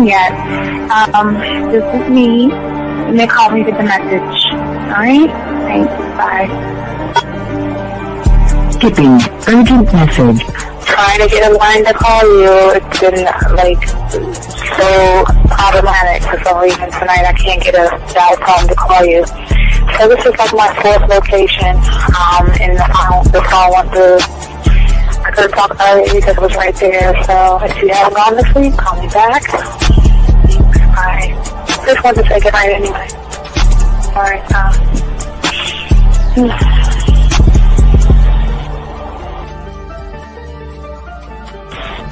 done yet. This is me. You may call me with the message. Alright? Thanks. Bye. Skipping urgent message. Trying to get a line to call you. It's been so problematic for some reason tonight. I can't get a dial tone to call you. So this is like my fourth location, and the phone went through. I could have talked earlier because it was right there. So if you haven't gone this week, call me back. Bye. Just wanted to say goodnight anyway. Alright,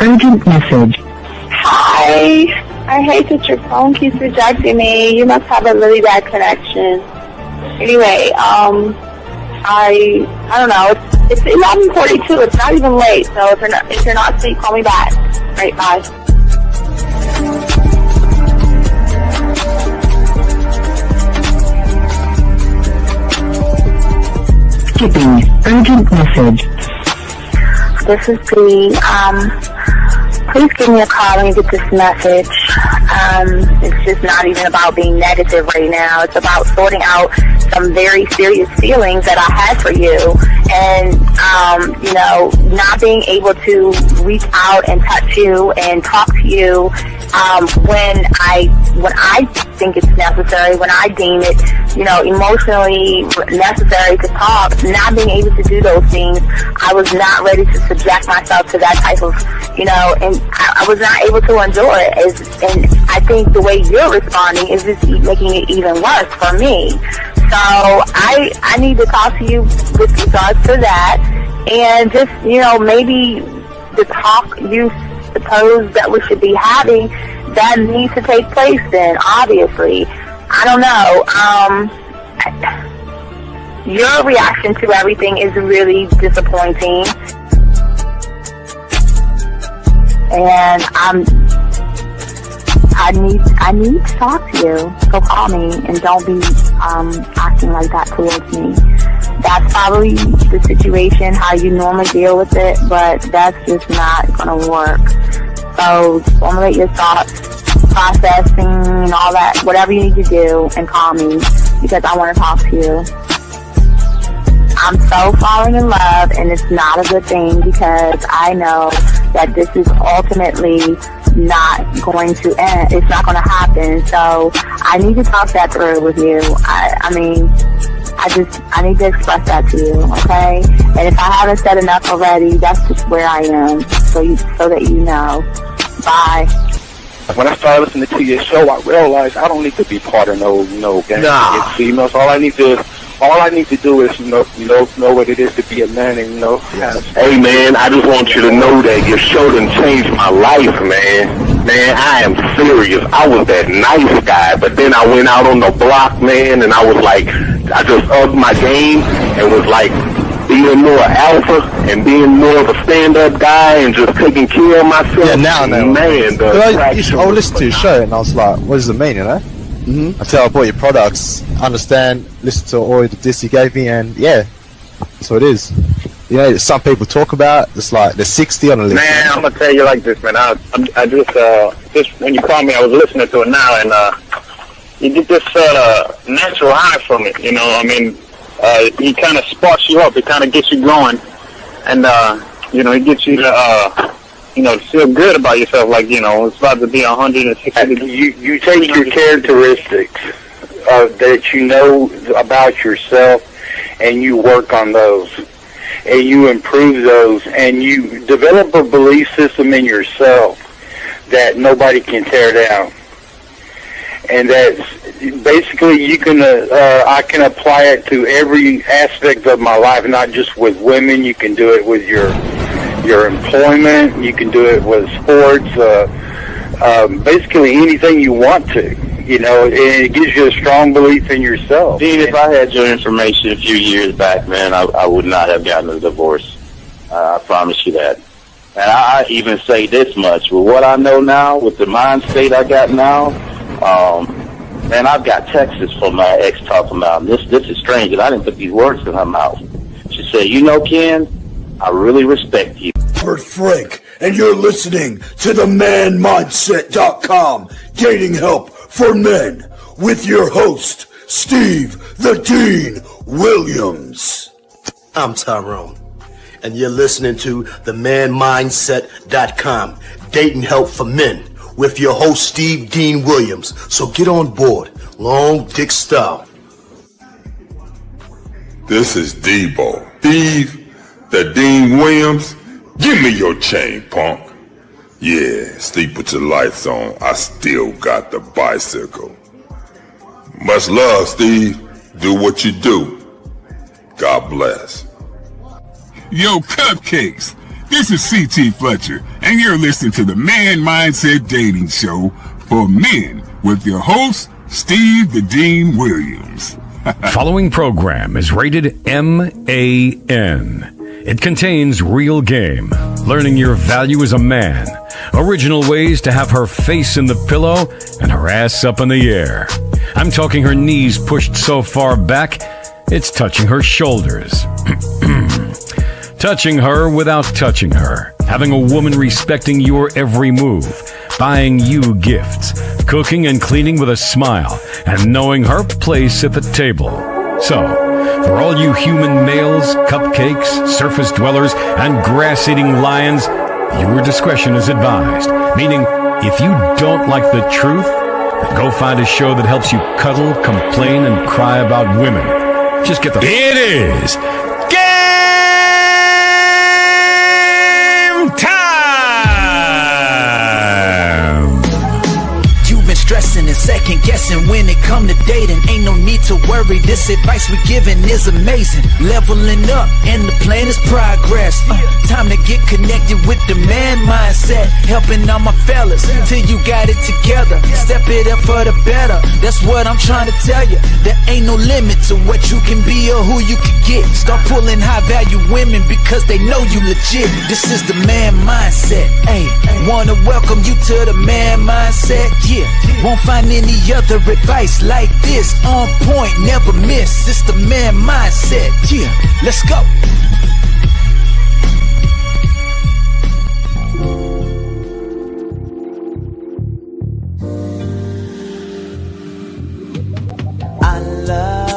Urgent message. Hi. I hate that your phone keeps rejecting me. You must have a really bad connection. Anyway, I don't know. It's 11:42. It's not even late. So if you're not asleep, call me back. Right, bye. Skipping urgent message. This is Bree. Please give me a call when you get this message. It's just not even about being negative right now. It's about sorting out some very serious feelings that I had for you, and not being able to reach out and touch you and talk to you when I think it's necessary, when I deem it, emotionally necessary to talk. Not being able to do those things, I was not ready to subject myself to that type of, and I was not able to endure it. And I think the way you're responding is just making it even worse for me. So I need to talk to you with regards to that, and just, maybe the talk you suppose that we should be having, that needs to take place then, obviously. I don't know. Your reaction to everything is really disappointing. And I need to talk to you. So call me and don't be acting like that towards me. That's probably the situation, how you normally deal with it, but that's just not going to work. So formulate your thoughts, processing and all that, whatever you need to do, and call me because I want to talk to you. I'm so falling in love, and it's not a good thing because I know that this is ultimately not going to end. It's not going to happen. So I need to talk that through with you. I need to express that to you, okay? And if I haven't said enough already, that's just where I am, so that you know. Bye. When I started listening to your show, I realized I don't need to be part of no gang against females. All I need to do is know what it is to be a man, and Hey man, I just want you to know that your show done changed my life, man. Man, I am serious. I was that nice guy, but then I went out on the block, man, and I was like, I just upped my game and was like being more alpha and being more of a stand-up guy and just taking care of myself. Yeah, now I know. Man, I listened to your show and I was like, what does it mean, Until I bought your products, understand, listen to all the diss you gave me, and yeah, that's what it is. Some people talk about, it's like they're 60 on the list. Man, I'm going to tell you like this, man. I just when you called me, I was listening to it now, and you get this natural high from it, he kind of sparks you up. It kind of gets you going, and it gets you to feel good about yourself. Like it's about to be 160 degrees. You take your characteristics that you know about yourself, and you work on those, and you improve those, and you develop a belief system in yourself that nobody can tear down. And that's basically I can apply it to every aspect of my life, not just with women. You can do it with your employment. You can do it with sports. Basically anything you want to. And it gives you a strong belief in yourself. Dean, if I had your information a few years back, man, I would not have gotten a divorce. I promise you that. And I even say this much: with what I know now, with the mind state I got now. Man, I've got texts from my ex talking about this is strange, and I didn't put these words in her mouth. She said, Ken, I really respect you. Bert Frank, and you're listening to the manmindset.com dating help for men with your host, Steve the Dean Williams. I'm Tyrone, and you're listening to the manmindset.com dating help for men with your host, Steve Dean Williams. So get on board, long dick style. This is Debo. Steve the Dean Williams. Give me your chain, punk. Yeah, sleep with your lights on. I still got the bicycle. Much love, Steve. Do what you do. God bless. Yo, cupcakes. This is C.T. Fletcher, and you're listening to the Man Mindset Dating Show for men with your host, Steve the Dean Williams. Following program is rated MAN. It contains real game, learning your value as a man, original ways to have her face in the pillow and her ass up in the air. I'm talking her knees pushed so far back, it's touching her shoulders. Touching her without touching her. Having a woman respecting your every move. Buying you gifts. Cooking and cleaning with a smile. And knowing her place at the table. So, for all you human males, cupcakes, surface dwellers, and grass-eating lions, your discretion is advised. Meaning, if you don't like the truth, then go find a show that helps you cuddle, complain, and cry about women. Just get the... It is game time! You've been stressing and second guessing when it come to dating. Ain't no need to worry, this advice we giving is amazing. Leveling up and the plan is progress. Time to get connected with the man mindset. Helping all my fellas till you got it together. Step it up for the better, that's what I'm trying to tell you. There ain't no limit to what you can be or who you can get. Start pulling high value women because they know you legit. This is the man mindset. Hey, wanna welcome you to the man mindset. Yeah, won't find any other advice like this. On point, never miss. It's the man mindset. Yeah, let's go. I love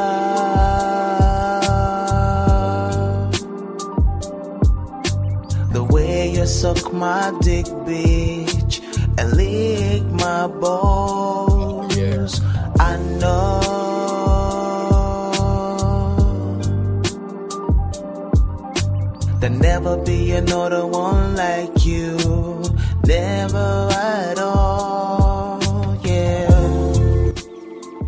the way you suck my dick, bitch, and lick my balls. I know there'll never be another one like you. Never at all, yeah.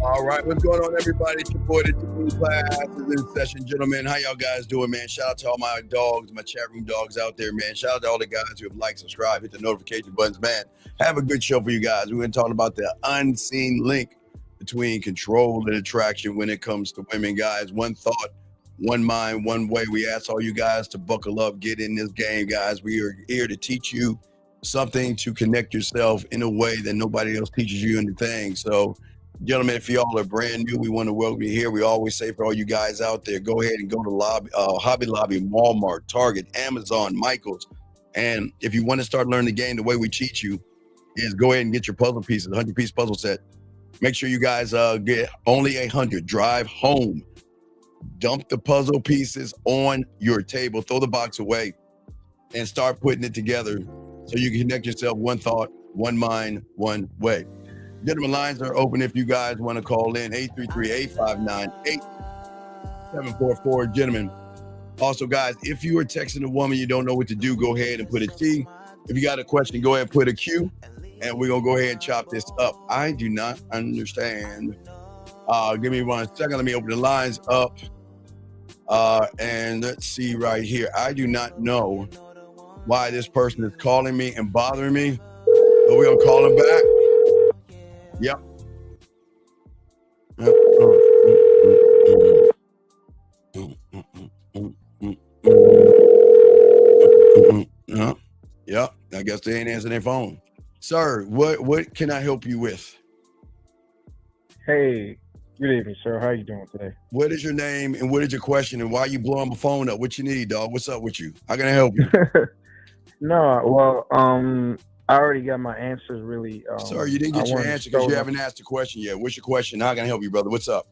All right, what's going on, everybody? It's your boy, the Blue Class is in session, gentlemen. How y'all guys doing, man? Shout out to all my dogs, my chat room dogs out there, man. Shout out to all the guys who have liked, subscribed, hit the notification buttons, man. Have a good show for you guys. We're going to talk about the unseen link between control and attraction when it comes to women, guys. One thought, one mind, one way. We ask all you guys to buckle up, get in this game, guys. We are here to teach you something to connect yourself in a way that nobody else teaches you anything. So, gentlemen, if y'all are brand new, we want to welcome you here. We always say for all you guys out there, go ahead and go to Hobby Lobby, Walmart, Target, Amazon, Michael's. And if you want to start learning the game, the way we teach you is go ahead and get your puzzle pieces, 100-piece puzzle set. Make sure you guys get only 100. Drive home. Dump the puzzle pieces on your table. Throw the box away and start putting it together so you can connect yourself one thought, one mind, one way. Gentlemen, lines are open if you guys want to call in. 833-859-8744. Gentlemen, also, guys, if you are texting a woman you don't know what to do, go ahead and put a T. If you got a question, go ahead and put a Q. And we're going to go ahead and chop this up. I do not understand. Give me 1 second. Let me open the lines up. And let's see right here. I do not know why this person is calling me and bothering me. So we're going to call him back. Yep. Yep. I guess they ain't answering their phone. Sir, what can I help you with? Hey, good evening, sir. How you doing today? What is your name and what is your question and why you blowing my phone up? What you need, dog? What's up with you? How can I help you? No, well, I already got my answers. Really, Sir, you didn't I get your wanted to answer because start you my- haven't asked the question yet. What's your question? How can I help you, brother? What's up?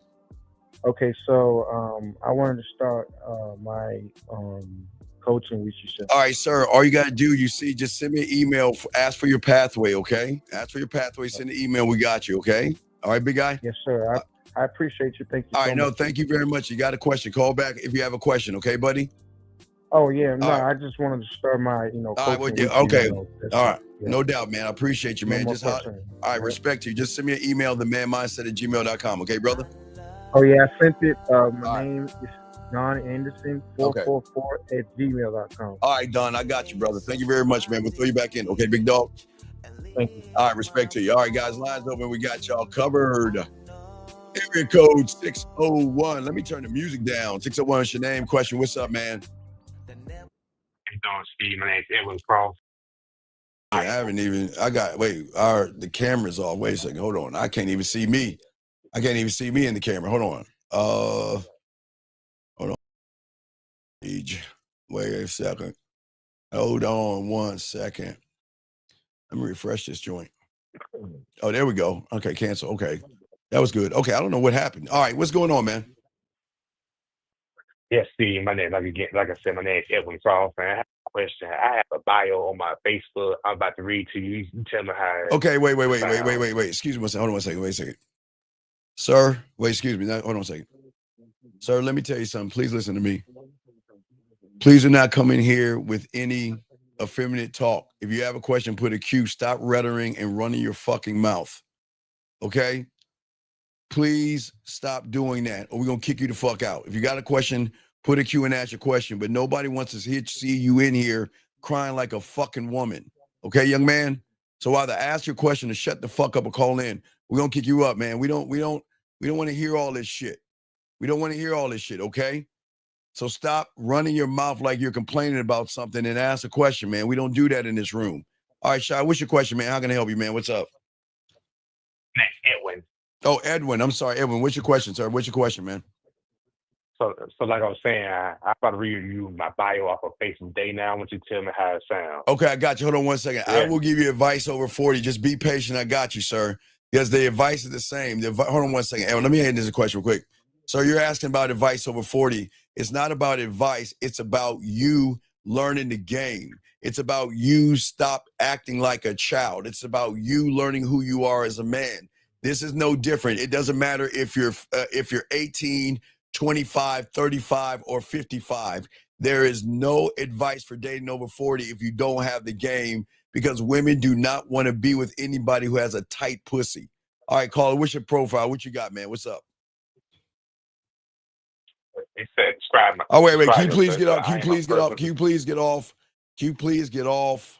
Okay, so I wanted to start my coaching with you, sir. All right, sir. All you got to do, you see, just send me an email. Ask for your pathway, okay? Ask for your pathway. Send the email. We got you, okay? All right, big guy? Yes, sir. I appreciate you. Thank you All so right, no, much. thank you very much. You got a question. Call back if you have a question, okay, buddy? Oh yeah, no, All right. I just wanted to start my All right, coaching well, with yeah, okay. you. All right. Yeah. No doubt, man. I appreciate you, No man. more Just questions. all right, respect you. Just send me an email, themanmindset@gmail.com, okay, brother? Oh yeah, I sent it. My name is Don Anderson Okay. 444@gmail.com. All right, Don, I got you, brother. Thank you very much, man. We'll throw you back in, okay, big dog? Thank you. All right, respect to you. All right, guys, lines open. We got y'all covered. Area code 601. Let me turn the music down. 601 is your name. Question, what's up, man? How you doing, Steve? My name's Edwin Cross. I haven't even, the camera's off. Wait a second, hold on. I can't even see me. I can't even see me in the camera. Hold on. Hold on. Wait a second. Hold on 1 second. Let me refresh this joint. Oh, there we go. Okay, cancel. Okay. That was good. Okay, I don't know what happened. All right, what's going on, man? Yes, Steve. My name, like I said, my name's Edwin Cross. Man, I have a question. I have a bio on my Facebook. I'm about to read to you. You tell me how. Okay, wait. Excuse me one second. Hold on 1 second. Wait a second. Sir, wait, excuse me. Hold on 1 second. Sir, let me tell you something. Please listen to me. Please do not come in here with any effeminate talk. If you have a question, put a Q. Stop rhettering and running your fucking mouth. Okay? Please stop doing that, or we're going to kick you the fuck out. If you got a question, put a Q and ask your question, but nobody wants to see you in here crying like a fucking woman. Okay, young man? So either ask your question or shut the fuck up or call in. We're going to kick you up, man. We don't want to hear all this shit. We don't want to hear all this shit, okay? So stop running your mouth like you're complaining about something and ask a question, man. We don't do that in this room. All right, Shai, what's your question, man? How can I help you, man? What's up? Name's Edwin. Oh, Edwin. I'm sorry, Edwin. What's your question, sir? What's your question, man? So like I was saying, I'm about to read you my bio off of Facebook Day now. I want you to tell me how it sounds. Okay, I got you. Hold on 1 second. Yeah. I will give you advice over 40. Just be patient. I got you, sir. Because the advice is the same. Hold on 1 second. Edwin, let me answer this question real quick. So you're asking about advice over 40. It's not about advice. It's about you learning the game. It's about you stop acting like a child. It's about you learning who you are as a man. This is no different. It doesn't matter if you're 18, 25, 35, or 55. There is no advice for dating over 40 if you don't have the game, because women do not want to be with anybody who has a tight pussy. All right, caller, what's your profile? What you got, man? What's up? It said describe my. Oh, wait. Can describe you please yourself. get off? I Can you am a please get off? person- Can you please get off? Can you please get off?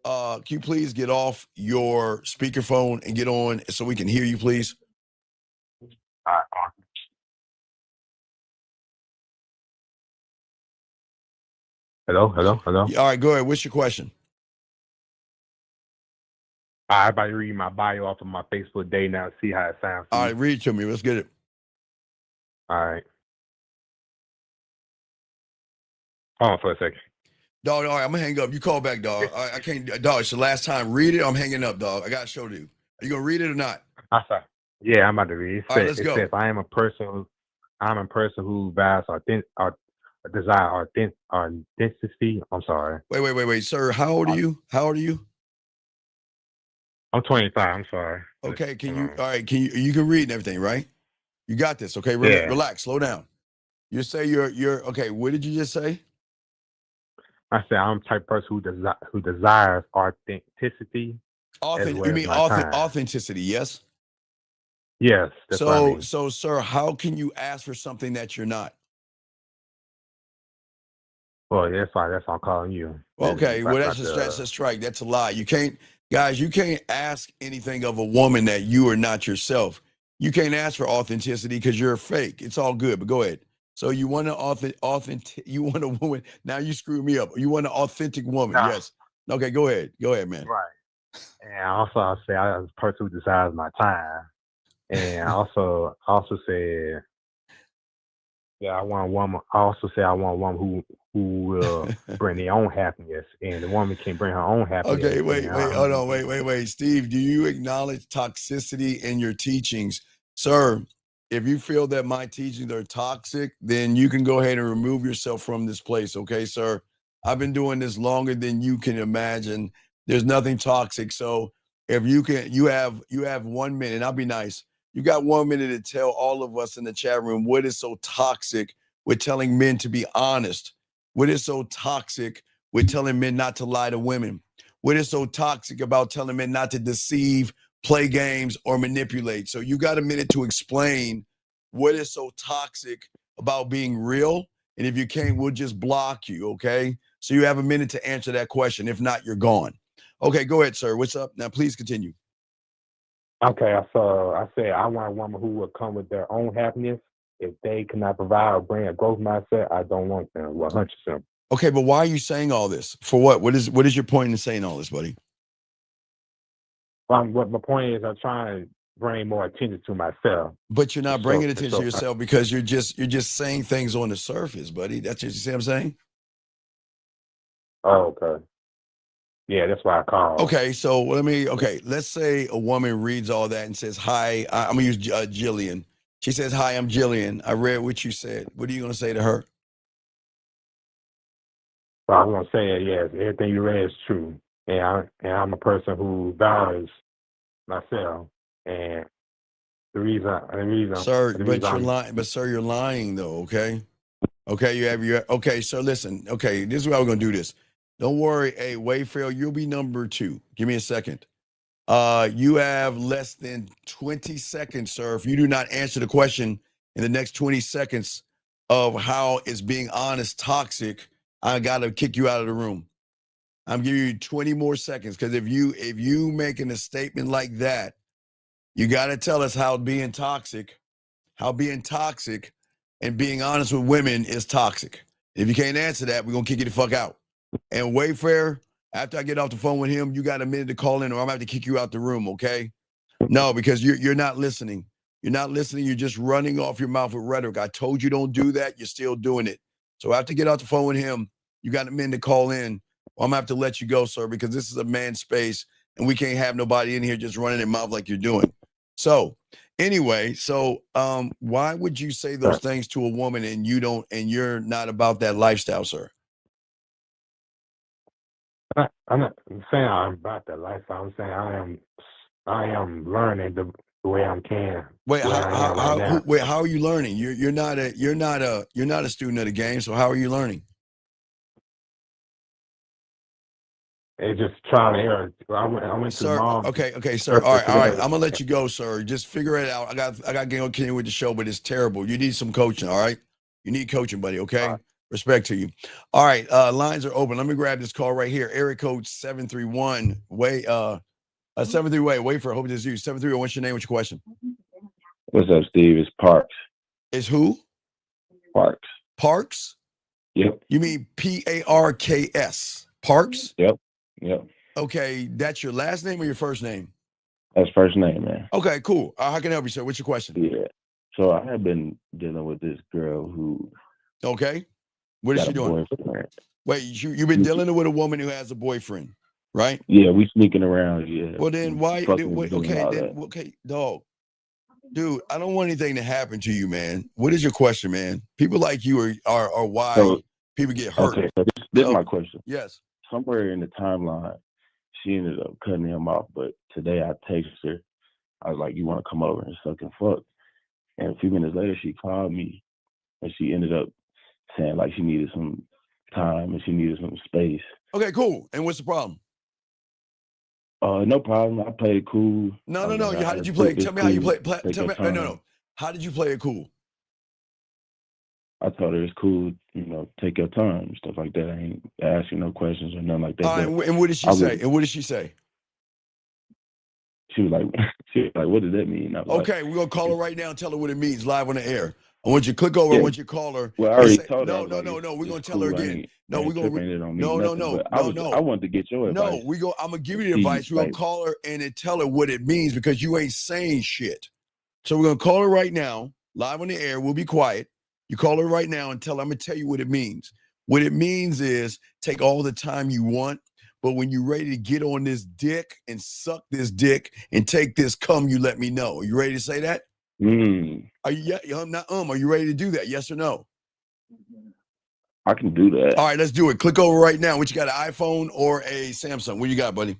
Can you please get off your speakerphone and get on so we can hear you, please? All right. Hello. All right, go ahead. What's your question? I'm about to read my bio off of my Facebook Day now and see how it sounds. All right, read it to me. Let's get it. All right. Hold on for a second. Dog, all right, I'm gonna hang up. You call back, dog. I can't, dog. It's the last time. Read it. I'm hanging up, dog. I got to show you. Are you gonna read it or not? I'm sorry. Yeah, I'm about to read. All right, let's go. Says, I'm a person who values desire authenticity. I'm sorry. Wait, sir. How old are you? I'm 25. I'm sorry. Okay, you can read and everything, right? You got this. Okay, relax, slow down. You say you're okay. What did you just say? I said I'm the type of person who desires authenticity. You mean authenticity? Yes. Yes. That's what I mean. So, sir, how can you ask for something that you're not? Well, that's why I'm calling you. Okay, well, that's a strike. That's a lie. You can't ask anything of a woman that you are not yourself. You can't ask for authenticity because you're a fake. It's all good, but go ahead. So you want you want a woman. Now you screw me up. You want an authentic woman. Nah. Yes. Okay, go ahead, man. Right. And also I say I'm a person who desires my time. And I also said, yeah, I want a woman. I also say I want a woman who will bring their own happiness, and the woman can bring her own happiness. Okay, hold on, wait. Steve, do you acknowledge toxicity in your teachings? Sir, if you feel that my teachings are toxic, then you can go ahead and remove yourself from this place, okay, sir? I've been doing this longer than you can imagine. There's nothing toxic. So if you can, you have 1 minute. I'll be nice. You got 1 minute to tell all of us in the chat room what is so toxic with telling men to be honest. What is so toxic with telling men not to lie to women? What is so toxic about telling men not to deceive, play games, or manipulate? So you got a minute to explain what is so toxic about being real. And if you can't, we'll just block you, okay? So you have a minute to answer that question. If not, you're gone. Okay, go ahead, sir. What's up? Now, please continue. Okay, so I said I want a woman who will come with their own happiness. If they cannot provide or bring a growth mindset, I don't want them. 100%. Okay, but why are you saying all this? For what? What is your point in saying all this, buddy? What my point is, I'm trying to bring more attention to myself. But you're not bringing attention to yourself because you're just saying things on the surface, buddy. That's what you see what I'm saying? Oh, okay. Yeah, that's why I called. Okay, so let's say a woman reads all that and says, hi, I'm going to use Jillian. She says, hi, I'm Jillian. I read what you said. What are you going to say to her? Well, I'm going to say, yes, everything you read is true. And I'm a person who values myself. And the reason, Sir, you're lying though, okay? Okay, so listen. Okay, this is how we're going to do this. Don't worry. Hey, Wayfair, you'll be number 2. Give me a second. You have less than 20 seconds, sir. If you do not answer the question in the next 20 seconds of how is being honest toxic, I got to kick you out of the room. I'm giving you 20 more seconds because if you making a statement like that, you got to tell us how being toxic and being honest with women is toxic. If you can't answer that, we're going to kick you the fuck out. And Wayfair, after I get off the phone with him, you got a minute to call in or I'm going to have to kick you out the room, okay? No, because you're not listening. You're not listening. You're just running off your mouth with rhetoric. I told you don't do that. You're still doing it. So after I get off the phone with him, you got a minute to call in. Or I'm going to have to let you go, sir, because this is a man's space and we can't have nobody in here just running their mouth like you're doing. So anyway, why would you say those things to a woman and you're not about that lifestyle, sir? I'm not saying I'm about that lifestyle. I'm saying I am learning the way I can. Wait, how are you learning? You're not a student of the game. So how are you learning? It's just trial and error. I went to mom. Okay, sir. All right. I'm gonna let you go, sir. Just figure it out. I got to continue with the show, but it's terrible. You need some coaching. All right. You need coaching, buddy. Okay. Right. Respect to you. All right. Lines are open. Let me grab this call right here. Area code 731. 731. Wait for it. Hope it is you. 731. What's your name? What's your question? What's up, Steve? It's Parks. It's who? Parks. Parks? Yep. You mean Parks? Parks? Yep. Okay, that's your last name or your first name? That's first name, man. Okay, cool. How can I help you, sir? What's your question? Yeah. So I have been dealing with this girl who. Okay. What is she doing? Boyfriend. Wait, you've been dealing with a woman who has a boyfriend, right? Yeah, we sneaking around. Yeah. Well, then why? Okay, dog. Dude, I don't want anything to happen to you, man. What is your question, man? People like you are why people get hurt. Okay, so this is my question. Yes. Somewhere in the timeline, she ended up cutting him off. But today I texted her. I was like, you want to come over and suck and fuck? And a few minutes later, she called me and she ended up saying like she needed some time and she needed some space. Okay, cool. And what's the problem? No problem. I played it cool. No. How did you play? Tell me how you play. Tell me. No. How did you play it cool? I told her it's cool, take your time and stuff like that. I ain't asking no questions or nothing like that. And what did she say? She was like, what does that mean? Okay, we're gonna call her right now and tell her what it means live on the air. I want you to click over. I want you to call her. Well, I already told her. No. We're gonna tell her again. No. I wanted to get your advice. No, I'm gonna give you the advice. We're gonna call her and then tell her what it means because you ain't saying shit. So we're gonna call her right now, live on the air. We'll be quiet. You call her right now and tell her, I'm going to tell you what it means. What it means is take all the time you want, but when you're ready to get on this dick and suck this dick and take this cum, you let me know. Are you ready to say that? Are you are you ready to do that? Yes or no? I can do that. All right, let's do it. Click over right now. What you got, an iPhone or a Samsung? What you got, buddy?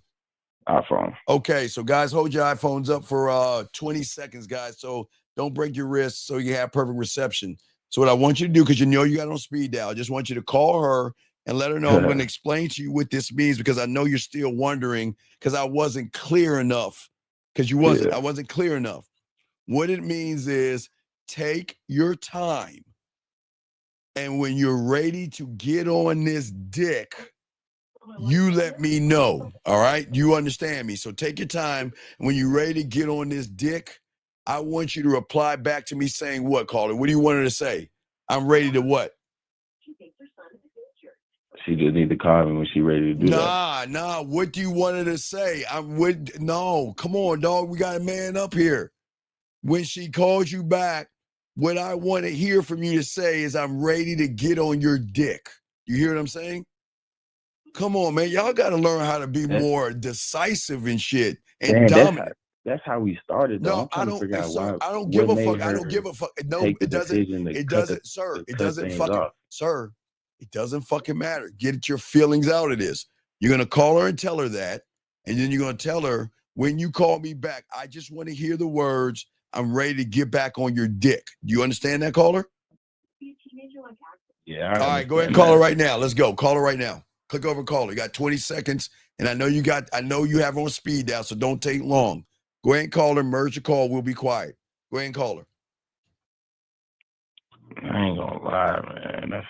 iPhone. Okay, so guys, hold your iPhones up for 20 seconds, guys. So don't break your wrist so you have perfect reception. So what I want you to do, because you know you got on speed dial, I just want you to call her and let her know. I'm going to explain to you what this means, because I know you're still wondering, because I wasn't clear enough. Because I wasn't clear enough. What it means is take your time. And when you're ready to get on this dick, you let me know. All right? You understand me. So take your time. When you're ready to get on this dick, I want you to reply back to me saying what, caller? What do you want her to say? I'm ready to what? She just need to call me when she's ready to do that. Nah. What do you want her to say? No, come on, dog. We got a man up here. When she calls you back, what I want to hear from you to say is, I'm ready to get on your dick. You hear what I'm saying? Come on, man. Y'all got to learn how to be more decisive and shit and dominant. That's how we started, though. No, I'm trying to figure out why. I don't give a fuck. I don't give a fuck. No, it doesn't. It doesn't, sir. It doesn't fucking, sir. It doesn't fucking matter. Get your feelings out of this. You're gonna call her and tell her that, and then you're gonna tell her, when you call me back, I just want to hear the words, I'm ready to get back on your dick. Do you understand that, caller? Yeah. All right, go ahead and call her right now. Let's go. Call her right now. Click over and call her. You got 20 seconds, and I know you have her on speed dial, so don't take long. Go ahead and call her. Merge the call. We'll be quiet. Go ahead and call her. I ain't gonna lie, man.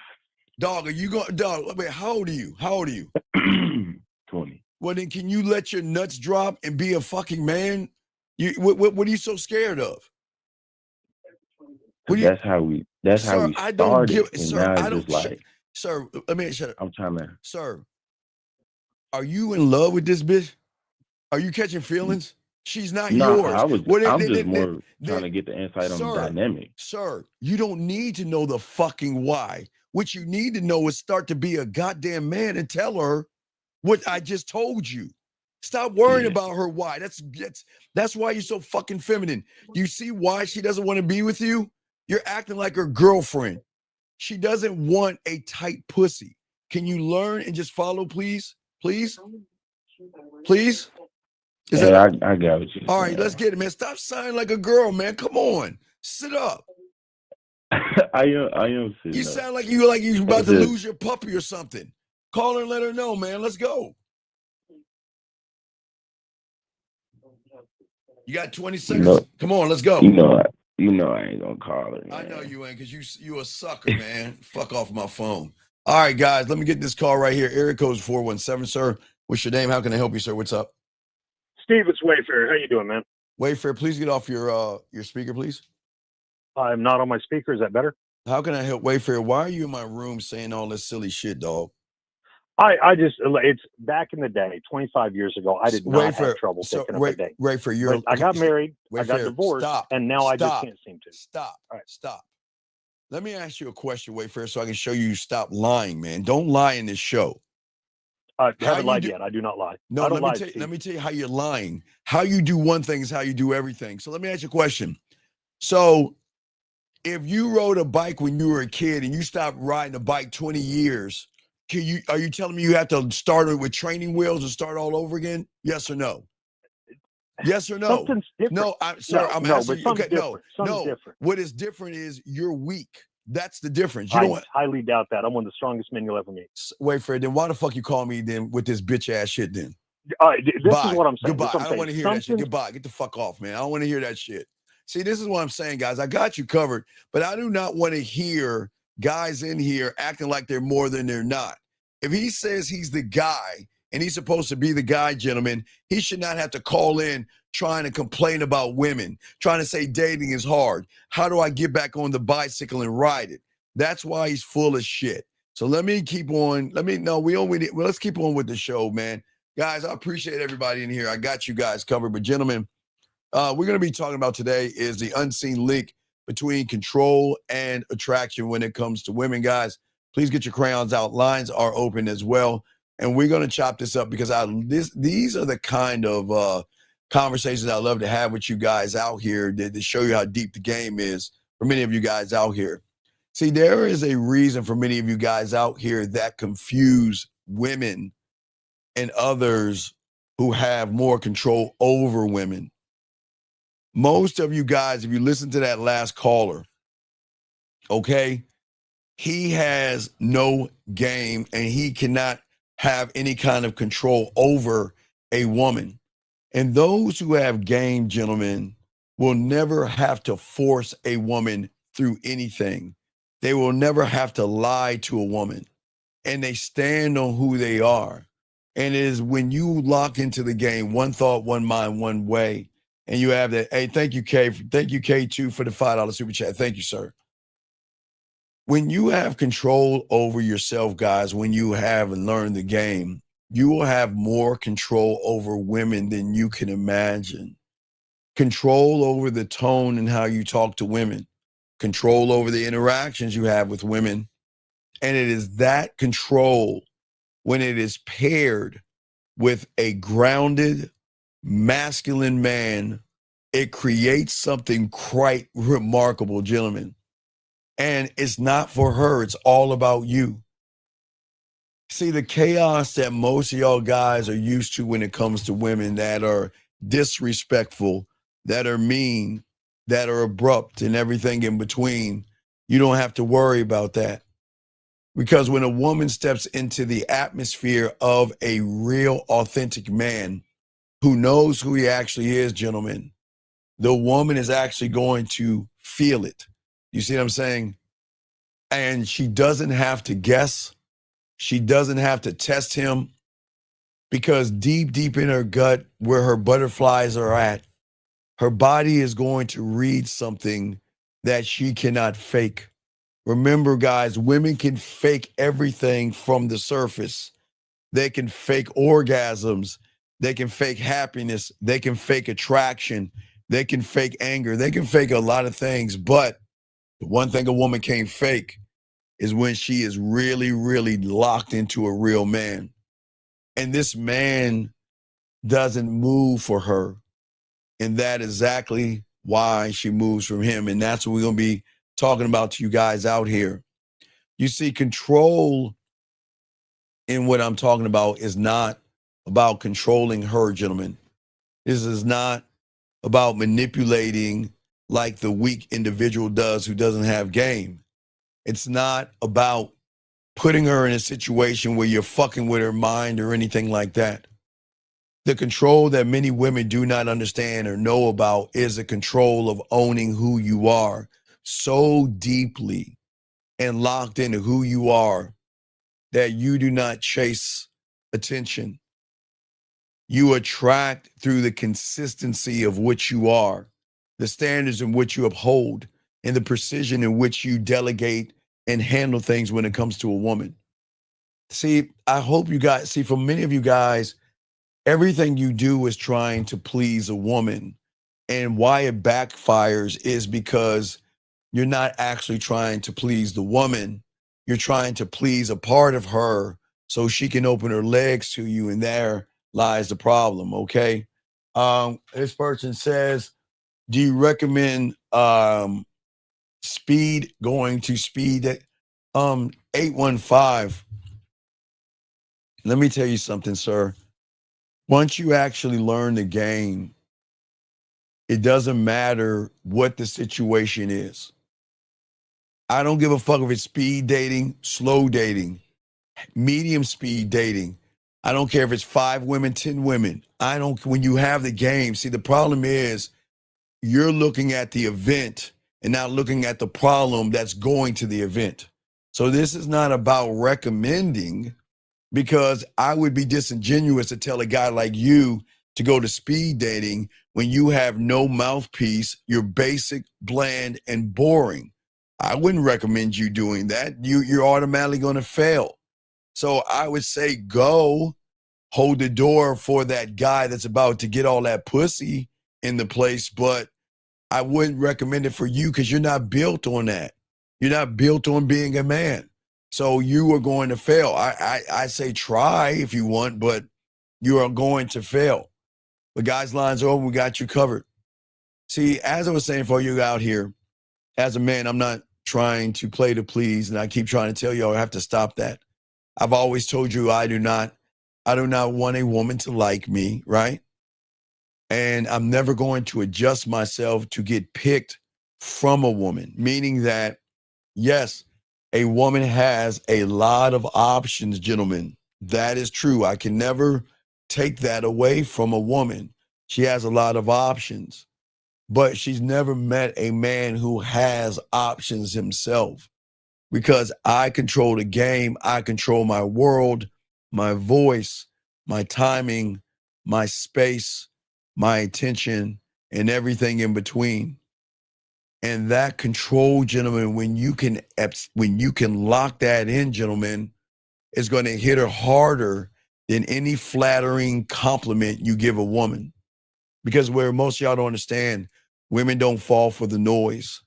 Dog, wait, how old are you? 20. Well, then can you let your nuts drop and be a fucking man? What are you so scared of? That's how we started. I don't give, sir, I don't like, sir, let me shut up. I'm trying to. Sir, are you in love with this bitch? Are you catching feelings? She's not yours. I'm just more trying to get the insight on the dynamic. Sir, you don't need to know the fucking why. What you need to know is start to be a goddamn man and tell her what I just told you. Stop worrying about her why. That's why you're so fucking feminine. You see why she doesn't want to be with you? You're acting like her girlfriend. She doesn't want a tight pussy. Can you learn and just follow, please? Please? Please? I got what you. All right, let's get it, man. Stop sighing like a girl, man. Come on. Sit up. I am sitting You up. sound like you about to lose your puppy or something. Call her and let her know, man. Let's go. You got 20 seconds. Come on, let's go. You know I ain't gonna call her. Man. I know you ain't, because you a sucker, man. Fuck off my phone. All right, guys, let me get this call right here. Area code is 417, sir. What's your name? How can I help you, sir? What's up? Steve, it's Wayfair. How you doing, man? Wayfair, please get off your speaker, please. I'm not on my speaker. Is that better? How can I help, Wayfair? Why are you in my room saying all this silly shit, dog? It's back in the day, 25 years ago, I did not have trouble picking up a date. Wayfair, I got married, I got Wayfair, divorced, and now I just can't seem to. Stop. All right, stop. Let me ask you a question, Wayfair, so I can show you stop lying, man. Don't lie in this show. I haven't lied yet. I do not lie. No, let me tell you how you're lying. How you do one thing is how you do everything. So let me ask you a question. So if you rode a bike when you were a kid and you stopped riding a bike 20 years, are you telling me you have to start it with training wheels and start all over again? Yes or no? Yes or no? Something's different. No, I'm asking you. Okay, Something's different. What is different is you're weak. That's the difference. I highly doubt that. I'm one of the strongest men you'll ever meet. Wait, Fred, then why the fuck you call me then with this bitch ass shit then? This is what I'm saying. Goodbye. I don't want to hear that shit. Goodbye. Get the fuck off, man. I don't want to hear that shit. See, this is what I'm saying, guys. I got you covered, but I do not want to hear guys in here acting like they're more than they're not. If he says he's the guy and he's supposed to be the guy, gentlemen, he should not have to call in trying to complain about women, trying to say dating is hard. How do I get back on the bicycle and ride it? That's why he's full of shit. So let me keep on. Let's keep on with the show, man. Guys, I appreciate everybody in here. I got you guys covered. But gentlemen, we're going to be talking about today is the unseen link between control and attraction when it comes to women, guys. Please get your crayons out. Lines are open as well. And we're going to chop this up because these are the kind of conversations I love to have with you guys out here to show you how deep the game is for many of you guys out here. See, there is a reason for many of you guys out here that confuse women and others who have more control over women. Most of you guys, if you listen to that last caller, okay, he has no game and he cannot have any kind of control over a woman. And those who have game, gentlemen, will never have to force a woman through anything. They will never have to lie to a woman. And they stand on who they are. And it is when you lock into the game, one thought, one mind, one way, and you have that. Hey, thank you, K. Thank you, K2, for the $5 super chat. Thank you, sir. When you have control over yourself, guys, when you have and learn the game, you will have more control over women than you can imagine. Control over the tone and how you talk to women. Control over the interactions you have with women. And it is that control, when it is paired with a grounded, masculine man, it creates something quite remarkable, gentlemen. And it's not for her. It's all about you. See, the chaos that most of y'all guys are used to when it comes to women that are disrespectful, that are mean, that are abrupt, and everything in between, you don't have to worry about that. Because when a woman steps into the atmosphere of a real, authentic man who knows who he actually is, gentlemen, the woman is actually going to feel it. You see what I'm saying? And she doesn't have to guess. She doesn't have to test him, because deep, deep in her gut, where her butterflies are at, her body is going to read something that she cannot fake. Remember, guys, women can fake everything from the surface. They can fake orgasms. They can fake happiness. They can fake attraction. They can fake anger. They can fake a lot of things. But the one thing a woman can't fake is when she is really, really locked into a real man. And this man doesn't move for her. And that is exactly why she moves from him. And that's what we're going to be talking about to you guys out here. You see, control in what I'm talking about is not about controlling her, gentlemen. This is not about manipulating like the weak individual does who doesn't have game. It's not about putting her in a situation where you're fucking with her mind or anything like that. The control that many women do not understand or know about is the control of owning who you are so deeply and locked into who you are that you do not chase attention. You attract through the consistency of which you are, the standards in which you uphold, and the precision in which you delegate and handle things when it comes to a woman. See, I hope you guys, for many of you guys, everything you do is trying to please a woman. And why it backfires is because you're not actually trying to please the woman. You're trying to please a part of her so she can open her legs to you, and there lies the problem, okay? This person says, do you recommend speed going to speed? 815. Let me tell you something, sir. Once you actually learn the game, it doesn't matter what the situation is. I don't give a fuck if it's speed dating, slow dating, medium speed dating. I don't care if it's 5 women, 10 women. When you have the game, see, the problem is you're looking at the event and not looking at the problem that's going to the event. So this is not about recommending, because I would be disingenuous to tell a guy like you to go to speed dating when you have no mouthpiece, you're basic, bland, and boring. I wouldn't recommend you doing that. You're automatically going to fail. So I would say go hold the door for that guy that's about to get all that pussy in the place, but I wouldn't recommend it for you because you're not built on that. You're not built on being a man. So you are going to fail. I say try if you want, but you are going to fail. But guys, lines are open. We got you covered. See, as I was saying for you out here, as a man, I'm not trying to play to please, and I keep trying to tell you I have to stop that. I've always told you I do not want a woman to like me, right? And I'm never going to adjust myself to get picked from a woman, meaning that, yes, a woman has a lot of options, gentlemen. That is true. I can never take that away from a woman. She has a lot of options, but she's never met a man who has options himself, because I control the game. I control my world, my voice, my timing, my space, my attention, and everything in between. And that control, gentlemen, when you can lock that in, gentlemen, is going to hit her harder than any flattering compliment you give a woman. Because where most of y'all don't understand, women don't fall for the noise.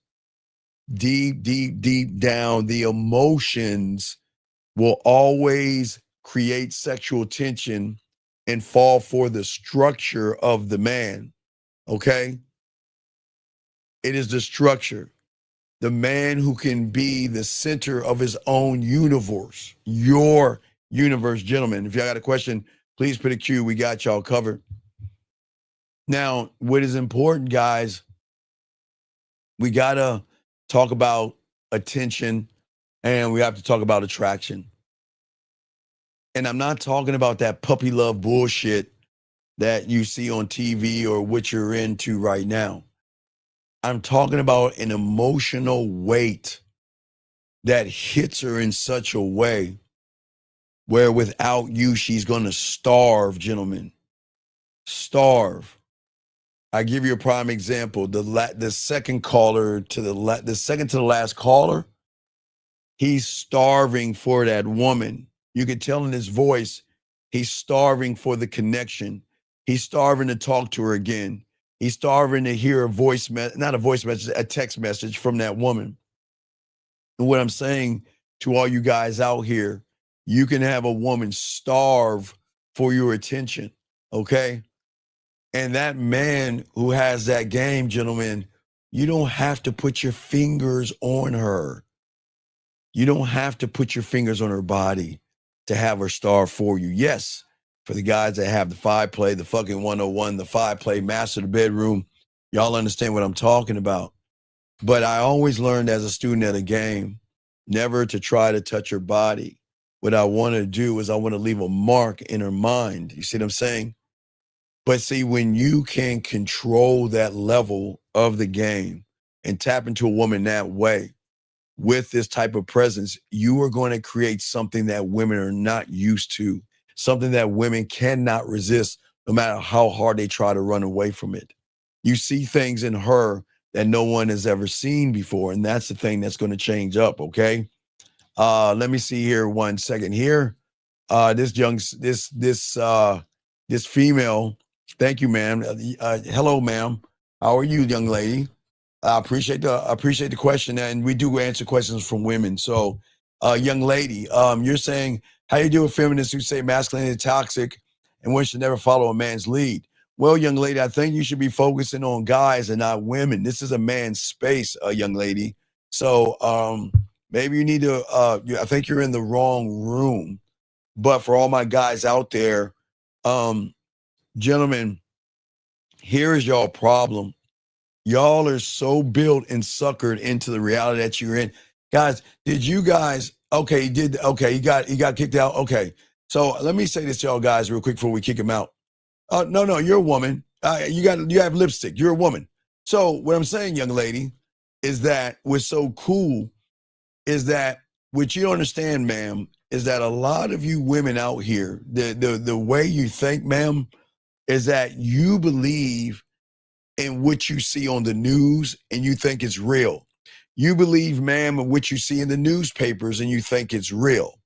Deep, deep, deep down, the emotions will always create sexual tension and fall for the structure of the man. Okay? It is the structure. The man who can be the center of his own universe, your universe, gentlemen. If y'all got a question, please put a Q. We got y'all covered. Now, what is important, guys, we got to talk about attention, and we have to talk about attraction. And I'm not talking about that puppy love bullshit that you see on TV or what you're into right now. I'm talking about an emotional weight that hits her in such a way where without you, she's going to starve, gentlemen. Starve. I give you a prime example. The second caller to the second to the last caller, he's starving for that woman. You can tell in his voice, he's starving for the connection. He's starving to talk to her again. He's starving to hear a voice message, not a voice message, a text message from that woman. And what I'm saying to all you guys out here, you can have a woman starve for your attention, okay? And that man who has that game, gentlemen, you don't have to put your fingers on her. You don't have to put your fingers on her body to have her starve for you. Yes, for the guys that have the 5-play, the fucking 101, the 5-play, master the bedroom, y'all understand what I'm talking about. But I always learned as a student at a game, never to try to touch her body. What I want to do is I want to leave a mark in her mind. You see what I'm saying? But see, when you can control that level of the game and tap into a woman that way with this type of presence, you are going to create something that women are not used to, something that women cannot resist, no matter how hard they try to run away from it. You see things in her that no one has ever seen before, and that's the thing that's going to change up, okay? Let me see here 1 second here. This female, thank you, ma'am. Hello, ma'am. How are you, young lady? I appreciate the question, and we do answer questions from women. So, young lady, you're saying, how you deal with feminists who say masculinity is toxic and one should never follow a man's lead? Well, young lady, I think you should be focusing on guys and not women. This is a man's space, young lady. So maybe you need to, I think you're in the wrong room. But for all my guys out there, gentlemen, here is y'all problem. Y'all are so built and suckered into the reality that you're in. Guys, did you guys, okay, you got kicked out? Okay. So let me say this to y'all guys real quick before we kick him out. No, you're a woman. You have lipstick. You're a woman. So what I'm saying, young lady, is that what's so cool is that what you don't understand, ma'am, is that a lot of you women out here, the way you think, ma'am, is that you believe in what you see on the news and you think it's real. You believe, ma'am, in what you see in the newspapers and you think it's real.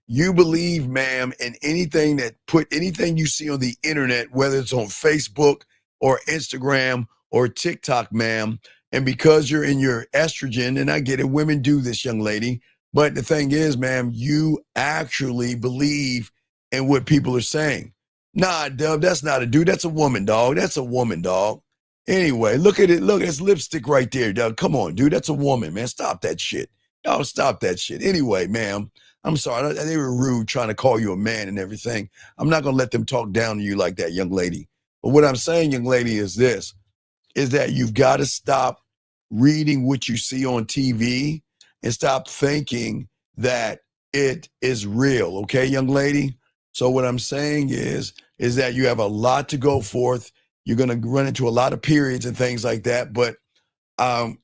You believe, ma'am, in anything you see on the internet, whether it's on Facebook or Instagram or TikTok, ma'am. And because you're in your estrogen, and I get it, women do this, young lady, But the thing is, ma'am, you actually believe in what people are saying. Nah, Dub, that's not a dude. That's a woman, dog. That's a woman, dog. Anyway, look at it. Look, it's lipstick right there, Dub. Come on, dude. That's a woman, man. Stop that shit. Y'all stop that shit. Anyway, ma'am, I'm sorry. They were rude trying to call you a man and everything. I'm not going to let them talk down to you like that, young lady. But what I'm saying, young lady, is this, is that you've got to stop reading what you see on TV and stop thinking that it is real. Okay, young lady? So what I'm saying is that you have a lot to go forth. You're going to run into a lot of periods and things like that, but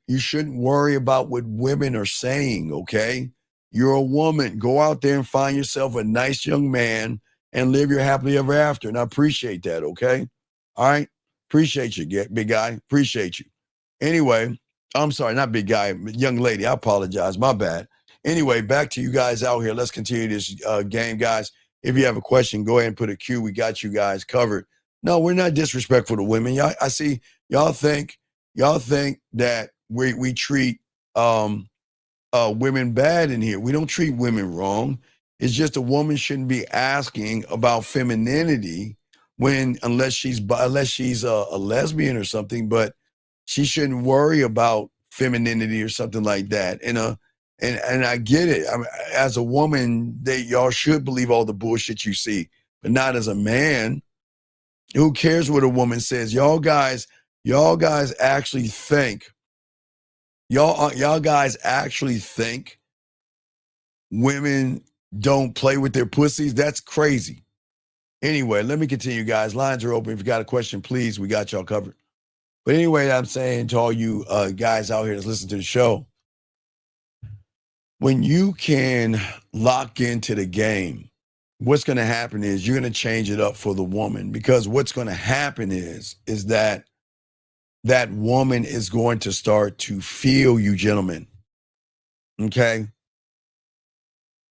you shouldn't worry about what women are saying, okay? You're a woman. Go out there and find yourself a nice young man and live your happily ever after. And I appreciate that, okay? All right? Appreciate you, big guy. Appreciate you. Anyway, I'm sorry, not big guy, young lady. I apologize. My bad. Anyway, back to you guys out here. Let's continue this game, guys. If you have a question, go ahead and put a Q. We got you guys covered. No, we're not disrespectful to women. Y'all, I see y'all think that we treat women bad in here. We don't treat women wrong. It's just a woman shouldn't be asking about femininity unless she's a lesbian or something, but she shouldn't worry about femininity or something like that. And I get it. I mean, as a woman, y'all should believe all the bullshit you see, but not as a man. Who cares what a woman says? Y'all guys actually think y'all guys actually think women don't play with their pussies? That's crazy. Anyway, let me continue, guys. Lines are open. If you got a question, please, we got y'all covered. But anyway, I'm saying to all you guys out here that's listening to the show, when you can lock into the game, what's going to happen is you're going to change it up for the woman, because what's going to happen is that woman is going to start to feel you, gentlemen. Okay?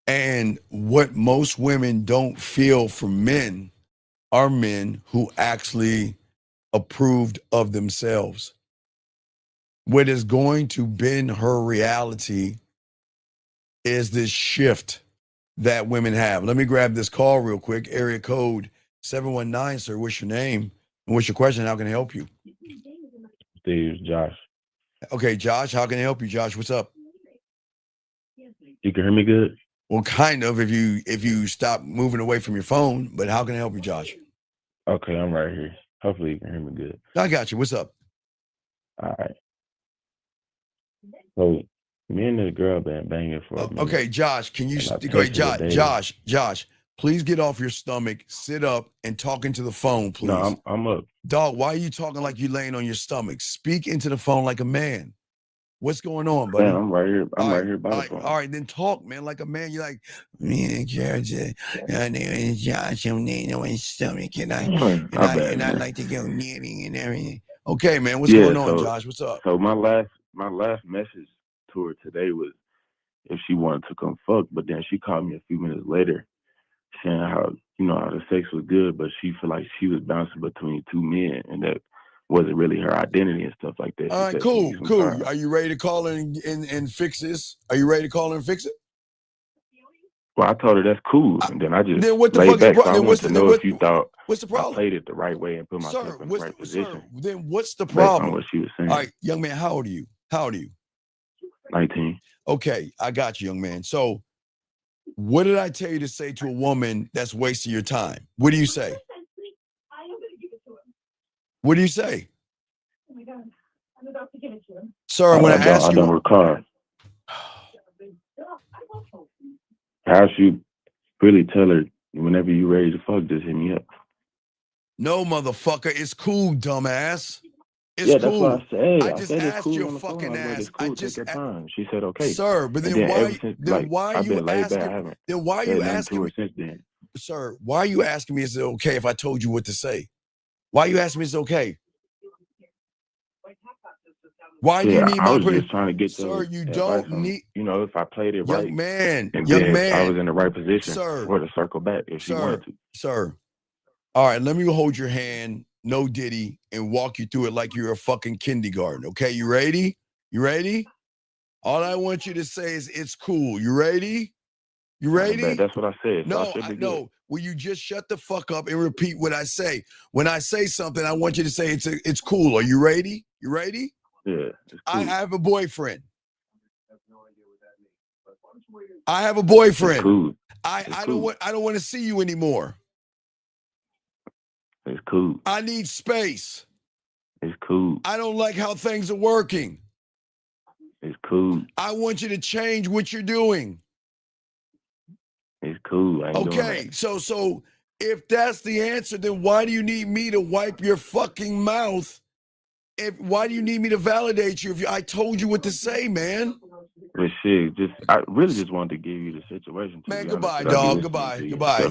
And what most women don't feel from men are men who actually approved of themselves. What is going to bend her reality is this shift that women have. Let me grab this call real quick. Area code 719, sir. What's your name? And what's your question? How can I help you? Steve, Josh. Okay, Josh, how can I help you, Josh? What's up? You can hear me good? Well, kind of, if you stop moving away from your phone, but how can I help you, Josh? Okay, I'm right here. Hopefully you can hear me good. I got you. What's up? All right. So me and this girl been banging for a minute. Okay, Josh, can you Josh, please get off your stomach, sit up, and talk into the phone, please. No, I'm up. Dog, why are you talking like you laying on your stomach? Speak into the phone like a man. What's going on, buddy? Man, I'm right here. I'm right here by the phone. All right, then talk, man, like a man. You're like, me and Georgia, my name is Josh, I'm laying on my stomach, and I like to go knitting and everything. Okay, man, what's going on, Josh? What's up? So my last message to her today was if she wanted to come fuck, but then she called me a few minutes later saying how the sex was good, but she felt like she was bouncing between two men and that wasn't really her identity and stuff like that. All right, cool. Are you ready to call in and fix this? Are you ready to call in and fix it? Well, I told her that's cool, and then I just then what the laid fuck back. Is so I wanted to know if you thought what's the problem? I played it the right way and put myself in the right position. Then what's the problem? Based on what she was saying. All right, young man, how old are you? 19. Okay, I got you, young man. So what did I tell you to say to a woman that's wasting your time? What do you say? What do you say? Oh my God, I'm about to give it to him. Sir, when I ask you, I don't recall. How should really tell her whenever you ready to fuck, just hit me up? No, motherfucker, it's cool, dumbass. It's yeah, cool. That's what I said. I just asked cool your fucking ass. It's cool. Take your time. She said okay. Sir, but then why are you asking? Then why are you asking me? Since then. Sir, why are you asking me is it okay if I told you what to say? Why are you asking me is it okay? Why do you need my I was just trying to get sir, you don't need if I played it right. Young man, I was in the right position or to circle back if she wanted to. Sir. All right, let me hold your hand, no diddy, and walk you through it like you're a fucking kindergarten. Okay, you ready? You ready? All I want you to say is it's cool. You ready? You ready? That's what I said. No, So no. Will you just shut the fuck up and repeat what I say? When I say something, I want you to say it's cool. Are you ready? You ready? Yeah. I have a boyfriend. I have a boyfriend. Cool. I don't want to see you anymore. It's cool. I need space. It's cool. I don't like how things are working. It's cool. I want you to change what you're doing. It's cool. I ain't doing Okay, that. so if that's the answer, then why do you need me to wipe your fucking mouth? Why do you need me to validate you? I told you what to say, man. But shit, I really just wanted to give you the situation. Man, goodbye, dog. Goodbye.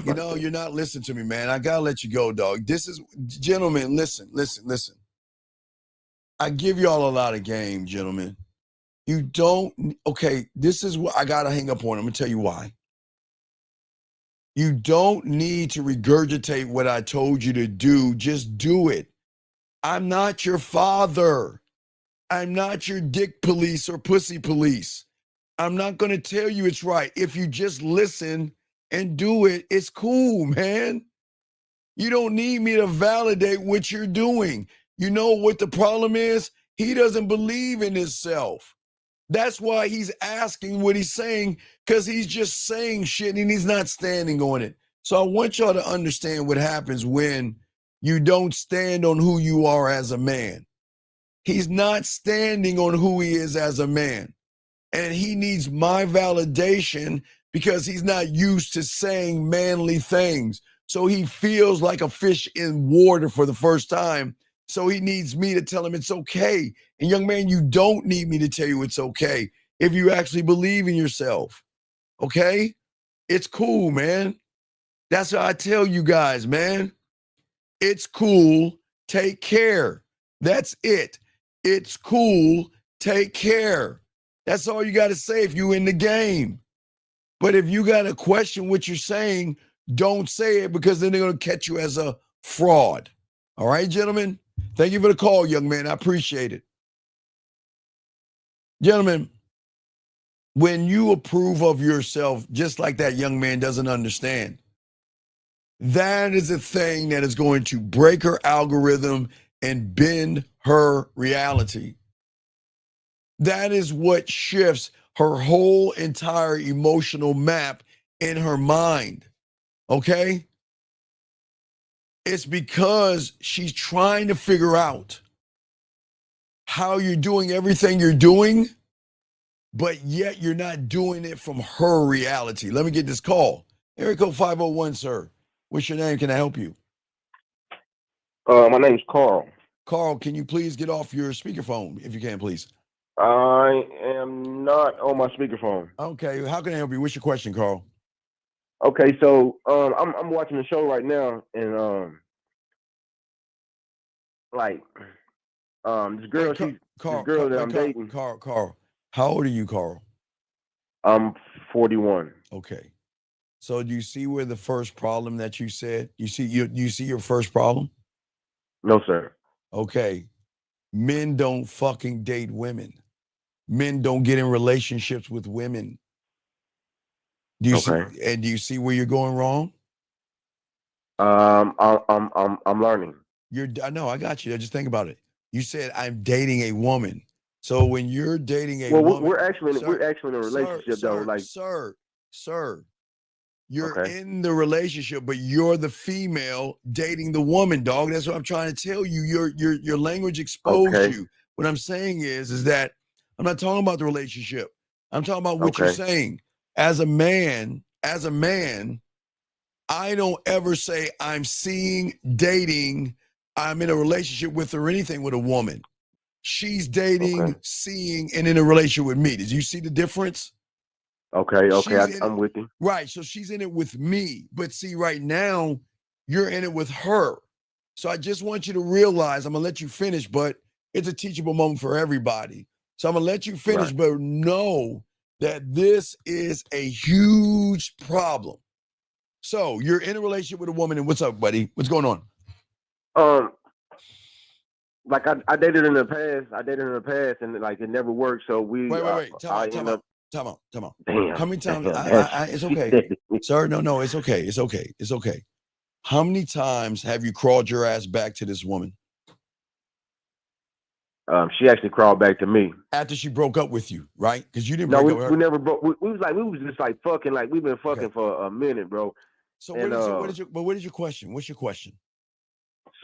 You know, you're not listening to me, man. I gotta let you go, dog. Gentlemen, listen. I give y'all a lot of game, gentlemen. You don't, okay, this is what I gotta hang up on. I'm gonna tell you why. You don't need to regurgitate what I told you to do. Just do it. I'm not your father. I'm not your dick police or pussy police. I'm not going to tell you it's right. If you just listen and do it, it's cool, man. You don't need me to validate what you're doing. You know what the problem is? He doesn't believe in himself. That's why he's asking what he's saying, because he's just saying shit and he's not standing on it. So I want y'all to understand what happens when you don't stand on who you are as a man. He's not standing on who he is as a man. And he needs my validation because he's not used to saying manly things. So he feels like a fish in water for the first time. So he needs me to tell him it's okay. And young man, you don't need me to tell you it's okay if you actually believe in yourself. Okay? It's cool, man. That's what I tell you guys, man. It's cool. Take care. That's it. It's cool. Take care. That's all you got to say if you're in the game. But if you got to question what you're saying, don't say it, because then they're going to catch you as a fraud. All right, gentlemen? Thank you for the call, young man. I appreciate it. Gentlemen, when you approve of yourself, just like that young man doesn't understand, that is a thing that is going to break her algorithm and bend her reality. That is what shifts her whole entire emotional map in her mind. Okay? It's because she's trying to figure out how you're doing everything you're doing, but yet you're not doing it from her reality. Let me get this call. Area code 501, sir. What's your name? Can I help you? My name's Carl. Carl, can you please get off your speakerphone, if you can, please? I am not on my speakerphone. Okay, how can I help you? What's your question, Carl? Okay, so I'm watching the show right now, and this girl, that I'm dating. Carl, how old are you, Carl? I'm 41. Okay. So do you see where the first problem that you said? You see your first problem? No, sir. Okay. Men don't fucking date women. Men don't get in relationships with women. Do you see where you're going wrong? I'm learning. I know, I got you. Just think about it. You said I'm dating a woman. So when you're dating a woman, we're actually in a relationship, though. Like, sir, you're in the relationship, but you're the female dating the woman, dog. That's what I'm trying to tell you. Your language exposed you. What I'm saying is that I'm not talking about the relationship. I'm talking about what you're saying. As a man, I don't ever say I'm dating, I'm in a relationship with or anything with a woman. She's dating, seeing, and in a relationship with me. Did you see the difference? Okay, I'm with you. Right, so she's in it with me. But see, right now, you're in it with her. So I just want you to realize, I'm going to let you finish, but it's a teachable moment for everybody. So I'm going to let you finish, but know that this is a huge problem. So you're in a relationship with a woman, and what's up, buddy? What's going on? like I dated in the past, and like it never worked. So Wait. Time out. Damn. How many times? Damn, It's okay, sir. No, it's okay. It's okay. How many times have you crawled your ass back to this woman? She actually crawled back to me after she broke up with you, right? Because you didn't No, break up with her. we never broke. We was just like fucking. Like we've been fucking for a minute, bro. So and, what is your question? What's your question?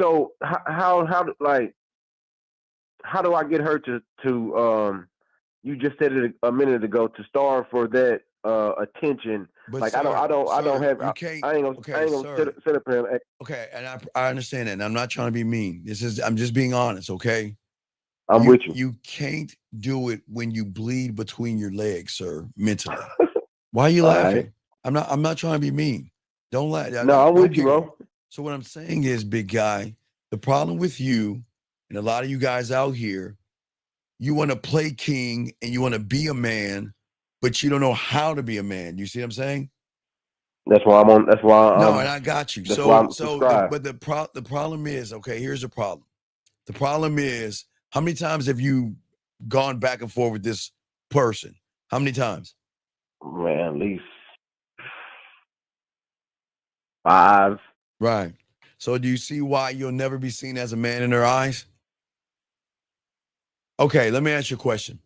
So how do I get her to you just said it a minute ago, to starve for that attention? But like sir, I don't have. You can't, I ain't gonna sit up here. Okay, and I understand that, and I'm not trying to be mean. I'm just being honest. Okay. I'm with you. You can't do it when you bleed between your legs, sir. Mentally. Why are you laughing? Right. I'm not trying to be mean. Don't laugh. No, I'm with you, bro. So what I'm saying is, big guy, the problem with you and a lot of you guys out here, you want to play king and you want to be a man, but you don't know how to be a man. You see what I'm saying? That's why I'm on. That's why. No, and I got you. That's why I'm subscribed. But the problem is, okay, here's the problem. The problem is, how many times have you gone back and forth with this person? How many times? Man, at least 5. Right. So do you see why you'll never be seen as a man in her eyes? Okay, let me ask you a question.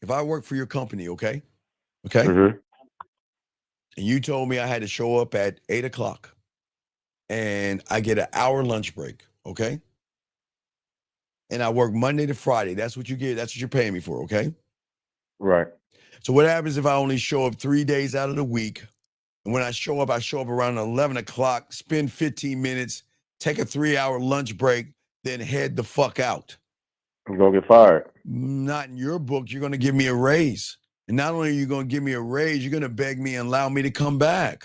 If I work for your company, okay? Mm-hmm. And you told me I had to show up at 8:00 and I get an hour lunch break, okay? And I work Monday to Friday. That's what you get. That's what you're paying me for, okay? Right. So what happens if I only show up 3 days out of the week? And when I show up around 11 o'clock, spend 15 minutes, take a 3-hour lunch break, then head the fuck out. You're going to get fired. Not in your book. You're going to give me a raise. And not only are you going to give me a raise, you're going to beg me and allow me to come back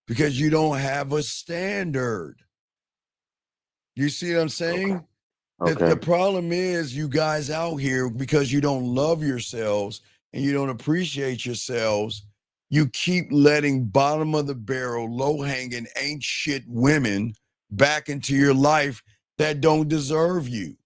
because you don't have a standard. You see what I'm saying? Okay. The problem is you guys out here, because you don't love yourselves and you don't appreciate yourselves, you keep letting bottom of the barrel, low-hanging, ain't shit women back into your life that don't deserve you.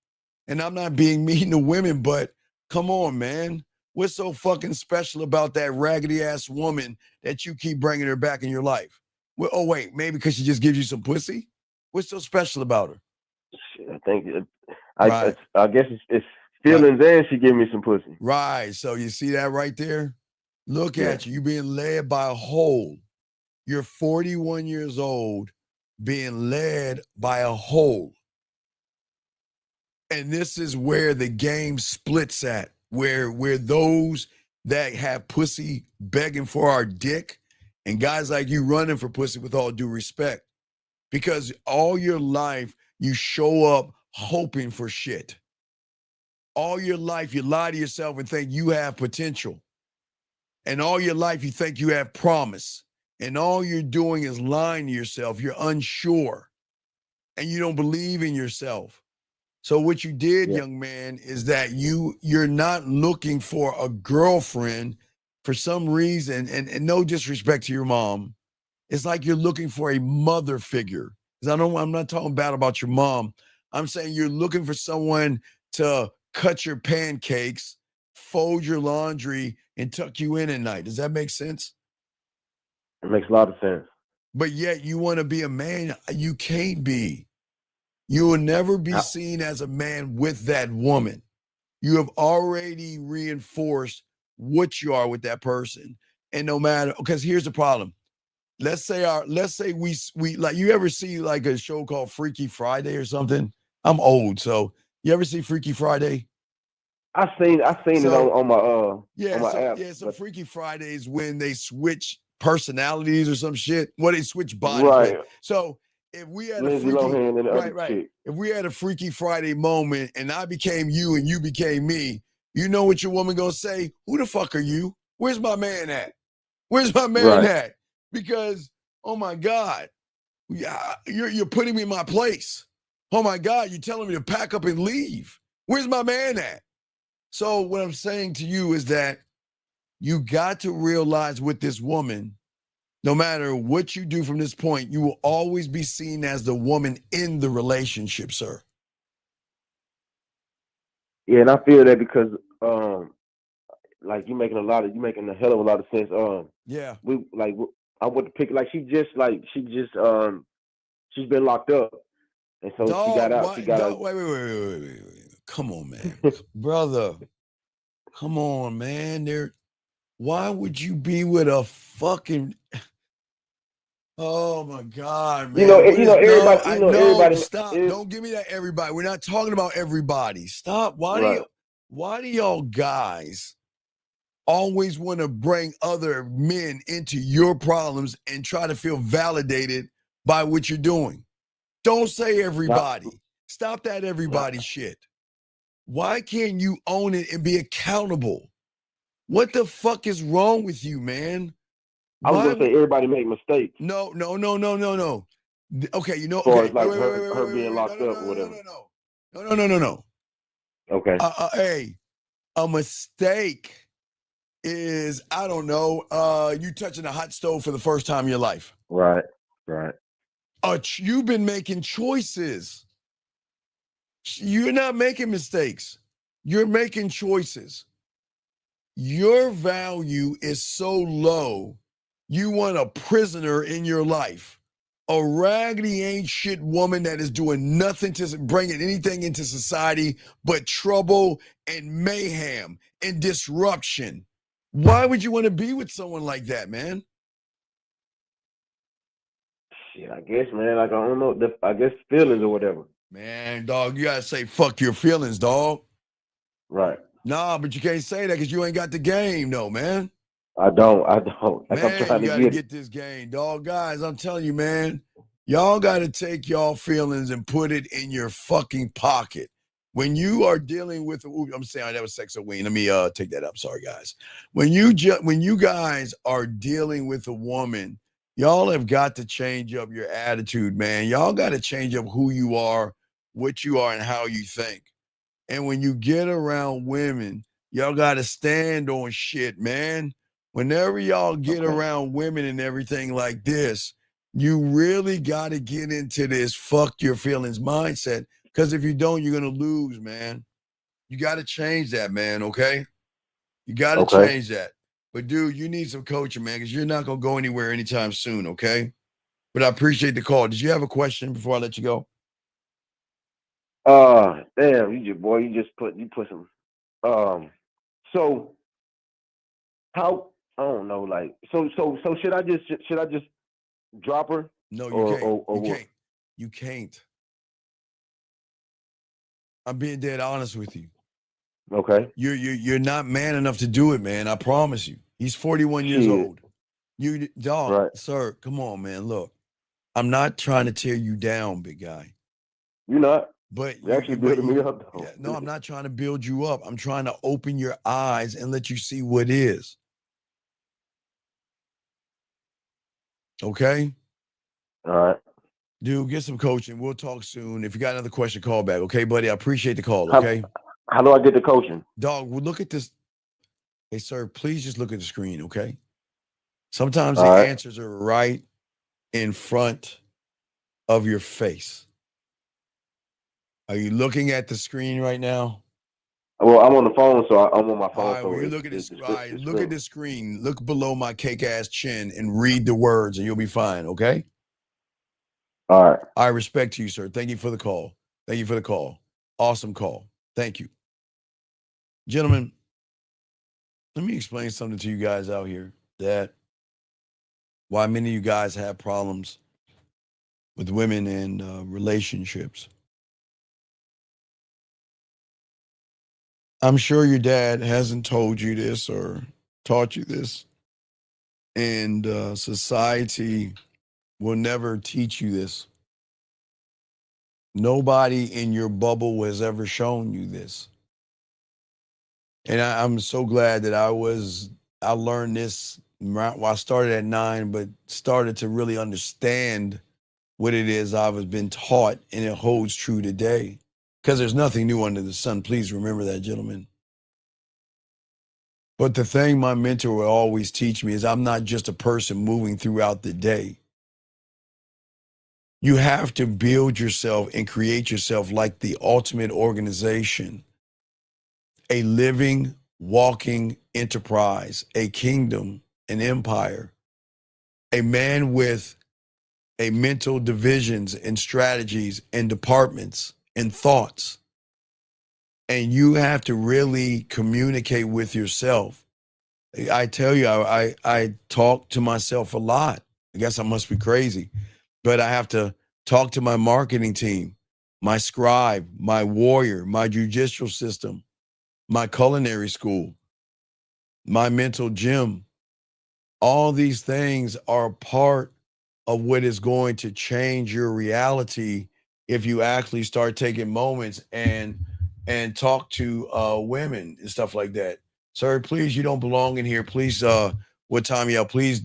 And I'm not being mean to women, but come on, man. What's so fucking special about that raggedy-ass woman that you keep bringing her back in your life? Well, oh, wait, maybe because she just gives you some pussy? What's so special about her? I think I guess it's feelings, and she gave me some pussy. Right. So you see that right there? Look at you. You're being led by a hole. You're 41 years old being led by a hole. And this is where the game splits at, where those that have pussy begging for our dick and guys like you running for pussy, with all due respect, because all your life you show up hoping for shit. All your life you lie to yourself and think you have potential. And all your life you think you have promise. And all you're doing is lying to yourself. You're unsure. And you don't believe in yourself. So what you did, young man, is that you're not looking for a girlfriend for some reason, and no disrespect to your mom. It's like you're looking for a mother figure. I'm not talking bad about your mom. I'm saying you're looking for someone to cut your pancakes, fold your laundry, and tuck you in at night. Does that make sense? It makes a lot of sense. But yet you want to be a man. You can't be. You will never be seen as a man with that woman. You have already reinforced what you are with that person. And no matter, because here's the problem. Let's say we like, you ever see like a show called Freaky Friday or something? I'm old, so you ever see Freaky Friday? I seen it on my app. Yeah, so Freaky Friday is when they switch personalities or some shit. Well, they switch bodies. Right. So if we had Lindsay Lohan and the other right. chick. If we had a Freaky Friday moment and I became you and you became me, you know what your woman gonna say? Who the fuck are you? Where's my man at? Where's my man at? Because, oh my God, you're putting me in my place. Oh my God, you're telling me to pack up and leave. Where's my man at? So what I'm saying to you is that you got to realize with this woman, no matter what you do from this point, you will always be seen as the woman in the relationship, sir. Yeah, and I feel that because like you making a hell of a lot of sense. Yeah. I want to pick like she's been locked up, and so she got out. Wait. Come on, man, brother. Come on, man. Why would you be with a fucking? Oh my God, man. Everybody. Stop. Don't give me that everybody. We're not talking about everybody. Stop. Right. Why do y'all guys always want to bring other men into your problems and try to feel validated by what you're doing? Don't say everybody. Stop that everybody shit. Why can't you own it and be accountable? What the fuck is wrong with you, man? I was gonna say everybody make mistakes. No. Okay, as far as like her being locked up or whatever. No. Okay. Hey, a mistake is, I don't know, you touching a hot stove for the first time in your life. Right. You've been making choices. You're not making mistakes. You're making choices. Your value is so low, you want a prisoner in your life. A raggedy ain't shit woman that is doing nothing to bringing anything into society but trouble and mayhem and disruption. Why would you want to be with someone like that, man? Shit, I guess, man. Like, I don't know. I guess feelings or whatever. Man, dog, you gotta say fuck your feelings, dog. Right. Nah, but you can't say that because you ain't got the game, though, man. I don't. Like, Man, I'm trying you to gotta get this game, dog. Guys, I'm telling you, man, y'all gotta take y'all feelings and put it in your fucking pocket. When you are dealing with, I'm saying that was sex of wing. Let me take that up. Sorry, guys. When you guys are dealing with a woman, y'all have got to change up your attitude, man. Y'all got to change up who you are, what you are, and how you think. And when you get around women, y'all got to stand on shit, man. Whenever y'all get around women and everything like this, you really got to get into this fuck your feelings mindset. Because if you don't, you're going to lose, man. You got to change that, man, okay? You got to change that. But, dude, you need some coaching, man, because you're not going to go anywhere anytime soon, okay? But I appreciate the call. Did you have a question before I let you go? Damn, you put some. So how, I don't know, like, so should I just drop her? No, you can't. You can't. I'm being dead honest with you. Okay. You're not man enough to do it, man. I promise you. He's 41 years old. You dog, sir, come on, man. Look, I'm not trying to tear you down, big guy. You're not. But you're actually building me up, though. Yeah, no, I'm not trying to build you up. I'm trying to open your eyes and let you see what is. Okay? All right. Dude, get some coaching. We'll talk soon. If you got another question, call back. Okay, buddy? I appreciate the call, okay? How do I get the coaching? Dog, well, look at this. Hey, sir, please just look at the screen, okay? Sometimes the answers are right in front of your face. Are you looking at the screen right now? Well, I'm on the phone, so I'm on my phone. All right, well, you look at this. Look at the screen. Look below my cake-ass chin and read the words, and you'll be fine, okay? All right. I respect you, sir. Thank you for the call. Thank you for the call. Awesome call. Thank you. Gentlemen, let me explain something to you guys out here that why many of you guys have problems with women and relationships. I'm sure your dad hasn't told you this or taught you this, and society will never teach you this. Nobody in your bubble has ever shown you this. And I'm so glad that I learned this. Well, I started at 9, but started to really understand what it is I was been taught, and it holds true today. Because there's nothing new under the sun. Please remember that, gentlemen. But the thing my mentor will always teach me is I'm not just a person moving throughout the day. You have to build yourself and create yourself like the ultimate organization a living, walking enterprise, a kingdom, an empire, a man with a mental divisions and strategies and departments and thoughts. And you have to really communicate with yourself. I tell you, I talk to myself a lot. I guess I must be crazy, but I have to talk to my marketing team, my scribe, my warrior, my judicial system, my culinary school, my mental gym. All these things are part of what is going to change your reality if you actually start taking moments and talk to women and stuff like that. Sir, please, you don't belong in here. Please, what time y'all? Please,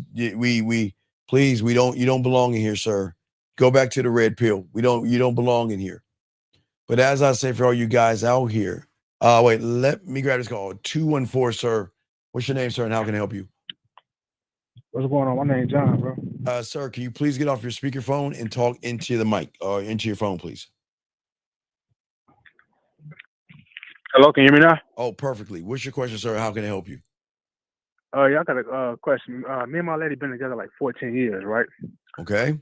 please, you don't belong in here, sir. Go back to the red pill. You don't belong in here. But as I say for all you guys out here, wait, let me grab this call. 214, sir. What's your name, sir, and how can I help you? What's going on? My name's John, bro. Sir, can you please get off your speakerphone and talk into the mic or into your phone, please? Hello, can you hear me now? Oh, perfectly. What's your question, sir? How can I help you? Yeah, I got a question. Me and my lady been together like 14 years, right? Okay.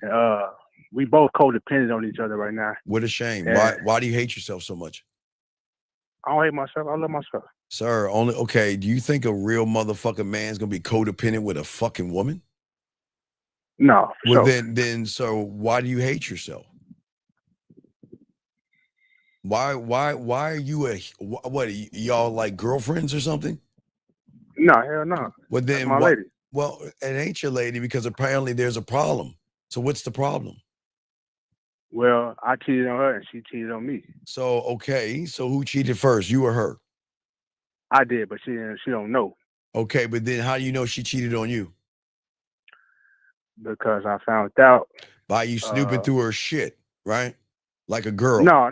We both codependent on each other right now. What a shame. And Why do you hate yourself so much? I don't hate myself. I love myself. Sir, okay, do you think a real motherfucking man's gonna be codependent with a fucking woman? No. Well, sure. then, so why do you hate yourself? Why are you what? Y'all like girlfriends or something? No, hell no. Well, then That's my lady. Well, it ain't your lady because apparently there's a problem. So what's the problem? Well, I cheated on her and she cheated on me. So okay, so who cheated first, you or her? I did, but she don't know. Okay, but then how do you know she cheated on you? Because I found out by you snooping through her shit, right? Like a girl. No.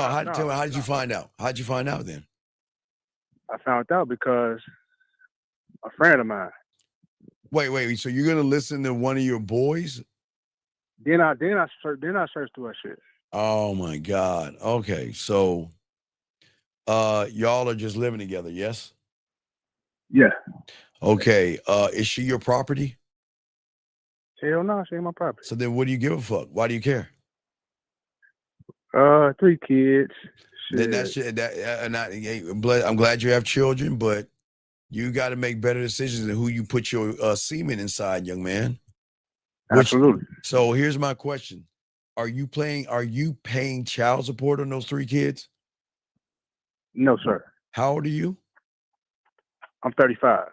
How did you find out? How'd you find out then? I found out because a friend of mine. Wait. So you're gonna listen to one of your boys? Then I searched through her shit. Oh my God. Okay, so y'all are just living together, yes? Yeah. Okay. Is she your property? Hell no, she ain't my property. So then what do you give a fuck? Why do you care? 3 kids. Then that's I'm glad you have children, but you got to make better decisions than who you put your semen inside, young man. Absolutely. So here's my question: Are you paying child support on those 3 kids? No, sir. How old are you? I'm 35.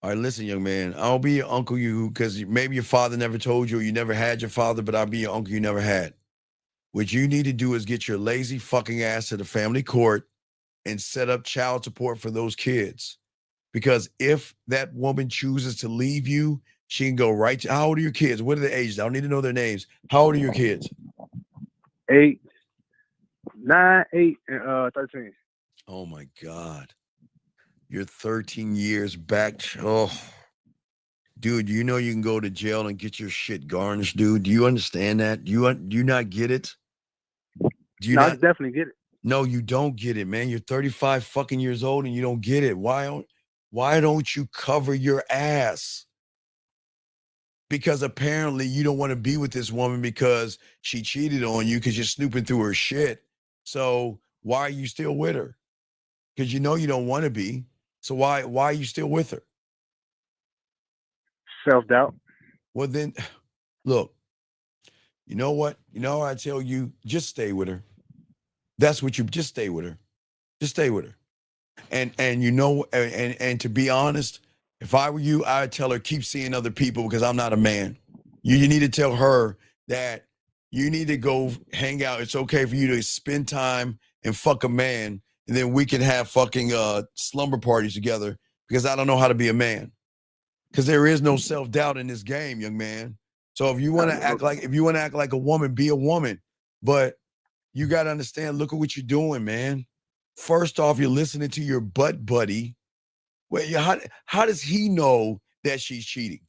All right, listen, young man. I'll be your uncle because maybe your father never told you or you never had your father, but I'll be your uncle you never had. What you need to do is get your lazy fucking ass to the family court and set up child support for those kids. Because if that woman chooses to leave you, she can go right to, how old are your kids? What are their ages? I don't need to know their names. How old are your kids? 8, 9, 8, and 13. Oh my God. You're 13 years back. Oh, dude, you know you can go to jail and get your shit garnished, dude. Do you understand that? Do you not get it? I definitely get it. No, you don't get it, man. You're 35 fucking years old and you don't get it. Why don't you cover your ass? Because apparently you don't want to be with this woman because she cheated on you because you're snooping through her shit. So why are you still with her? Because you know you don't want to be. So why are you still with her? Self-doubt. Well then, look, you know what? You know I tell you, just stay with her. That's what just stay with her. Just stay with her. And you know, and to be honest, if I were you, I'd tell her keep seeing other people because I'm not a man. You need to tell her that you need to go hang out. It's okay for you to spend time and fuck a man, and then we can have fucking slumber parties together because I don't know how to be a man. Because there is no self-doubt in this game, young man. So if you want to act like a woman, be a woman. But you got to understand, look at what you're doing, man. First off, you're listening to your butt buddy. Wait, how does he know that she's cheating?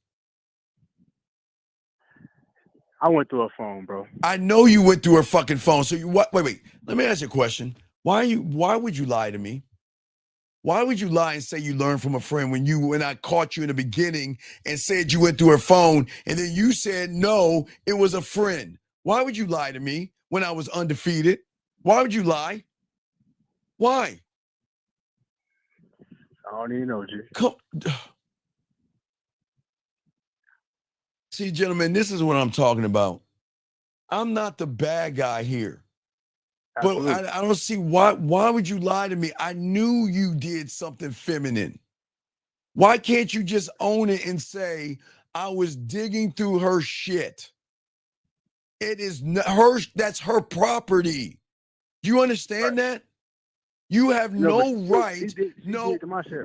I went through her phone, bro. I know you went through her fucking phone. So wait. Let me ask you a question. Why would you lie to me? Why would you lie and say you learned from a friend when I caught you in the beginning and said you went through her phone and then you said no, it was a friend? Why would you lie to me when I was undefeated? Why would you lie? Why? I don't even know, G. Come. See, gentlemen, this is what I'm talking about. I'm not the bad guy here. Absolutely. But I don't see why would you lie to me? I knew you did something feminine. Why can't you just own it and say, I was digging through her shit? It is her, that's her property. Do you understand that? You have no right. No,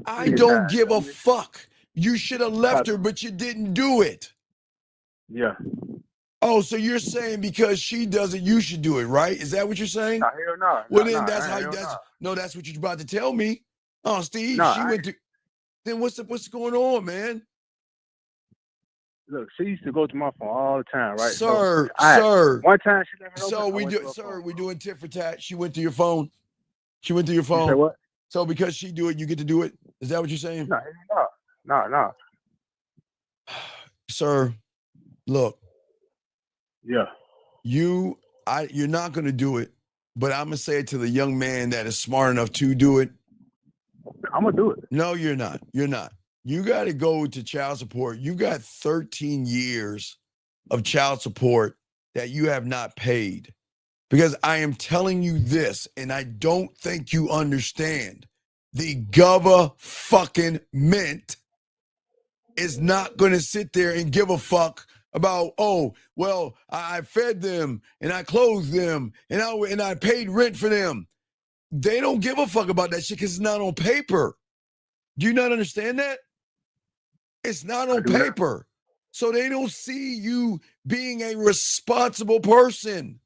I don't give a fuck. You should have left her, but you didn't do it. Yeah. Oh, so you're saying because she does it, you should do it, right? Is that what you're saying? Nah, hell no. Well, then that's how that's what you're about to tell me. Oh, Steve, she went to. Then what's going on, man? Look, she used to go to my phone all the time, right? Sir. One time she left it So open. we're doing tit for tat. She went to your phone. She went to your phone. You say what? So because she do it, you get to do it. Is that what you're saying? No. Sir, look. Yeah. You're not gonna do it, but I'm gonna say it to the young man that is smart enough to do it. I'm gonna do it. No, you're not. You're not. You got to go to child support. You got 13 years of child support that you have not paid. Because I am telling you this, and I don't think you understand. The government is not going to sit there and give a fuck about, oh, well, I fed them and I clothed them and I paid rent for them. They don't give a fuck about that shit because it's not on paper. Do you not understand that? It's not on paper. So they don't see you being a responsible person.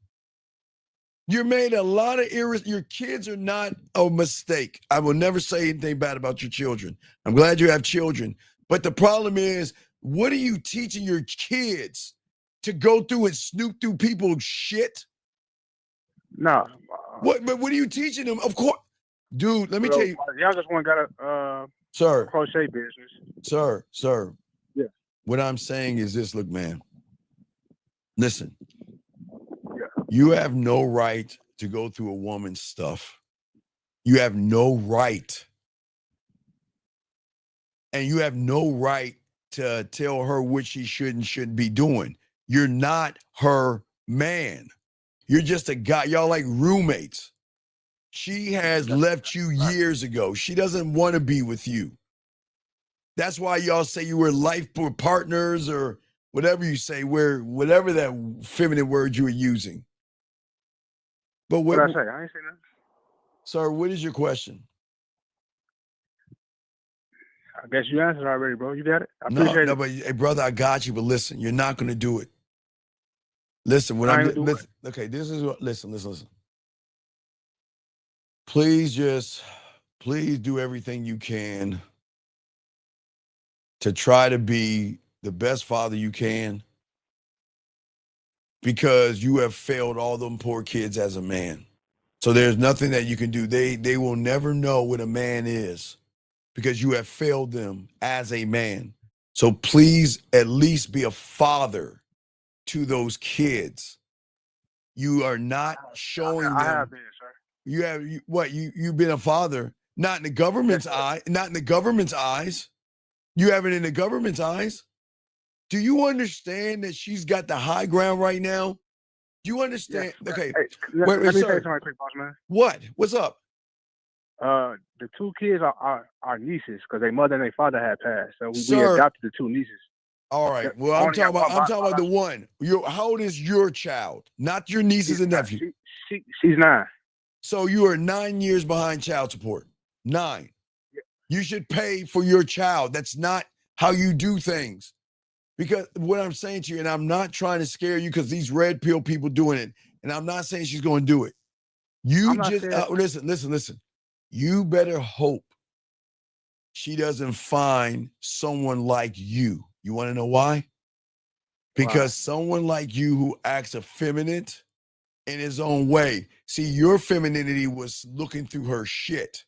You made a lot of your kids are not a mistake. I will never say anything bad about your children. I'm glad you have children. But the problem is, what are you teaching your kids to go through and snoop through people's shit? No. But what are you teaching them? Of course. Dude, let me tell you. My youngest one got a crochet business. Sir. Yeah. What I'm saying is this, look, man. Listen. You have no right to go through a woman's stuff. You have no right. And you have no right to tell her what she should and shouldn't be doing. You're not her man. You're just a guy. Y'all like roommates. She has left you years ago. She doesn't want to be with you. That's why y'all say you were life partners or whatever you say, whatever that feminine word you were using. But what I say? I ain't say nothing. Sir, what is your question? I guess you answered already, bro. You got it? I appreciate it. No, but hey, brother, I got you. But listen, you're not going to do it. Listen, when okay, this is what, listen. Please do everything you can to try to be the best father you can, because you have failed all them poor kids as a man. So there's nothing that you can do. They will never know what a man is because you have failed them as a man. So please at least be a father to those kids. You are not showing them. I have been, sir. You've been a father, not in the government's eye, not in the government's eyes. You have it in the government's eyes. Do you understand that she's got the high ground right now? Do you understand? Yes. Okay. Hey, let me say something quick, boss man. What? What's up? The two kids are nieces because their mother and their father had passed. So we adopted the two nieces. All right. Well, I'm talking about the one. How old is your child? Not your nieces and nephews. She's 9. So you are 9 years behind child support. 9. Yeah. You should pay for your child. That's not how you do things. Because what I'm saying to you, and I'm not trying to scare you because these red pill people doing it, and I'm not saying she's going to do it. You just listen. You better hope she doesn't find someone like you. You want to know why? Because someone like you who acts effeminate in his own way. See, your femininity was looking through her shit.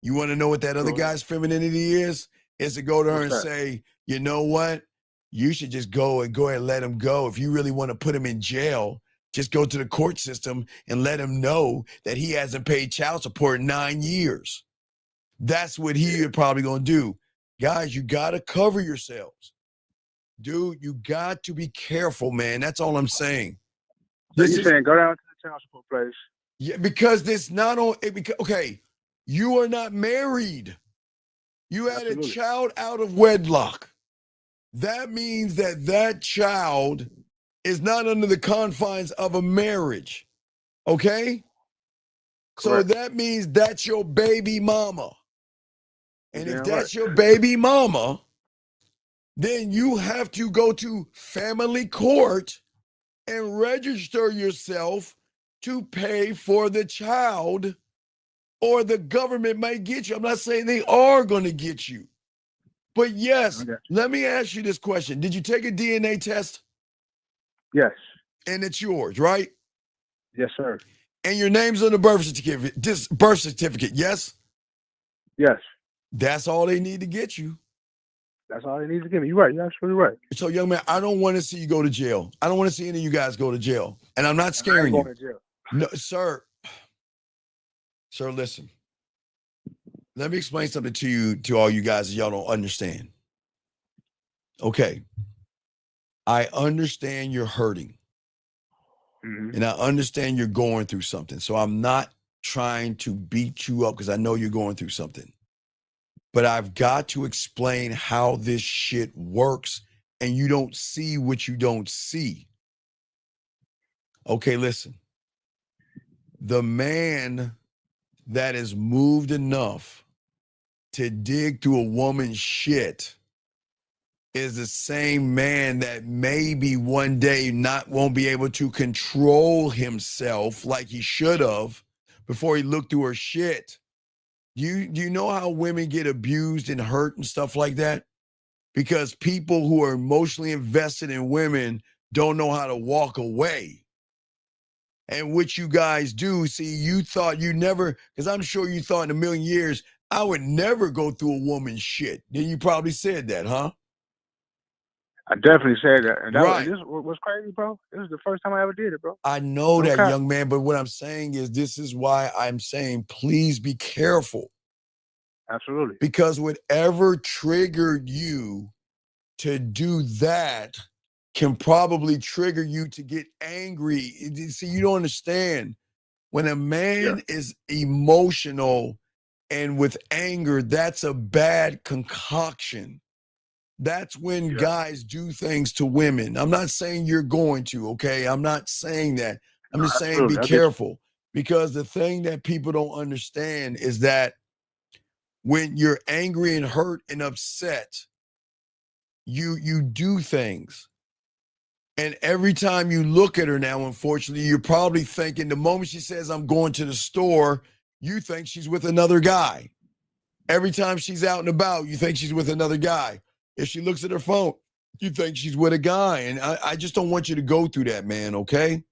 You want to know what that other guy's femininity is? Is to go to her and say, you know what? You should just go ahead and let him go. If you really want to put him in jail, just go to the court system and let him know that he hasn't paid child support in 9 years. That's what he probably going to do. Guys, you got to cover yourselves. Dude, you got to be careful, man. That's all I'm saying. So you're saying go down to the child support place. Yeah, because this not on. Okay, you are not married. You had a child out of wedlock. That means that child is not under the confines of a marriage. Okay? Correct. So that means that's your baby mama. And if that's your baby mama, then you have to go to family court and register yourself to pay for the child, or the government might get you. I'm not saying they are going to get you. But yes, let me ask you this question. Did you take a DNA test? Yes. And it's yours, right? Yes, sir. And your name's on the birth certificate, yes? Yes. That's all they need to get you. That's all they need to give me. You're right. You're absolutely right. So, young man, I don't want to see you go to jail. I don't want to see any of you guys go to jail. And I'm not scaring you. Going to jail. No, sir. Sir, listen. Let me explain something to you, to all you guys that y'all don't understand. Okay. I understand you're hurting. Mm-hmm. And I understand you're going through something. So I'm not trying to beat you up because I know you're going through something. But I've got to explain how this shit works, and you don't see what you don't see. Okay, listen. The man that is moved enough to dig through a woman's shit is the same man that maybe one day won't be able to control himself like he should have before he looked through her shit. Do you know how women get abused and hurt and stuff like that? Because people who are emotionally invested in women don't know how to walk away. And what you guys do, see, you thought you never, because I'm sure you thought in a million years, I would never go through a woman's shit. Then you probably said that, huh? I definitely said that. And that Right. was crazy, bro. This was the first time I ever did it, bro. I know No that, cap. young man, but what I'm saying is this is why I'm saying please be careful. Absolutely. Because whatever triggered you to do that can probably trigger you to get angry. See, you don't understand. When a man is emotional and with anger, that's a bad concoction. That's when guys do things to women. I'm not saying you're going to, okay? I'm not saying that. I'm just saying be careful. Because the thing that people don't understand is that when you're angry and hurt and upset, you do things. And every time you look at her now, unfortunately, you're probably thinking the moment she says, I'm going to the store, you think she's with another guy. Every time she's out and about, you think she's with another guy. If she looks at her phone, you think she's with a guy. And I just don't want you to go through that, man, okay?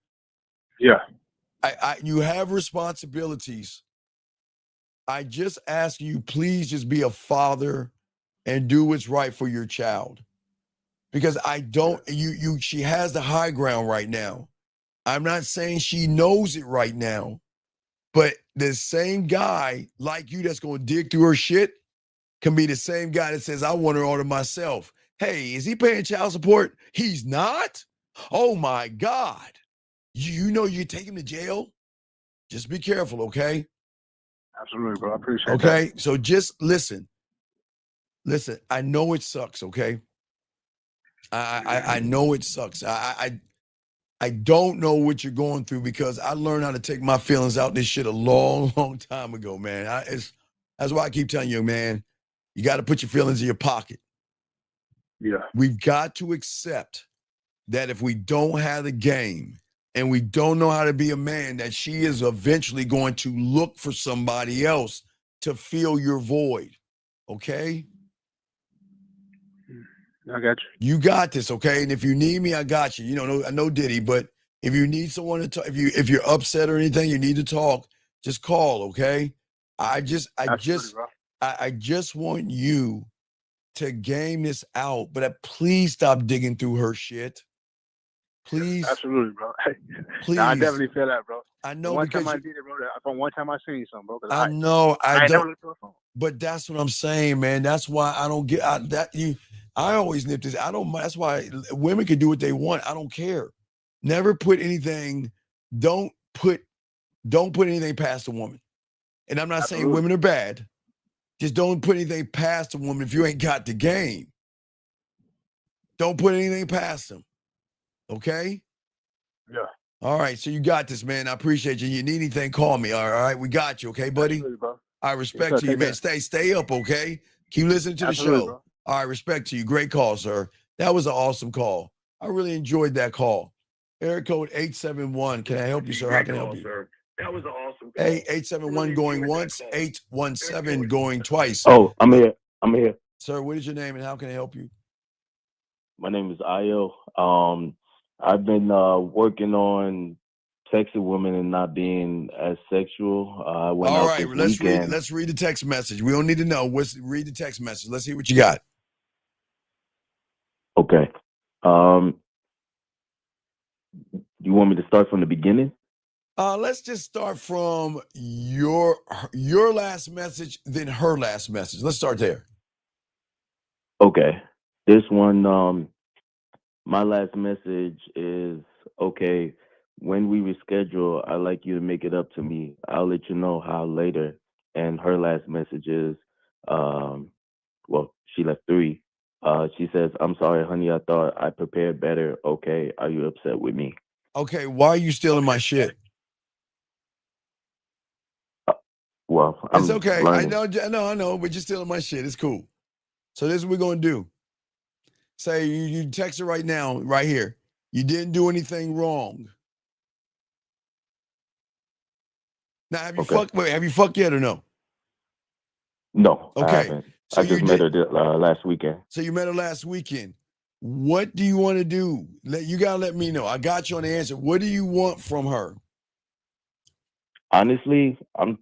Yeah. You have responsibilities. I just ask you, please just be a father and do what's right for your child. Because she has the high ground right now. I'm not saying she knows it right now, but the same guy like you that's going to dig through her shit can be the same guy that says, I want her all to myself. Hey, is he paying child support? He's not? Oh my God. You know you take him to jail? Just be careful, okay? Absolutely, bro. I appreciate that. Okay, so just listen. Listen, I know it sucks, okay? I know it sucks. I don't know what you're going through because I learned how to take my feelings out this shit a long, long time ago, man. That's why I keep telling you, man, you got to put your feelings in your pocket. Yeah. We've got to accept that if we don't have the game and we don't know how to be a man, that she is eventually going to look for somebody else to fill your void. Okay? I got you. You got this, okay? And if you need me, I got you. You know, I know Diddy, but if you need someone to talk, if you're upset or anything, you need to talk, just call, okay? I just want you to game this out, but please stop digging through her shit. Please. Absolutely, bro. Please. Nah, I definitely feel that, bro. I know one because time I did it, bro. From one time I seen something, bro. I know I ain't never don't. looked to her phone. But that's what I'm saying, man. That's why I don't get I always nip this. I don't. That's why women can do what they want. I don't care. Never put anything. Don't put anything past a woman. And I'm not saying women are bad. Just don't put anything past a woman if you ain't got the game. Don't put anything past them. Okay? Yeah. All right. So you got this, man. I appreciate you. You need anything, call me. All right. We got you. Okay, buddy? Absolutely, bro. I respect to you, man. Stay up, okay? Keep listening to the show. Bro. All right, respect to you. Great call, sir. That was an awesome call. I really enjoyed that call. Area code 871. Can I help you, sir? How can I help you? Sir. That was an awesome call. Hey, 871 going once, 817 going twice. Oh, I'm here. I'm here. Sir, what is your name and how can I help you? My name is Ayo. I've been working on texting women and not being as sexual. I went All out right, this weekend. let's read the text message. We don't need to know. Read the text message. Let's see what you got. Okay. You want me to start from the beginning? Let's just start from your last message, then her last message. Let's start there. Okay. This one, my last message is, okay, when we reschedule, I'd like you to make it up to me. I'll let you know how later. And her last message is, well, she left 3. She says, I'm sorry, honey, I thought I prepared better. Okay, are you upset with me? Okay, why are you stealing my shit? Well, it's okay. learning. I know, but you're stealing my shit. It's cool. So this is what we're going to do. Say you text her right now, right here. You didn't do anything wrong. Now, have you fucked? Wait, have you fucked yet or no? No, okay. I haven't. So I just met her last weekend. So you met her last weekend. What do you want to do? You gotta let me know. I got you on the answer. What do you want from her? Honestly, I'm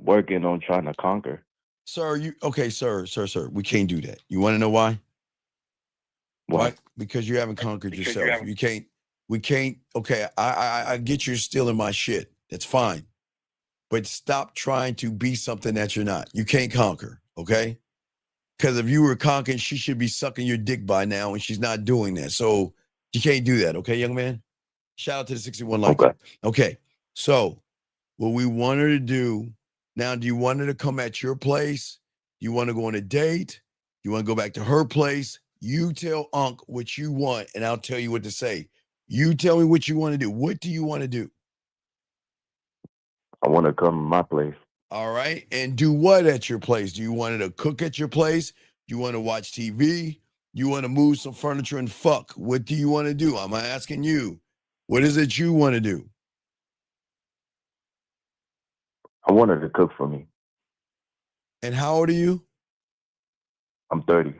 working on trying to conquer. Sir, sir. We can't do that. You want to know why? Why? Because you haven't conquered yourself. We can't. Okay, I get you're stealing my shit. That's fine. But stop trying to be something that you're not. You can't conquer, okay? Because if you were conquering, she should be sucking your dick by now, and she's not doing that. So you can't do that, okay, young man? Shout out to the 61 likes. Okay. So what we want her to do now, do you want her to come at your place? Do you want to go on a date? Do you want to go back to her place? You tell Unc what you want, and I'll tell you what to say. You tell me what you want to do. What do you want to do? I want to come to my place. All right. And do what at your place? Do you want her to cook at your place? Do you want to watch TV? You want to move some furniture and fuck? What do you want to do? I'm asking you. What is it you want to do? I want her to cook for me. And how old are you? I'm 30.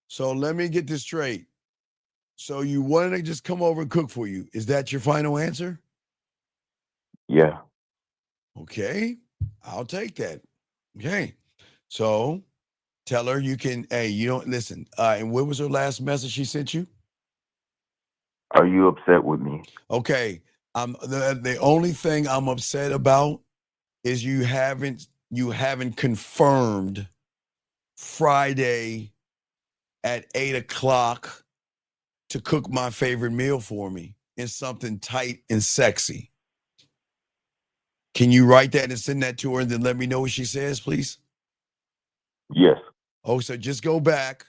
So let me get this straight. So you want her to just come over and cook for you. Is that your final answer? Yeah. Okay. I'll take that. Okay. So tell her you can, hey, you don't listen. And what was her last message she sent you? Are you upset with me? Okay. The only thing I'm upset about is you haven't confirmed Friday at 8:00 to cook my favorite meal for me in something tight and sexy. Can you write that and send that to her and then let me know what she says, please? Yes. Oh, so just go back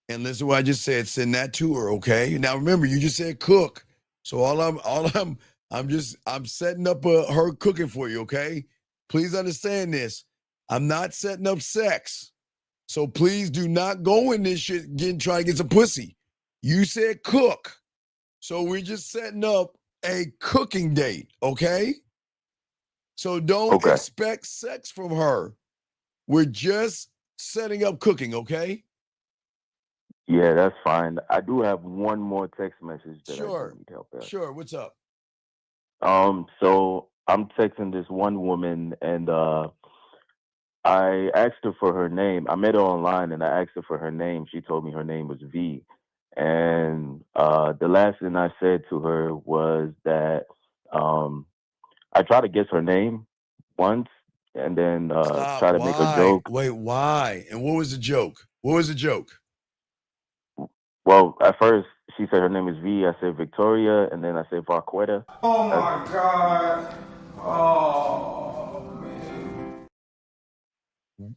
and listen to what I just said. Send that to her, okay? Now remember, you just said cook. So I'm setting up her cooking for you, okay? Please understand this. I'm not setting up sex. So please do not go in this shit trying to get some pussy. You said cook. So we're just setting up a cooking date, okay? So don't expect sex from her. We're just setting up cooking, okay? Yeah, that's fine. I do have one more text message that I need help with. Sure, what's up? So I'm texting this one woman, and I asked her for her name. I met her online and I asked her for her name. She told me her name was V. And the last thing I said to her was that I tried to guess her name once and then Stop. try to make a Why? joke. Wait, why? And what was the joke? What was the joke? Well, at first she said her name is V. I said Victoria, and then I said Varquetta. Oh my God. Oh, man.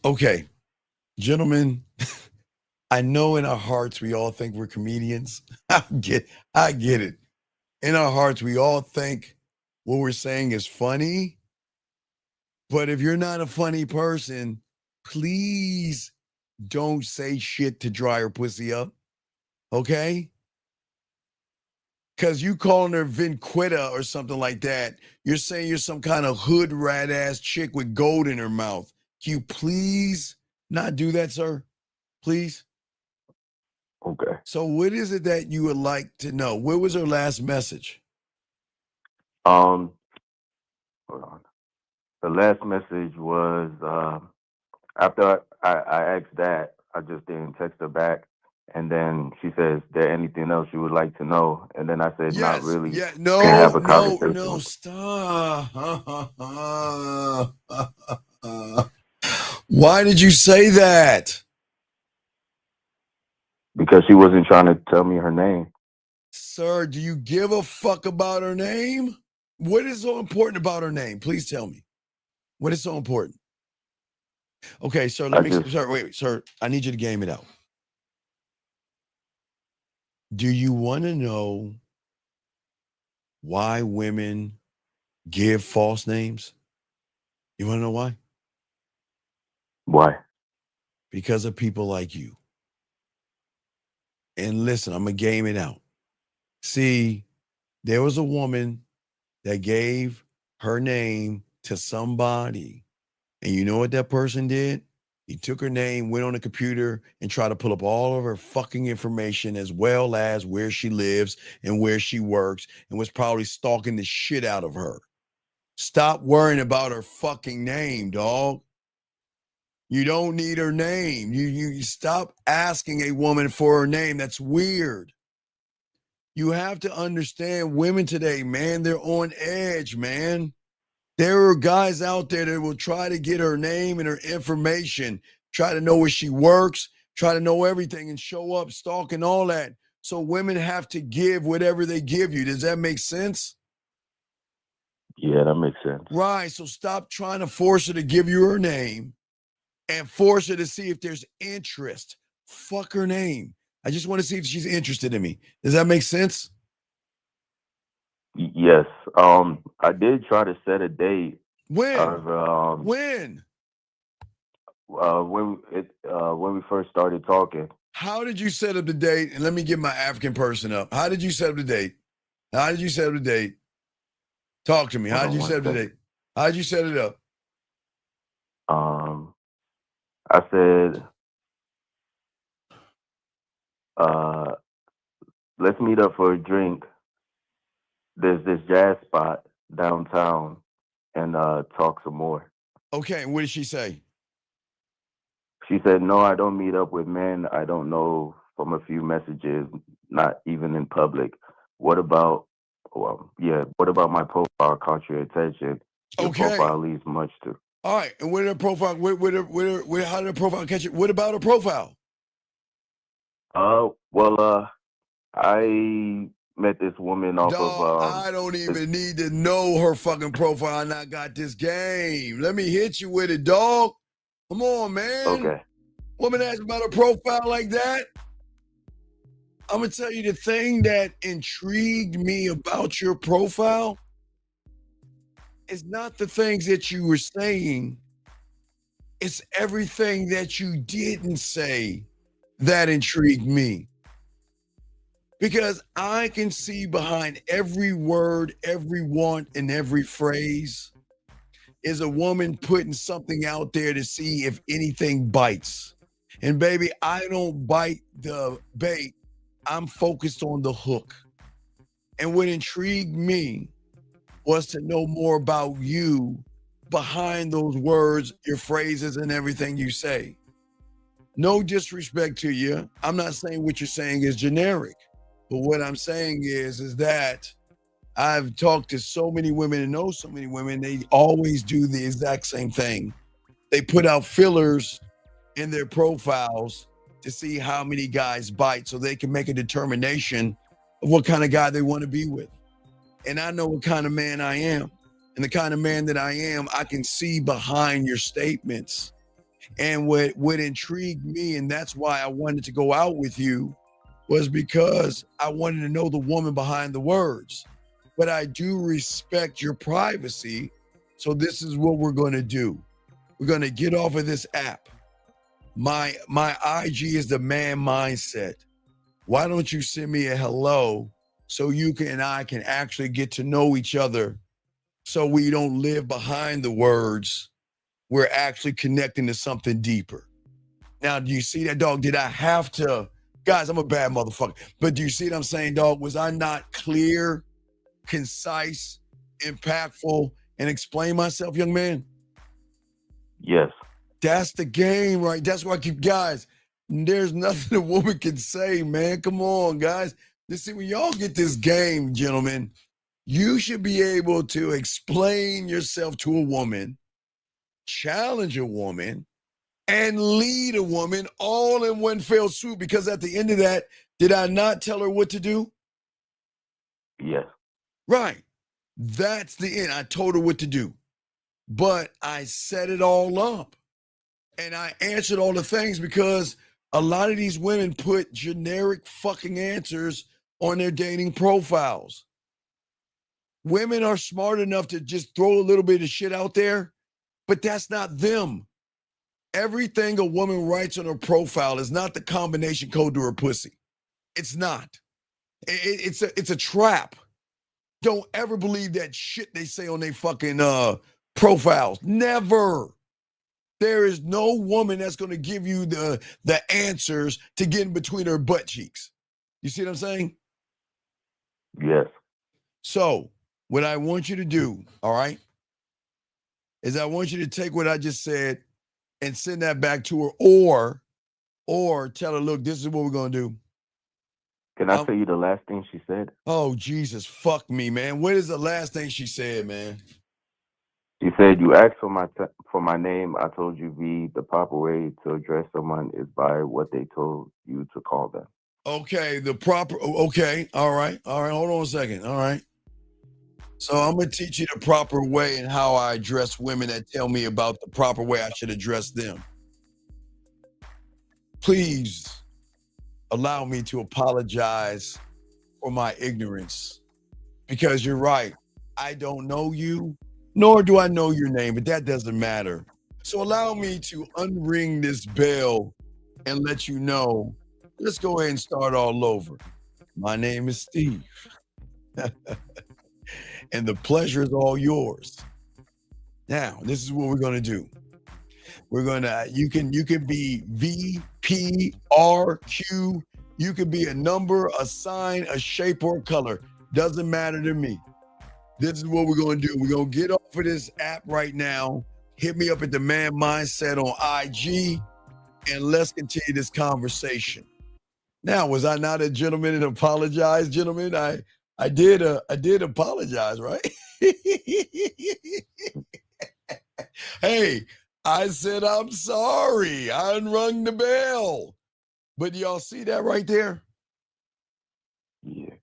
Okay, gentlemen, I know in our hearts we all think we're comedians. I get it. In our hearts, we all think what we're saying is funny. But if you're not a funny person, please don't say shit to dry her pussy up. Okay? Because you calling her Vinquetta or something like that, you're saying you're some kind of hood rat ass chick with gold in her mouth. Can you please not do that, sir? Please? Okay. So what is it that you would like to know? What was her last message? Hold on. The last message was after I asked that, I just didn't text her back. And then she says, there anything else you would like to know? And then I said, not Yes. really. Yeah. And have No, a no, conversation. no. Stop. Why did you say that? Because she wasn't trying to tell me her name. Sir, do you give a fuck about her name? What is so important about her name? Please tell me. What is so important? Okay, sir, sir, I need you to game it out. Do you want to know why women give false names? You want to know why? Why? Because of people like you. And listen, I'm going to game it out. See, there was a woman that gave her name to somebody. And you know what that person did? He took her name, went on the computer, and tried to pull up all of her fucking information as well as where she lives and where she works, and was probably stalking the shit out of her. Stop worrying about her fucking name, dog. You don't need her name. You stop asking a woman for her name. That's weird. You have to understand women today, man, they're on edge, man. There are guys out there that will try to get her name and her information, try to know where she works, try to know everything and show up, stalking all that. So women have to give whatever they give you. Does that make sense? Yeah, that makes sense. Right. So stop trying to force her to give you her name and force her to see if there's interest. Fuck her name. I just want to see if she's interested in me. Does that make sense? Yes. I did try to set a date. When? When we first started talking. How did you set up the date? And let me get my African person up. How did you set up the date? How did you set up the date? Talk to me. How did you set up the date? How did you set it up? I said, let's meet up for a drink. There's this jazz spot downtown and talk some more. Okay, and what did she say? She said, no, I don't meet up with men I don't know from a few messages, not even in public. What about my profile caught your attention? Your profile leaves much to. All right, and where did her profile, how did her profile catch it? What about her profile? I met this woman off of. I don't even need to know her fucking profile, and I got this game. Let me hit you with it, dog. Come on, man. Okay. Woman asked about a profile like that. I'm going to tell you the thing that intrigued me about your profile is not the things that you were saying. It's everything that you didn't say that intrigued me. Because I can see behind every word, every want, and every phrase is a woman putting something out there to see if anything bites. And baby, I don't bite the bait. I'm focused on the hook. And what intrigued me was to know more about you behind those words, your phrases, and everything you say. No disrespect to you. I'm not saying what you're saying is generic, but what I'm saying is that I've talked to so many women and know so many women, they always do the exact same thing. They put out fillers in their profiles to see how many guys bite so they can make a determination of what kind of guy they want to be with. And I know what kind of man I am. And the kind of man that I am, I can see behind your statements. And what intrigued me, and that's why I wanted to go out with you, was because I wanted to know the woman behind the words. But I do respect your privacy. So this is what we're going to do. We're going to get off of this app. My IG is the Man Mindset. Why don't you send me a hello so you can and I can actually get to know each other so we don't live behind the words. We're actually connecting to something deeper. Now, do you see that, dog? Did I have to? Guys, I'm a bad motherfucker. But do you see what I'm saying, dog? Was I not clear, concise, impactful, and explain myself, young man? Yes. That's the game, right? That's why I keep, guys, there's nothing a woman can say, man. Come on, guys. Listen, when y'all get this game, gentlemen, you should be able to explain yourself to a woman, challenge a woman, and lead a woman all in one fell swoop. Because at the end of that, did I not tell her what to do? Yes. Right. That's the end. I told her what to do. But I set it all up. And I answered all the things because a lot of these women put generic fucking answers on their dating profiles. Women are smart enough to just throw a little bit of shit out there, but that's not them. Everything a woman writes on her profile is not the combination code to her pussy. It's not. It's a trap. Don't ever believe that shit they say on their fucking profiles. Never. There is no woman that's going to give you the answers to get in between her butt cheeks. You see what I'm saying? Yes. So what I want you to do, all right, is I want you to take what I just said and send that back to her, or tell her, look, this is what we're going to do. Can I tell you the last thing she said? Oh, Jesus, fuck me, man. What is the last thing she said, man? She said, you asked for my name. I told you the proper way to address someone is by what they told you to call them. Okay, okay, all right, hold on a second, all right. So I'm going to teach you the proper way and how I address women that tell me about the proper way I should address them. Please allow me to apologize for my ignorance, because you're right. I don't know you, nor do I know your name, but that doesn't matter. So allow me to unring this bell and let you know. Let's go ahead and start all over. My name is Steve. And the pleasure is all yours. Now, this is what we're going to do. We're going to, you can be V, P, R, Q. You could be a number, a sign, a shape, or a color. Doesn't matter to me. This is what we're going to do. We're going to get off of this app right now. Hit me up at the Man Mindset on IG, and let's continue this conversation. Now, was I not a gentleman and apologize, gentlemen? I did apologize, right? Hey, I said I'm sorry. I unrung the bell. But y'all see that right there? Yeah.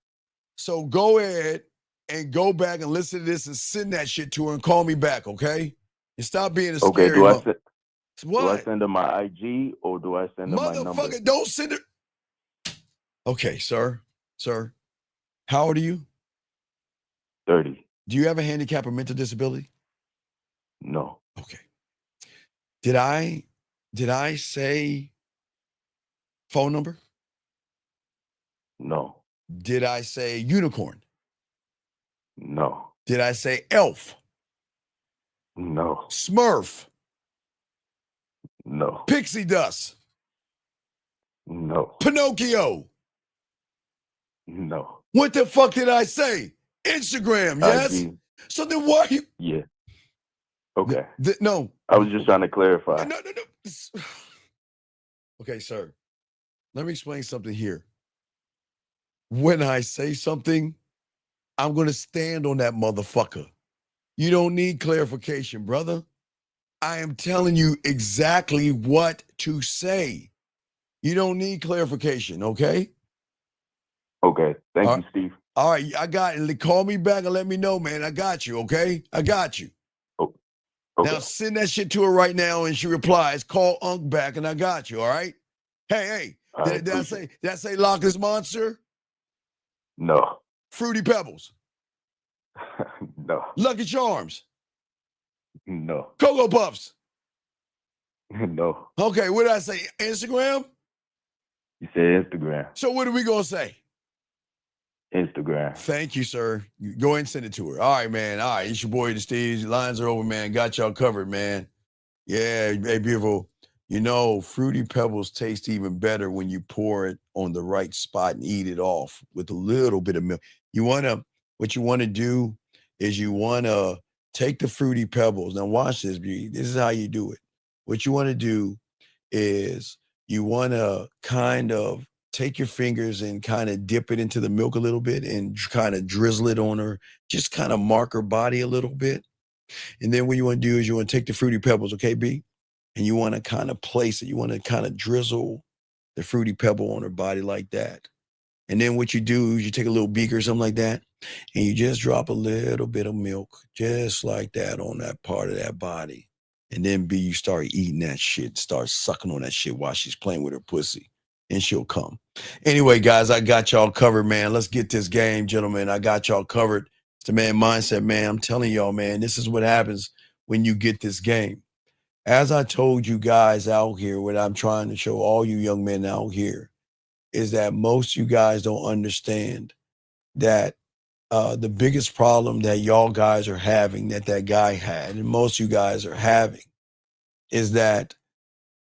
So go ahead and go back and listen to this and send that shit to her and call me back, okay? And stop being a scary do I send her my IG or do I send her my number? Motherfucker, don't send her. Okay, sir. How old are you? 30. Do you have a handicap or mental disability? No. Okay. Did I say phone number? No. Did I say unicorn? No. Did I say elf? No. Smurf? No. Pixie dust? No. Pinocchio? No. What the fuck did I say? Instagram, yes? IG. So then why are you? Yeah. Okay. No. I was just trying to clarify. No. Okay, sir. Let me explain something here. When I say something, I'm going to stand on that motherfucker. You don't need clarification, brother. I am telling you exactly what to say. You don't need clarification, okay? Okay. Thank you, Steve. All right, I got it. Call me back and let me know, man. I got you, okay? I got you. Oh, okay. Now send that shit to her right now, and she replies, call Unc back, and I got you, all right? Hey, did I say Loch Ness Monster? No. Fruity Pebbles? No. Lucky Charms? No. Cocoa Puffs? No. Okay, what did I say? Instagram? You said Instagram. So what are we going to say? Instagram. Thank you, sir. Go ahead and send it to her. All right, man. All right, it's your boy, the Steve. Your lines are over, man. Got y'all covered, man. Yeah, hey, beautiful. You know, Fruity Pebbles taste even better when you pour it on the right spot and eat it off with a little bit of milk. What you want to do is you want to take the Fruity Pebbles. Now watch this, beauty. This is how you do it. What you want to do is you want to kind of take your fingers and kind of dip it into the milk a little bit and kind of drizzle it on her, just kind of mark her body a little bit. And then what you want to do is you want to take the Fruity Pebbles, okay, B? And you want to kind of place it. You want to kind of drizzle the Fruity Pebble on her body like that. And then what you do is you take a little beaker or something like that, and you just drop a little bit of milk, just like that, on that part of that body. And then B, you start eating that shit, start sucking on that shit while she's playing with her pussy, and she'll come. Anyway, guys, I got y'all covered, man. Let's get this game, gentlemen. I got y'all covered. It's the Man Mindset, man. I'm telling y'all, man, this is what happens when you get this game. As I told you guys out here, what I'm trying to show all you young men out here is that most you guys don't understand that the biggest problem that y'all guys are having, that guy had, and most you guys are having, is that,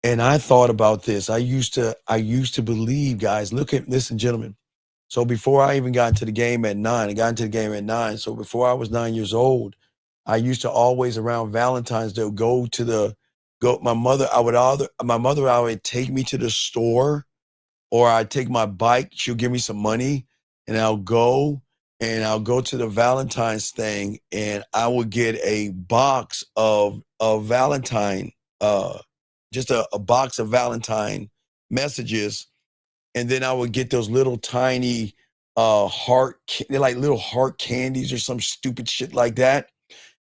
and I thought about this. I used to believe, guys, listen, gentlemen. So before I even got into the game at 9, I got into the game at 9. So before I was 9 years old, I used to always around Valentine's Day my mother would take me to the store, or I'd take my bike. She'll give me some money and I'll go to the Valentine's thing, and I would get a box of Valentine, just a box of Valentine messages. And then I would get those little tiny they're like little heart candies or some stupid shit like that.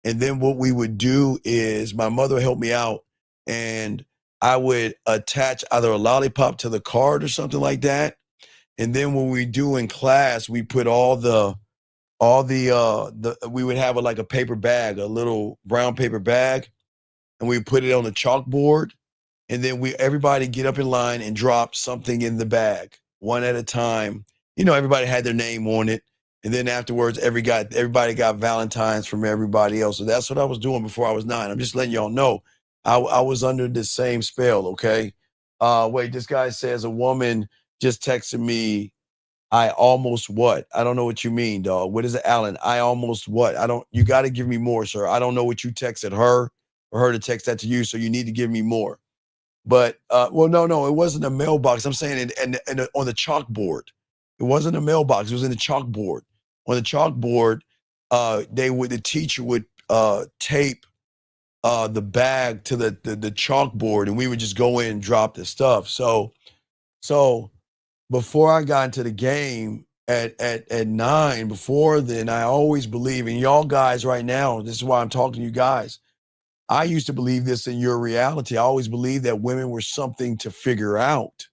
And then what we would do is my mother helped me out, and I would attach either a lollipop to the card or something like that. And then what we do in class, we put we would have like a paper bag, a little brown paper bag, and we put it on the chalkboard. And then everybody get up in line and drop something in the bag, one at a time. You know, everybody had their name on it. And then afterwards, everybody got Valentines from everybody else. So that's what I was doing before I was 9. I'm just letting y'all know I was under the same spell, okay? Wait, this guy says a woman just texted me, I almost what? I don't know what you mean, dog. What is it, Alan? I almost what? You got to give me more, sir. I don't know what you texted her or her to text that to you, so you need to give me more. But, no, it wasn't a mailbox. I'm saying on the chalkboard. It wasn't a mailbox. It was in the chalkboard. On the chalkboard, the teacher would tape the bag to the chalkboard, and we would just go in and drop the stuff. So before I got into the game at 9, before then, I always believe, and y'all guys right now, this is why I'm talking to you guys. I used to believe this in your reality. I always believed that women were something to figure out.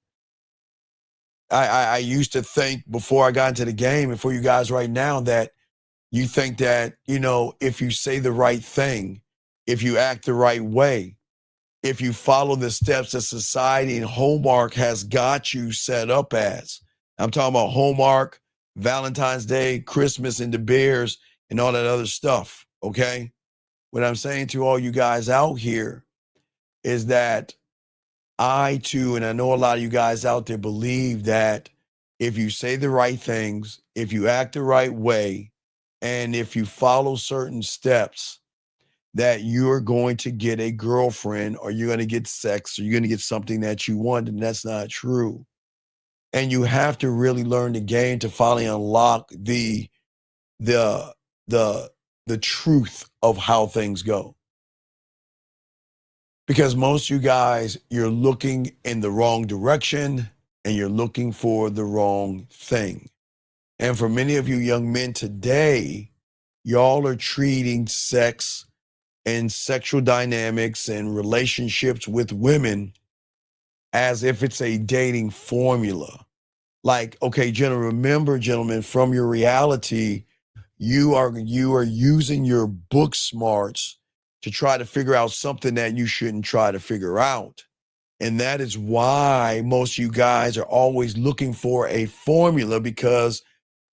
I used to think before I got into the game, and for you guys right now, that you think that, if you say the right thing, if you act the right way, if you follow the steps that society and Hallmark has got you set up as. I'm talking about Hallmark, Valentine's Day, Christmas, and the Bears, and all that other stuff, okay? What I'm saying to all you guys out here is that I too, and I know a lot of you guys out there, believe that if you say the right things, if you act the right way, And if you follow certain steps, that you're going to get a girlfriend or you're going to get sex or you're going to get something that you want, and that's not true. And you have to really learn the game to finally unlock the truth of how things go. Because most of you guys, you're looking in the wrong direction and you're looking for the wrong thing. And for many of you young men today, y'all are treating sex and sexual dynamics and relationships with women as if it's a dating formula. Like, okay, gentlemen, from your reality, you are using your book smarts to try to figure out something that you shouldn't try to figure out. And that is why most of you guys are always looking for a formula, because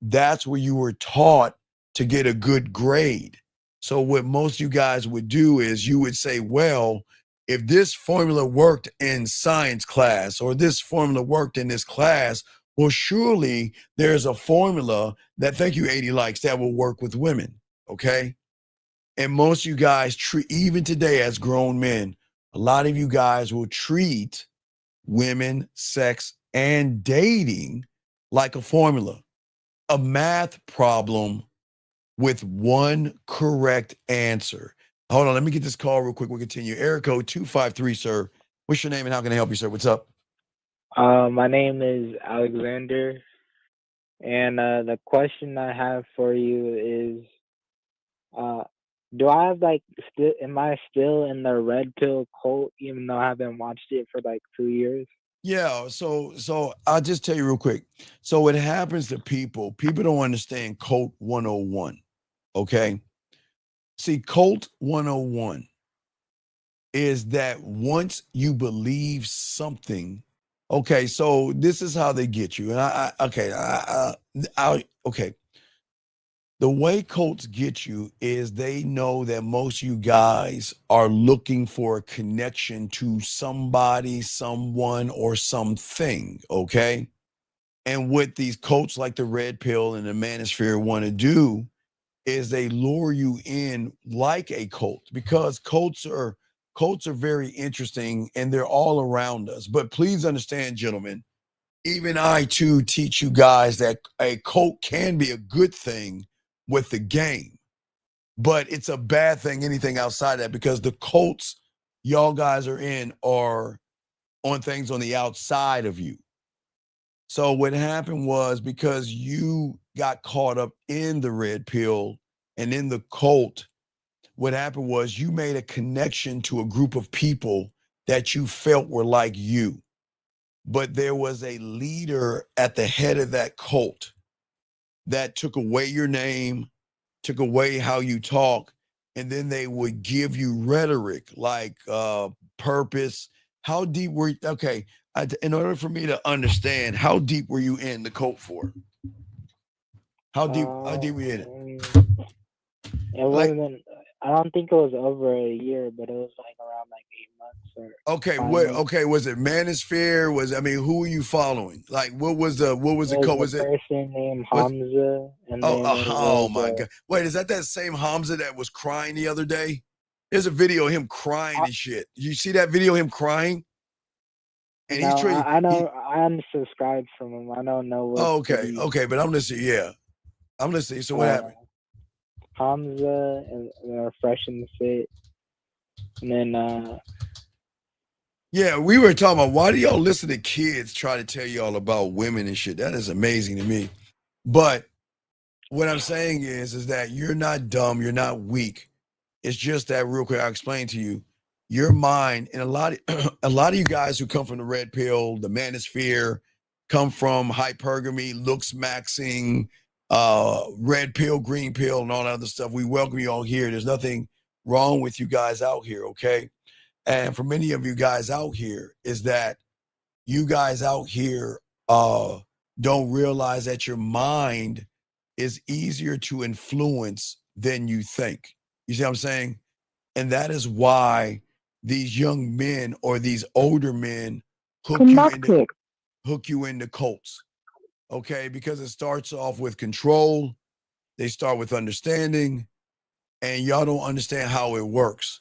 that's where you were taught to get a good grade. So what most of you guys would do is you would say, well, if this formula worked in science class or this formula worked in this class, well, surely there's a formula that, thank you, 80 likes, that will work with women, okay? And most of you guys treat, even today as grown men, a lot of you guys will treat women, sex, and dating like a formula, a math problem with one correct answer. Hold on, let me get this call real quick. We'll continue. Area code 253, sir. What's your name and how can I help you, sir? What's up? My name is Alexander, and the question I have for you is, do I have am I still in the red pill cult even though I haven't watched it for like 2 years? Yeah, so I'll just tell you real quick. So what happens to people don't understand Cult 101, okay? See, Cult 101 is that once you believe something, okay, so this is how they get you. And okay. The way cults get you is they know that most of you guys are looking for a connection to somebody, someone, or something, okay? And what these cults like the Red Pill and the Manosphere want to do is they lure you in like a cult, because cults are very interesting and they're all around us. But please understand, gentlemen, even I too teach you guys that a cult can be a good thing with the game, but it's a bad thing anything outside that, because the cults y'all guys are in are on things on the outside of you. So what happened was, because you got caught up in the red pill and in the cult, what happened was you made a connection to a group of people that you felt were like you. But there was a leader at the head of that cult that took away your name, took away how you talk, and then they would give you rhetoric like purpose. How deep were you? Okay, in order for me to understand, how deep were you in the cult for? How deep were you in it? It wasn't. I don't think it was over a year, but it was like around like 8 months or. Okay, 5 what? months. Okay, was it Manosphere? Who were you following? Like, what was the There cult? was Was a it? person named Hamza, and then Oh my God! Wait, is that same Hamza that was crying the other day? There's a video of him crying and shit. You see that video of him crying? And no, he's trying. I know. I unsubscribed from him. I don't know what. Okay, but I'm listening. Yeah, I'm listening. So what happened? Hamza and Fresh and Fit, and then. Yeah, we were talking about, why do y'all listen to kids try to tell y'all about women and shit? That is amazing to me. But what I'm saying is that you're not dumb, you're not weak. It's just that, real quick, I'll explain to you. Your mind, and a lot of you guys who come from the red pill, the manosphere, come from hypergamy, looks maxing, red pill, green pill, and all that other stuff. We welcome you all here. There's nothing wrong with you guys out here, okay? And for many of you guys out here, is that you guys out here don't realize that your mind is easier to influence than you think. You see what I'm saying? And that is why these young men or these older men hook you into cults. Okay, because it starts off with control, They start with understanding, and y'all don't understand how it works.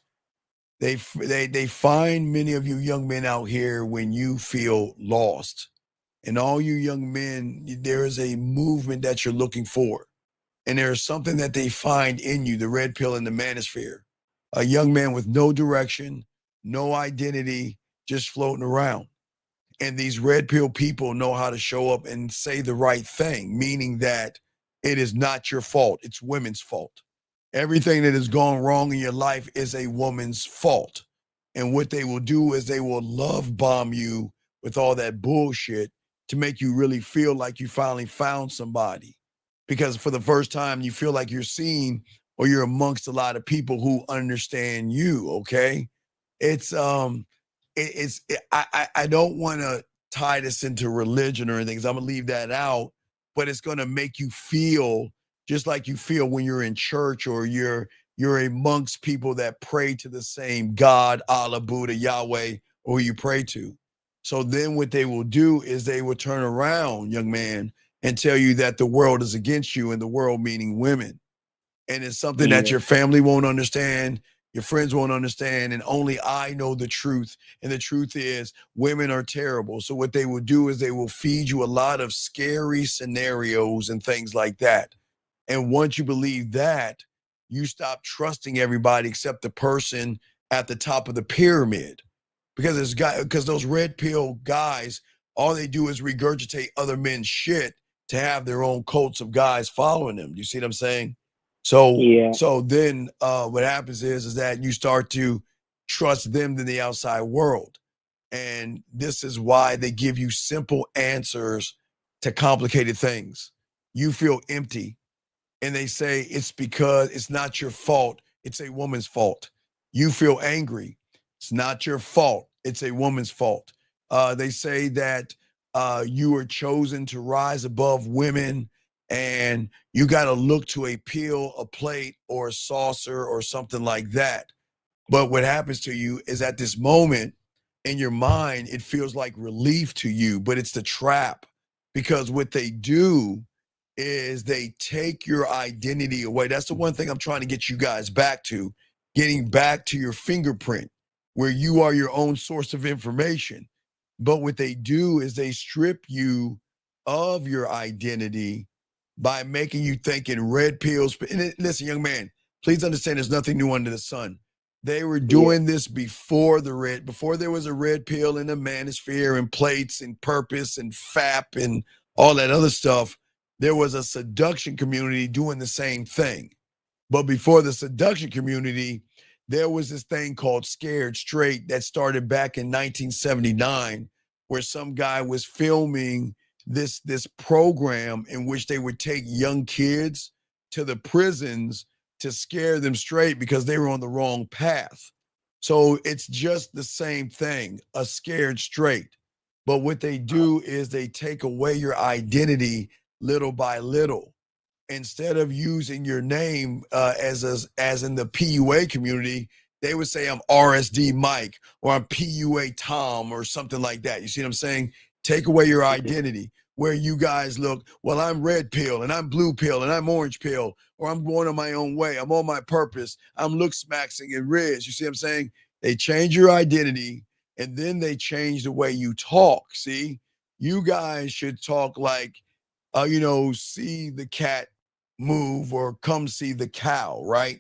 They find many of you young men out here when you feel lost. And all you young men, there is a movement that you're looking for. And there is something that they find in you, the red pill and the manosphere. A young man with no direction, no identity, just floating around. And these red pill people know how to show up and say the right thing, meaning that it is not your fault. It's women's fault. Everything that has gone wrong in your life is a woman's fault. And what they will do is they will love bomb you with all that bullshit to make you really feel like you finally found somebody. Because for the first time, you feel like you're seen or you're amongst a lot of people who understand you. Okay. I don't want to tie this into religion or anything, because I'm gonna leave that out, but it's gonna make you feel just like you feel when you're in church or you're amongst people that pray to the same God, Allah, Buddha, Yahweh, or who you pray to. So then what they will do is they will turn around, young man, and tell you that the world is against you, and the world meaning women. And it's something that your family won't understand, your friends won't understand, and only I know the truth. And the truth is women are terrible. So what they will do is they will feed you a lot of scary scenarios and things like that. And once you believe that, you stop trusting everybody except the person at the top of the pyramid. Because those red pill guys, all they do is regurgitate other men's shit to have their own cults of guys following them. You see what I'm saying? So then what happens is that you start to trust them than the outside world. And this is why they give you simple answers to complicated things. You feel empty, and they say it's because it's not your fault, it's a woman's fault. You feel angry, it's not your fault, it's a woman's fault. They say that you were chosen to rise above women, and you got to look to a pill, a plate, or a saucer, or something like that. But what happens to you is at this moment in your mind, it feels like relief to you, but it's the trap. Because what they do is they take your identity away. That's the one thing I'm trying to get you guys back to, getting back to your fingerprint, where you are your own source of information. But what they do is they strip you of your identity by making you think in red pills. And listen, young man, please understand there's nothing new under the sun. They were doing this before there was a red pill in the manosphere and plates and purpose and FAP and all that other stuff. There was a seduction community doing the same thing. But before the seduction community, there was this thing called Scared Straight that started back in 1979, where some guy was filming this program in which they would take young kids to the prisons to scare them straight because they were on the wrong path. So it's just the same thing, a scared straight. But what they do is they take away your identity little by little. Instead of using your name as in the PUA community, they would say I'm RSD Mike or I'm PUA Tom or something like that. You see what I'm saying? Take away your identity, where you guys look, well, I'm red pill and I'm blue pill and I'm orange pill, or I'm going on my own way. I'm on my purpose. I'm look smaxing and Riz. You see what I'm saying? They change your identity, and then they change the way you talk. See, you guys should talk like, see the cat move or come see the cow, right?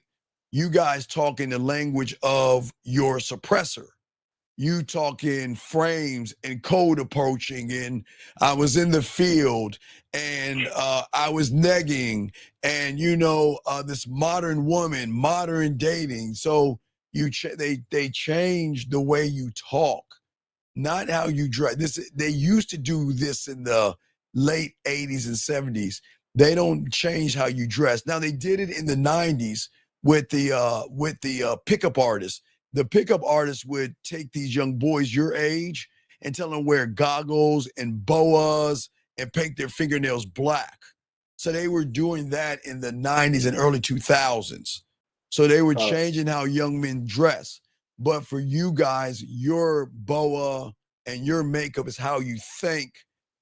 You guys talk in the language of your suppressor. You talk in frames and code approaching, and I was in the field and I was negging, and this modern woman, modern dating. So they change the way you talk, not how you dress. They used to do this in the late 80s and 70s. They don't change how you dress. Now they did it in the 90s with the pickup artists. The pickup artists would take these young boys your age and tell them to wear goggles and boas and paint their fingernails black. So they were doing that in the 90s and early 2000s. So they were changing how young men dress. But for you guys, your boa and your makeup is how you think,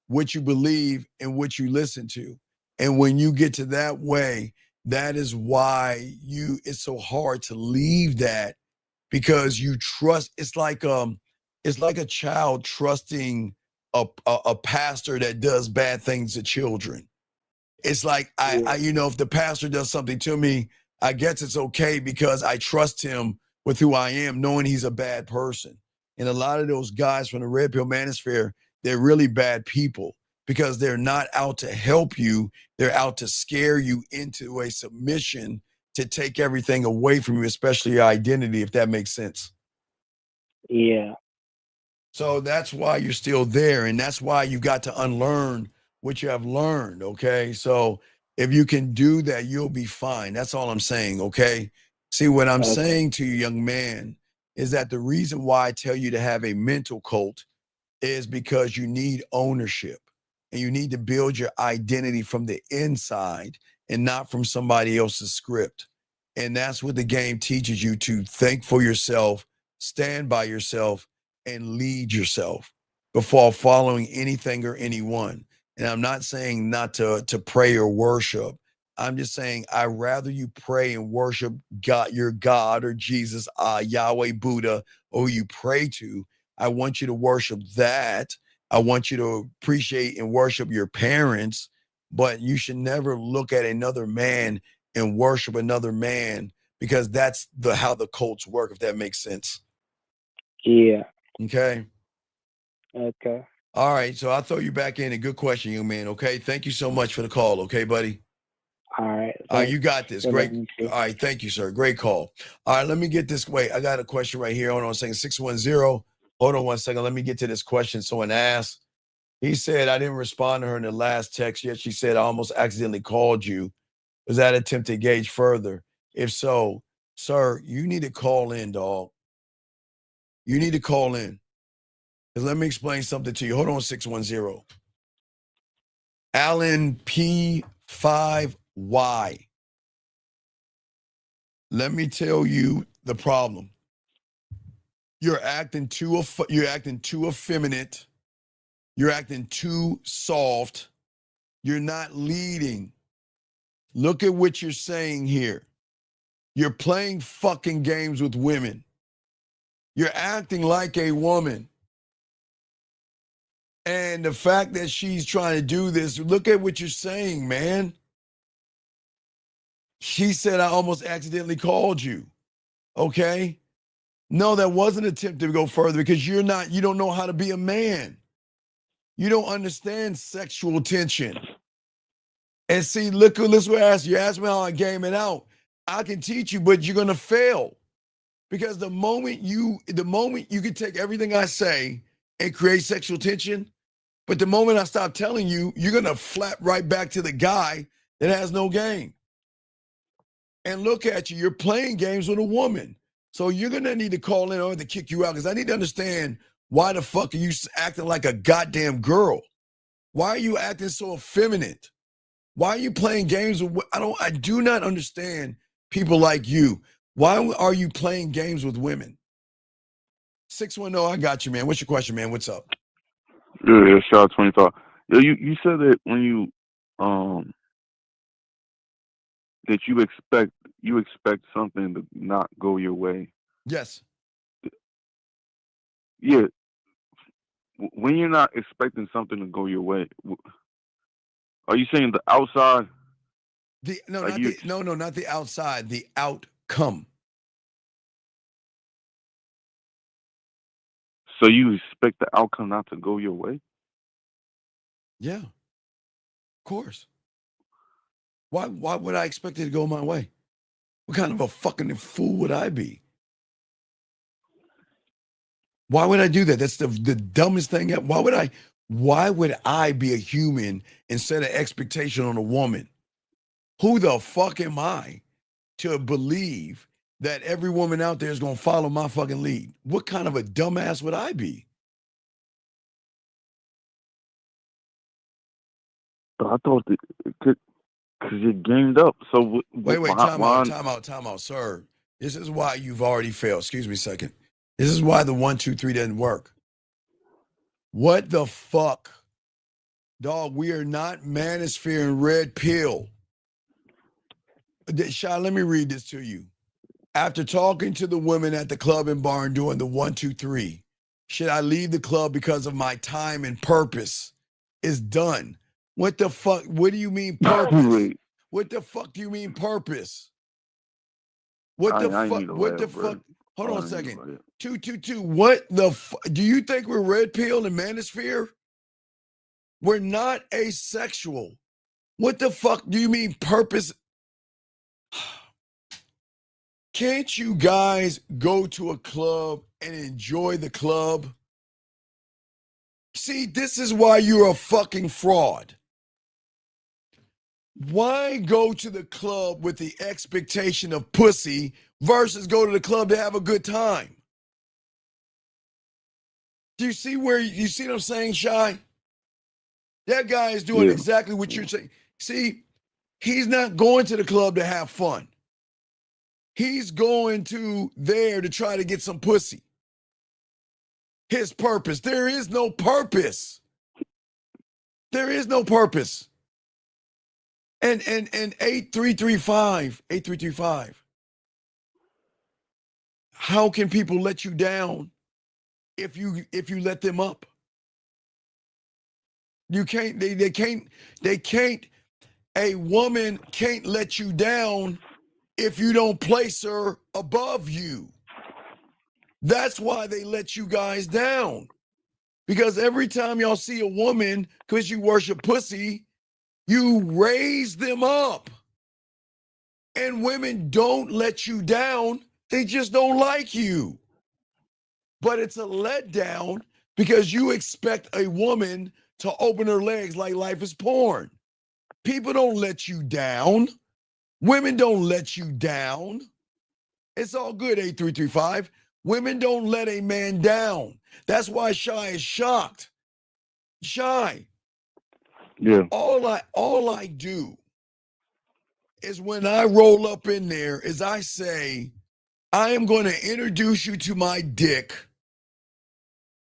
what you believe, and what you listen to. And when you get to that way, That is why it's so hard to leave that, because you trust. It's like a child trusting a pastor that does bad things to children. It's like I if the pastor does something to me, I guess it's okay because I trust him with who I am, knowing he's a bad person. And a lot of those guys from the Red Pill Manosphere, they're really bad people because they're not out to help you. They're out to scare you into a submission to take everything away from you, especially your identity, if that makes sense. Yeah. So that's why you're still there, and that's why you got to unlearn what you have learned, okay? So if you can do that, you'll be fine. That's all I'm saying, okay? See, what I'm saying to you, young man, is that the reason why I tell you to have a mental cult is because you need ownership, and you need to build your identity from the inside and not from somebody else's script. And that's what the game teaches you, to think for yourself, stand by yourself, and lead yourself before following anything or anyone. And I'm not saying not to pray or worship. I'm just saying I'd rather you pray and worship God, your God or Jesus, Yahweh, Buddha, or who you pray to. I want you to worship that. I want you to appreciate and worship your parents, but you should never look at another man and worship another man, because that's how the cults work, if that makes sense. Yeah. Okay. Okay. All right. So I'll throw you back in. A good question, young man. Okay. Thank you so much for the call. Okay, buddy. All right. All right. You got this. Great. All right. Thank you, sir. Great call. All right. Let me get this. Wait, I got a question right here. Hold on a second. 610. Hold on one second. Let me get to this question someone asked. He said, I didn't respond to her in the last text yet. She said, I almost accidentally called you. Was that attempt to engage further? If so, sir, you need to call in, dog. You need to call in. Because let me explain something to you. Hold on, 610. Alan P5Y. Let me tell you the problem. You're acting too effeminate. You're acting too soft. You're not leading. Look at what you're saying here. You're playing fucking games with women. You're acting like a woman. And the fact that she's trying to do this, look at what you're saying, man. She said, I almost accidentally called you. Okay? No, that wasn't an attempt to go further, because you don't know how to be a man. You don't understand sexual tension. And see, look what I asked you. You asked me how I game it out. I can teach you, but you're gonna fail. Because the moment you can take everything I say and create sexual tension, but the moment I stop telling you, you're gonna flap right back to the guy that has no game. And look at you, you're playing games with a woman. So you're gonna need to call in or to kick you out, because I need to understand, why the fuck are you acting like a goddamn girl? Why are you acting so effeminate? Why are you playing games with, I do not understand people like you. Why are you playing games with women? 610, I got you, man. What's your question, man? What's up? Yeah, shout out 25. Yo, you said that when you that you expect something to not go your way. Yes. Yeah. When you're not expecting something to go your way, are you saying the outside? Not the outside, the outcome. So you expect the outcome not to go your way? Yeah. Of course. Why would I expect it to go my way? What kind of a fucking fool would I be? Why would I do that? That's the dumbest thing. Why would I be a human and set an expectation on a woman? Who the fuck am I to believe that every woman out there is going to follow my fucking lead? What kind of a dumbass would I be? But I thought because you're gamed up. So Wait, time out, sir. This is why you've already failed. Excuse me a second. This is why the 1, 2, 3 doesn't work. What the fuck? Dog, we are not manosphere and red pill. Shy, let me read this to you. After talking to the women at the club and bar and doing the 1, 2, 3, should I leave the club because of my time and purpose is done? What the fuck? What do you mean purpose? What the fuck do you mean purpose? What the fuck? What the fuck? Hold on a second. 222. What the fuck? Do you think we're red pill and manosphere? We're not asexual. What the fuck do you mean purpose? Can't you guys go to a club and enjoy the club? See, this is why you're a fucking fraud. Why go to the club with the expectation of pussy versus go to the club to have a good time? Do you see what I'm saying, Shy? That guy is doing exactly what you're saying. See, he's not going to the club to have fun. He's going to there to try to get some pussy. His purpose. There is no purpose. There is no purpose. And 8335. How can people let you down if you let them up? You can't, they can't, a woman can't let you down if you don't place her above you. That's why they let you guys down. Because every time y'all see a woman, because you worship pussy, you raise them up. And women don't let you down. They just don't like you. But it's a letdown because you expect a woman to open her legs like life is porn. People don't let you down. Women don't let you down. It's all good, 8335. Women don't let a man down. That's why Shy is shocked. Shy. Yeah. All I do is when I roll up in there is I say, I am going to introduce you to my dick,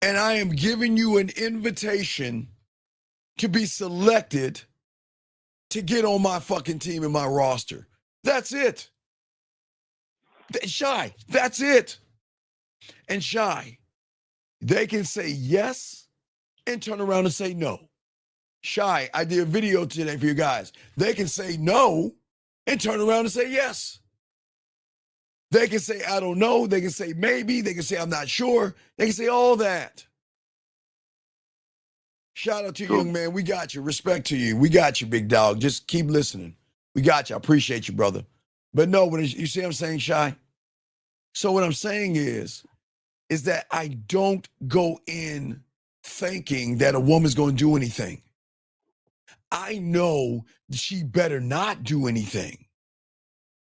and I am giving you an invitation to be selected to get on my fucking team and my roster. That's it. Shy, that's it. And Shy, they can say yes and turn around and say no. Shy, I did a video today for you guys. They can say no and turn around and say yes. They can say, I don't know. They can say maybe. They can say, I'm not sure. They can say all that. Shout out to you, young man. We got you. Respect to you. We got you, big dog. Just keep listening. We got you. I appreciate you, brother. But no, you see what I'm saying, Shy? So what I'm saying is that I don't go in thinking that a woman's going to do anything. I know she better not do anything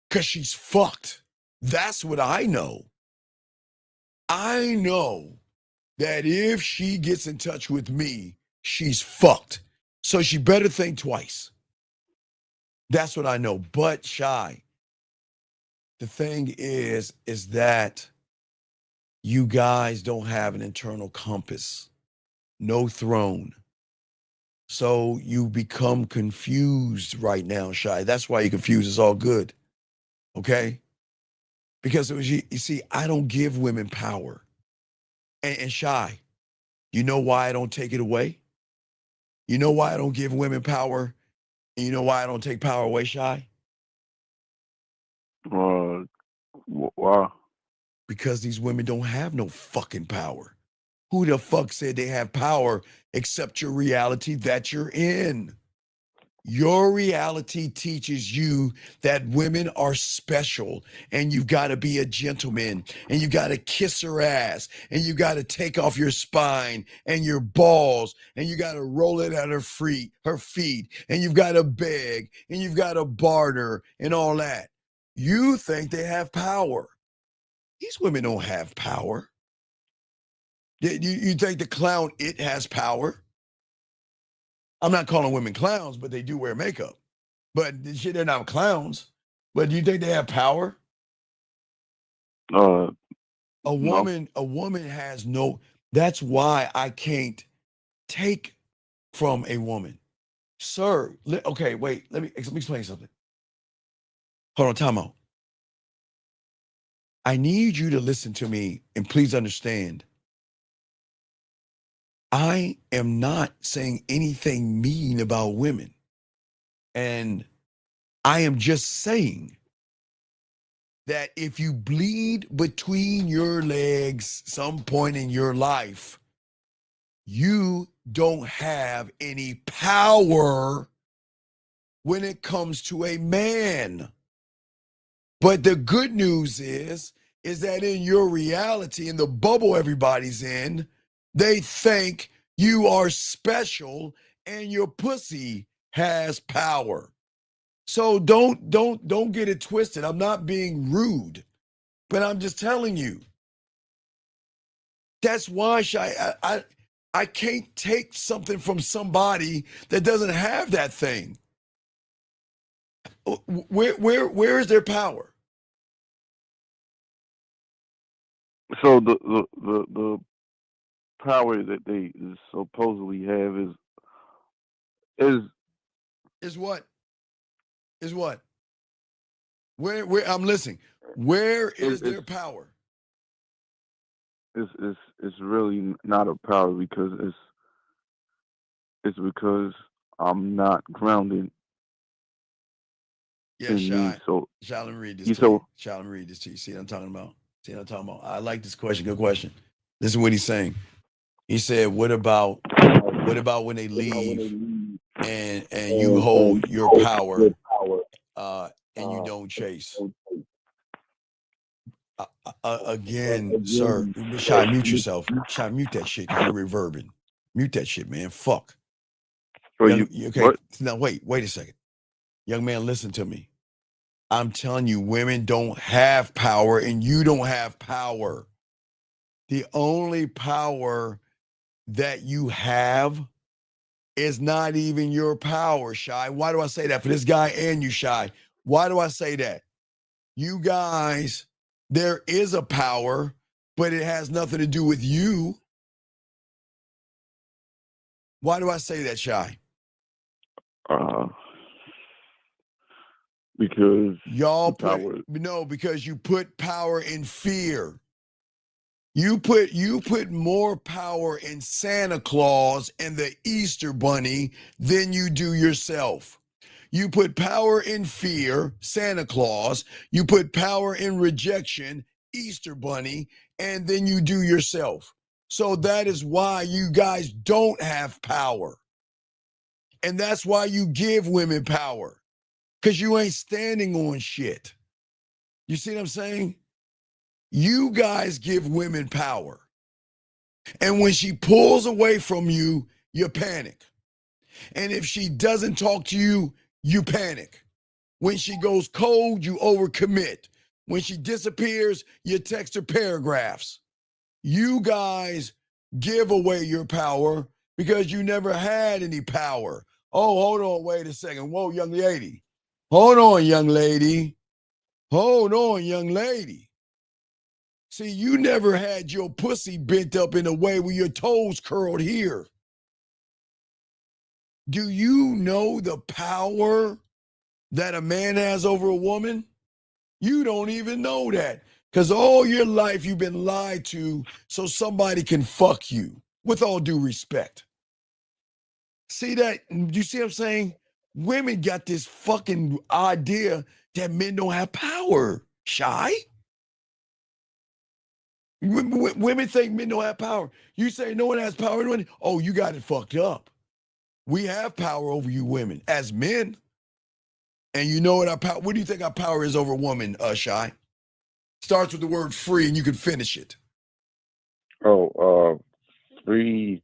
because she's fucked. That's what I know. I know that if she gets in touch with me, she's fucked. So she better think twice. That's what I know. But Shy, the thing is that you guys don't have an internal compass, no throne. So you become confused right now, Shy. That's why you're confused. It's all good. Okay? Because it was you see, I don't give women power. And Shy, you know why I don't take it away? You know why I don't give women power? And you know why I don't take power away, Shy? Why? Because these women don't have no fucking power. Who the fuck said they have power except your reality that you're in? Your reality teaches you that women are special and you've got to be a gentleman and you got to kiss her ass and you got to take off your spine and your balls and you got to roll it at her feet and you've got to beg and you've got to barter and all that. You think they have power. These women don't have power. You think the clown, it has power? I'm not calling women clowns, but they do wear makeup. But shit, they're not clowns. But do you think they have power? A woman has no. That's why I can't take from a woman, sir. Okay, wait. Let me explain something. Hold on, time out. I need you to listen to me and please understand. I am not saying anything mean about women. And I am just saying that if you bleed between your legs some point in your life, you don't have any power when it comes to a man. But the good news is that in your reality, in the bubble everybody's in, they think you are special and your pussy has power. So don't get it twisted. I'm not being rude, but I'm just telling you. That's why I can't take something from somebody that doesn't have that thing. Where is their power? So the power that they supposedly have Is what? Is what? Where I'm listening. Where is their power? It's really not a power because it's because I'm not grounded Yeah, in me. Shy. So Shy, let me read this you to you. so Shy, let me read this to you. See what I'm talking about? See what I'm talking about? I like this question. Good question. This is what he's saying. He said, what about when they leave and you hold your power and you don't chase? Again, sir, Shy, mute yourself. Shy, mute that shit because you're reverbing. Mute that shit, man. Fuck. so Okay, what? now wait a second. Young man, listen to me. I'm telling you, women don't have power and you don't have power. The only power that you have is not even your power, Shy. Why do I say that? For this guy and you, Shy. Why do I say that? You guys, there is a power, but it has nothing to do with you. Why do I say that, Shy? Because y'all put because you put power in fear. You put more power in Santa Claus and the Easter Bunny than you do yourself. You put power in fear, Santa Claus. You put power in rejection, Easter Bunny, and then you do yourself. So that is why you guys don't have power. And that's why you give women power. Because you ain't standing on shit. You see what I'm saying? You guys give women power. And when she pulls away from you, you panic. And if she doesn't talk to you, you panic. When she goes cold, you overcommit. When she disappears, you text her paragraphs. You guys give away your power because you never had any power. Oh, hold on, wait a second. Whoa, young lady. Hold on, young lady. Hold on, young lady. See, you never had your pussy bent up in a way where your toes curled here. Do you know the power that a man has over a woman? You don't even know that. Because all your life you've been lied to so somebody can fuck you, with all due respect. See that? You see what I'm saying? Women got this fucking idea that men don't have power. Shy? Women think men don't have power. You say no one has power. Oh, you got it fucked up. We have power over you women as men. And you know what our power, what do you think our power is over a woman, Shy? Starts with the word free and you can finish it. free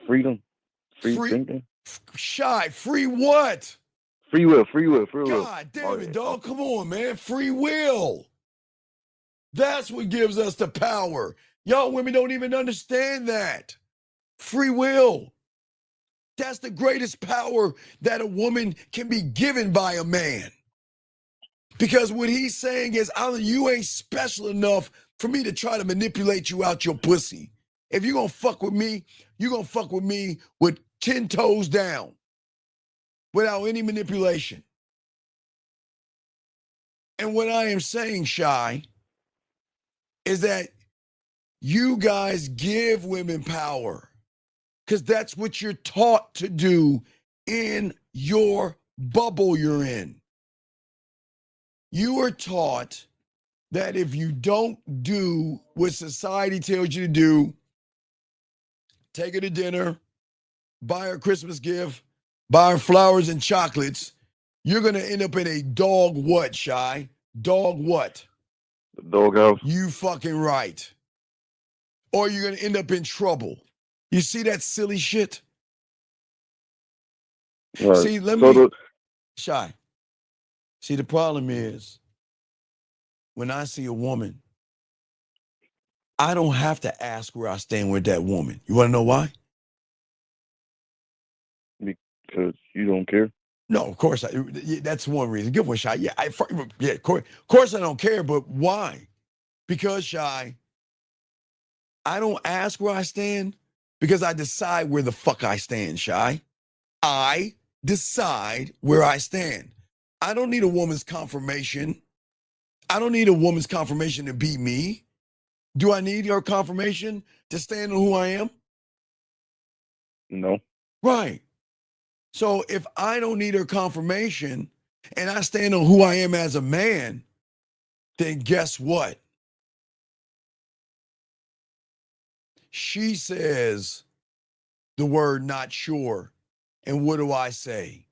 freedom, free thinking. Shy, free what? Free will. God damn it, dog. Come on, man. Free will. That's what gives us the power. Y'all women don't even understand that. Free will. That's the greatest power that a woman can be given by a man. Because what he's saying is, you ain't special enough for me to try to manipulate you out your pussy. If you're going to fuck with me, you're going to fuck with me with 10 toes down without any manipulation. And what I am saying, Shy, is that you guys give women power because that's what you're taught to do in your bubble you're in. You are taught that if you don't do what society tells you to do, take her to dinner, buy her a Christmas gift, buy her flowers and chocolates, you're going to end up in a dog what, Shy? Dog what? The doghouse. You fucking right. Or you're going to end up in trouble. You see that silly shit? Right. See, let So me... Shy. See, the problem is, when I see a woman, I don't have to ask where I stand with that woman. You want to know why? Because you don't care. No, of course. That's one reason. Give one shot. Yeah, of course I don't care, but why? Because, Shy, I don't ask where I stand because I decide where the fuck I stand, Shy. I decide where I stand. I don't need a woman's confirmation. I don't need a woman's confirmation to be me. Do I need her confirmation to stand on who I am? No. Right. So if I don't need her confirmation and I stand on who I am as a man, then guess what? She says the word not sure. And what do I say?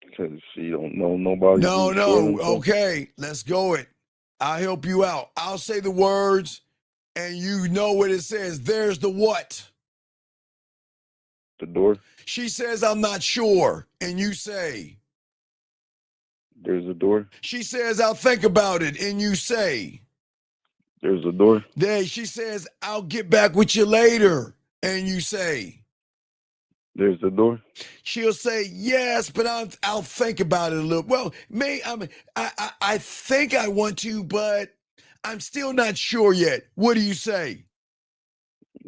Because she don't know nobody. No, who's short no. and stuff. Okay, let's go it. I'll help you out. I'll say the words and you know what it says. There's the what? The door. She says, I'm not sure. And you say? There's a door. She says, I'll think about it. And you say? There's a door. She says, I'll get back with you later. And you say? There's the door. She'll say, yes, but I'll think about it a little. Well, I think I want to, but I'm still not sure yet. What do you say?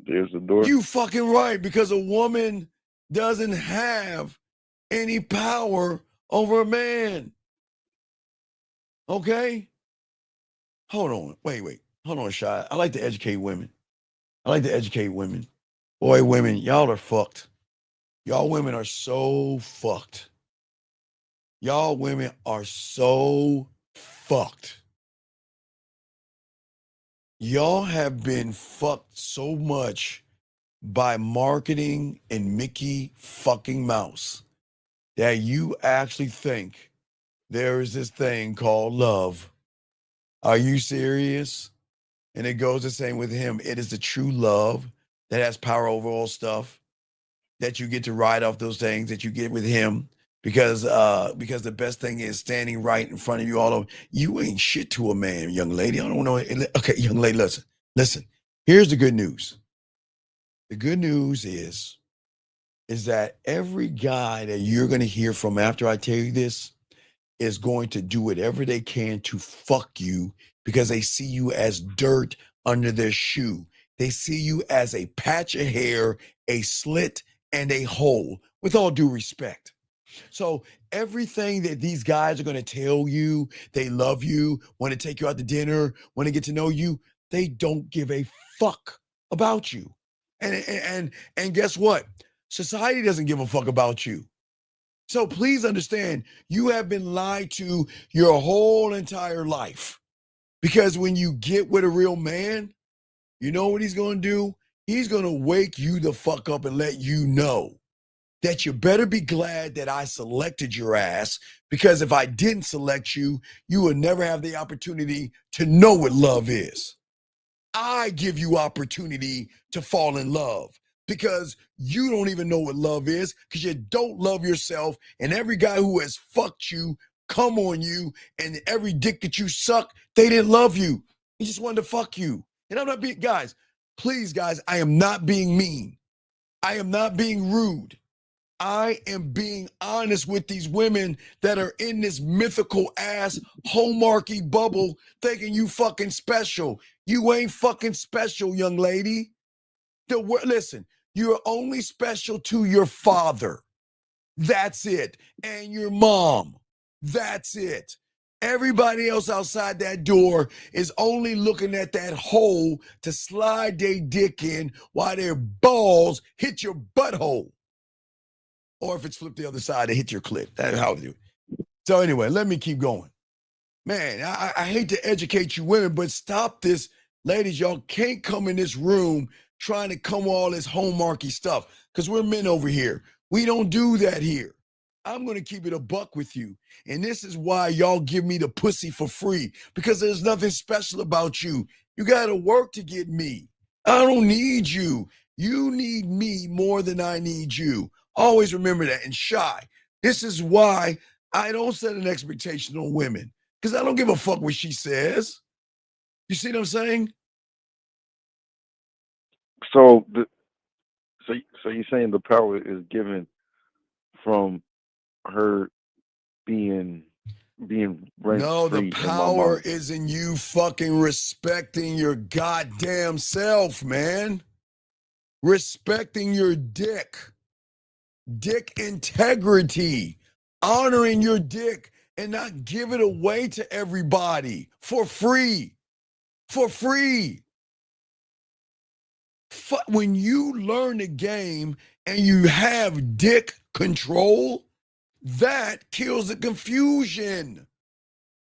There's the door. You fucking right, because a woman doesn't have any power over a man. Okay? Hold on. Wait. Hold on, Shy. I like to educate women. Boy, women, y'all are fucked. Y'all women are so fucked. Y'all women are so fucked. Y'all have been fucked so much by marketing and Mickey fucking Mouse that you actually think there is this thing called love. Are you serious? And it goes the same with him. It is the true love that has power over all stuff, that you get to ride off those things that you get with him, because the best thing is standing right in front of you all over. You ain't shit to a man, young lady. I don't know. Okay, young lady, listen. Here's the good news. The good news is that every guy that you're going to hear from after I tell you this is going to do whatever they can to fuck you, because they see you as dirt under their shoe. They see you as a patch of hair, a slit, and a hole, with all due respect. So everything that these guys are going to tell you, they love you, want to take you out to dinner, want to get to know you, they don't give a fuck about you. And guess what? Society doesn't give a fuck about you. So please understand, you have been lied to your whole entire life. Because when you get with a real man, you know what he's going to do? He's going to wake you the fuck up and let you know that you better be glad that I selected your ass, because if I didn't select you, you would never have the opportunity to know what love is. I give you opportunity to fall in love, because you don't even know what love is, because you don't love yourself. And every guy who has fucked you, come on you, and every dick that you suck, they didn't love you. He just wanted to fuck you. And I'm not being, guys, please, guys, I am not being mean. I am not being rude. I am being honest with these women that are in this mythical ass Hallmarky bubble thinking you fucking special. You ain't fucking special, young lady. Listen, you're only special to your father. That's it. And your mom. That's it. Everybody else outside that door is only looking at that hole to slide their dick in while their balls hit your butthole. Or if it's flipped the other side, they hit your clit. That's how we do it. So anyway, let me keep going. Man, I hate to educate you women, but stop this. Ladies, y'all can't come in this room trying to come with all this hallmarky stuff because we're men over here. We don't do that here. I'm going to keep it a buck with you. And this is why y'all give me the pussy for free, because there's nothing special about you. You got to work to get me. I don't need you. You need me more than I need you. Always remember that. And shy, this is why I don't set an expectation on women, because I don't give a fuck what she says. You see what I'm saying? So you're saying the power is given from her being rent No, the free in my power mind. is in you fucking respecting your goddamn self, man. Respecting your dick. Dick integrity. Honoring your dick and not give it away to everybody for free. For free. When you learn the game and you have dick control, that kills the confusion.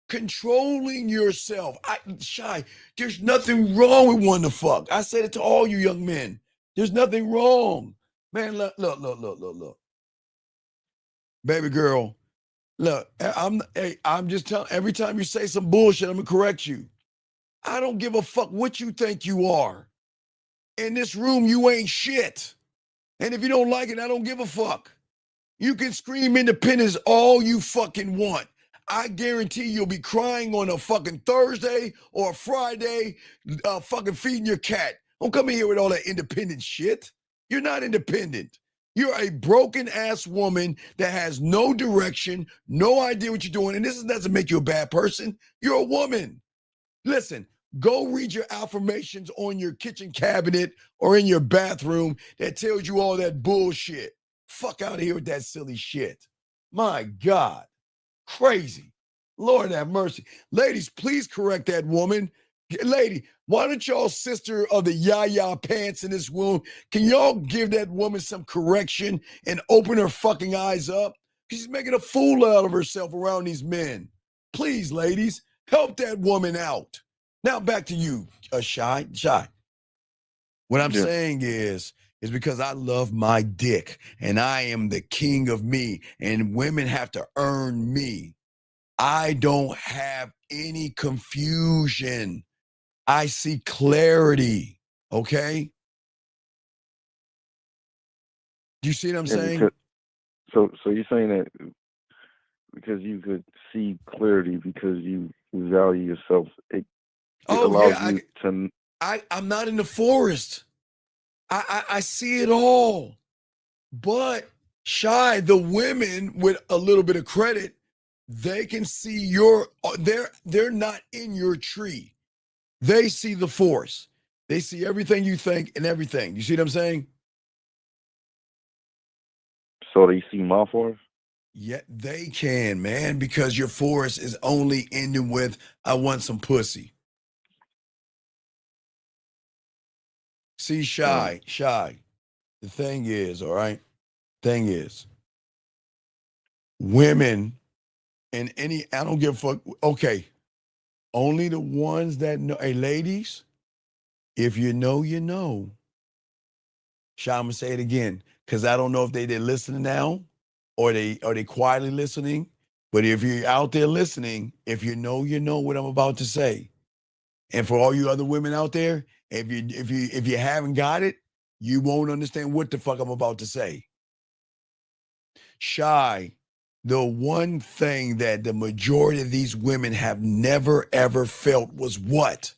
Controlling yourself. Shy, there's nothing wrong with wanting to fuck. I said it to all you young men. There's nothing wrong. Man, look. Baby girl, look, I'm just telling, every time you say some bullshit, I'm gonna correct you. I don't give a fuck what you think you are. In this room, you ain't shit. And if you don't like it, I don't give a fuck. You can scream independence all you fucking want. I guarantee you'll be crying on a fucking Thursday or a Friday, fucking feeding your cat. Don't come in here with all that independent shit. You're not independent. You're a broken ass woman that has no direction, no idea what you're doing. And this doesn't make you a bad person. You're a woman. Listen, go read your affirmations on your kitchen cabinet or in your bathroom that tells you all that bullshit. Fuck out of here with that silly shit. My God. Crazy. Lord have mercy. Ladies, please correct that woman. Lady, why don't y'all sister of the yaya pants in this room, can y'all give that woman some correction and open her fucking eyes up? She's making a fool out of herself around these men. Please, ladies, help that woman out. Now back to you, Shy. What I'm saying is because I love my dick and I am the king of me and women have to earn me. I don't have any confusion. I see clarity. Okay? Do you see what I'm saying? So you're saying that because you could see clarity because you value yourself, it allows you to. I'm not in the forest. I see it all. But Shy, the women with a little bit of credit, they can see they're not in your tree. They see the force. They see everything you think and everything. You see what I'm saying? So they see my forest? Yeah, they can, man, because your force is only ending with, I want some pussy. See, Shy. The thing is, all right? Thing is, women and I don't give a fuck. Okay. Only the ones that know. Hey, ladies, if you know, you know. Shy, I'm gonna say it again, because I don't know if they're listening now or they quietly listening. But if you're out there listening, if you know what I'm about to say. And for all you other women out there, if you haven't got it, you won't understand what the fuck I'm about to say. Shy, the one thing that the majority of these women have never ever felt was what?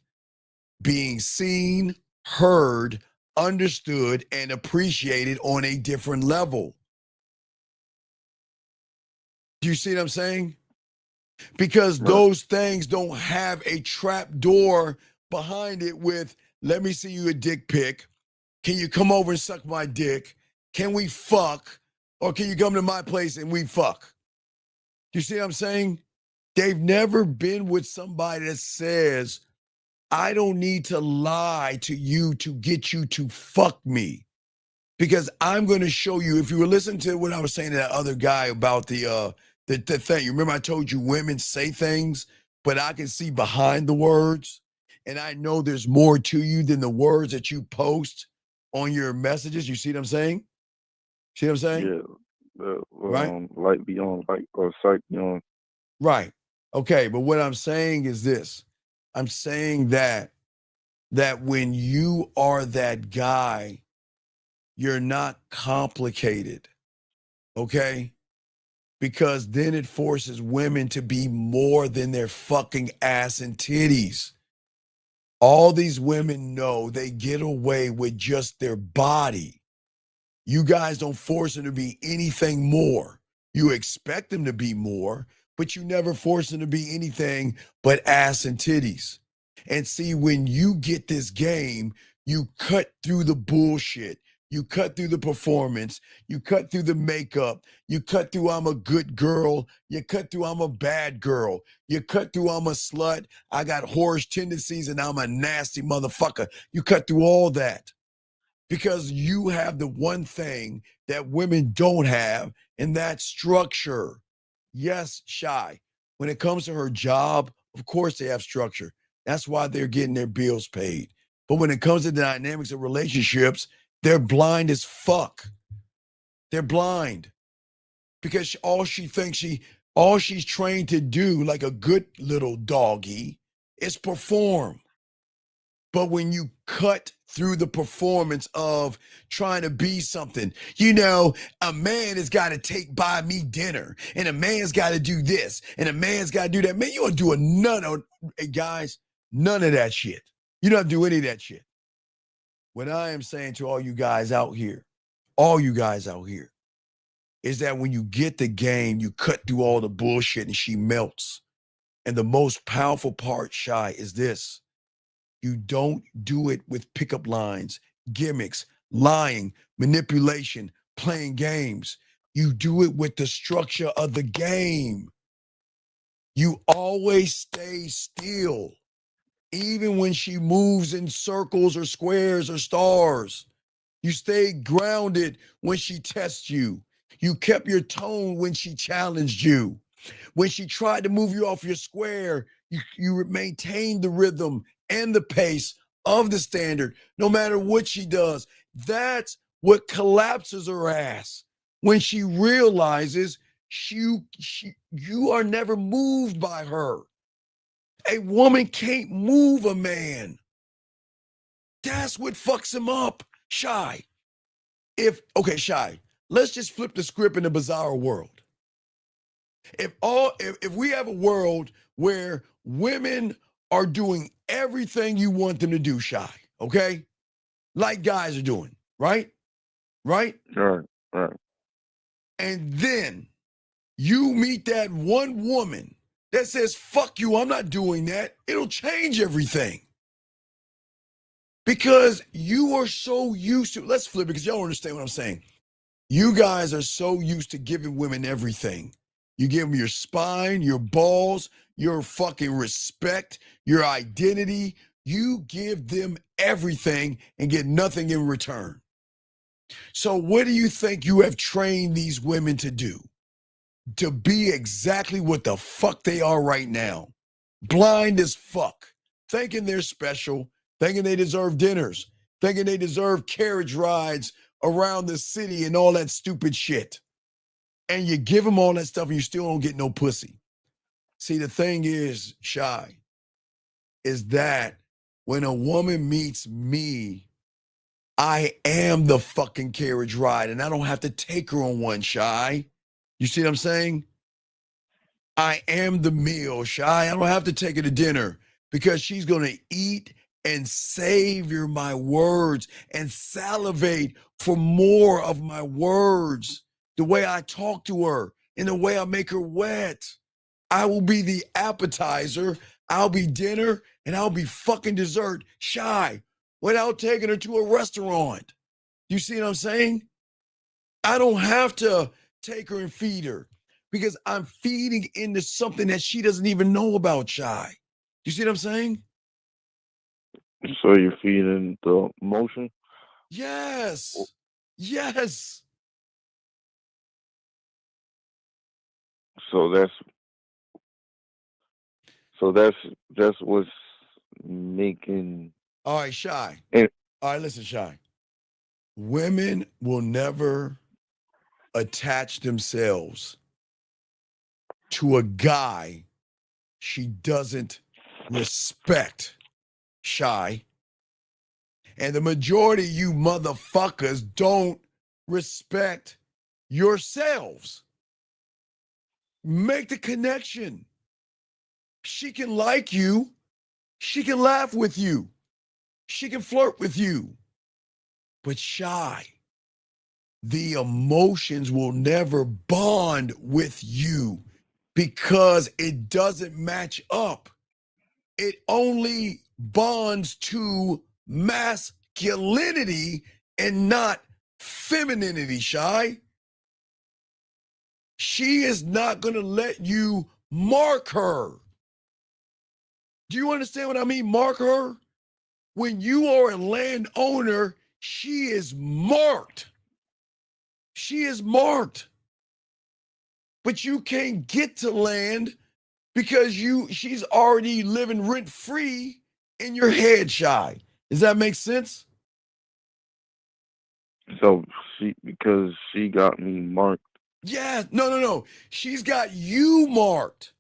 Being seen, heard, understood, and appreciated on a different level. Do you see what I'm saying? Because those things don't have a trap door behind it with, let me see you a dick pic. Can you come over and suck my dick? Can we fuck? Or can you come to my place and we fuck? You see what I'm saying? They've never been with somebody that says, I don't need to lie to you to get you to fuck me. Because I'm going to show you, if you were listening to what I was saying to that other guy about the thing, you remember I told you women say things, but I can see behind the words. And I know there's more to you than the words that you post on your messages. You see what I'm saying? See what I'm saying? Yeah. Right? Light be on, light or sight be on. Right. Okay. But what I'm saying is this. I'm saying that when you are that guy, you're not complicated. Okay? Because then it forces women to be more than their fucking ass and titties. All these women know they get away with just their body. You guys don't force them to be anything more. You expect them to be more, but you never force them to be anything but ass and titties. And see, when you get this game, you cut through the bullshit. You cut through the performance. You cut through the makeup. You cut through I'm a good girl. You cut through I'm a bad girl. You cut through I'm a slut. I got whorish tendencies and I'm a nasty motherfucker. You cut through all that. Because you have the one thing that women don't have, and that's structure. Yes, Shy. When it comes to her job, of course they have structure. That's why they're getting their bills paid. But when it comes to the dynamics of relationships, they're blind as fuck. They're blind. Because all she's trained to do, like a good little doggy, is perform. But when you cut through the performance of trying to be something, a man has got to buy me dinner, and a man's got to do this, and a man's got to do that. Man, you don't do none of that shit. You don't do any of that shit. What I am saying to all you guys out here, is that when you get the game, you cut through all the bullshit and she melts. And the most powerful part, Shy, is this. You don't do it with pickup lines, gimmicks, lying, manipulation, playing games. You do it with the structure of the game. You always stay still, even when she moves in circles or squares or stars. You stay grounded when she tests you. You kept your tone when she challenged you. When she tried to move you off your square, you maintained the rhythm and the pace of the standard, no matter what she does. That's what collapses her ass. When she realizes you are never moved by her. A woman can't move a man. That's what fucks him up, Shy. Shy, let's just flip the script in a bizarre world. If we have a world where women are doing everything you want them to do, Shy, okay? Like guys are doing, right? Right? Right. And then you meet that one woman that says, fuck you, I'm not doing that. It'll change everything. Because you are so used to, let's flip it because y'all don't understand what I'm saying. You guys are so used to giving women everything. You give them your spine, your balls, your fucking respect, your identity. You give them everything and get nothing in return. So what do you think you have trained these women to do? To be exactly what the fuck they are right now. Blind as fuck. Thinking they're special. Thinking they deserve dinners. Thinking they deserve carriage rides around the city and all that stupid shit. And you give them all that stuff and you still don't get no pussy. See, the thing is, Shy, is that when a woman meets me, I am the fucking carriage ride and I don't have to take her on one, Shy. You see what I'm saying? I am the meal, Shy. I don't have to take her to dinner because she's going to eat and savor my words and salivate for more of my words. The way I talk to her and the way I make her wet. I will be the appetizer, I'll be dinner, and I'll be fucking dessert, Shy, without taking her to a restaurant. You see what I'm saying? I don't have to take her and feed her because I'm feeding into something that she doesn't even know about, Shy. You see what I'm saying? So you're feeding the emotion? Yes. Yes. So that's what's making. All right, Shy. And All right, listen, Shy. Women will never attach themselves to a guy she doesn't respect, Shy. And the majority of you motherfuckers don't respect yourselves. Make the connection. She can like you. She can laugh with you. She can flirt with you. But Shy, the emotions will never bond with you because it doesn't match up. It only bonds to masculinity and not femininity, Shy. She is not going to let you mark her. Do you understand what I mean? Mark her? When you are a landowner, she is marked. She is marked. But you can't get to land because she's already living rent-free in your head, Shy. Does that make sense? so because she got me marked. Yeah, no. She's got you marked.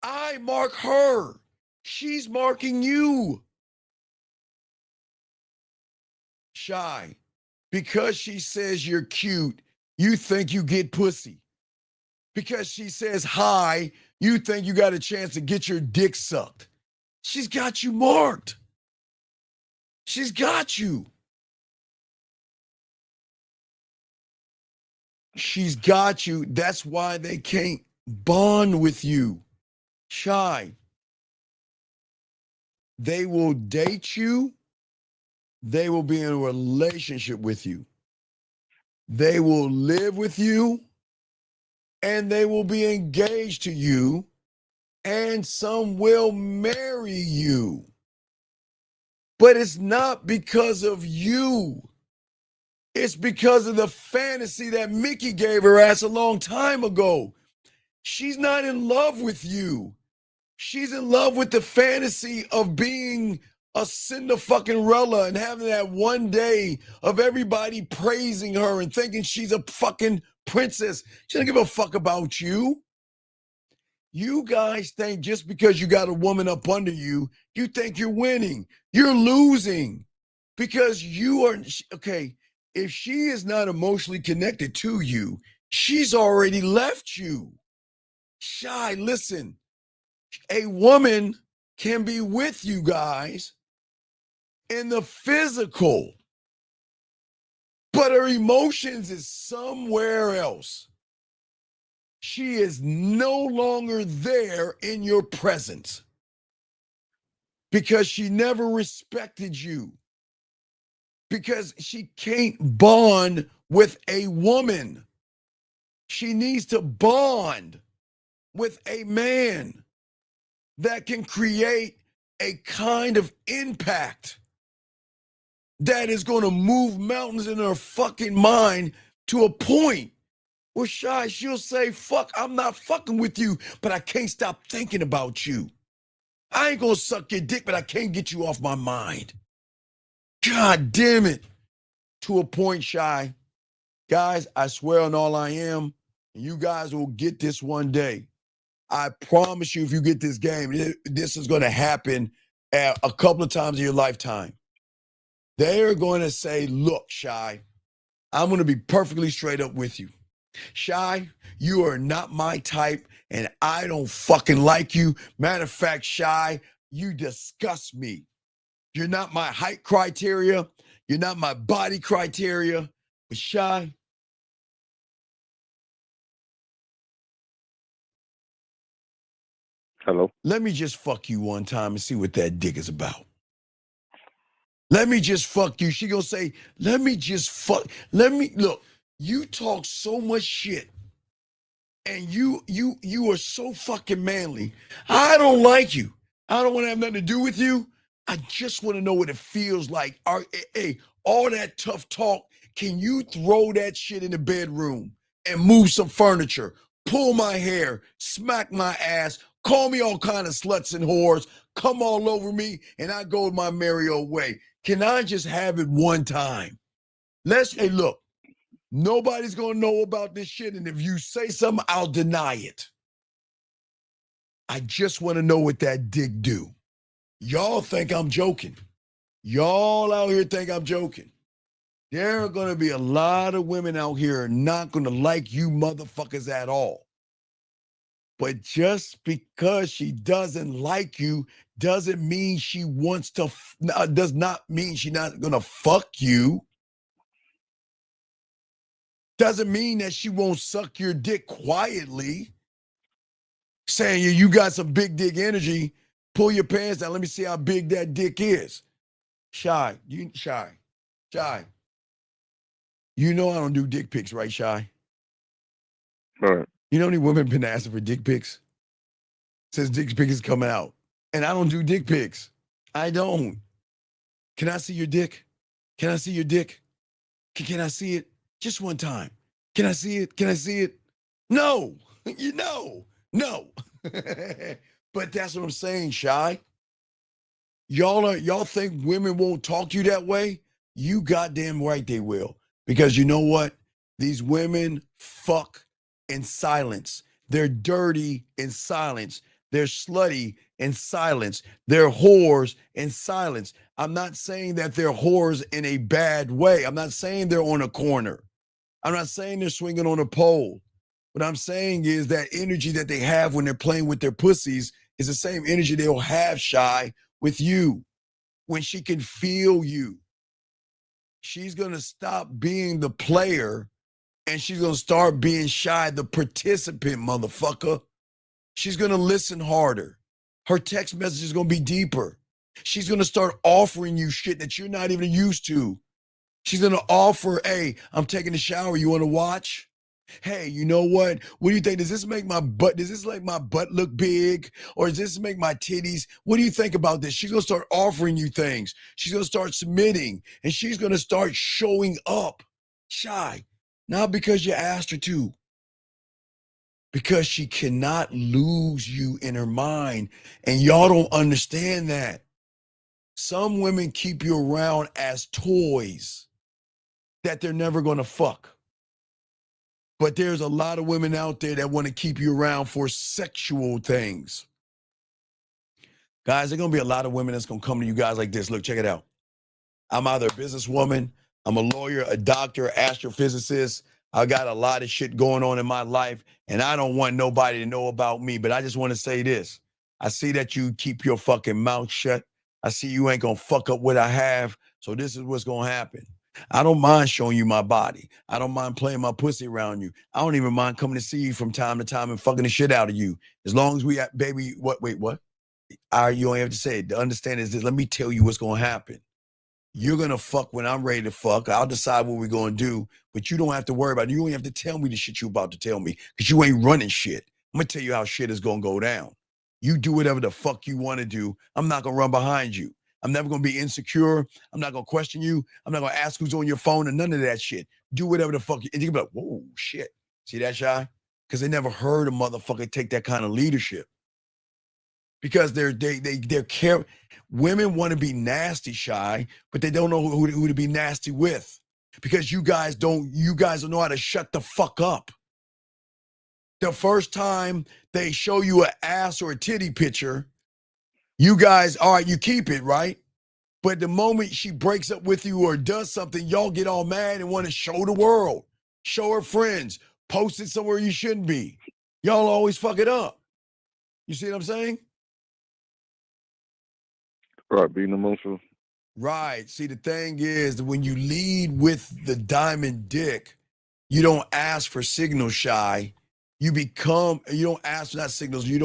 I mark her. She's marking you. Shy. Because she says you're cute, you think you get pussy. Because she says hi, you think you got a chance to get your dick sucked. She's got you marked. She's got you. She's got you. That's why they can't bond with you. Shy. They will date you. They will be in a relationship with you. They will live with you. And they will be engaged to you. And some will marry you. But it's not because of you. It's because of the fantasy that Mickey gave her ass a long time ago. She's not in love with you. She's in love with the fantasy of being a Cinderella and having that one day of everybody praising her and thinking she's a fucking princess. She doesn't give a fuck about you. You guys think just because you got a woman up under you, you think you're winning. You're losing because you are, okay, if she is not emotionally connected to you, she's already left you. Shy, listen, a woman can be with you guys in the physical, but her emotions is somewhere else. She is no longer there in your presence because she never respected you, because she can't bond with a woman. She needs to bond with a man that can create a kind of impact that is going to move mountains in her fucking mind to a point where Shy, she'll say, fuck, I'm not fucking with you, but I can't stop thinking about you. I ain't going to suck your dick, but I can't get you off my mind. God damn it. To a point, Shy. Guys, I swear on all I am, you guys will get this one day. I promise you, if you get this game, this is going to happen a couple of times in your lifetime. They're going to say, look, Shy, I'm going to be perfectly straight up with you. Shy, you are not my type, and I don't fucking like you. Matter of fact, Shy, you disgust me. You're not my height criteria. You're not my body criteria. But Shy, Hello? let me just fuck you one time and see what that dick is about. Let me just fuck you. She gonna say, let me just fuck. Let me, look, You talk so much shit, and you are so fucking manly. I don't like you. I don't want to have nothing to do with you. I just want to know what it feels like. Hey, all that tough talk, can you throw that shit in the bedroom and move some furniture, pull my hair, smack my ass, call me all kind of sluts and whores, come all over me, and I go my merry old way? Can I just have it one time? Hey, look, nobody's going to know about this shit, and if you say something, I'll deny it. I just want to know what that dick do. Y'all think I'm joking. Y'all out here think I'm joking. There are going to be a lot of women out here not going to like you motherfuckers at all. But just because she doesn't like you doesn't mean she wants to, does not mean she's not going to fuck you. Doesn't mean that she won't suck your dick quietly. Saying you got some big dick energy, pull your pants down. Let me see how big that dick is. Shy. You know I don't do dick pics, right, Shy? Right. You know how many women been asking for dick pics? Since dick pics is coming out. And I don't do dick pics. I don't. Can I see your dick? Can I see your dick? Can I see it? Just one time. Can I see it? Can I see it? No. You know. No. But that's what I'm saying, Shy. Y'all think women won't talk to you that way? You goddamn right they will. Because you know what? These women fuck in silence. They're dirty in silence. They're slutty in silence. They're whores in silence. I'm not saying that they're whores in a bad way. I'm not saying they're on a corner. I'm not saying they're swinging on a pole. What I'm saying is that energy that they have when they're playing with their pussies is the same energy they'll have, Shy, with you. When she can feel you, she's going to stop being the player and she's going to start being Shy, the participant, motherfucker. She's going to listen harder. Her text message is going to be deeper. She's going to start offering you shit that you're not even used to. She's going to offer, hey, I'm taking a shower. You want to watch? Hey, you know what? What do you think? Does this make my butt look big? Or does this make my titties? What do you think about this? She's going to start offering you things. She's going to start submitting. And she's going to start showing up. Shy. Not because you asked her to. Because she cannot lose you in her mind. And y'all don't understand that. Some women keep you around as toys that they're never going to fuck. But there's a lot of women out there that want to keep you around for sexual things. Guys, there's going to be a lot of women that's going to come to you guys like this. Look, check it out. I'm either a businesswoman, I'm a lawyer, a doctor, astrophysicist. I got a lot of shit going on in my life, and I don't want nobody to know about me. But I just want to say this. I see that you keep your fucking mouth shut. I see you ain't going to fuck up what I have. So this is what's going to happen. I don't mind showing you my body. I don't mind playing my pussy around you. I don't even mind coming to see you from time to time and fucking the shit out of you. As long as we, baby, what? You don't have to say it. The understanding is this. Let me tell you what's going to happen. You're going to fuck when I'm ready to fuck. I'll decide what we're going to do, but you don't have to worry about it. You don't have to tell me the shit you're about to tell me because you ain't running shit. I'm going to tell you how shit is going to go down. You do whatever the fuck you want to do. I'm not going to run behind you. I'm never going to be insecure. I'm not going to question you. I'm not going to ask who's on your phone and none of that shit. Do whatever the fuck. And you can be like, whoa, shit. See that, Shy? Because they never heard a motherfucker take that kind of leadership. Because they're women want to be nasty, Shy, but they don't know who to be nasty with. Because you guys don't know how to shut the fuck up. The first time they show you an ass or a titty picture, you guys, all right, you keep it, right? But the moment she breaks up with you or does something, y'all get all mad and want to show the world, show her friends, post it somewhere you shouldn't be. Y'all always fuck it up. You see what I'm saying? Right, being emotional. Right. See, the thing is that when you lead with the diamond dick, you don't ask for signals, Shy. You don't ask for not signals. You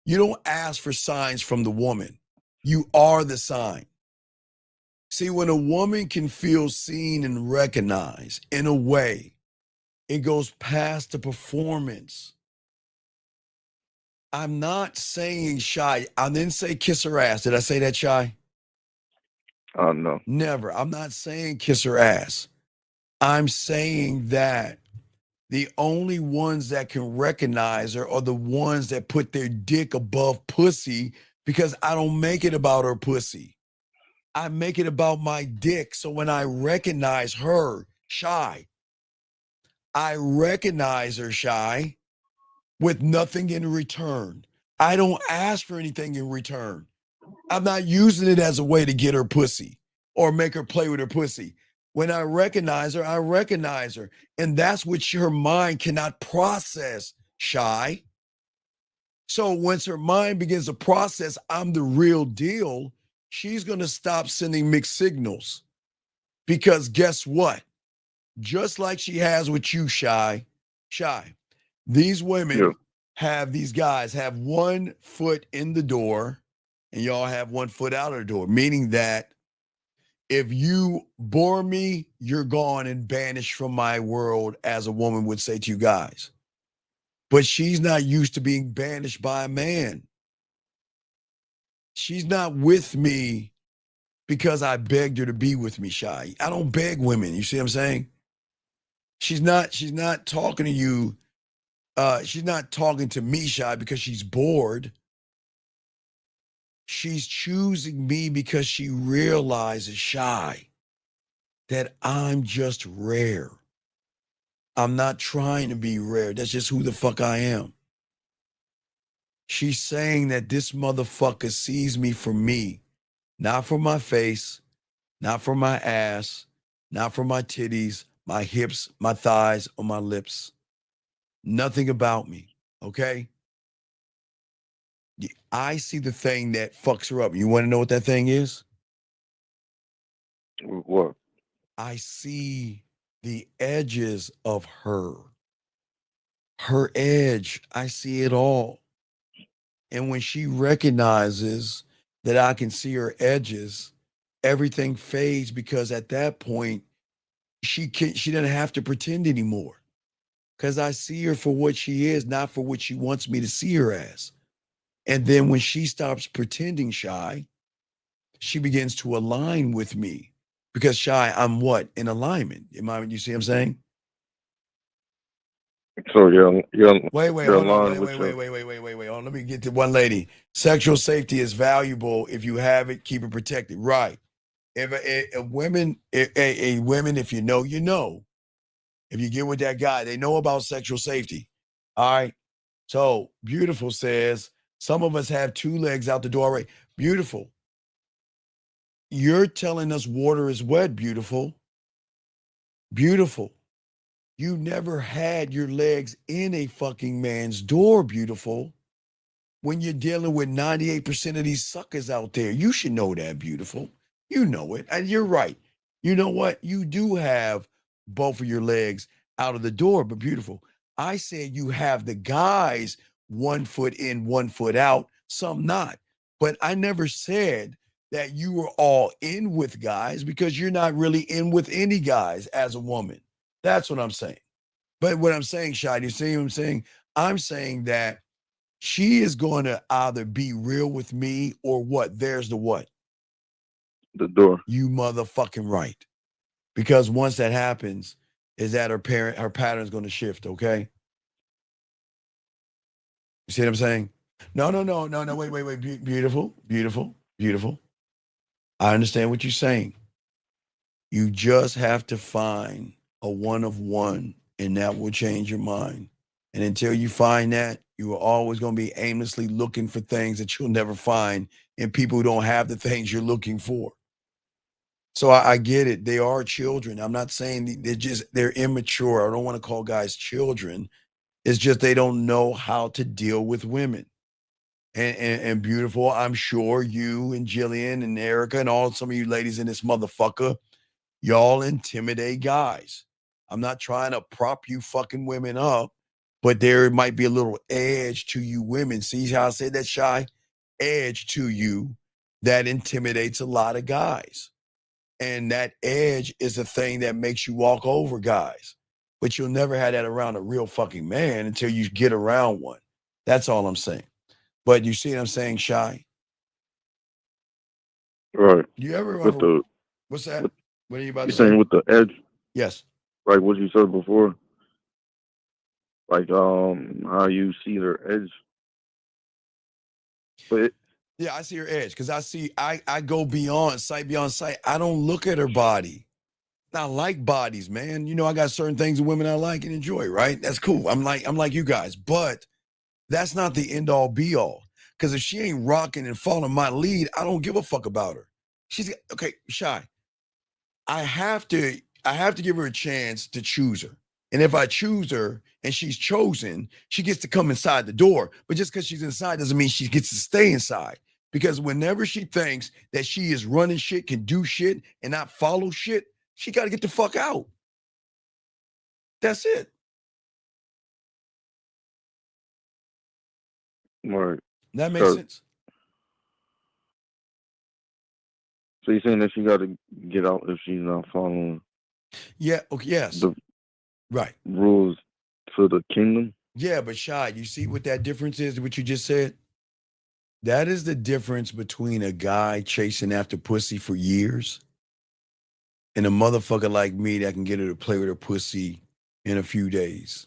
don't ask for signs from the woman. You are the sign. See, when a woman can feel seen and recognized in a way It goes past the performance. I'm not saying shy. I didn't say kiss her ass. Did I say that, Shy? Oh no. Never. I'm not saying kiss her ass. I'm saying that the only ones that can recognize her are the ones that put their dick above pussy, because I don't make it about her pussy. I make it about my dick. So when I recognize her, Shy, I recognize her, Shy, with nothing in return. I don't ask for anything in return. I'm not using it as a way to get her pussy or make her play with her pussy. When I recognize her, I recognize her. And that's what her mind cannot process, Shy. So once her mind begins to process, I'm the real deal, she's going to stop sending mixed signals. Because guess what? Just like she has with you, Shy, these women have, these guys have 1 foot in the door and y'all have 1 foot out of the door, meaning that if you bore me, you're gone and banished from my world, as a woman would say to you guys. But she's not used to being banished by a man. She's not with me because I begged her to be with me, Shy. I don't beg women. You see what I'm saying? She's not talking to you. She's not talking to me, Shy, because she's bored. She's choosing me because she realizes, Shy, that I'm just rare. I'm not trying to be rare. That's just who the fuck I am. She's saying that this motherfucker sees me for me, not for my face, not for my ass, not for my titties, my hips, my thighs, or my lips. Nothing about me, okay? I see the thing that fucks her up. You want to know what that thing is? What? I see the edges of her. Her edge, I see it all. And when she recognizes that I can see her edges, everything fades, because at that point, she doesn't have to pretend anymore. Because I see her for what she is, not for what she wants me to see her as. And then when she stops pretending, Shy, she begins to align with me. Because Shy, I'm what? In alignment. You see what I'm saying? So you're Wait, you're hold on. aligned with your. Wait. Hold on. Let me get to one lady. Sexual safety is valuable. If you have it, keep it protected. Right. If a women, if you know, you know. If you get with that guy, they know about sexual safety. All right. So Beautiful says, some of us have 2 legs out the door. Right. Beautiful. You're telling us water is wet, Beautiful. Beautiful. You never had your legs in a fucking man's door, Beautiful. When you're dealing with 98% of these suckers out there, you should know that, Beautiful. You know it. And you're right. You know what? You do have both of your legs out of the door, but Beautiful, I said you have the guys 1 foot in, 1 foot out, some not. But I never said that you were all in with guys, because you're not really in with any guys as a woman. That's what I'm saying. But what I'm saying, Shadi, you see what I'm saying? I'm saying that she is going to either be real with me or what? There's the what? The door. You motherfucking right. Because once that happens, is that her pattern's going to shift, okay? You see what I'm saying? No, wait. Beautiful. I understand what you're saying. You just have to find a one of one, and that will change your mind. And until you find that, you are always going to be aimlessly looking for things that you'll never find in people who don't have the things you're looking for. So I get it. They are children. I'm not saying they're immature. I don't want to call guys children. It's just they don't know how to deal with women. And Beautiful, I'm sure you and Jillian and Erica and some of you ladies in this motherfucker, y'all intimidate guys. I'm not trying to prop you fucking women up, but there might be a little edge to you women. See how I said that, Shy? Edge to you that intimidates a lot of guys. And that edge is the thing that makes you walk over guys. but you'll never have that around a real fucking man until you get around one. That's all I'm saying. But you see what I'm saying, Shy? Right. You ever With the what's that? What are you about you to say? saying with the edge? Yes. Like what you said before. Like how you see their edge. But Yeah, I see her edge because I go beyond sight. I don't look at her body. I like bodies, man. You know, I got certain things in women I like and enjoy, right? That's cool. I'm like you guys, but that's not the end all be all. Because if she ain't rocking and following my lead, I don't give a fuck about her. She's okay, Shy. I have to give her a chance to choose her. And if I choose her and she's chosen, she gets to come inside the door. But just because she's inside doesn't mean she gets to stay inside. Because whenever she thinks that she is running shit, can do shit, and not follow shit, she got to get the fuck out. That's it. right. That makes sense. So you're saying that she got to get out if she's not following? Yeah. Okay. Yes. The right rules to the kingdom. Yeah, but Shy, you see what that difference is? What you just said. That is the difference between a guy chasing after pussy for years and a motherfucker like me that can get her to play with her pussy in a few days.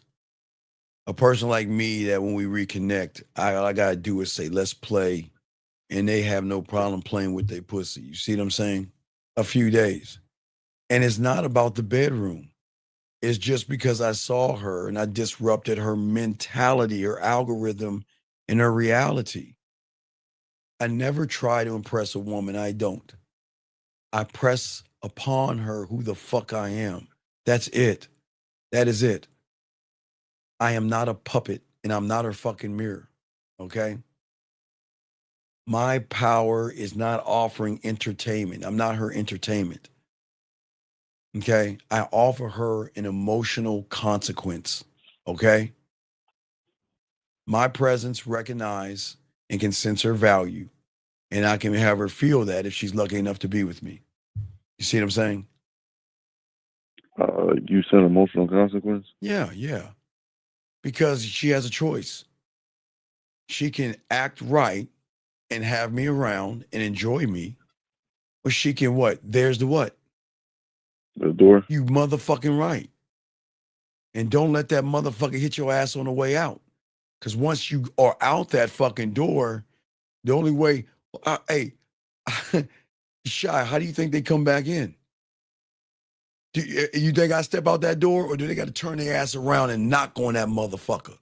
A person like me that when we reconnect, all I gotta do is say, let's play, and they have no problem playing with their pussy. You see what I'm saying? A few days. And it's not about the bedroom. It's just because I saw her and I disrupted her mentality, her algorithm, and her reality. I never try to impress a woman. I don't. I press upon her who the fuck I am. That's it. That is it. I am not a puppet and I'm not her fucking mirror. Okay? My power is not offering entertainment. I'm not her entertainment. Okay? I offer her an emotional consequence. Okay? My presence recognize and can sense her value. And I can have her feel that if she's lucky enough to be with me. You see what I'm saying? You said emotional consequence? Yeah. Because she has a choice. She can act right and have me around and enjoy me. Or she can what? There's the what? The door. You motherfucking right. And don't let that motherfucker hit your ass on the way out. Because once you are out that fucking door, the only way, hey, Shy, how do you think they come back in? Do you think I step out that door or do they got to turn their ass around and knock on that motherfucker?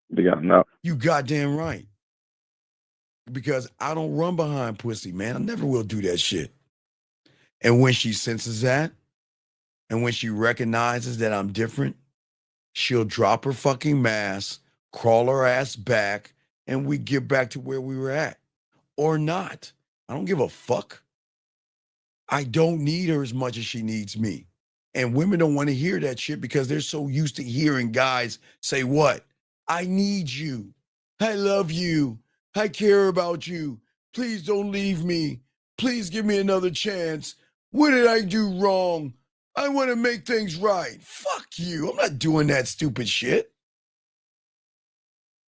They got knocked. You goddamn right. Because I don't run behind pussy, man. I never will do that shit. And when she senses that, and when she recognizes that I'm different, she'll drop her fucking mask, crawl her ass back, and we get back to where we were at. Or not. I don't give a fuck. I don't need her as much as she needs me. And women don't want to hear that shit because they're so used to hearing guys say what? I need you. I love you. I care about you. Please don't leave me. Please give me another chance. What did I do wrong? I want to make things right. Fuck you. I'm not doing that stupid shit.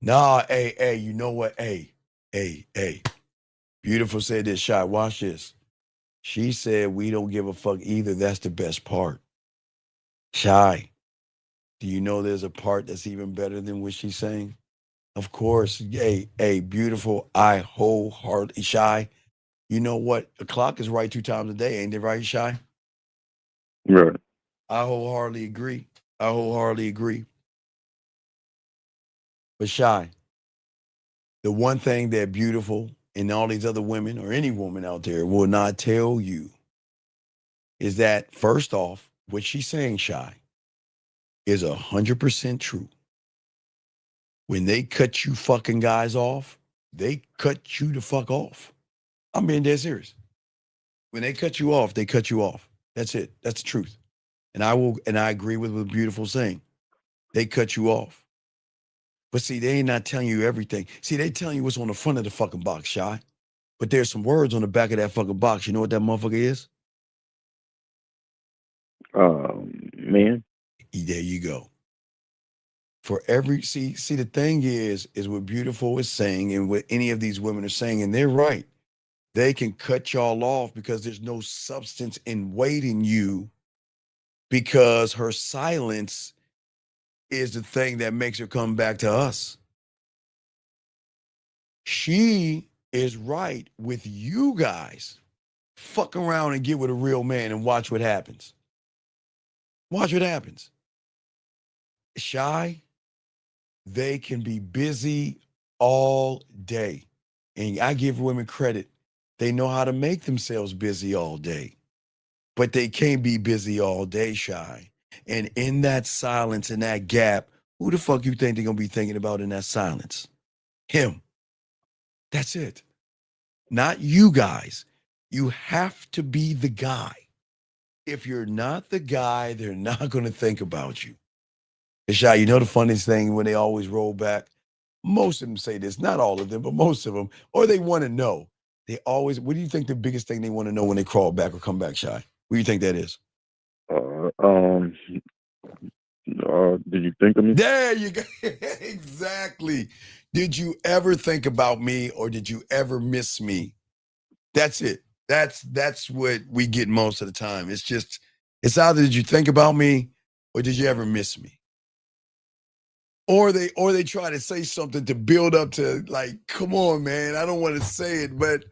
Nah, hey, you know what? Hey. Beautiful said this, Shy. Watch this. She said we don't give a fuck either. That's the best part. Shy, do you know there's a part that's even better than what she's saying? Of course. Hey, beautiful. I wholeheartedly, Shy. You know what? The clock is right 2 times a day, ain't it right, Shy? Right. I wholeheartedly agree. But Shy, the one thing that beautiful and all these other women or any woman out there will not tell you is that, first off, what she's saying, Shy, is 100% true. When they cut you fucking guys off, they cut you the fuck off. I'm being dead serious. When they cut you off, they cut you off. That's it. That's the truth. And I agree with what Beautiful saying. They cut you off. But see, they ain't not telling you everything. See, they telling you what's on the front of the fucking box, Shy. But there's some words on the back of that fucking box. You know what that motherfucker is? Man. There you go. For every see the thing is what Beautiful is saying and what any of these women are saying, and they're right. They can cut y'all off because there's no substance in waiting you, because her silence is the thing that makes her come back to us. She is right with you guys. Fuck around and get with a real man and watch what happens. Watch what happens. Shy, they can be busy all day. And I give women credit. They know how to make themselves busy all day. But they can't be busy all day, Shy. And in that silence, in that gap, who the fuck you think they're going to be thinking about in that silence? Him. That's it. Not you guys. You have to be the guy. If you're not the guy, they're not going to think about you. And Shy, you know the funniest thing when they always roll back? Most of them say this, not all of them, but most of them, or they want to know. They always, what do you think the biggest thing they want to know when they crawl back or come back, Shy? What do you think that is? Did you think of me? There you go. Exactly. Did you ever think about me, or did you ever miss me? That's it. That's what we get most of the time. It's just, it's either did you think about me or did you ever miss me? Or they try to say something to build up to, like, come on, man, I don't want to say it, but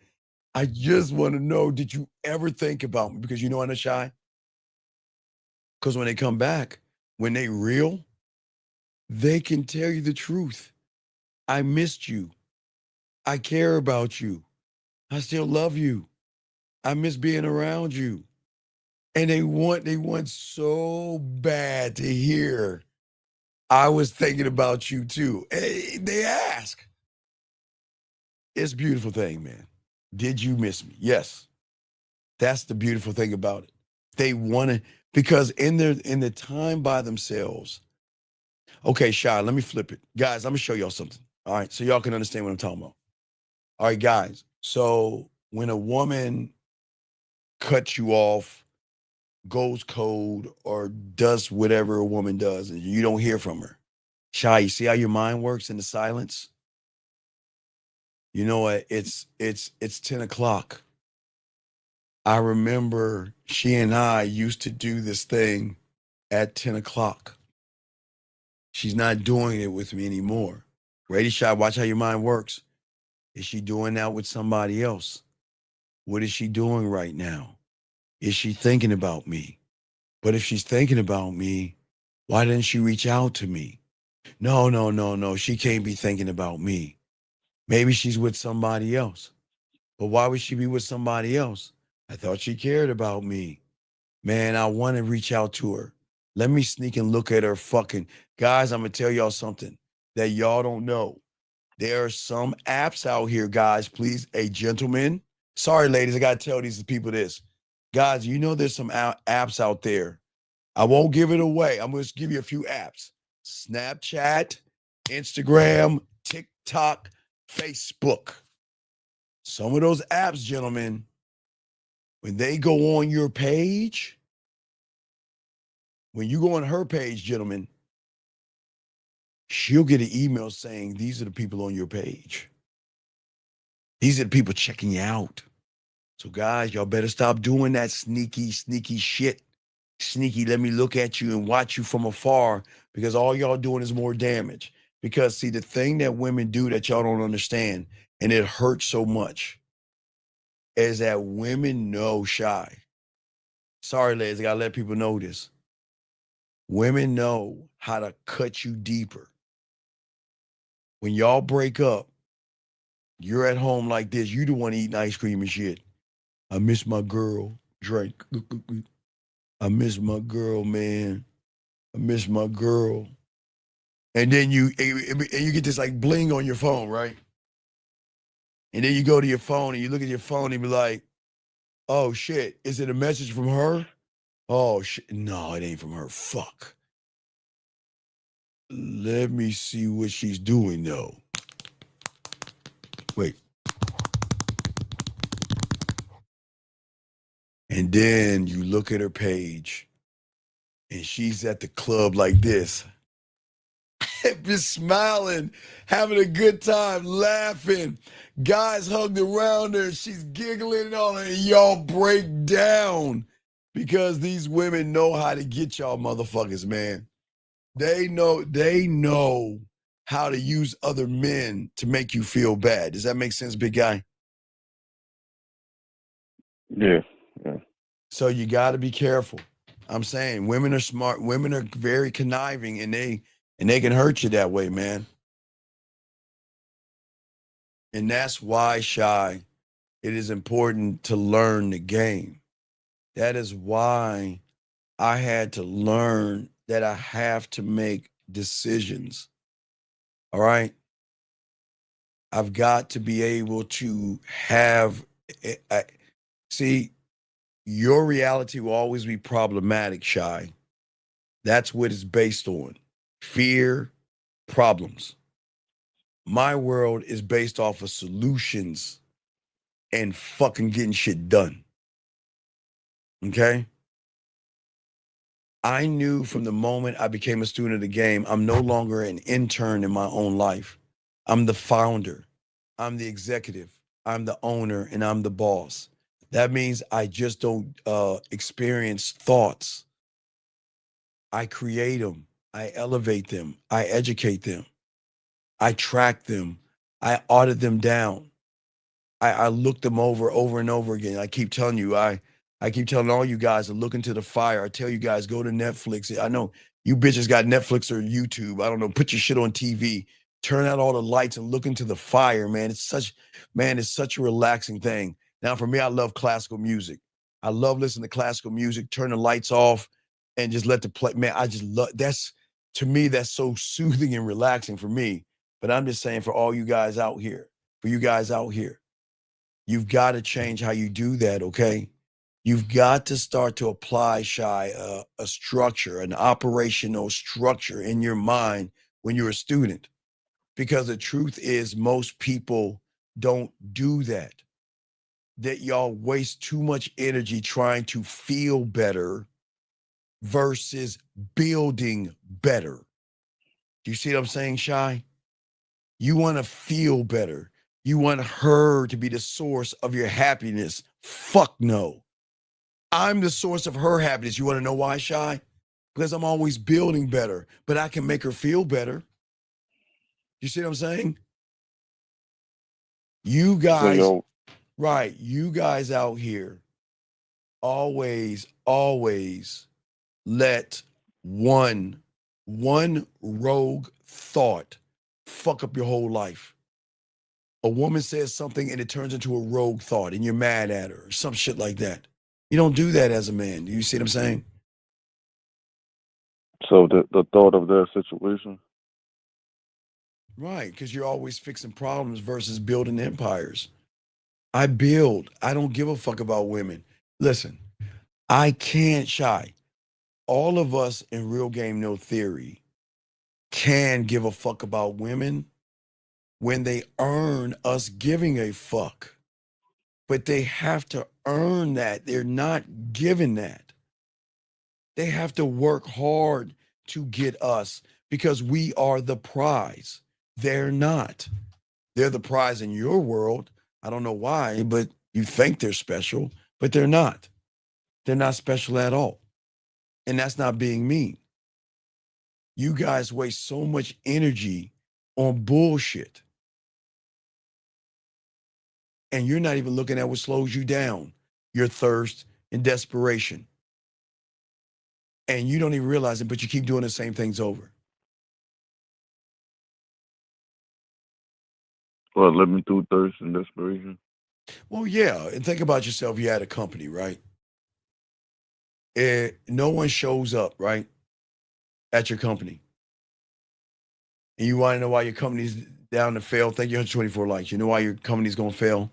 I just want to know, did you ever think about me? Because you know I'm not Shy. Because when they come back, when they real, they can tell you the truth. I missed you. I care about you. I still love you. I miss being around you. And they want so bad to hear, I was thinking about you too. They ask. It's a beautiful thing, man. Did you miss me? Yes. That's the beautiful thing about it. They want to, because in the time by themselves. Okay, Shy, let me flip it. Guys, I'm going to show y'all something. All right, so y'all can understand what I'm talking about. All right, guys. So when a woman cuts you off, goes cold, or does whatever a woman does, and you don't hear from her, Shy, you see how your mind works in the silence? You know what? It's 10 o'clock. I remember she and I used to do this thing at 10 o'clock. She's not doing it with me anymore. Ready, Shy? Watch how your mind works. Is she doing that with somebody else? What is she doing right now? Is she thinking about me? But if she's thinking about me, why didn't she reach out to me? No. She can't be thinking about me. Maybe she's with somebody else. But why would she be with somebody else? I thought she cared about me. Man, I want to reach out to her. Let me sneak and look at her fucking. Guys, I'm going to tell y'all something that y'all don't know. There are some apps out here, guys, please. A gentleman. Sorry, ladies, I got to tell these people this. Guys, you know there's some apps out there. I won't give it away. I'm going to give you a few apps. Snapchat, Instagram, TikTok, Facebook. Some of those apps, gentlemen, when they go on your page, when you go on her page, gentlemen, she'll get an email saying, these are the people on your page. These are the people checking you out. So guys, y'all better stop doing that sneaky shit. Sneaky, let me look at you and watch you from afar, because all y'all doing is more damage. Because see, the thing that women do that y'all don't understand, and it hurts so much, is that women know, Shy. Sorry, ladies, I gotta let people know this. Women know how to cut you deeper. When y'all break up, you're at home like this. You the one eating ice cream and shit. I miss my girl. Drink. I miss my girl, man. I miss my girl. And then you get this like bling on your phone, right? And then you go to your phone and you look at your phone and be like, oh shit, is it a message from her? Oh shit, no, it ain't from her. Fuck. Let me see what she's doing though. Wait. And then you look at her page and she's at the club like this, just smiling, having a good time, laughing. Guys hugged around her. She's giggling and all, and y'all break down because these women know how to get y'all motherfuckers, man. They know how to use other men to make you feel bad. Does that make sense, big guy? Yeah. So you got to be careful. I'm saying women are smart. Women are very conniving, and they can hurt you that way, man. And that's why, Shy, it is important to learn the game. That is why I had to learn that I have to make decisions. All right? I've got to be able to have, see, your reality will always be problematic, Shy. That's what it's based on. Fear, problems. My world is based off of solutions and fucking getting shit done. Okay? I knew from the moment I became a student of the game, I'm no longer an intern in my own life. I'm the founder. I'm the executive. I'm the owner, and I'm the boss. That means I just don't experience thoughts. I create them. I elevate them. I educate them. I track them. I audit them down. I look them over and over again. I keep telling you, I keep telling all you guys to look into the fire. I tell you guys, go to Netflix. I know you bitches got Netflix or YouTube. I don't know. Put your shit on TV. Turn out all the lights and look into the fire, man. It's such a relaxing thing. Now, for me, I love classical music. I love listening to classical music. Turn the lights off and just let the play. Man, I just love to me, that's so soothing and relaxing for me. But I'm just saying for all you guys out here, you've got to change how you do that, okay? You've got to start to apply, Shy, a structure, an operational structure in your mind when you're a student. Because the truth is, most people don't do that. That y'all waste too much energy trying to feel better versus building better. Do you see what I'm saying, Shy? You want to feel better. You want her to be the source of your happiness. Fuck no. I'm the source of her happiness. You want to know why, Shy? Because I'm always building better, but I can make her feel better. You see what I'm saying? You guys, right, you guys out here always let one rogue thought fuck up your whole life. A woman says something and it turns into a rogue thought and you're mad at her or some shit like that. You don't do that as a man. Do you see what I'm saying? So the thought of their situation. Right, because you're always fixing problems versus building empires. I build. I don't give a fuck about women. Listen, I can't, Shy. All of us in Real Game No Theory can give a fuck about women when they earn us giving a fuck. But they have to earn that. They're not given that. They have to work hard to get us because we are the prize. They're not. They're the prize in your world. I don't know why, but you think they're special, but they're not. They're not special at all. And that's not being mean. You guys waste so much energy on bullshit. And you're not even looking at what slows you down, your thirst and desperation. And you don't even realize it, but you keep doing the same things over. Well, let me through thirst and desperation. Well, yeah. And think about yourself. You had a company, right? No one shows up, right, at your company. And you want to know why your company's down to fail? Thank you, 124 likes. You know why your company's going to fail?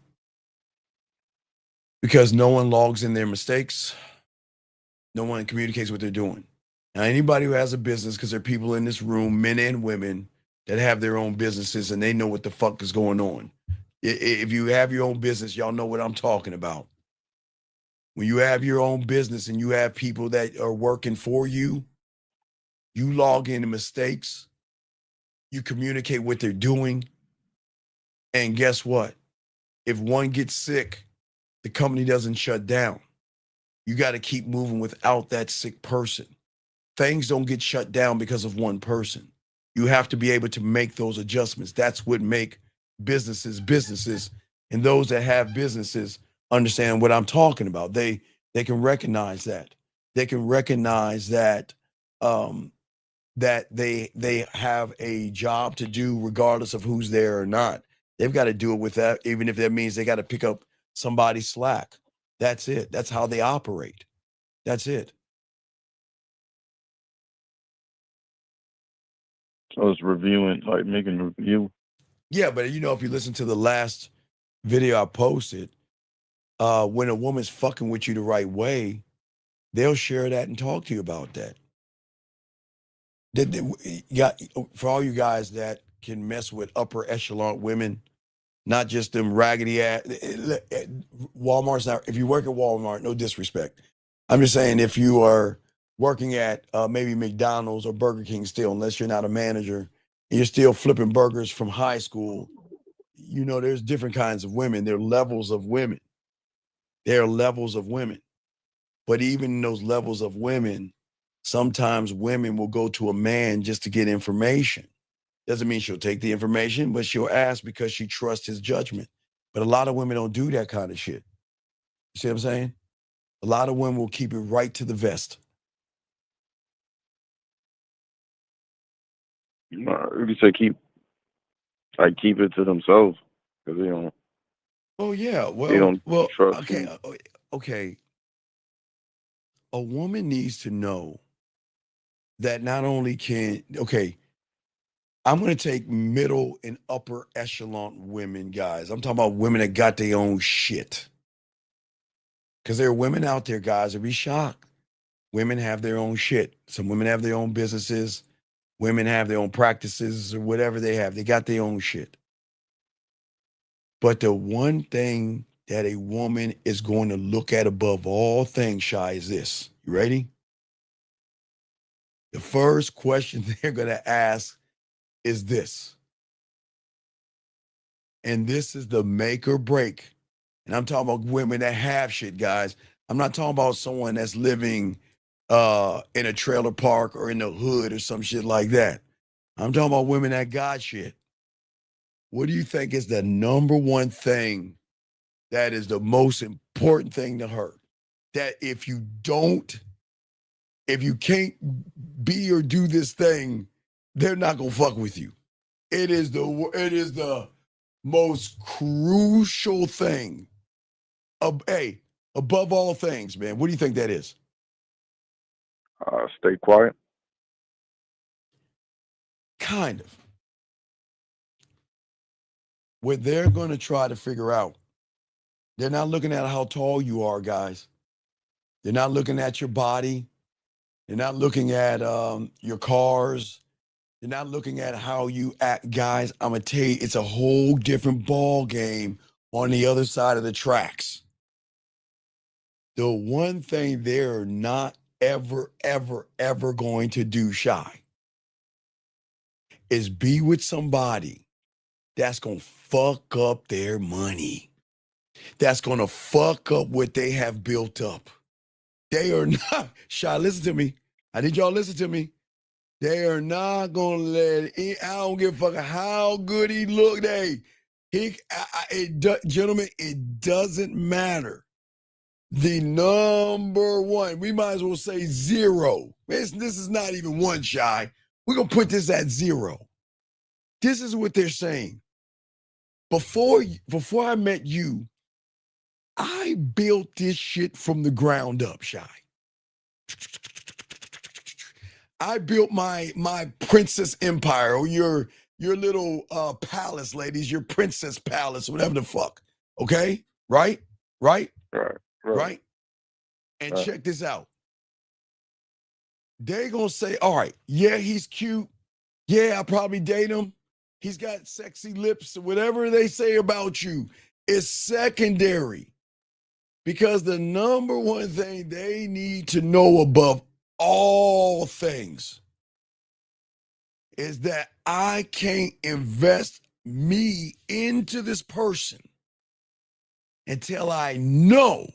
Because no one logs in their mistakes. No one communicates what they're doing. Now, anybody who has a business, because there are people in this room, men and women, that have their own businesses and they know what the fuck is going on. If you have your own business, y'all know what I'm talking about. When you have your own business and you have people that are working for you, You log into mistakes, you communicate what they're doing, and guess what? If one gets sick, the company doesn't shut down. You got to keep moving without that sick person. Things don't get shut down because of one person. You have to be able to make those adjustments. That's what make businesses, and those that have businesses understand what I'm talking about. They can recognize that. They can recognize that that they have a job to do regardless of who's there or not. They've got to do it with that, even if that means they got to pick up somebody's slack. That's it. That's how they operate. That's it. So it's reviewing, like making a review. Yeah, but if you listen to the last video I posted, when a woman's fucking with you the right way, they'll share that and talk to you about that. For all you guys that can mess with upper echelon women, not just them raggedy ass. Walmart's not. If you work at Walmart, no disrespect. I'm just saying if you are working at maybe McDonald's or Burger King still, unless you're not a manager, and you're still flipping burgers from high school, there's different kinds of women. There are levels of women. There are levels of women. But even in those levels of women, sometimes women will go to a man just to get information. Doesn't mean she'll take the information, but she'll ask because she trusts his judgment. But a lot of women don't do that kind of shit. You see what I'm saying? A lot of women will keep it right to the vest. You say keep it to themselves because they don't. Oh yeah, they don't trust okay, you. okay. A woman needs to know that not only I'm going to take middle and upper echelon women, guys. I'm talking about women that got their own shit. Because there are women out there, guys, that be shocked. Women have their own shit. Some women have their own businesses. Women have their own practices or whatever they have. They got their own shit. But the one thing that a woman is going to look at above all things, Shy, is this. You ready? The first question they're going to ask is this. And this is the make or break. And I'm talking about women that have shit, guys. I'm not talking about someone that's living in a trailer park or in the hood or some shit like that. I'm talking about women that got shit. What do you think is the number one thing that is the most important thing to her? That if you can't be or do this thing, they're not gonna fuck with you. It is the most crucial thing. Above all things, man. What do you think that is? Stay quiet. Kind of. What they're going to try to figure out, they're not looking at how tall you are, guys. They're not looking at your body. They're not looking at your cars. They're not looking at how you act, guys. I'm going to tell you, it's a whole different ball game on the other side of the tracks. The one thing they're not ever, ever, ever going to do, Shy, is be with somebody that's going to fuck up their money. That's going to fuck up what they have built up. They are not, Shy, listen to me. I need y'all to listen to me. They are not going to let it, I don't give a fuck how good he looked. Gentlemen, it doesn't matter. The number one, we might as well say zero. This is not even one, Shy. We're going to put this at zero. This is what they're saying. Before I met you, I built this shit from the ground up, Shy. I built my princess empire, or your little palace, ladies, your princess palace, whatever the fuck. Okay? Right? Right? And check this out. They're going to say, all right, yeah, he's cute. Yeah, I probably date him. He's got sexy lips. Whatever they say about you is secondary. Because the number one thing they need to know above all things is that I can't invest me into this person until I know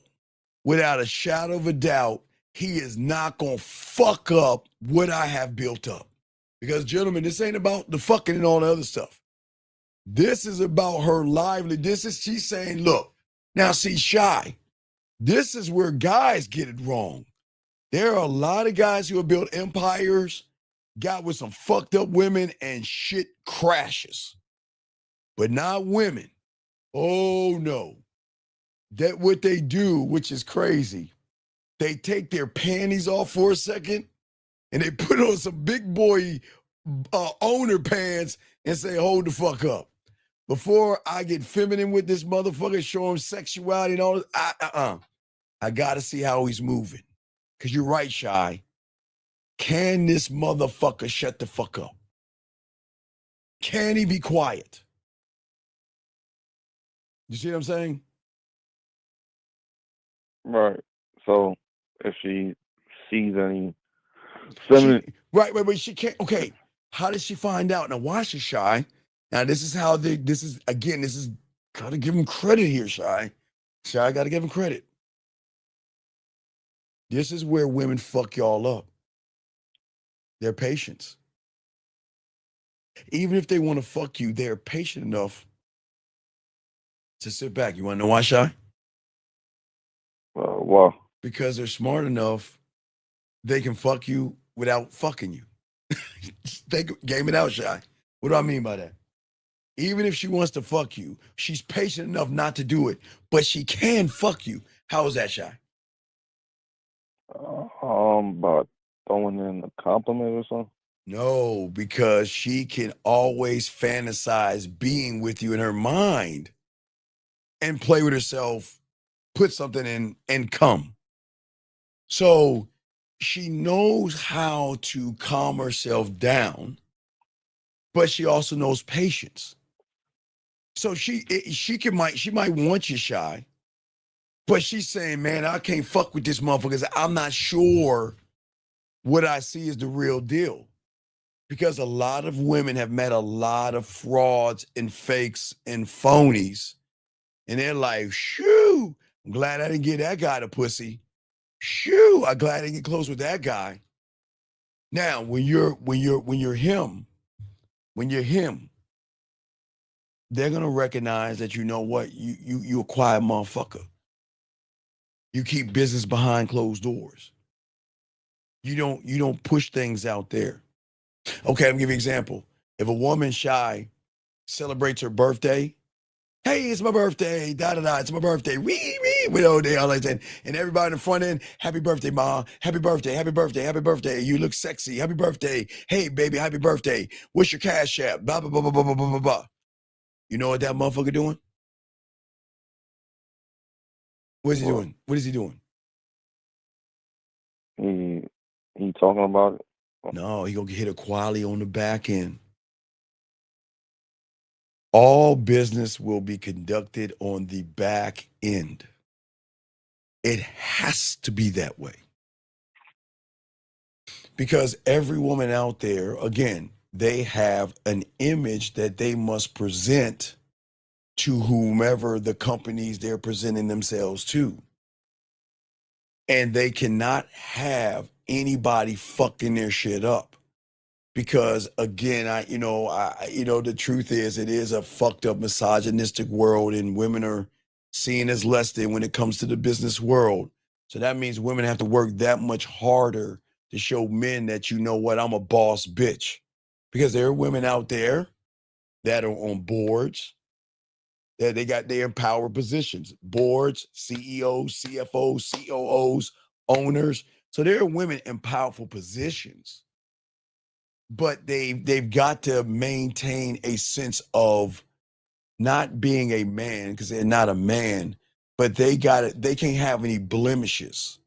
without a shadow of a doubt he is not going to fuck up what I have built up. Because, gentlemen, this ain't about the fucking and all the other stuff. This is about her lively. She's saying, look, now see, Shy, this is where guys get it wrong. There are a lot of guys who have built empires, got with some fucked up women, and shit crashes. But not women. Oh, no. That what they do, which is crazy, they take their panties off for a second and they put on some big boy owner pants and say, hold the fuck up. Before I get feminine with this motherfucker, show him sexuality and all this, I gotta see how he's moving. Because you're right, Shy. Can this motherfucker shut the fuck up? Can he be quiet? You see what I'm saying? Right. So if she sees any She can't. Okay, how did she find out? Now, why is she Shy? Now, this is gotta give him credit here, Shy. Shy, gotta give him credit. This is where women fuck y'all up. Their patience. Even if they want to fuck you, they're patient enough to sit back. You want to know why, Shy? Why? Because they're smart enough, they can fuck you without fucking you. They game it out, Shy. What do I mean by that? Even if she wants to fuck you, she's patient enough not to do it, but she can fuck you. How is that, Shy? By throwing in a compliment or something. No, because she can always fantasize being with you in her mind and play with herself, put something in, and come. So she knows how to calm herself down, but she also knows patience. So she might want you, Shy, but she's saying, man, I can't fuck with this motherfucker because I'm not sure what I see is the real deal. Because a lot of women have met a lot of frauds and fakes and phonies. And they're like, shoo, I'm glad I didn't get that guy the pussy. Shoo, I'm glad I didn't get close with that guy. Now, when you're him, they're gonna recognize that you know what, you a quiet motherfucker. You keep business behind closed doors. You don't push things out there. Okay, let me give you an example. If a woman, Shy, celebrates her birthday, hey, it's my birthday, da-da-da, it's my birthday, wee, with all day, all like that. And everybody in the front end, happy birthday, ma, happy birthday, happy birthday, happy birthday, you look sexy, happy birthday, hey, baby, happy birthday, what's your cash app, blah, blah, blah, blah, blah, blah, blah, blah. You know what that motherfucker doing? What is he doing? What is he doing? He talking about it? No, he gonna hit a quality on the back end. All business will be conducted on the back end. It has to be that way. Because every woman out there, again, they have an image that they must present to whomever the companies they're presenting themselves to. And they cannot have anybody fucking their shit up. Because again, the truth is it is a fucked up misogynistic world and women are seen as less than when it comes to the business world. So that means women have to work that much harder to show men that, you know what, I'm a boss bitch. Because there are women out there that are on boards, that they empower positions, boards, CEOs, CFOs, COOs, owners. So there are women in powerful positions. But they've got to maintain a sense of not being a man because they're not a man, but they can't have any blemishes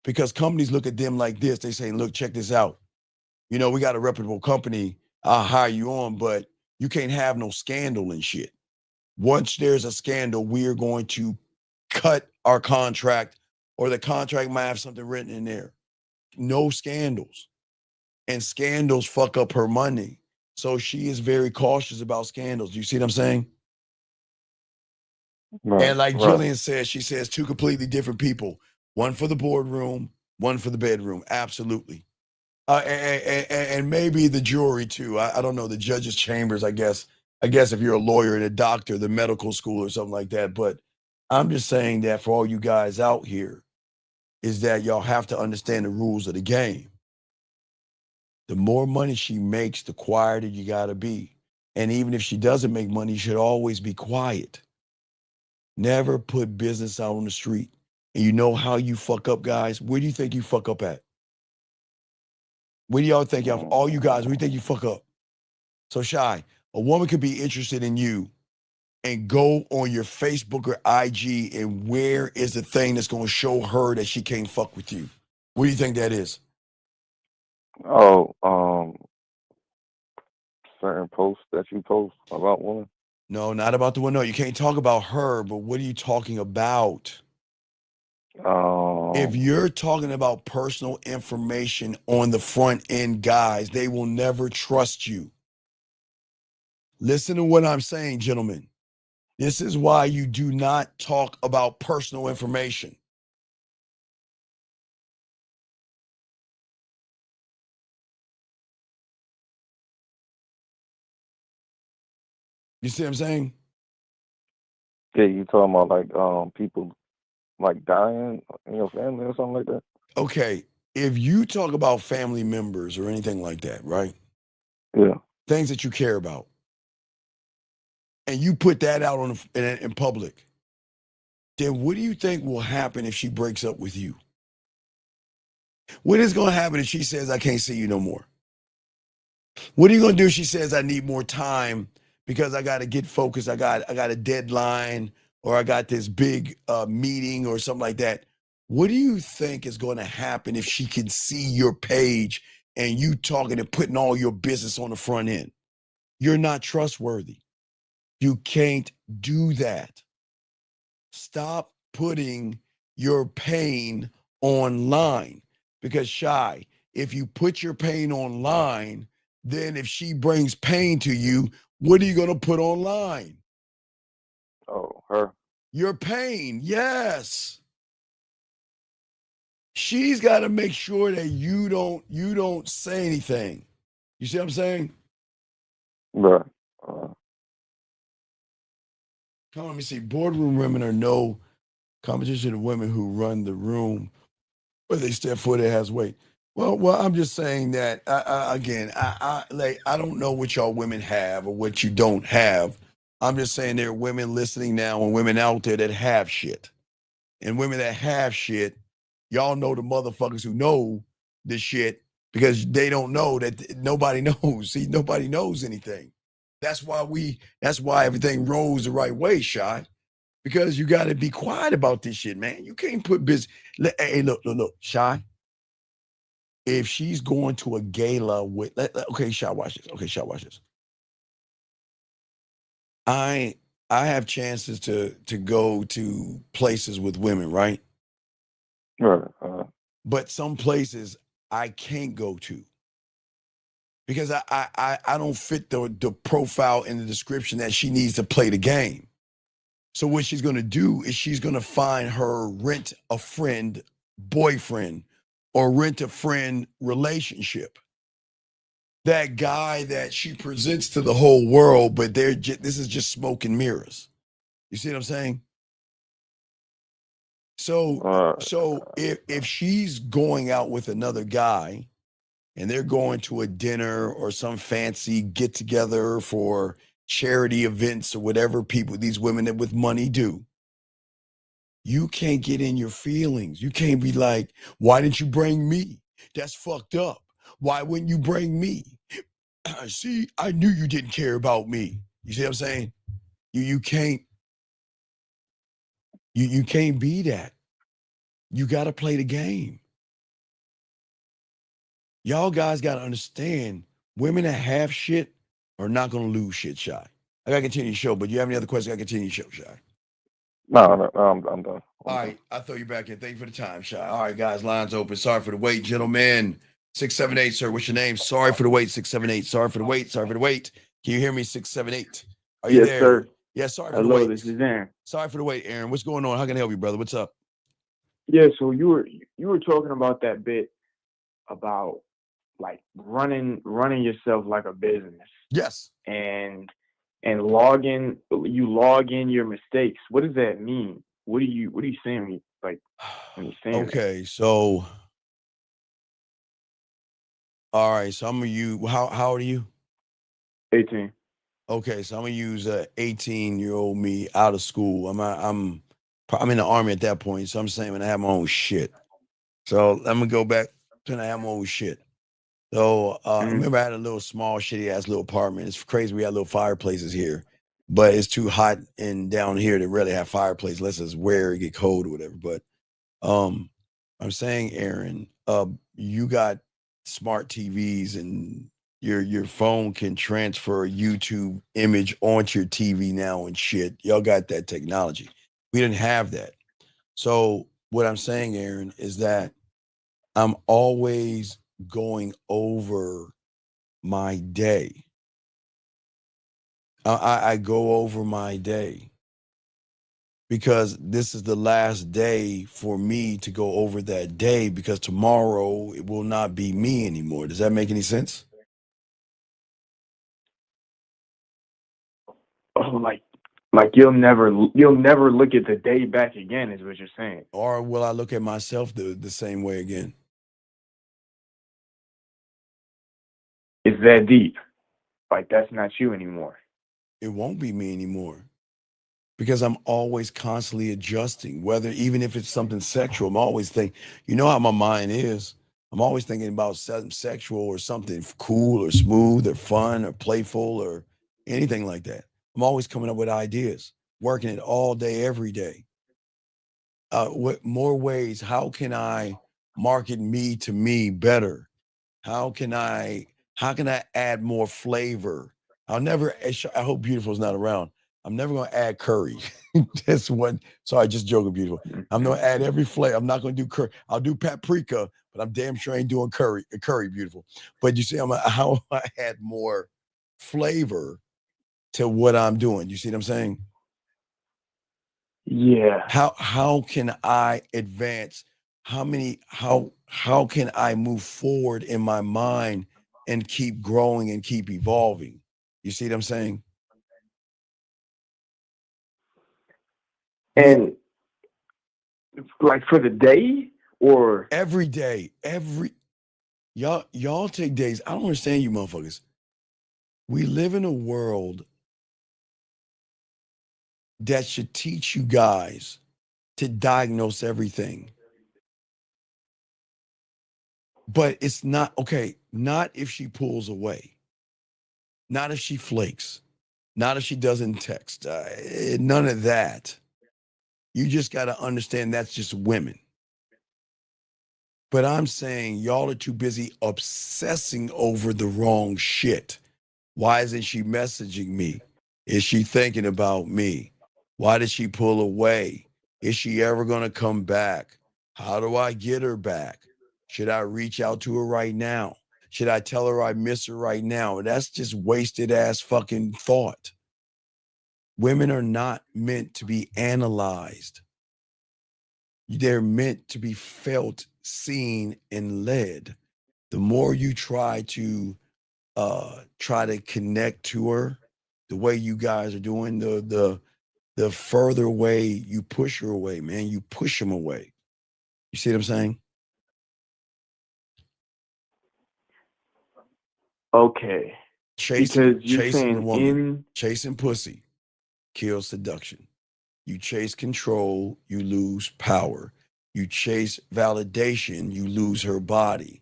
because companies look at them like this. They say, look, check this out. You know, we got a reputable company. I'll hire you on, but you can't have no scandal and shit. Once there's a scandal, we're going to cut our contract or the contract might have something written in there. No scandals. And scandals fuck up her money. So she is very cautious about scandals. You see what I'm saying? Right, And like right. Jillian says, she says 2 completely different people. One for the boardroom, one for the bedroom. Absolutely. And maybe the jury too. I don't know, the judge's chambers, I guess. I guess if you're a lawyer and a doctor, the medical school or something like that. But I'm just saying that for all you guys out here, is that y'all have to understand the rules of the game. The more money she makes, the quieter you gotta be. And even if she doesn't make money, you should always be quiet. Never put business out on the street. And you know how you fuck up, guys? Where do you think you fuck up at? Where do y'all think all you guys, where do you think you fuck up? So Shy, a woman could be interested in you and go on your Facebook or IG, and where is the thing that's gonna show her that she can't fuck with you? What do you think that is? Oh, certain posts that you post about women. No, not about the one. No, you can't talk about her, but what are you talking about? If you're talking about personal information on the front end, guys, they will never trust you. Listen to what I'm saying, gentlemen. This is why you do not talk about personal information. You see what I'm saying? Yeah, you talking about like people like dying in your family or something like that? Okay, if you talk about family members or anything like that, right? Yeah. Things that you care about, and you put that out in public, then what do you think will happen if she breaks up with you? What is going to happen if she says, I can't see you no more? What are you going to do if she says, I need more time because I got to get focused, I got a deadline, or I got this big meeting or something like that? What do you think is going to happen if she can see your page and you talking and putting all your business on the front end? You're not trustworthy. You can't do that. Stop putting your pain online, because Shy, if you put your pain online, then if she brings pain to you, what are you going to put online? Oh, her. Your pain, yes. She's got to make sure that you don't say anything. You see what I'm saying? Right. Come on, let me see. Boardroom women are no competition of women who run the room, but they step forward that has weight. Well, I'm just saying that I don't know what y'all women have or what you don't have. I'm just saying there are women listening now and women out there that have shit, and women that have shit. Y'all know the motherfuckers who know the shit, because they don't know that nobody knows. See, nobody knows anything. That's why everything rolls the right way, Shy. Because you got to be quiet about this shit, man. You can't put business. Hey, look, Shy. If she's going to a gala with, okay, Shy, watch this. Okay, Shy, watch this. I have chances to go to places with women, right? Right. But some places I can't go to because I don't fit the profile in the description that she needs to play the game. So what she's going to do is she's going to find her rent a friend boyfriend or rent a friend relationship. That guy that she presents to the whole world, but this is just smoke and mirrors. You see what I'm saying? So if she's going out with another guy and they're going to a dinner or some fancy get together for charity events or whatever these women that with money do, you can't get in your feelings. You can't be like, why didn't you bring me? That's fucked up. Why wouldn't you bring me? See, I knew you didn't care about me. You see what I'm saying? You can't be that. You got to play the game. Y'all guys got to understand, women that have shit are not going to lose shit, Shy. I got to continue the show, but you have any other questions? I got to continue the show, Shy. No, I'm done. All right, I'll throw you back in. Thank you for the time, Shy. All right, guys, lines open. Sorry for the wait, gentlemen. 678, sir. What's your name? Sorry for the wait. 678. Sorry for the wait. Sorry for the wait. Can you hear me? 678. Are you Yes, there? sir. Yeah. Sorry for Hello, the wait. this is Aaron. Sorry for the wait, Aaron. What's going on? How can I help you, brother? What's up? Yeah, so you were talking about that bit about like running yourself like a business. Yes. And log in your mistakes. What does that mean? What are you saying? Like when you're saying Okay, so all right, so I'm gonna use how old are you? 18. Okay, so I'm gonna use a 18-year-old me out of school. I'm in the army at that point, so I'm saying when I have my own shit. So I'm gonna go back to when I have my own shit. So I remember I had a little small shitty ass little apartment. It's crazy we had little fireplaces here, but it's too hot and down here to really have fireplace unless it's where it get cold or whatever. But I'm saying, Aaron, you got smart TVs and your phone can transfer a YouTube image onto your TV now and shit. Y'all got that technology. We didn't have that. So what I'm saying, Aaron, is that I'm always going over my day. I go over my day because this is the last day for me to go over that day because tomorrow it will not be me anymore. Does that make any sense? Oh, like you'll never look at the day back again is what you're saying. Or will I look at myself the same way again? It's that deep. Like that's not you anymore. It won't be me anymore because I'm always constantly adjusting, whether even if it's something sexual, I'm always thinking, you know how my mind is. I'm always thinking about something sexual or something cool or smooth or fun or playful or anything like that. I'm always coming up with ideas, working it all day, every day. What more ways? How can I market me to me better? How can I add more flavor? I hope Beautiful's not around. I'm never gonna add curry. That's one. Sorry, just joking, Beautiful. I'm gonna add every flavor. I'm not gonna do curry. I'll do paprika, but I'm damn sure ain't doing curry, Beautiful. But you see, how I add more flavor to what I'm doing. You see what I'm saying? Yeah. How can I advance? How can I move forward in my mind and keep growing and keep evolving? You see what I'm saying? And like for the day or every day, y'all take days. I don't understand you motherfuckers. We live in a world that should teach you guys to diagnose everything. But it's not okay, not if she pulls away, not if she flakes, not if she doesn't text, none of that. You just got to understand that's just women. But I'm saying y'all are too busy obsessing over the wrong shit. Why isn't she messaging me? Is she thinking about me? Why did she pull away? Is she ever going to come back? How do I get her back? Should I reach out to her right now? Should I tell her I miss her right now? That's just wasted ass fucking thought. Women are not meant to be analyzed. They're meant to be felt, seen, and led. The more you try to connect to her, the way you guys are doing, the further away you push her away, man. You push them away. You see what I'm saying? okay. Chasing saying the woman, chasing pussy kills seduction. You chase control, you lose power. You chase validation, you lose her body.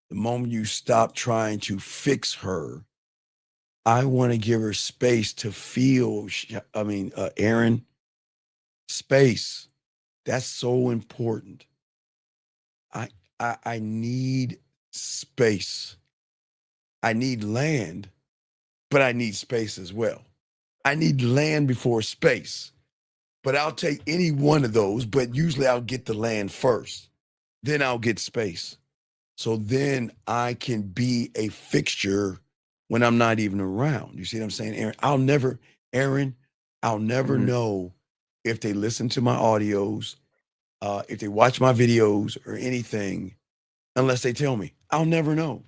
The moment you stop trying to fix her, I want to give her space to feel. Aaron, space. That's so important. I need space. I need land, but I need space as well. I need land before space, but I'll take any one of those, but usually I'll get the land first. Then I'll get space. So then I can be a fixture when I'm not even around. You see what I'm saying, Aaron? I'll never Mhm. know if they listen to my audios, if they watch my videos or anything, unless they tell me. I'll never know.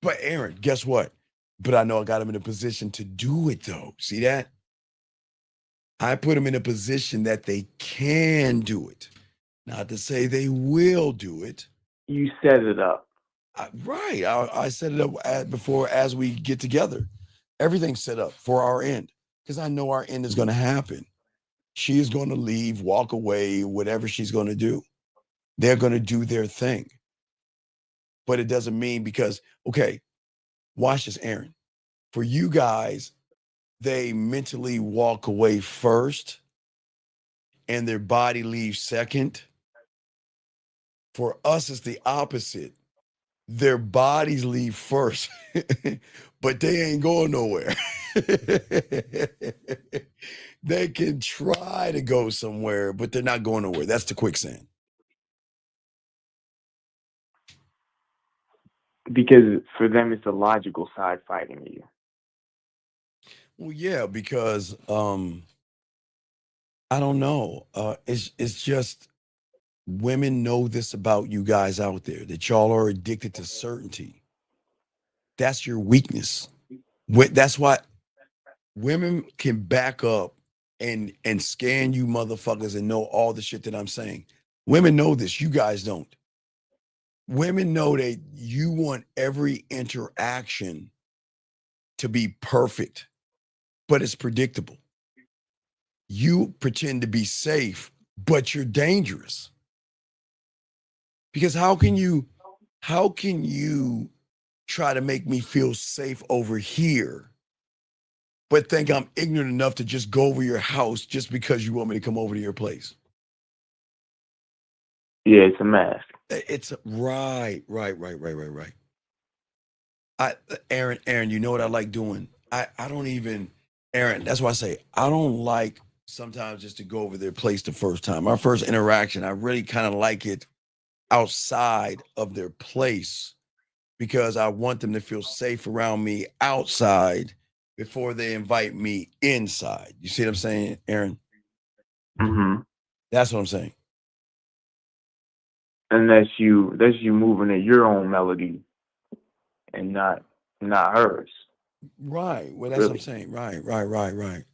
But Aaron, guess what? But I know I got them in a position to do it though. See that? I put them in a position that they can do it. Not to say they will do it. You set it up. Right. I set it up before as we get together. Everything's set up for our end because I know our end is going to happen. She is going to leave, walk away, whatever she's going to do. They're going to do their thing. But it doesn't mean because, okay, watch this, Aaron. For you guys, they mentally walk away first and their body leaves second. For us, it's the opposite. Their bodies leave first, but they ain't going nowhere. They can try to go somewhere, but they're not going nowhere. That's the quicksand. Because for them, it's the logical side fighting you. Well, yeah, because I don't know. It's just women know this about you guys out there that y'all are addicted to certainty. That's your weakness. That's why women can back up and scan you motherfuckers and know all the shit that I'm saying. Women know this. You guys don't. Women know that you want every interaction to be perfect, but it's predictable. You pretend to be safe, but you're dangerous. Because how can you try to make me feel safe over here, but think I'm ignorant enough to just go over your house just because you want me to come over to your place? Yeah, it's a mask. It's right. Aaron, you know what I like doing? I don't even, Aaron, that's why I say I don't like sometimes just to go over their place the first time. Our first interaction, I really kind of like it outside of their place because I want them to feel safe around me outside before they invite me inside. You see what I'm saying, Aaron? Mm-hmm. That's what I'm saying. And that's you moving at your own melody and not hers. Right. Well, that's what I'm saying. Right.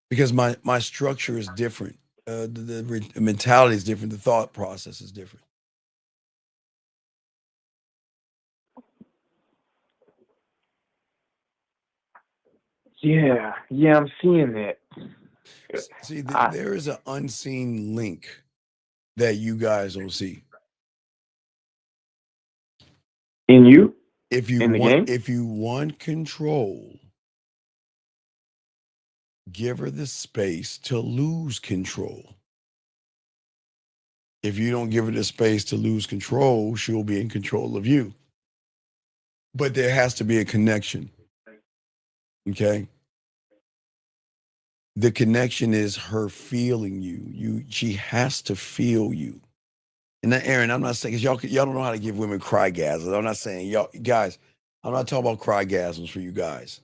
Because my structure is different. The mentality is different. The thought process is different. Yeah, I'm seeing that. See, there is an unseen link that you guys don't see. In you? If you in the game? if you want control, give her the space to lose control. If you don't give her the space to lose control, she'll be in control of you. But there has to be a connection. Okay? The connection is her feeling you. She has to feel you. And then, Aaron, I'm not saying because y'all don't know how to give women crygasms. I'm not saying y'all guys. I'm not talking about crygasms for you guys,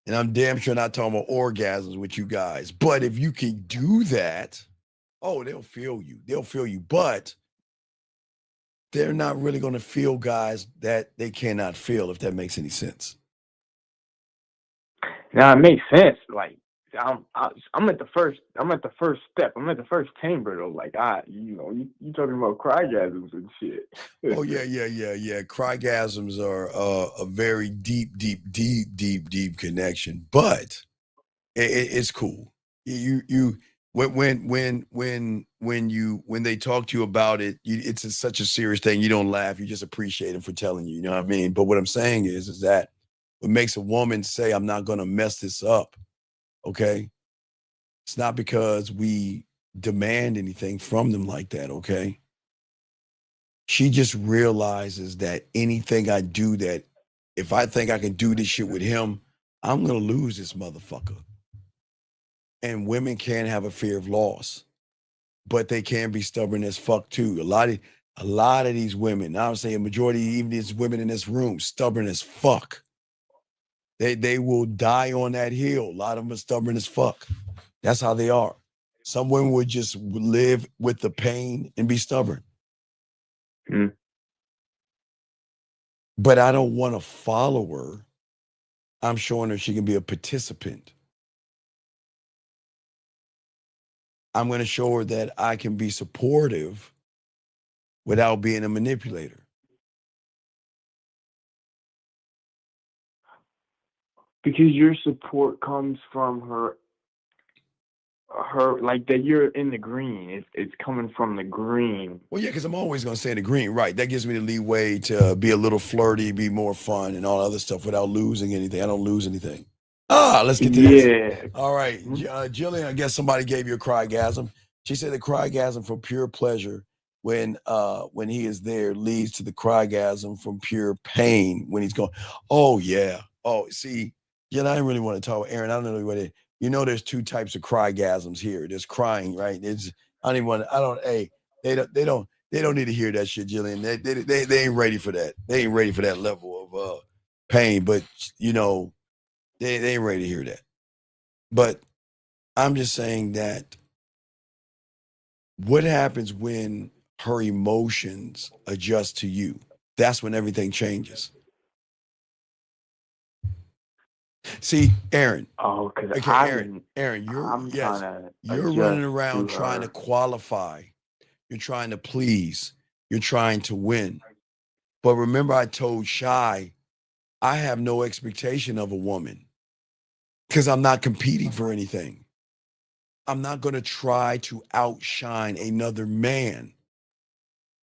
and I'm damn sure not talking about orgasms with you guys. But if you can do that, oh, they'll feel you. They'll feel you, but they're not really going to feel guys that they cannot feel. If that makes any sense. Now it makes sense. Like I'm at the first step. I'm at the first chamber though. Like you talking about crygasms and shit. Oh yeah. Crygasms are a very deep connection, but it's cool. You when they talk to you about it, it's such a serious thing. You don't laugh. You just appreciate them for telling you. You know what I mean? But what I'm saying is that what makes a woman say, "I'm not going to mess this up." Okay, it's not because we demand anything from them like that. Okay. She just realizes that anything I do that if I think I can do this shit with him, I'm going to lose this motherfucker. And women can have a fear of loss, but they can be stubborn as fuck too. A lot of these women, I would say a majority, even these women in this room, stubborn as fuck. They will die on that hill. A lot of them are stubborn as fuck. That's how they are. Some women would just live with the pain and be stubborn. Mm. But I don't want to follow her. I'm showing her she can be a participant. I'm going to show her that I can be supportive without being a manipulator. Because your support comes from her like that you're in the green. It's coming from the green. Well, yeah, because I'm always going to say the green, right? That gives me the leeway to be a little flirty, be more fun, and all other stuff without losing anything. I don't lose anything. Let's get to this. All right, Jillian, I guess somebody gave you a crygasm. She said the crygasm from pure pleasure when he is there leads to the crygasm from pure pain when he's going. Oh yeah. Oh, see, I didn't really want to talk with Aaron. I don't know what it. You know, there's two types of crygasms here. There's crying, right? It's I don't even want. I don't. Hey, they don't need to hear that shit, Jillian. They ain't ready for that. They ain't ready for that level of pain. But you know, they ain't ready to hear that. But I'm just saying that what happens when her emotions adjust to you? That's when everything changes. See, Aaron. Oh, because okay, Aaron, you're running around trying to qualify. You're trying to please. You're trying to win. But remember, I told Shy, I have no expectation of a woman because I'm not competing for anything. I'm not going to try to outshine another man.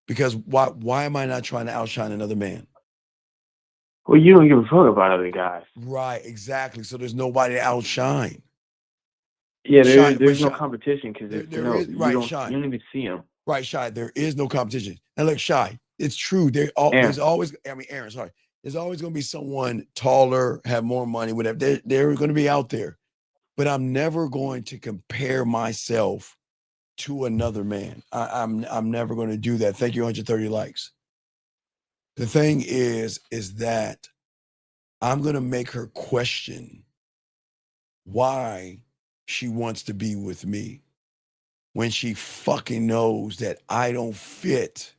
Because why am I not trying to outshine another man? Well, you don't give a fuck about other guys. Right, exactly. So there's nobody to outshine. Yeah, there's no competition because you don't even see them. Right, Shy, there is no competition. And look, Shy, it's true. There's always, Aaron, sorry. There's always going to be someone taller, have more money, whatever. They're going to be out there. But I'm never going to compare myself to another man. I'm never going to do that. Thank you, 130 likes. The thing is that I'm going to make her question why she wants to be with me when she fucking knows that I don't fit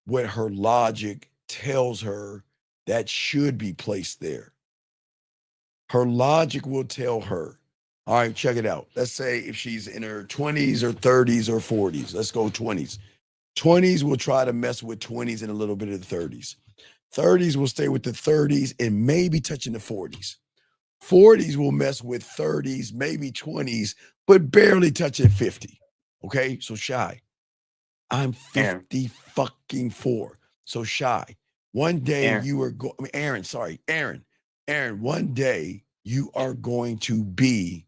what her logic tells her that should be placed there. Her logic will tell her, all right, check it out. Let's say if she's in her 20s or 30s or 40s, let's go 20s. 20s will try to mess with 20s and a little bit of the 30s. 30s will stay with the 30s and maybe touching the 40s. 40s will mess with 30s, maybe 20s, but barely touching 50. Okay, so Shy, I'm 50 fucking 4. So Shy, one day you are going, Aaron, one day you are going to be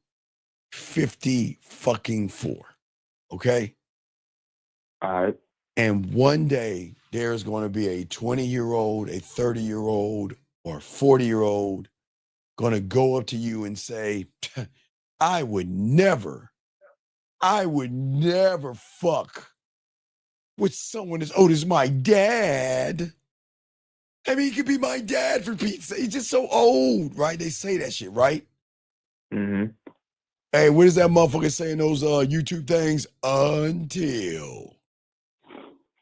50 fucking 4. Okay? All right. And one day there's going to be a 20-year-old, a 30-year-old, or a 40-year-old going to go up to you and say, I would never fuck with someone as old as my dad. I mean, he could be my dad for Pete's sake. He's just so old, right? They say that shit, right? Mm-hmm. Hey, what is that motherfucker saying those YouTube things? Until.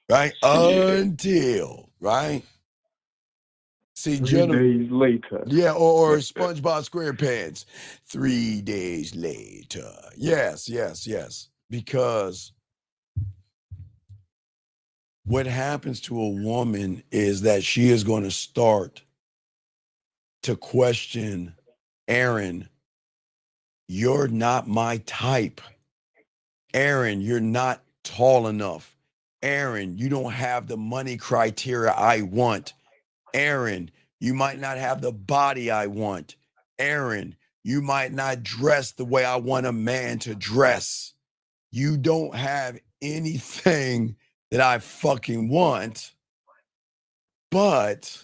Right? Until. Right? See, 3 days later. Yeah, or SpongeBob SquarePants. 3 days later. Yes. Because what happens to a woman is that she is going to start to question, Aaron, you're not my type. Aaron, you're not tall enough. Aaron, you don't have the money criteria I want. Aaron, you might not have the body I want. Aaron, you might not dress the way I want a man to dress. You don't have anything that I fucking want, but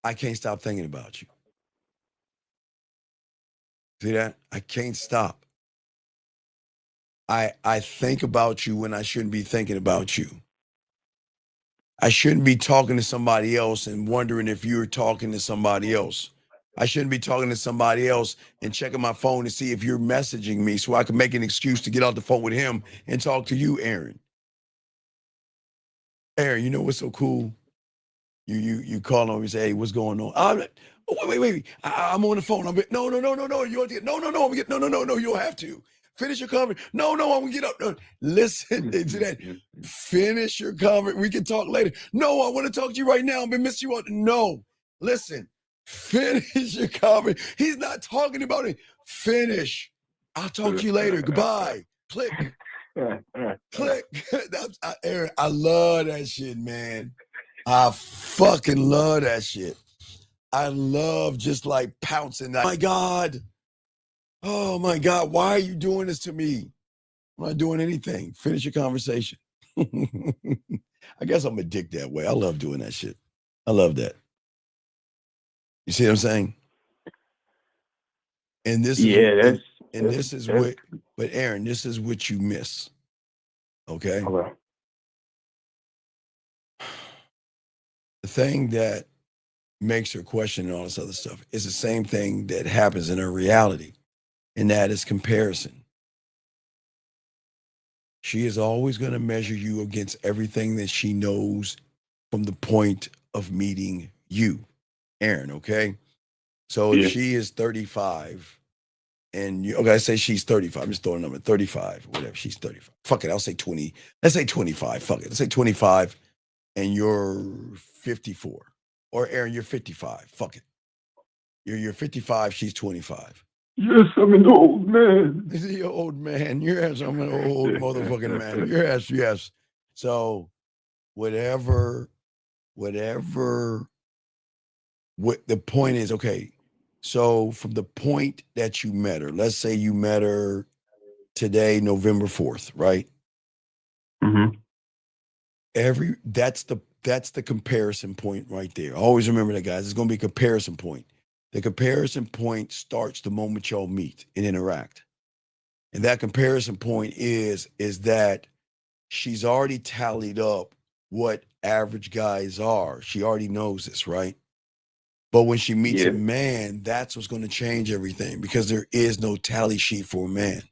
I can't stop thinking about you. See that? I can't stop. I think about you when I shouldn't be thinking about you. I shouldn't be talking to somebody else and wondering if you're talking to somebody else. I shouldn't be talking to somebody else and checking my phone to see if you're messaging me so I can make an excuse to get off the phone with him and talk to you, Aaron. Aaron, you know what's so cool? You call him and say, "Hey, what's going on?" Wait. I'm on the phone. No. You want to get no. I'm get no. You don't have to finish your comment. No. I'm gonna get up. No. Listen to that. Finish your comment. We can talk later. No, I want to talk to you right now. I've been missing you. No, listen. Finish your comment. He's not talking about it. Finish. I'll talk to you later. Goodbye. Click. Click. Aaron, I love that shit, man. I fucking love that shit. I love just like pouncing. Oh my God, why are you doing this to me? I'm not doing anything. Finish your conversation. I guess I'm a dick that way. I love doing that shit. I love that. You see what I'm saying? And this is what, but Aaron, this is what you miss. Okay? The thing that makes her question and all this other stuff is the same thing that happens in her reality, and that is comparison. She is always going to measure you against everything that she knows from the point of meeting you, Aaron, okay? So if she is 35 and I say she's 35, I'm just throwing a number, 35, whatever, she's 35. Fuck it, I'll say 20. Let's say 25, fuck it. Let's say 25 and you're 54. Or Aaron, you're 55, fuck it. You're 55, she's 25. Yes, I'm an old man. You're an old man. Yes, I'm an old motherfucking man. Yes. So whatever, what the point is, okay. So from the point that you met her, let's say you met her today, November 4th, right? Mm-hmm. That's the comparison point right there. Always remember that, guys. It's going to be a comparison point. The comparison point starts the moment y'all meet and interact. And that comparison point is that she's already tallied up what average guys are. She already knows this, right? But when she meets a man, that's what's going to change everything, because there is no tally sheet for a man,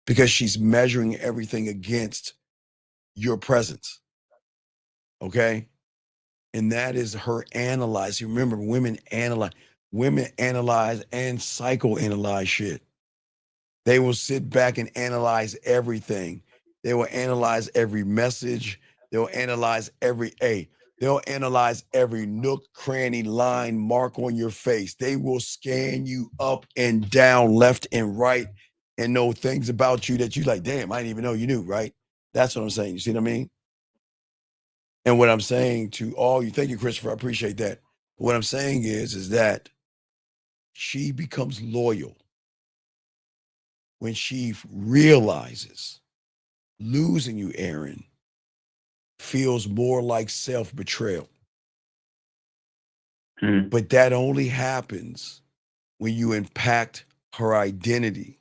because she's measuring everything against your presence. Okay? And that is her analyzing. Remember, women analyze and psychoanalyze shit. They will sit back and analyze everything. They will analyze every message. They'll analyze they'll analyze every nook, cranny, line, mark on your face. They will scan you up and down, left and right, and know things about you that you like, damn, I didn't even know you knew, right? That's what I'm saying. You see what I mean? And what I'm saying to all you, thank you, Christopher, I appreciate that. What I'm saying is that she becomes loyal when she realizes losing you, Aaron, feels more like self-betrayal. But that only happens when you impact her identity.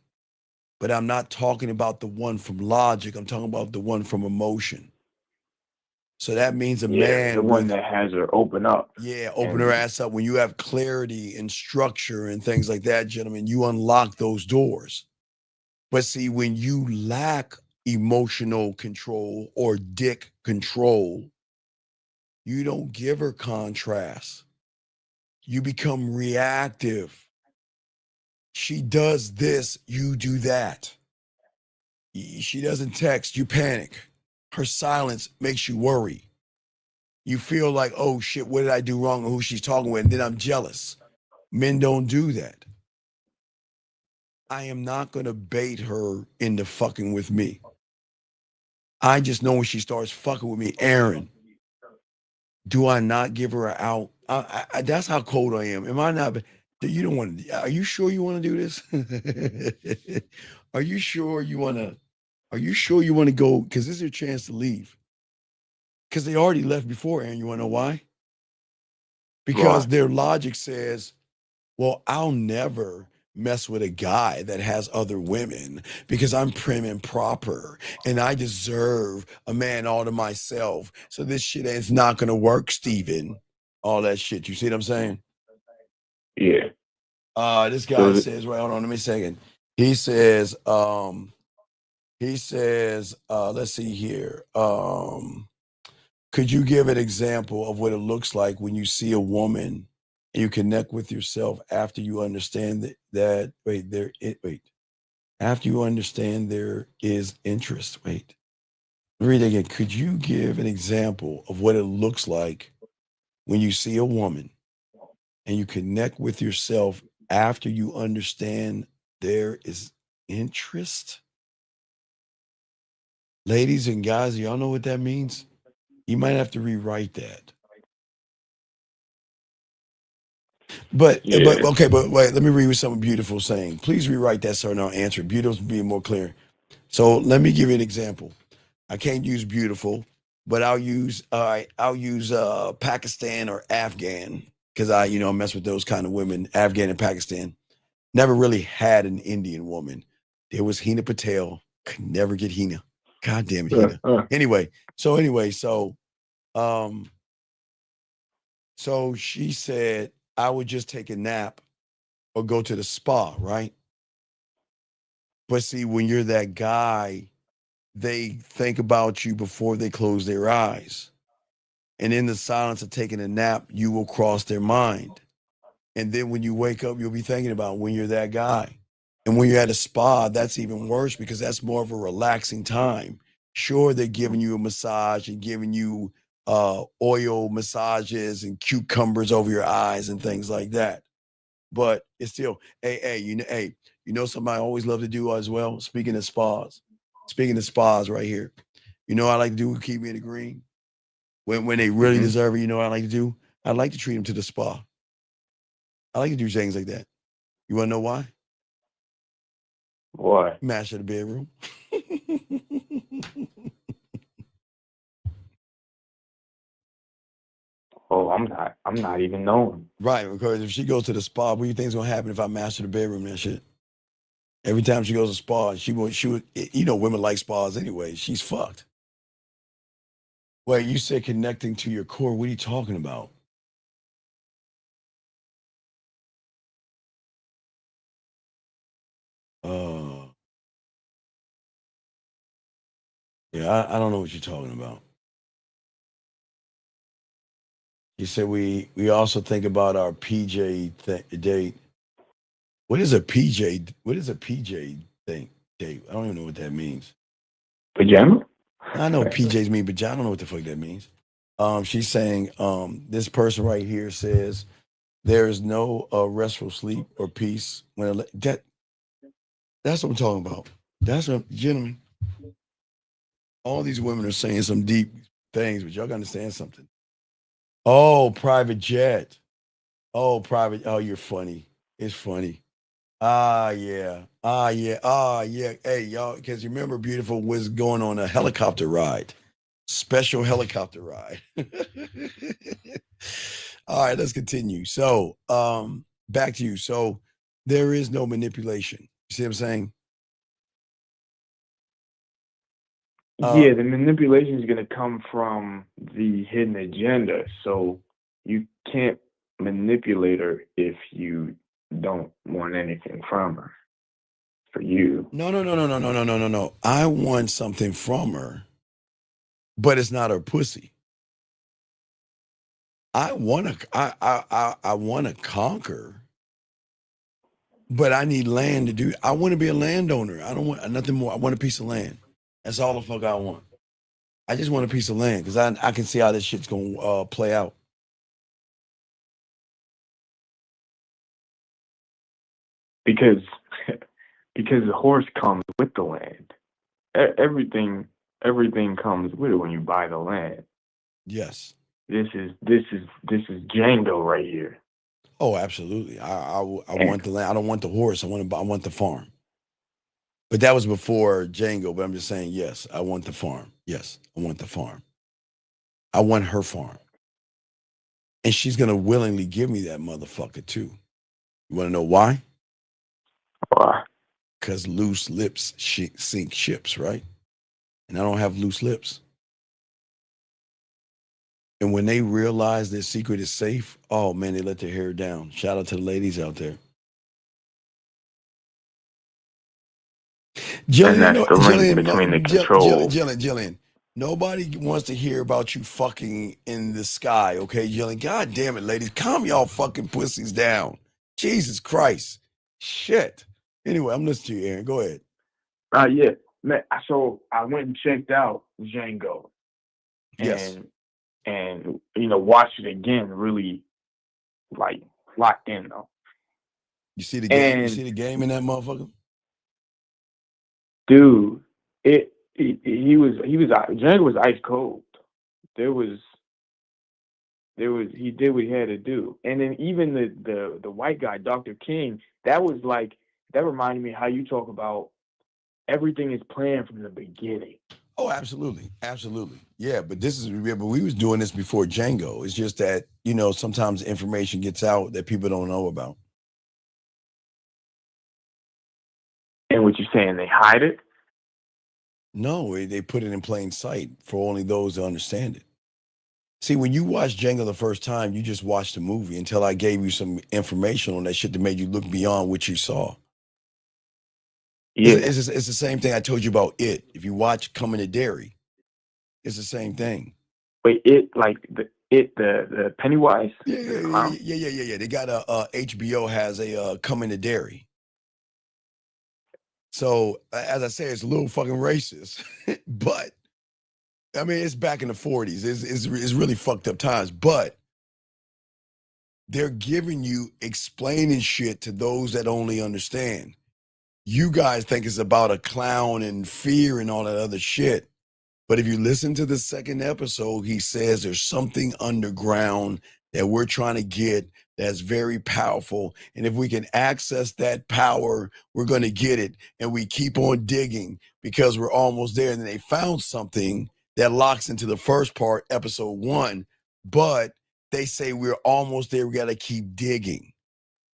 But I'm not talking about the one from logic. I'm talking about the one from emotion. So that means a man, the one that has her open up. Yeah, open her ass up. When you have clarity and structure and things like that, gentlemen, you unlock those doors. But see, when you lack emotional control or dick control, you don't give her contrast. You become reactive. She does this, you do that. She doesn't text, you panic. Her silence makes you worry. You feel like, oh shit, what did I do wrong, or who she's talking with? And then I'm jealous. Men don't do that. I am not going to bait her into fucking with me. I just know when she starts fucking with me, Aaron, do I not give her an out? That's how cold I am. Am I not? You don't want to. Are you sure you want to do this? Are you sure you want to? Are you sure you want to go? Because this is your chance to leave. Because they already left before, Aaron. You want to know why? Because their logic says, well, I'll never mess with a guy that has other women because I'm prim and proper and I deserve a man all to myself. So this shit is not gonna work, Steven. All that shit. You see what I'm saying? Yeah. This guy says, wait, hold on, let me a second. He says, let's see here. Could you give an example of what it looks like when you see a woman and you connect with yourself after you understand after you understand there is interest? Wait, read it again. Could you give an example of what it looks like when you see a woman and you connect with yourself after you understand there is interest? Ladies and guys, y'all know what that means? You might have to rewrite that. But okay, but wait, let me read what something beautiful saying. Please rewrite that, sir, and I'll answer. Beautiful being more clear. So let me give you an example. I can't use beautiful, but I'll use Pakistan or Afghan because I mess with those kind of women. Afghan and Pakistan. Never really had an Indian woman. There was Hina Patel. Could never get Hina. God damn it, Hina. So she said I would just take a nap or go to the spa, right? But see, when you're that guy, they think about you before they close their eyes. And in the silence of taking a nap, you will cross their mind. And then when you wake up, you'll be thinking about when you're that guy. And when you're at a spa, that's even worse because that's more of a relaxing time. Sure, they're giving you a massage and giving you oil massages and cucumbers over your eyes and things like that. But it's still, you know somebody I always love to do as well? Speaking of spas right here. You know what I like to do keep me in the green? When they really deserve it, you know what I like to do? I like to treat them to the spa. I like to do things like that. You want to know why? Why? Master the bedroom. Oh, I'm not even knowing. Right, because if she goes to the spa, what do you think is gonna happen if I master the bedroom and shit? Every time she goes to spa, she would, women like spas anyway. She's fucked. Wait, you said connecting to your core. What are you talking about? Yeah, I don't know what you're talking about. You said we also think about our PJ date. What is a PJ? What is a PJ thing date? I don't even know what that means. Pajama? I know PJs mean, but I don't know what the fuck that means. She's saying this person right here says there is no restful sleep or peace when that's what I'm talking about. That's what, gentlemen. All these women are saying some deep things, but y'all gotta understand something. Oh, private jet. Oh, private. Oh, you're funny. It's funny. Yeah. Yeah. Hey, y'all, because you remember Beautiful was going on a helicopter ride. Special helicopter ride. All right, let's continue. So, back to you. So, there is no manipulation. You see what I'm saying? Yeah, the manipulation is going to come from the hidden agenda. So you can't manipulate her if you don't want anything from her. For you. No. I want something from her, but it's not her pussy. I want to conquer, but I need land to do. I want to be a landowner. I don't want nothing more. I want a piece of land. That's all the fuck I want. I just want a piece of land because I can see how this shit's gonna play out. Because the horse comes with the land. Everything comes with it when you buy the land. Yes. This is Django right here. Oh, absolutely. I want the land. I don't want the horse. I want the farm. But that was before Django. But I'm just saying, yes, I want the farm. Yes, I want the farm. I want her farm, and she's gonna willingly give me that motherfucker too. You want to know why? Why? Because loose lips sink ships, right? And I don't have loose lips. And when they realize their secret is safe, oh man, they let their hair down. Shout out to the ladies out there. Jillian, And that's the link between the control. Jillian, nobody wants to hear about you fucking in the sky, okay, Jillian? God damn it, ladies, calm y'all fucking pussies down. Jesus Christ. Shit. Anyway, I'm listening to you, Aaron. Go ahead. Yeah. Man, so I went and checked out Django. Yes. And watched it again, really like locked in though. You see the game? You see the game in that motherfucker? Dude, Django was ice cold. He did what he had to do. And then even the white guy, Dr. King, that reminded me how you talk about everything is planned from the beginning. Oh, absolutely. Absolutely. Yeah, but we was doing this before Django. It's just that, sometimes information gets out that people don't know about. And what you're saying, they hide it? No, they put it in plain sight for only those that understand it. See, when you watch Django the first time, you just watched the movie until I gave you some information on that shit that made you look beyond what you saw. Yeah. It's the same thing I told you about It. If you watch Coming to Derry, it's the same thing. Wait, the Pennywise? Yeah. They got HBO has a Coming to Derry. So as I say, it's a little fucking racist, but I mean, it's back in the 40s. It's really fucked up times, but they're giving you explaining shit to those that only understand. You guys think it's about a clown and fear and all that other shit. But if you listen to the second episode, he says there's something underground that we're trying to get that's very powerful. And if we can access that power, we're going to get it. And we keep on digging because we're almost there. And then they found something that locks into the first part, episode 1. But they say we're almost there. We got to keep digging.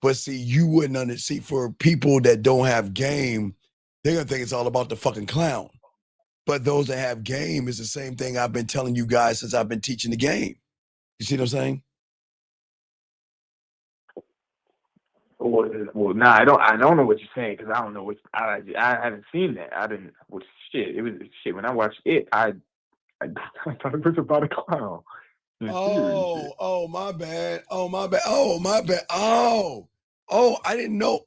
But see, you wouldn't see for people that don't have game, they're going to think it's all about the fucking clown. But those that have game is the same thing I've been telling you guys since I've been teaching the game. You see what I'm saying? Well, nah, I don't know what you're saying because I don't know I haven't seen that. I didn't. Well, shit, it was shit. When I watched it, I thought it was about a clown. Oh, my bad. I didn't know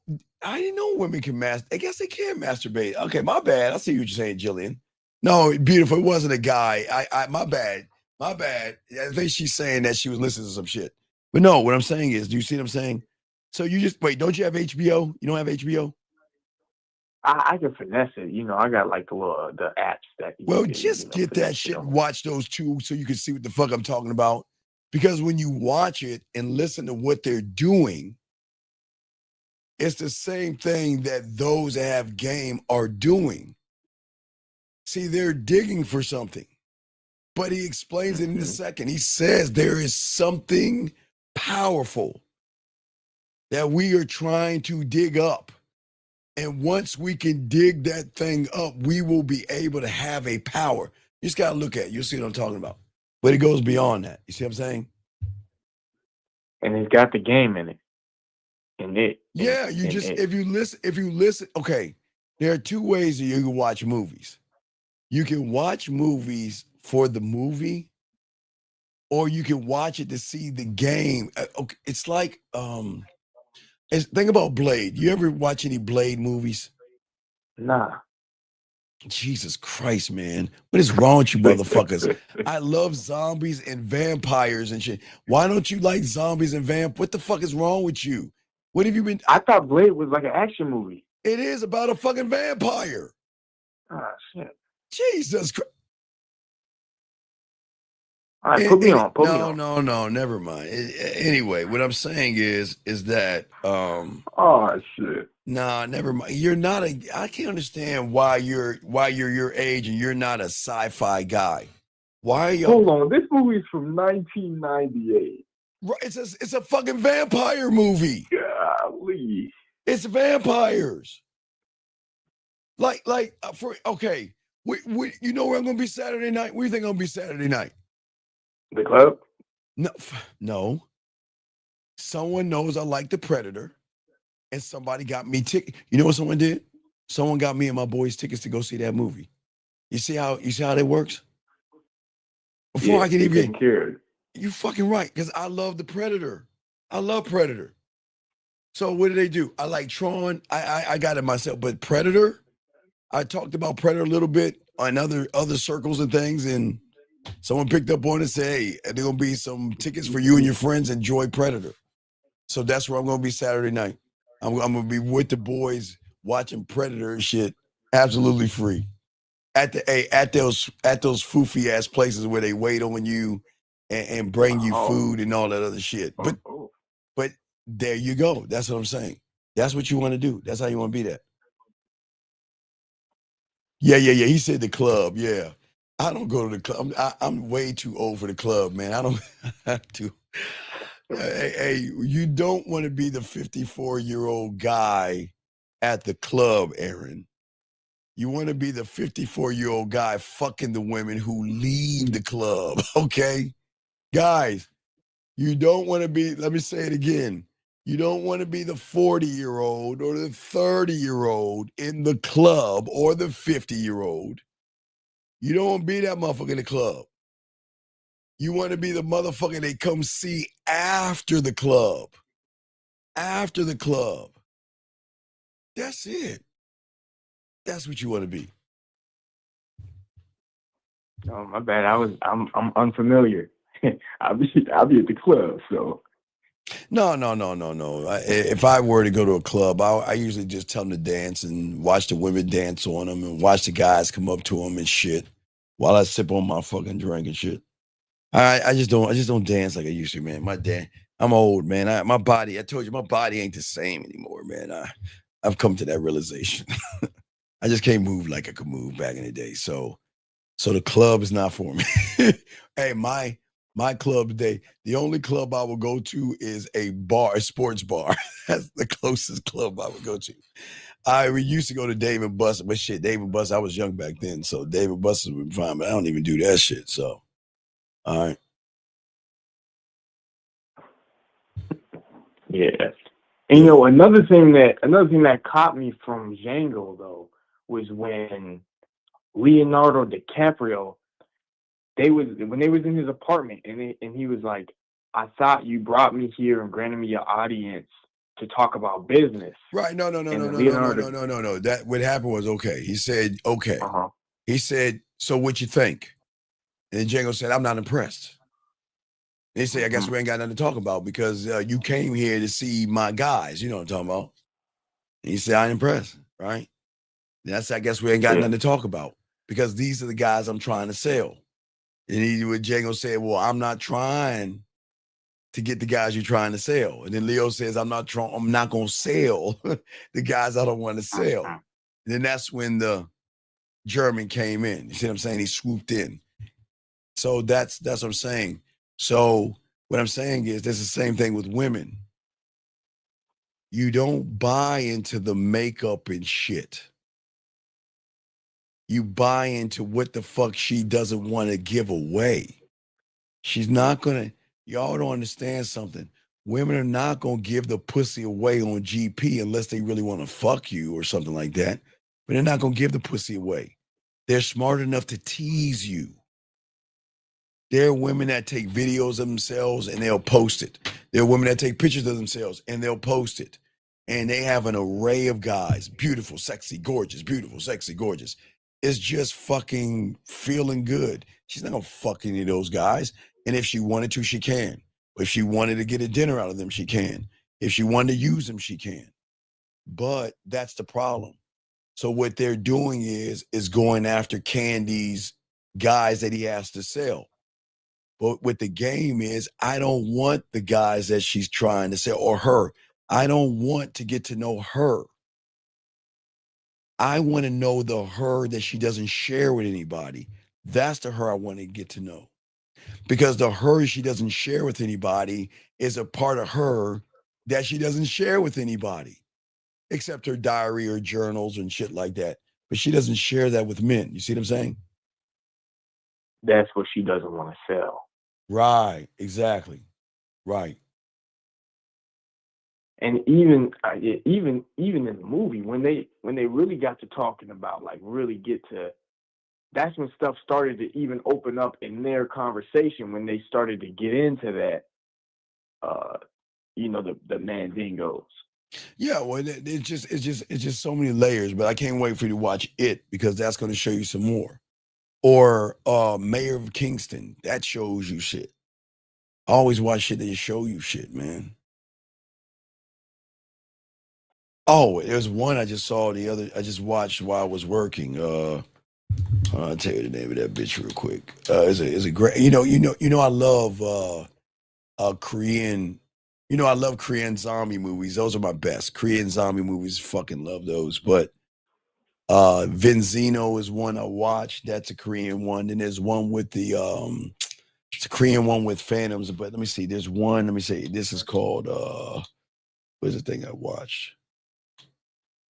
women can masturbate. I guess they can masturbate. Okay, my bad. I see what you're saying, Jillian. No, beautiful. It wasn't a guy. My bad. I think she's saying that she was listening to some shit. But no, what I'm saying is, do you see what I'm saying? So you just wait. Don't you have HBO? You don't have HBO? I can finesse it. I got like the apps that. Well, just get that shit and watch those two so you can see what the fuck I'm talking about. Because when you watch it and listen to what they're doing, it's the same thing that those that have game are doing. See, they're digging for something. But he explains it in a second. He says there is something powerful that we are trying to dig up. And once we can dig that thing up, we will be able to have a power. You just got to look at it. You'll see what I'm talking about. But it goes beyond that. You see what I'm saying? And it's got the game in it. If you listen, okay, there are two ways that you can watch movies. You can watch movies for the movie, or you can watch it to see the game. Okay, it's like, think about Blade. You ever watch any Blade movies? Nah. Jesus Christ, man. What is wrong with you motherfuckers? I love zombies and vampires and shit. Why don't you like zombies and vampires? What the fuck is wrong with you? What have you been? I thought Blade was like an action movie. It is about a fucking vampire. Ah, shit. Jesus Christ. All right, put me on. No, never mind. Anyway, what I'm saying is that oh shit. Nah, never mind. You're not I can't understand why you're your age and you're not a sci-fi guy. Why are you? Hold on, this movie is from 1998. Right, it's a fucking vampire movie. Golly. It's vampires. Okay. You know where I'm gonna be Saturday night? Where you think I'm gonna be Saturday night? The club? No. Someone knows I like the Predator, and somebody got me ticket. You know what someone did? Someone got me and my boys tickets to go see that movie. You see how that works? Before I can even get cured. You fucking right, because I love the Predator. I love Predator. So what do? I like Tron. I got it myself, but Predator. I talked about Predator a little bit on other circles and things, and someone picked up on it and said, "Hey, there gonna be some tickets for you and your friends. Enjoy Predator." So that's where I'm gonna be Saturday night. I'm gonna be with the boys watching Predator and shit, absolutely free. At those foofy ass places where they wait on you and bring you food and all that other shit. But there you go. That's what I'm saying. That's what you want to do. That's how you want to be there. Yeah. He said the club. Yeah. I don't go to the club. I'm way too old for the club, man. I don't have to. Hey, you don't want to be the 54-year-old guy at the club, Aaron. You want to be the 54-year-old guy fucking the women who leave the club, okay? Guys, you don't want to be, let me say it again. You don't want to be the 40-year-old or the 30-year-old in the club or the 50-year-old. You don't want to be that motherfucker in the club. You want to be the motherfucker they come see after the club. After the club. That's it. That's what you want to be. Oh, my bad. I'm unfamiliar. I'll be at the club, so. No. If I were to go to a club, I usually just tell them to dance and watch the women dance on them and watch the guys come up to them and shit while I sip on my fucking drink and shit. I just don't dance like I used to, man. I'm old, man. My body, I told you, my body ain't the same anymore, man. I've come to that realization. I just can't move like I could move back in the day. So the club is not for me. Hey, my club today, the only club I will go to is a sports bar. That's the closest club I would go to. We used to go to Dave & Buster's, but shit, Dave & Buster's, I was young back then, so Dave & Buster's would be fine, but I don't even do that shit, so. All right. Yeah. And you know, another thing that caught me from Django though was when Leonardo DiCaprio, when they was in his apartment and he was like, I thought you brought me here and granted me your audience to talk about business. Right. No. That what happened was okay. He said, okay. He said, so what you think? And then Django said, I'm not impressed. And he said, I guess we ain't got nothing to talk about because you came here to see my guys. You know what I'm talking about? And he said, I ain't impressed, right? And I guess we ain't got nothing to talk about because these are the guys I'm trying to sell. And Django said, well, I'm not trying to get the guys you're trying to sell. And then Leo says, I'm not going to sell the guys I don't want to sell. And then that's when the German came in. You see what I'm saying? He swooped in. So that's what I'm saying. So what I'm saying is there's the same thing with women. You don't buy into the makeup and shit. You buy into what the fuck she doesn't want to give away. She's not going to, y'all don't understand something. Women are not going to give the pussy away on GP unless they really want to fuck you or something like that. But they're not going to give the pussy away. They're smart enough to tease you. There are women that take videos of themselves and they'll post it. There are women that take pictures of themselves and they'll post it. And they have an array of guys. Beautiful, sexy, gorgeous, beautiful, sexy, gorgeous. It's just fucking feeling good. She's not gonna fuck any of those guys. And if she wanted to, she can. If she wanted to get a dinner out of them, she can. If she wanted to use them, she can. But that's the problem. So what they're doing is going after Candy's guys that he has to sell. But what the game is, I don't want the guys that she's trying to sell or her. I don't want to get to know her. I want to know the her that she doesn't share with anybody. That's the her I want to get to know. Because the her she doesn't share with anybody is a part of her that she doesn't share with anybody. except her diary or journals and shit like that. But she doesn't share that with men. You see what I'm saying? That's what she doesn't want to sell. Right. Exactly. Right. And even in the movie, when they really got to talking about, like, really get to, that's when stuff started to even open up in their conversation, when they started to get into that, the mandingos. Yeah, well, it's just so many layers. But I can't wait for you to watch it, because that's going to show you some more. Or Mayor of Kingston, that shows you shit. I always watch shit that show you shit, man. Oh, there's one I just saw I just watched while I was working. I'll tell you the name of that bitch real quick. It's a great, I love Korean, I love Korean zombie movies. Those are my best. Korean zombie movies, fucking love those. But Vinzino is one I watched. That's a Korean one. Then there's one with it's a Korean one with phantoms. But let me see. There's one. Let me see. This is called what's the thing I watched?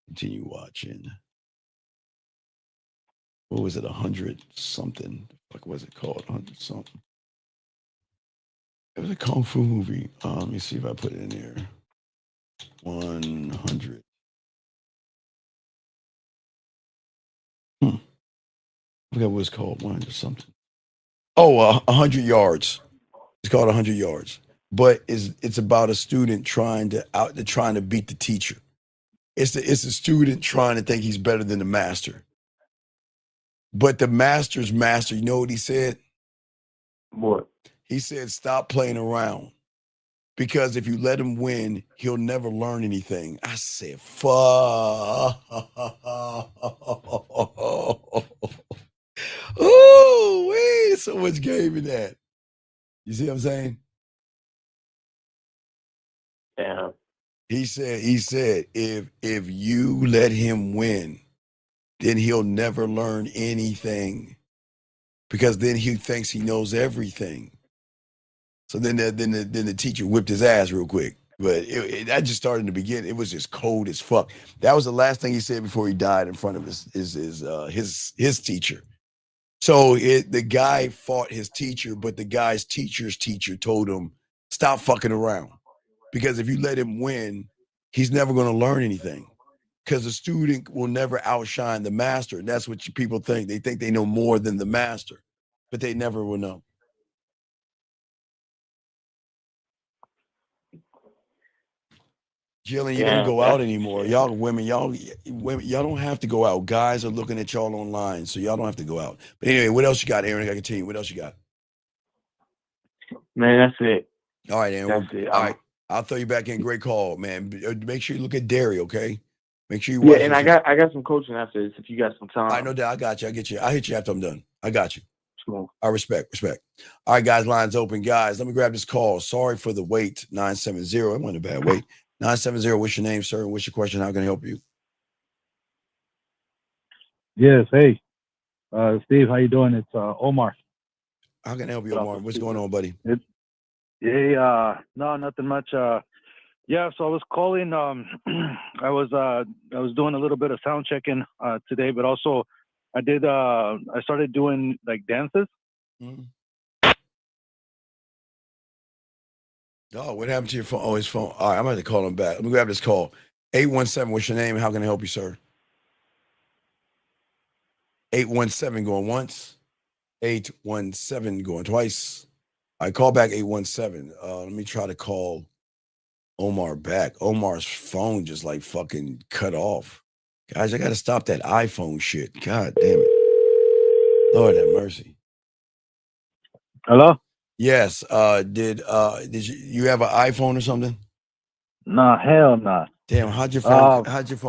Continue watching. What was it? 100 something? Like, what was it called? 100 something. It was a kung fu movie. Let me see if I put it in there. 100. I forgot what it's called. 100 something. Oh, 100 yards. It's called 100 yards. But it's about a student trying to beat the teacher. It's a student trying to think he's better than the master. But the master's master, you know what he said? What? He said, stop playing around. Because if you let him win, he'll never learn anything. I said, fuck. Oh, wait, so much game in that. You see what I'm saying? Yeah. He said, if you let him win, then he'll never learn anything. Because then he thinks he knows everything. So then the teacher whipped his ass real quick. But that just started in the beginning. It was just cold as fuck. That was the last thing he said before he died in front of his teacher. So the guy fought his teacher, but the guy's teacher's teacher told him, stop fucking around. Because if you let him win, he's never going to learn anything. Because the student will never outshine the master. And that's what people think. They think they know more than the master, but they never will know. Jillian, you don't go out anymore. Y'all women, y'all don't have to go out. Guys are looking at y'all online, so y'all don't have to go out. But anyway, what else you got, Aaron? I gotta continue. What else you got? Man, that's it. All right, Aaron. That's it. All right. I'll throw you back in. Great call, man. Make sure you look at Derry, okay? Make sure you watch. Yeah, and I got some coaching after this if you got some time. I know that. I got you. I get you. I'll hit you after I'm done. I got you. Smoke. I respect. All right, guys, lines open. Guys, let me grab this call. Sorry for the wait. 970. It wasn't a bad wait. 970, what's your name, sir? And what's your question? How can I help you? Yes, hey. Steve, how you doing? It's Omar. How can I help you, Omar? What's going on, buddy? No, nothing much. Yeah, so I was calling. I was doing a little bit of sound checking today, but also I started doing like dances. Mm-hmm. Oh, what happened to your phone? Oh, his phone. All right, I'm going to call him back. Let me grab this call. 817, what's your name? How can I help you, sir? 817 going once. 817 going twice. I call back 817. Let me try to call Omar back. Omar's phone just like fucking cut off. Guys, I got to stop that iPhone shit. God damn it. Lord have mercy. Hello? Yes. Did you have an iPhone or something? Nah, hell nah. Damn, how'd your phone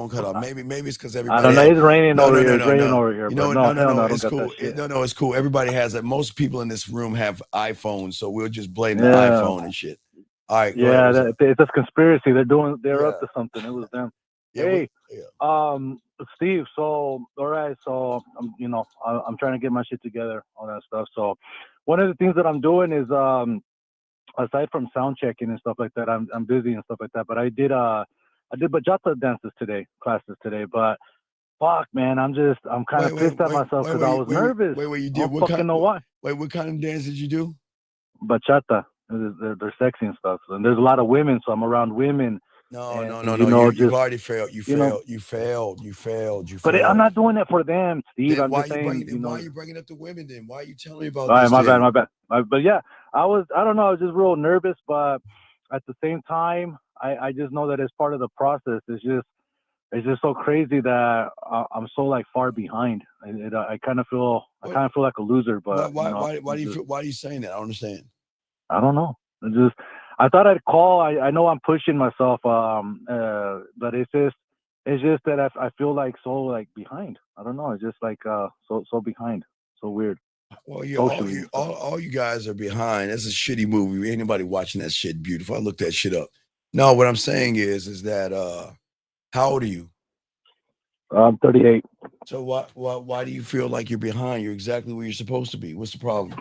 cut off? Maybe it's because everybody. I don't know. It's raining over here. It's raining no. over here. You know, but no. I don't It's got cool. that shit. No, it's cool. Everybody has it. Most people in this room have iPhones, so we'll just blame the Yeah. iPhone and shit. All right. Go Yeah, ahead. it's a conspiracy. They're up to something. It was them. Yeah, hey, Steve. So, all right. So, I'm trying to get my shit together, all that stuff. So, one of the things that I'm doing is, aside from sound checking and stuff like that, I'm busy and stuff like that. But I did bachata dances today, classes today, but fuck, man, I'm kind of pissed at myself because I was nervous. Wait, you I did don't what fucking kind? know why. Wait, what kind of dance did you do? Bachata. They're sexy and stuff. And there's a lot of women, so I'm around women. No. You've Just, already failed. You failed. But I'm not doing it for them, Steve. Then I'm just saying, why are you bringing up the women then? Why are you telling me about all right, this? my then? bad. But yeah, I don't know, I was just real nervous, but at the same time, I just know that it's part of the process. It's just so crazy that I'm so like far behind. I kind of feel like a loser. But why are you saying that? I don't understand. I don't know. I thought I'd call. I know I'm pushing myself. But it's just that I feel like so like behind. I don't know. It's just like so behind. So weird. Well, all you guys are behind. That's a shitty movie. Ain't nobody watching that shit beautiful. I looked that shit up. No, what I'm saying is that how old are you? I'm 38. So why do you feel like you're behind? You're exactly where you're supposed to be. What's the problem?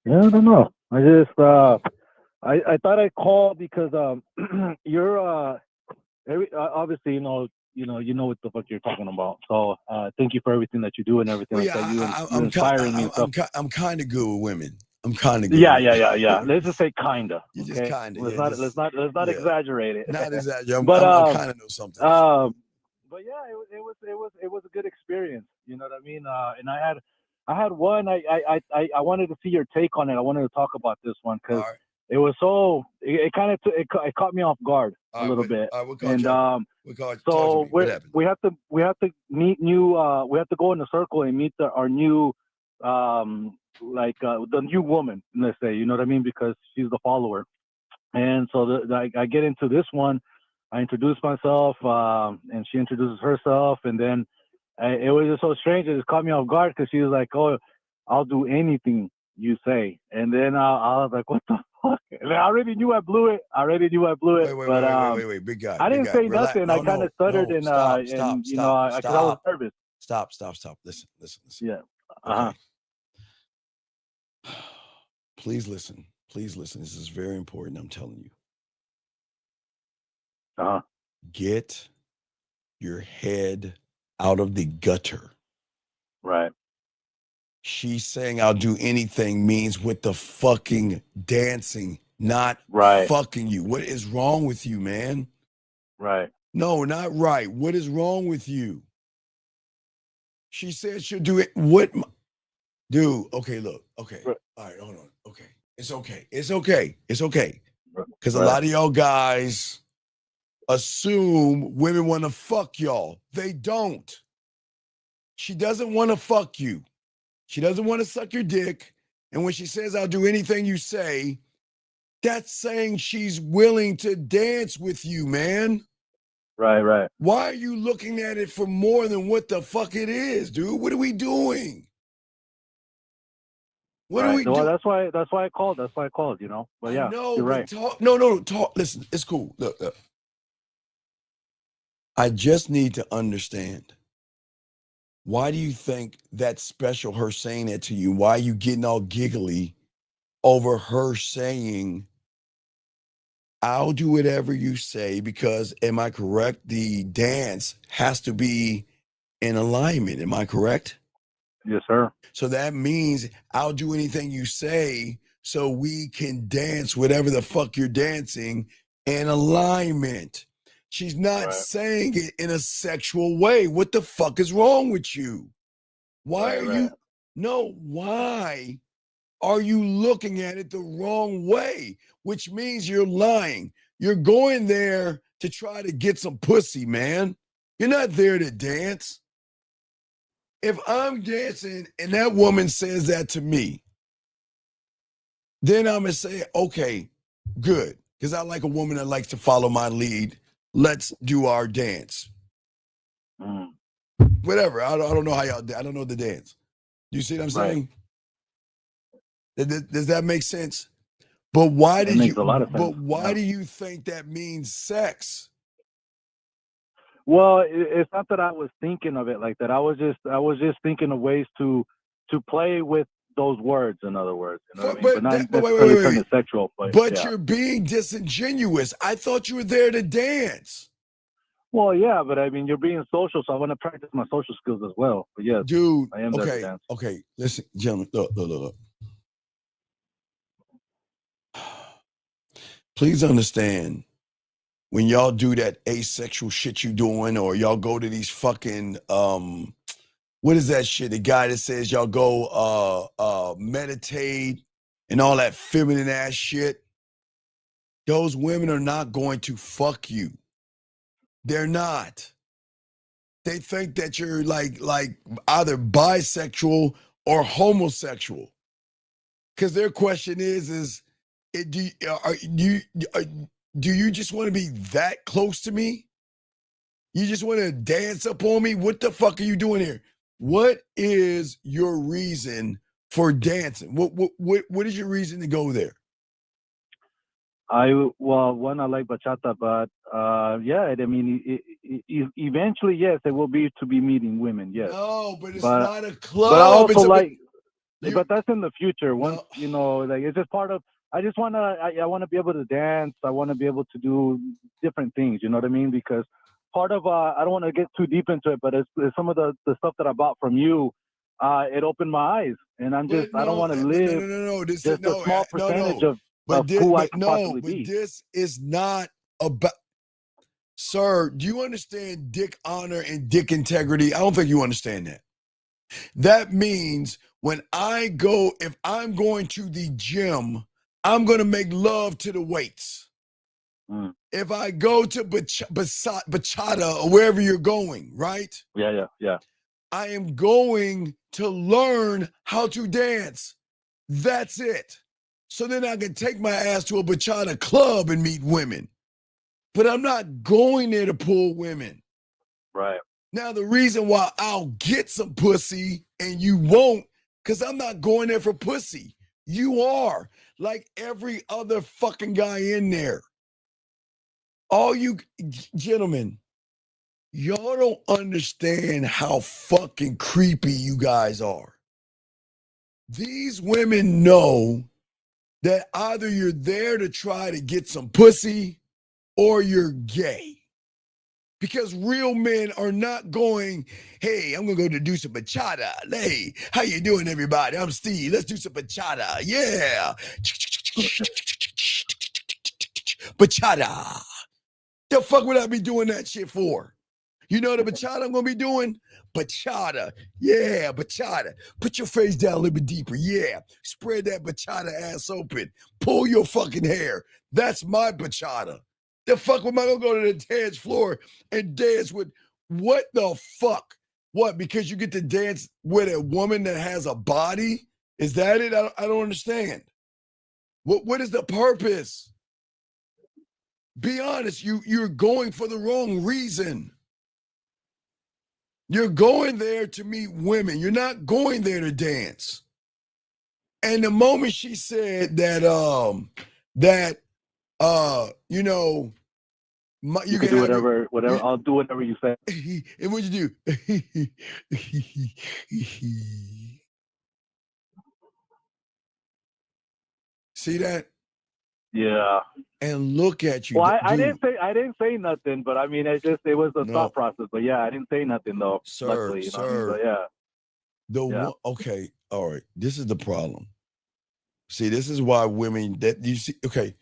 Yeah, I don't know. I just I thought I'd call because you're obviously you know what the fuck you're talking about. So thank you for everything that you do and everything like that. You're inspiring me and stuff. I'm kind of good with women. I'm kind of good. Yeah. Let's just say kinda. You okay? just kinda. Let's not exaggerate it. Not exaggerate. But I kind of know something. But yeah, it was a good experience. You know what I mean? And I had one. I wanted to see your take on it. I wanted to talk about this one because it was so. It kind of it caught me off guard a little bit. And so we have to meet new. We have to go in a circle and meet our new the new woman. Let's say, you know what I mean, because she's the follower. And so I get into this one. I introduce myself, and she introduces herself, and then it was just so strange. It just caught me off guard because she was like, "Oh, I'll do anything you say," and then I was like, "What the fuck?" And I already knew I blew it. Wait, big guy. I didn't say nothing. I kind of stuttered Stop. because I was nervous. Stop. Listen. Yeah. Please listen. This is very important. I'm telling you. Get your head out of the gutter. Right. She's saying I'll do anything means with the fucking dancing, not fucking you. What is wrong with you, man? Right. No, not right. What is wrong with you? She said she'll do it. What? Dude, okay, look. Okay. All right, hold on. Okay. It's okay. Because a lot of y'all guys assume women want to fuck y'all. They don't. She doesn't want to fuck you. She doesn't want to suck your dick. And when she says, I'll do anything you say, that's saying she's willing to dance with you, man. Right. Why are you looking at it for more than what the fuck it is, dude? What are we doing? What are we doing? Well, that's why I called. You know. But yeah, you're right. Talk. Listen, it's cool. Look. I just need to understand. Why do you think that's special, her saying that to you? Why are you getting all giggly over her saying, I'll do whatever you say? Because, am I correct? The dance has to be in alignment. Am I correct? Yes, sir. So that means I'll do anything you say so we can dance whatever the fuck you're dancing in alignment. She's not saying it in a sexual way. What the fuck is wrong with you? Why are you looking at it the wrong way? Which means you're lying. You're going there to try to get some pussy, man. You're not there to dance. If I'm dancing and that woman says that to me, then I'm going to say, okay, good. Because I like a woman that likes to follow my lead. Let's do our dance. Whatever. I don't know how y'all do. I don't know the dance. Do you see what I'm saying? Does that make sense? But why do you think that means sex? Well, it's not that I was thinking of it like that. I was just thinking of ways to play with those words, in other words. You know what I mean? But not necessarily turn it sexual. But you're being disingenuous. I thought you were there to dance. Well, yeah, but I mean, you're being social, so I want to practice my social skills as well. But yes, dude, I am there to dance. Okay, listen, gentlemen, look. Please understand, when y'all do that asexual shit you doing, or y'all go to these fucking what is that shit? The guy that says y'all go meditate and all that feminine ass shit. Those women are not going to fuck you. They're not. They think that you're like either bisexual or homosexual. Because their question is do you just want to be that close to me? You just want to dance up on me? What the fuck are you doing here? What is your reason for dancing? What is your reason to go there? One, I like bachata, but yeah, I mean, eventually, yes, it will be to be meeting women, yes. No, but it's not a club. But I also but that's in the future. Once you know, like it's just part of. I just wanna, I wanna be able to dance. I wanna be able to do different things. You know what I mean? Because part of, I don't want to get too deep into it, but it's some of the stuff that I bought from you. It opened my eyes, and I don't want to live just a small percentage of who I could possibly be. But this is not about. Sir, do you understand dick honor and dick integrity? I don't think you understand that. That means when if I'm going to the gym, I'm going to make love to the weights. If I go to bachata or wherever you're going, right? Yeah. I am going to learn how to dance. That's it. So then I can take my ass to a bachata club and meet women. But I'm not going there to pull women. Right. Now, the reason why I'll get some pussy and you won't, because I'm not going there for pussy. You are, like every other fucking guy in there. All you gentlemen, y'all don't understand how fucking creepy you guys are. These women know that either you're there to try to get some pussy or you're gay. Because real men are not going, hey, I'm going to go to do some bachata. Hey, how you doing, everybody? I'm Steve. Let's do some bachata. Yeah. Bachata. The fuck would I be doing that shit for? You know the bachata I'm going to be doing? Bachata. Yeah, bachata. Put your face down a little bit deeper. Yeah. Spread that bachata ass open. Pull your fucking hair. That's my bachata. The fuck am I gonna go to the dance floor and dance with? What the fuck? What? Because you get to dance with a woman that has a body? Is that it? I don't understand. What is the purpose? Be honest. You're going for the wrong reason. You're going there to meet women. You're not going there to dance. And the moment she said that you know. You can do whatever. I'll do whatever you say. And what'd you do? See that? Yeah. And look at you. Well, I didn't say nothing, but I mean, it was a thought process. But yeah, I didn't say nothing though. Sir, luckily, sir. But yeah. Okay, all right. This is the problem. See, this is why women that you see. Okay.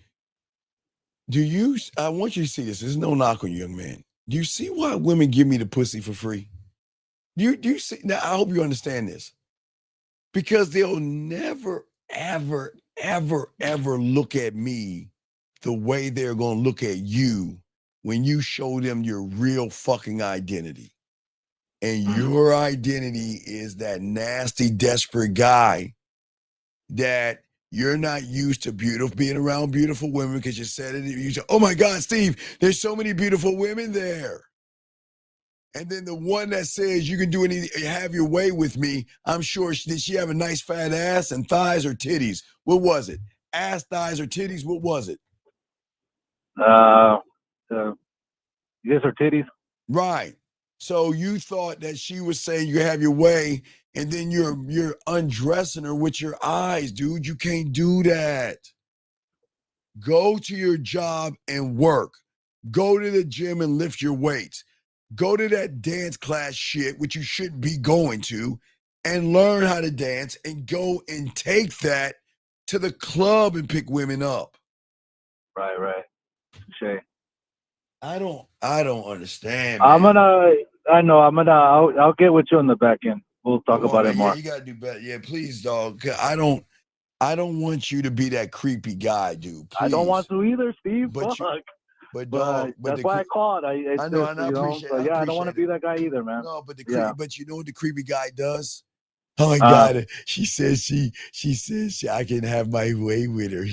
I want you to see this. There's no knock on you, young man. Do you see why women give me the pussy for free? Do you see? Now, I hope you understand this. Because they'll never, ever, ever, ever look at me the way they're going to look at you when you show them your real fucking identity. And your identity is that nasty, desperate guy that you're not used to being around beautiful women because you said it. You said, oh my God, Steve, there's so many beautiful women there. And then the one that says you can do anything, have your way with me, I'm sure, did she have a nice fat ass and thighs or titties? What was it? Ass, thighs, or titties? What was it? Yes, her titties. Right. So you thought that she was saying you have your way and then you're undressing her with your eyes, dude. You can't do that. Go to your job and work. Go to the gym and lift your weights. Go to that dance class shit, which you shouldn't be going to, and learn how to dance and go and take that to the club and pick women up. Right. Touché. I don't understand, I'm man. I'll get with you on the back end. We'll talk about it more. Yeah, you gotta do better. Yeah, please, dog. 'Cause I don't want you to be that creepy guy, dude. Please. I don't want to either, Steve. But Fuck. But that's why I called. I know, and I appreciate. So, I don't want to it. be that guy either, man. No, but but you know what the creepy guy does? Oh my God! She says she I can have my way with her.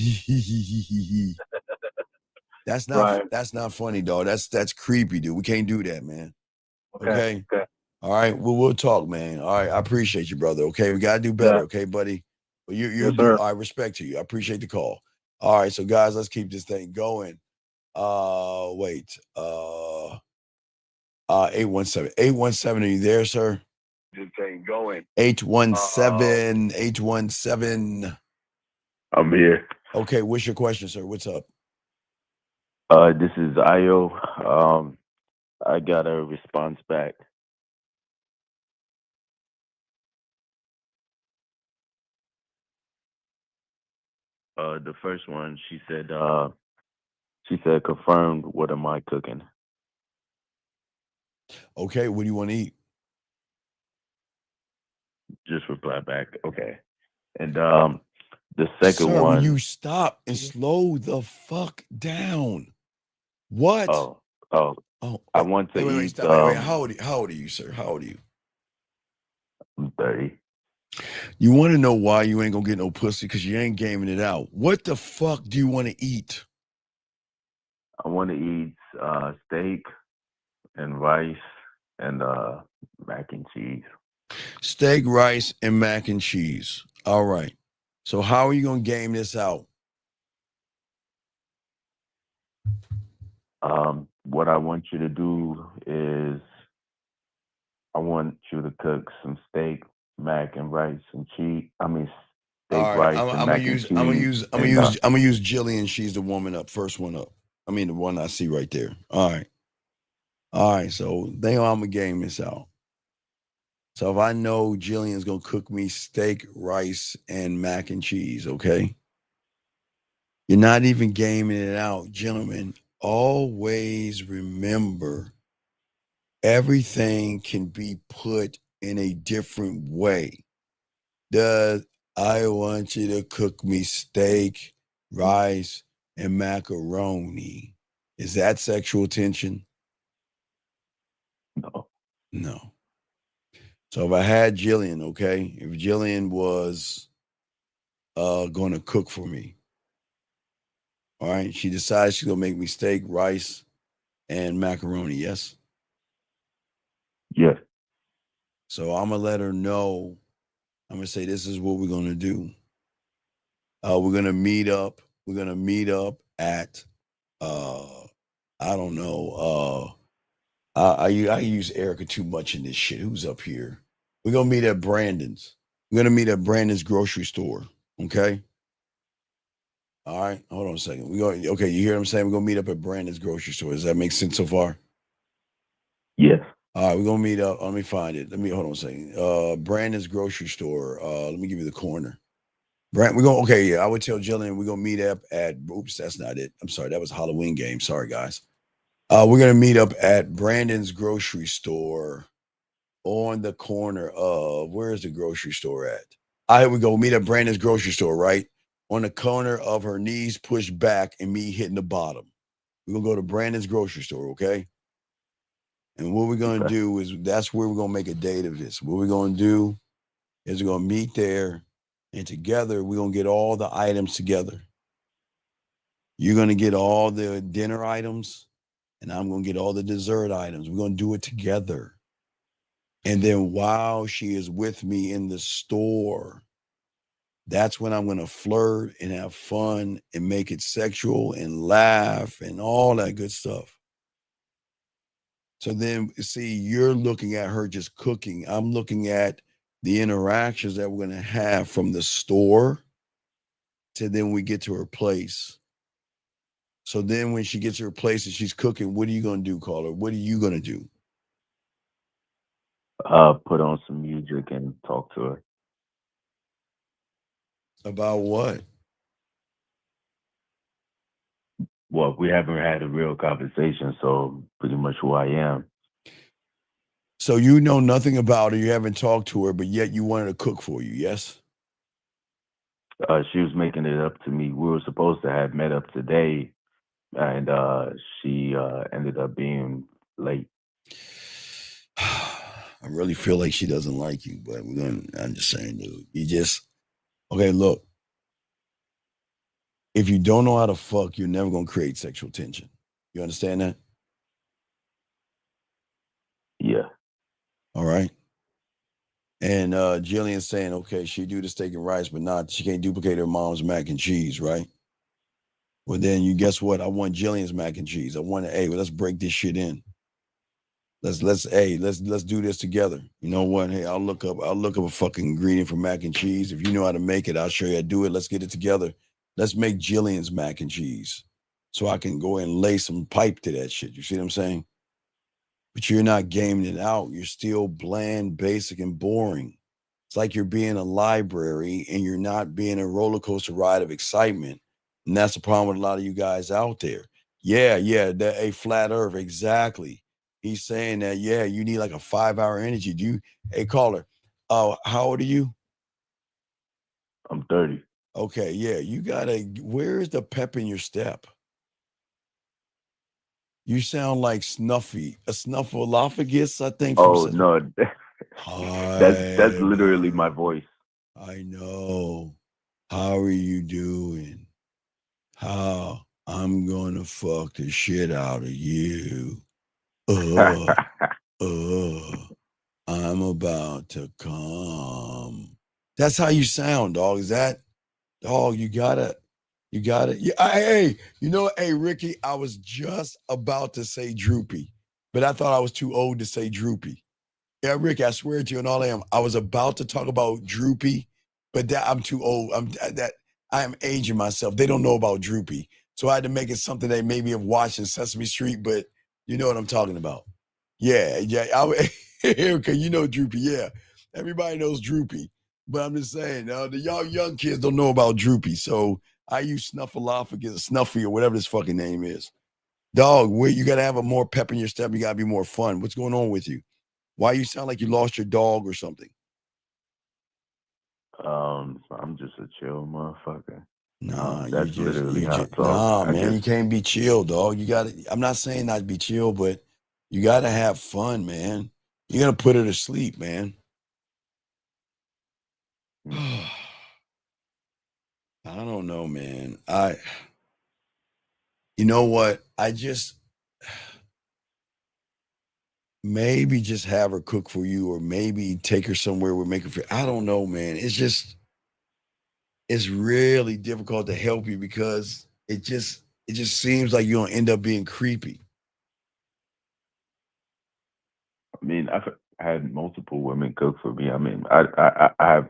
That's not funny, dog. That's creepy, dude. We can't do that, man. Okay. All right. Well, we'll talk, man. All right. I appreciate you, brother. Okay. We gotta do better. Yeah. Okay, buddy. But you're Yes, sir. I respect you. I appreciate the call. All right. So guys, let's keep this thing going. Wait. 817. 817, are you there, sir? This thing going. 817. I'm here. Okay, what's your question, sir? What's up? This is Io. I got a response back. The first one, she said, confirmed, what am I cooking? Okay, what do you want to eat? Just reply back. Okay. And the second one. Will you stop and slow the fuck down? What? Oh. I want to wait, eat. stop. Wait, how old are you, sir? How old are you? I'm 30. You want to know why you ain't gonna get no pussy? Because you ain't gaming it out. What the fuck do you want to eat? I want to eat steak and rice and mac and cheese. Steak, rice, and mac and cheese. All right. So how are you gonna game this out? What I want you to do is I want you to cook some steak, mac and rice and cheese. I mean steak, rice, and mac and cheese. I'm gonna use Jillian. She's the woman up, first one up. I mean the one I see right there. All right. So they know I'm gonna game this out. So if I know Jillian's gonna cook me steak, rice, and mac and cheese, okay? You're not even gaming it out, gentlemen. Always remember, everything can be put in a different way. I want you to cook me steak, rice, and macaroni. Is that sexual tension? No. So if I had Jillian, okay, if Jillian was going to cook for me, all right, she decides she's going to make me steak, rice, and macaroni, yes? Yes. So I'm going to let her know. I'm going to say, this is what we're going to do. We're going to meet up. We're going to meet up at, I don't know. I use Erica too much in this shit. Who's up here? We're going to meet at Brandon's. We're going to meet at Brandon's grocery store. Okay. All right. Hold on a second. Okay. You hear what I'm saying? We're going to meet up at Brandon's grocery store. Does that make sense so far? Yes. All right. We're going to meet up. Let me find it. Hold on a second. Brandon's grocery store. Let me give you the corner. I would tell Jillian we're going to meet up at, oops, that's not it. I'm sorry. That was a Halloween game. Sorry, guys. We're going to meet up at Brandon's grocery store on the corner of, where's the grocery store at? Here we go. Meet at Brandon's grocery store, right? On the corner of her knees pushed back and me hitting the bottom. We're going to go to Brandon's grocery store, okay? And what we're going to do is, that's where we're going to make a date of this. What we're going to do is we're going to meet there, and together we're going to get all the items together. You're going to get all the dinner items, and I'm going to get all the dessert items. We're going to do it together. And then while she is with me in the store, that's when I'm going to flirt and have fun and make it sexual and laugh and all that good stuff. So then, see, you're looking at her just cooking. I'm looking at the interactions that we're going to have from the store to then we get to her place. So then when she gets to her place and she's cooking, what are you going to do, caller? What are you going to do? Put on some music and talk to her. About what? Well, we haven't had a real conversation, so pretty much who I am. So you know nothing about her, you haven't talked to her, but yet you wanted to cook for you, yes? She was making it up to me. We were supposed to have met up today, and she ended up being late. I really feel like she doesn't like you, but I'm just saying, dude. Okay, look. If you don't know how to fuck, you're never going to create sexual tension. You understand that? Yeah. All right. And Jillian's saying, okay, she do the steak and rice, but she can't duplicate her mom's mac and cheese, right? Well, then you guess what? I want Jillian's mac and cheese. I want to, well, let's break this shit in. Let's do this together. You know what? Hey, I'll look up a fucking ingredient for mac and cheese. If you know how to make it, I'll show you how to do it. Let's get it together. Let's make Jillian's mac and cheese so I can go and lay some pipe to that shit. You see what I'm saying? But you're not gaming it out. You're still bland, basic, and boring. It's like you're being a library and you're not being a roller coaster ride of excitement. And that's the problem with a lot of you guys out there. Yeah, that a flat earth, exactly. He's saying that, you need like a 5-hour energy. Hey, caller, how old are you? I'm 30. Okay, where's the pep in your step? You sound like Snuffy, a snuffleupagus, I think. Oh, no. That's literally my voice. I know. How are you doing? How I'm gonna fuck the shit out of you. I'm about to come. That's how you sound, dog. Is that, dog? You got it. Yeah, hey, Ricky, I was just about to say droopy, but I thought I was too old to say droopy. Yeah, Ricky, I swear to you, and all I was about to talk about droopy, but that I'm too old. I am aging myself. They don't know about droopy, so I had to make it something they maybe have watched in Sesame Street, but you know what I'm talking about. Yeah. Okay, you know droopy. Yeah, everybody knows droopy, but I'm just saying, the young kids don't know about droopy, so I use snuffleupagus, Snuffy, or whatever this fucking name is. Dog, where you gotta have a more pep in your step. You gotta be more fun. What's going on with you? Why you sound like you lost your dog or something? I'm just a chill motherfucker. Nah, that's literally how I talk. Man, you can't be chill, dog. You gotta. I'm not saying not to be chill, but you gotta have fun, man. You're gonna put her to sleep, man. I don't know, man. You know what? Maybe just have her cook for you, or maybe take her somewhere where make her feel. I don't know, man. It's really difficult to help you because it just seems like you're gonna end up being creepy. I mean, I've had multiple women cook for me. I mean, I have.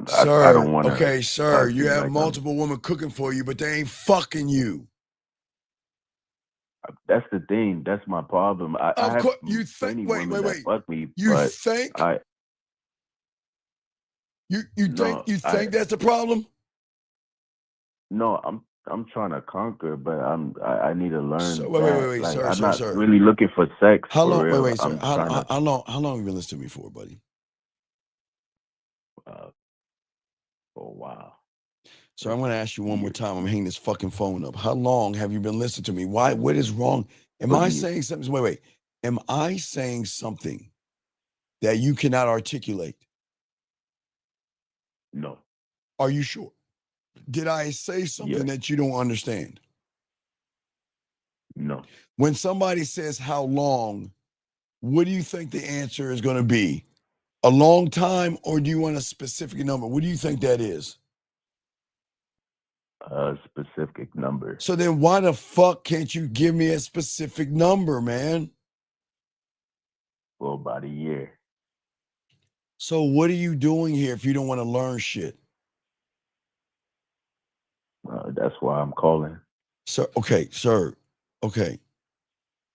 Sir, I don't want to. Okay, sir, you have multiple women cooking for you, but they ain't fucking you. That's the thing. That's my problem. I have you think? many Wait. women that fuck me. You but think? You No, think that's the problem? No, I'm trying to conquer, but I need to learn. So, wait, like, sir, I'm sir, not sir. really looking for sex. How for long? real. Wait, sir. I'm How trying to, long have you been listening to me for, buddy? for a while. So I'm going to ask you one more time. I'm hanging this fucking phone up. How long have you been listening to me? Why? What is wrong? Am I saying something? Wait. Am I saying something that you cannot articulate? No. Are you sure? Did I say something that you don't understand? No. When somebody says how long, what do you think the answer is going to be? A long time, or do you want a specific number? What do you think that is? A specific number. So then why the fuck can't you give me a specific number, man? For about a year. So what are you doing here if you don't want to learn shit? That's why I'm calling. Sir, sir. Okay.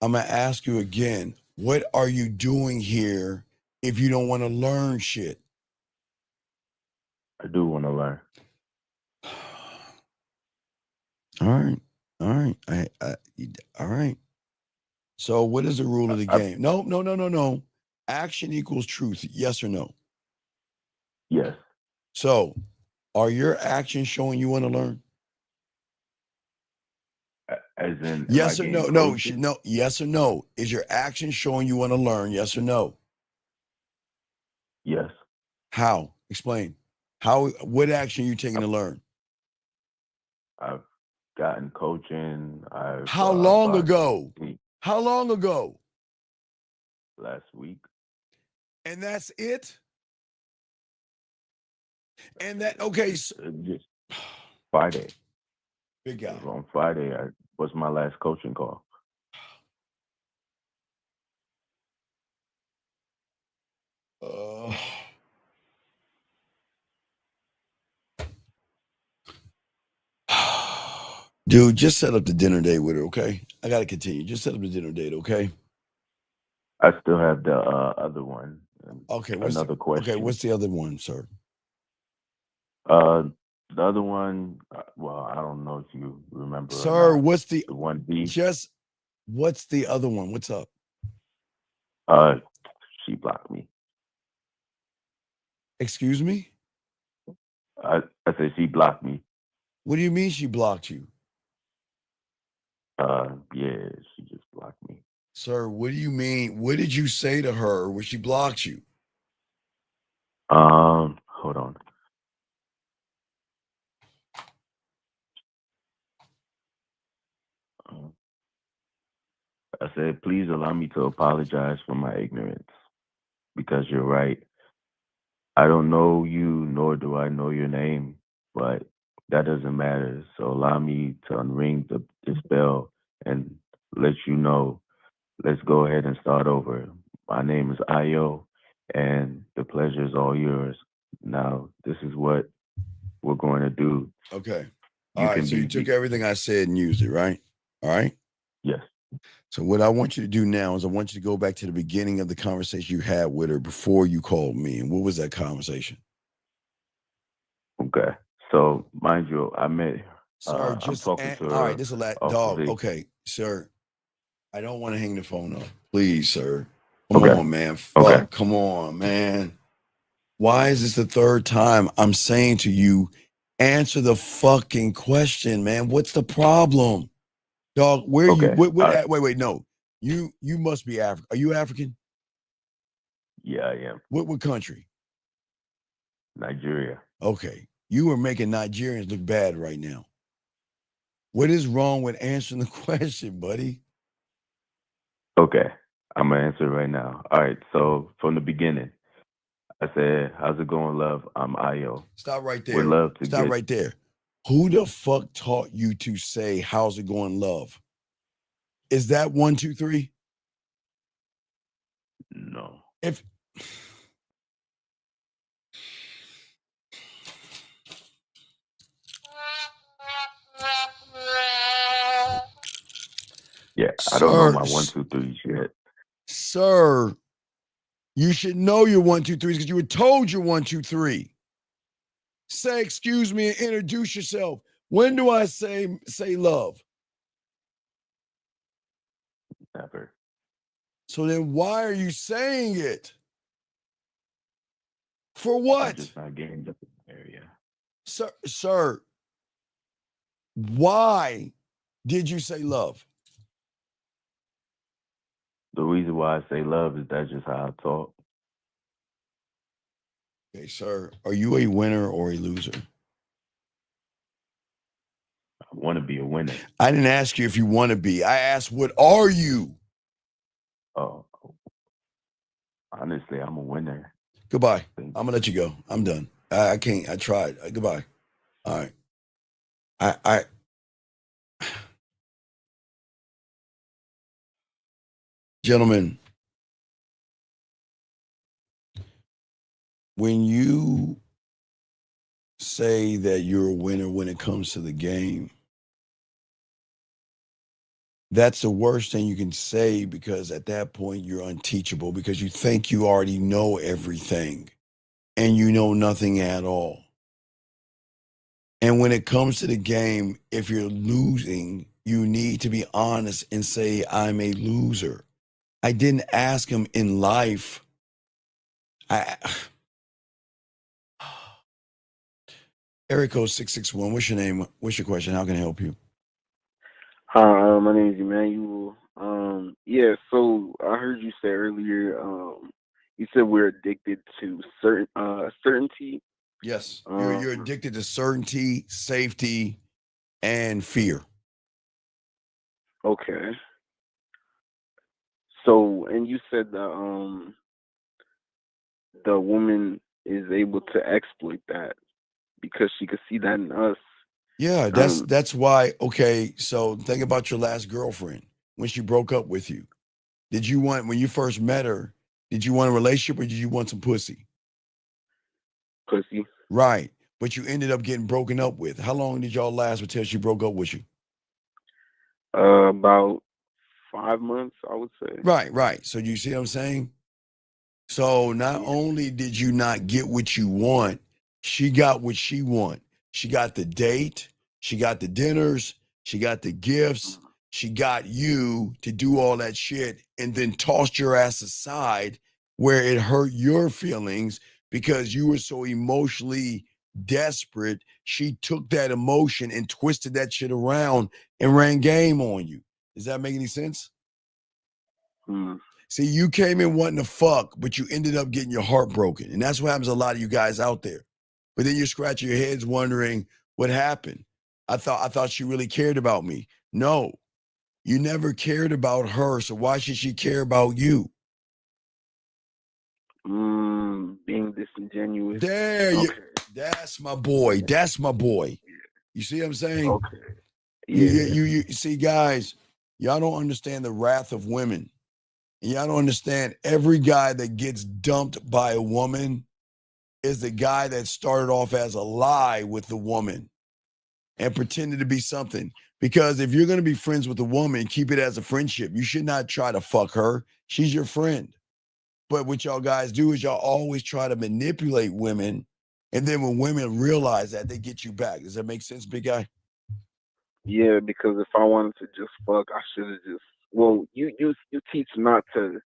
I'm going to ask you again. What are you doing here if you don't want to learn shit? I do want to learn. All right. All right. All right. So what is the rule of the game? No. Action equals truth. Yes or no? Yes. So are your actions showing you want to learn? As in, Yes or no? No. Yes or no? Is your action showing you want to learn? Yes or no? Yes. How? Explain. What action are you taking to learn? I've gotten coaching. How long bought ago? sneakers How long ago? last week. And that's it? And that, okay. Just Friday. Big guy. On Friday, was my last coaching call. Dude, just set up the dinner date with her, okay? I got to continue. Just set up the dinner date, okay? I still have the other one. Okay. Another question. Okay, what's the other one, sir? The other one, well, I don't know if you remember. Sir, what's the 1B? What's the other one? What's up? She blocked me. Excuse me? I said she blocked me. What do you mean she blocked you? Yeah, she just blocked me. Sir, what do you mean? What did you say to her when she blocked you? Hold on. I said, please allow me to apologize for my ignorance, because you're right. I don't know you, nor do I know your name, but that doesn't matter. So allow me to unring this bell and let you know. Let's go ahead and start over. My name is Ayo, and the pleasure is all yours. Now, this is what we're going to do. Okay. All right. So you took everything I said and used it, right? All right. Yes. So what I want you to do now is I want you to go back to the beginning of the conversation you had with her before you called me. And what was that conversation? Okay. So, mind you, I met. Sir, I'm just talking to her. all right. This is a off dog. of Okay, sir. I don't want to hang the phone up, please, sir. Come Okay. on, man. Fuck. Okay. Come on, man. Why is this the third time I'm saying to you, answer the fucking question, man? What's the problem, dog? Where you? Okay. Wait. No, you must be African. Are you African? Yeah, I am. What country? Nigeria. Okay, you are making Nigerians look bad right now. What is wrong with answering the question, buddy? Okay. I'm going to answer right now. All right. So, from the beginning, I said, how's it going, love? I'm Ayo. Stop right there. Would love to Stop get. right there. Who the fuck taught you to say, how's it going, love? Is that 1, 2, 3? No. If Yeah, I don't know Sir, my 1, 2, 3s yet. Sir, you should know your 1, 2, 3s because you were told your 1, 2, 3. Say excuse me and introduce yourself. When do I say love? Never. So then why are you saying it? For I'm what? just not getting the area. Sir, why did you say love? The reason why I say love is that's just how I talk. Okay, sir, are you a winner or a loser? I want to be a winner. I didn't ask you if you want to be. I asked, what are you? Oh, honestly, I'm a winner. Goodbye. I'm gonna let you go. I'm done. I can't. I tried. Goodbye. All right. I gentlemen, when you say that you're a winner when it comes to the game, that's the worst thing you can say, because at that point you're unteachable, because you think you already know everything and you know nothing at all. And when it comes to the game, if you're losing, you need to be honest and say, I'm a loser. I didn't ask him in life. Eric code 661, what's your name? What's your question? How can I help you? Hi, my name is Emmanuel. Yeah, so I heard you say earlier, you said we're addicted to certainty. Yes, you're addicted to certainty, safety, and fear. Okay. So, and you said that the woman is able to exploit that because she could see that in us. Yeah, that's why. Okay, so think about your last girlfriend when she broke up with you. Did you want, when you first met her, did you want a relationship or did you want some pussy? Pussy. Right, but you ended up getting broken up with. How long did y'all last until she broke up with you? About 5 months, I would say. Right. So you see what I'm saying? So not only did you not get what you want, she got what she want. She got the date, she got the dinners, she got the gifts, she got you to do all that shit, and then tossed your ass aside where it hurt your feelings because you were so emotionally desperate. She took that emotion and twisted that shit around and ran game on you. Does that make any sense? See, you came in wanting to fuck, but you ended up getting your heart broken. And that's what happens to a lot of you guys out there. But then you're scratching your heads wondering what happened. I thought she really cared about me. No, you never cared about her. So why should she care about you? Being disingenuous. That's my boy. That's my boy. You see what I'm saying? Okay. You see, guys, y'all don't understand the wrath of women. Y'all don't understand, every guy that gets dumped by a woman is the guy that started off as a lie with the woman and pretended to be something. Because if you're going to be friends with a woman, keep it as a friendship. You should not try to fuck her. She's your friend. But what y'all guys do is y'all always try to manipulate women. And then when women realize that, they get you back. Does that make sense, big guy? Yeah, because if I wanted to just fuck, I should have just. Well, you teach not to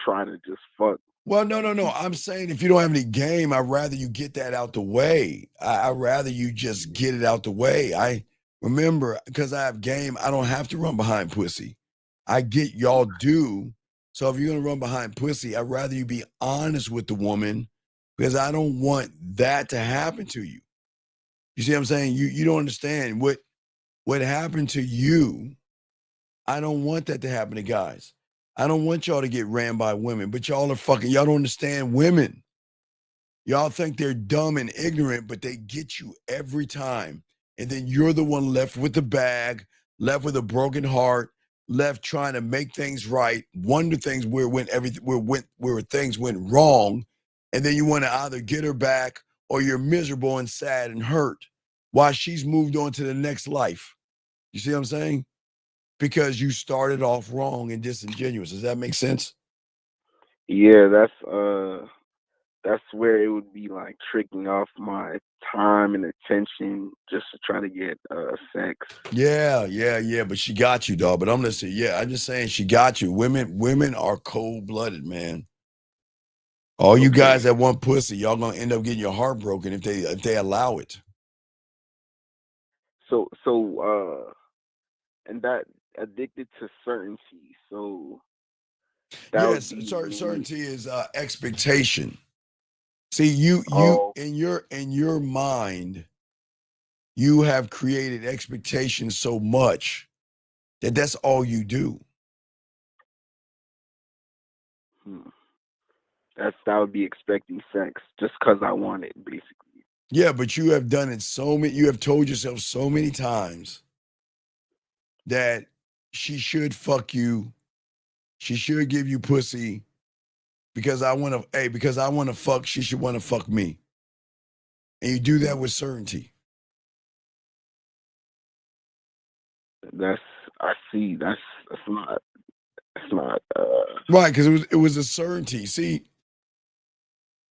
try to just fuck. Well, no. I'm saying if you don't have any game, I'd rather you get that out the way. I'd rather you just get it out the way. I remember, because I have game, I don't have to run behind pussy. I get y'all do. So if you're going to run behind pussy, I'd rather you be honest with the woman, because I don't want that to happen to you. You see what I'm saying? You don't understand what happened to you. I don't want that to happen to guys. I don't want y'all to get ran by women, but y'all don't understand women. Y'all think they're dumb and ignorant, but they get you every time. And then you're the one left with the bag, left with a broken heart, left trying to make things right, wonder things where things went wrong. And then you want to either get her back or you're miserable and sad and hurt while she's moved on to the next life. You see what I'm saying? Because you started off wrong and disingenuous. Does that make sense? Yeah, that's where it would be like tricking off my time and attention just to try to get sex. Yeah. But she got you, dog. But I'm listening. Yeah, I'm just saying she got you. Women are cold-blooded, man. All you guys that want pussy, y'all gonna end up getting your heart broken if they allow it. So and that addicted to certainty. So that yes, certainty is expectation. See, you in your mind, you have created expectations so much that that's all you do. That would be expecting sex just because I want it, basically. Yeah, but you have done it you have told yourself so many times that she should fuck you, she should give you pussy, because I want to fuck, she should want to fuck me. And you do that with certainty. I see. That's not. Right, because it was a certainty. See,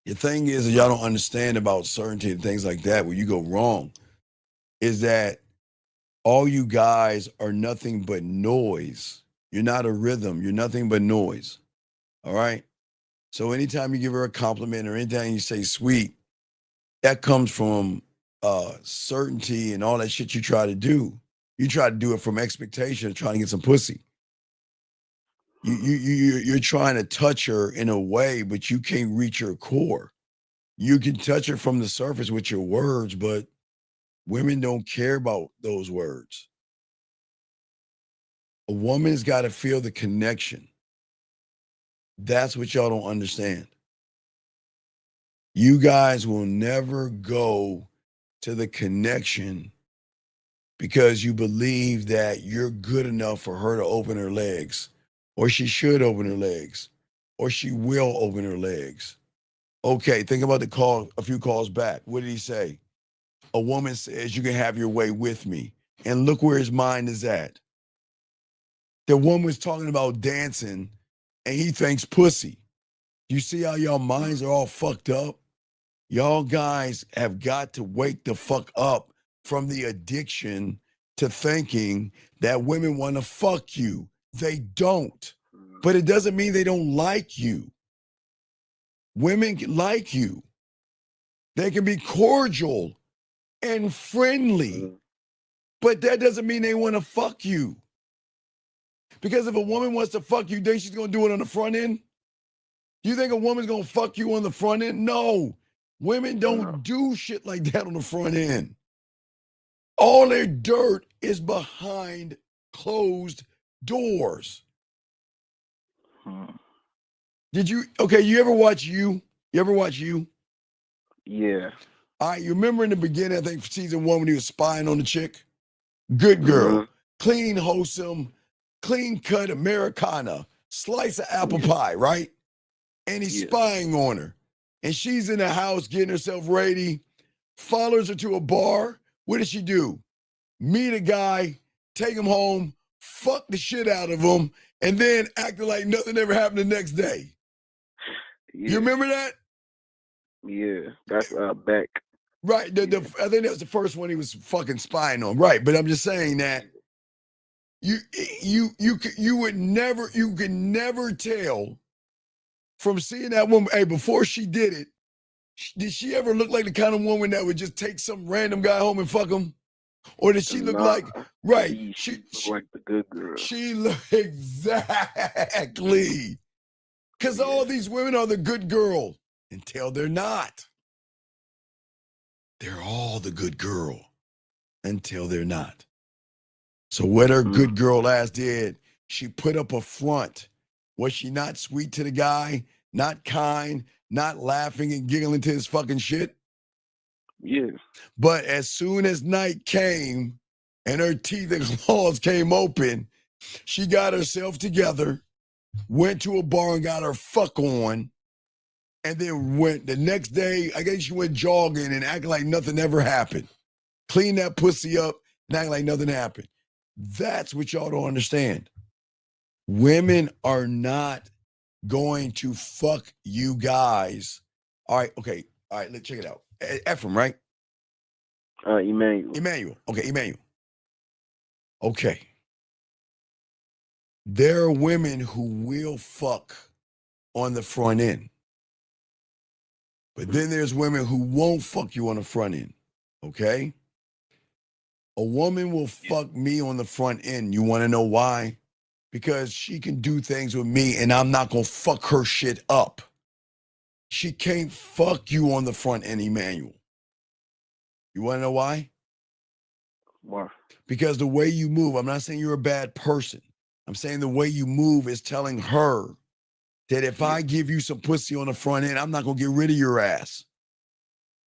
the thing is that y'all don't understand about certainty and things like that. Where you go wrong is that all you guys are nothing but noise. You're not a rhythm. You're nothing but noise. All right. So anytime you give her a compliment or anytime you say sweet, that comes from certainty and all that shit you try to do. You try to do it from expectation of trying to get some pussy. You're trying to touch her in a way, but you can't reach her core. You can touch her from the surface with your words, but women don't care about those words. A woman's got to feel the connection. That's what y'all don't understand. You guys will never go to the connection because you believe that you're good enough for her to open her legs, or she should open her legs, or she will open her legs. Okay, think about the call a few calls back. What did he say? A woman says, you can have your way with me. And look where his mind is at. The woman was talking about dancing, and he thinks pussy. You see how y'all minds are all fucked up? Y'all guys have got to wake the fuck up from the addiction to thinking that women want to fuck you. They don't. But it doesn't mean they don't like you. Women like you. They can be cordial and friendly, but that doesn't mean they want to fuck you. Because if a woman wants to fuck you, then she's going to do it on the front end. You think a woman's going to fuck you on the front end? No. Women don't do shit like that on the front end. All their dirt is behind closed doors. Did you, okay, you ever watch You? You ever watch You? Yeah. All right, you remember in the beginning, I think season 1 when he was spying on the chick? Good girl, clean, wholesome, clean cut Americana, slice of apple pie, right? And he's spying on her. And she's in the house getting herself ready, follows her to a bar. What does she do? Meet a guy, take him home, fuck the shit out of him, and then acting like nothing ever happened the next day. Yeah. You remember that? Yeah, that's Beck. Right. I think that was the first one he was fucking spying on. Right. But I'm just saying that you could never tell from seeing that woman. Hey, before she did it, did she ever look like the kind of woman that would just take some random guy home and fuck him? Or did she look like, right? She looked like the good girl. She looked exactly. Because all these women are the good girl until they're not. They're all the good girl until they're not. So what her good girl ass did, she put up a front. Was she not sweet to the guy? Not kind? Not laughing and giggling to his fucking shit? Yeah. But as soon as night came and her teeth and claws came open, she got herself together, went to a bar and got her fuck on, and then went the next day, I guess she went jogging and acting like nothing ever happened. Clean that pussy up and act like nothing happened. That's what y'all don't understand. Women are not going to fuck you guys. All right, okay. All right, let's check it out. Ephraim, right? Emmanuel. Emmanuel. Okay, Emmanuel. Okay. There are women who will fuck on the front end. But then there's women who won't fuck you on the front end. Okay? A woman will fuck me on the front end. You want to know why? Because she can do things with me and I'm not going to fuck her shit up. She can't fuck you on the front end, Emmanuel. You want to know why? Why? Because the way you move, I'm not saying you're a bad person. I'm saying the way you move is telling her that if I give you some pussy on the front end, I'm not going to get rid of your ass.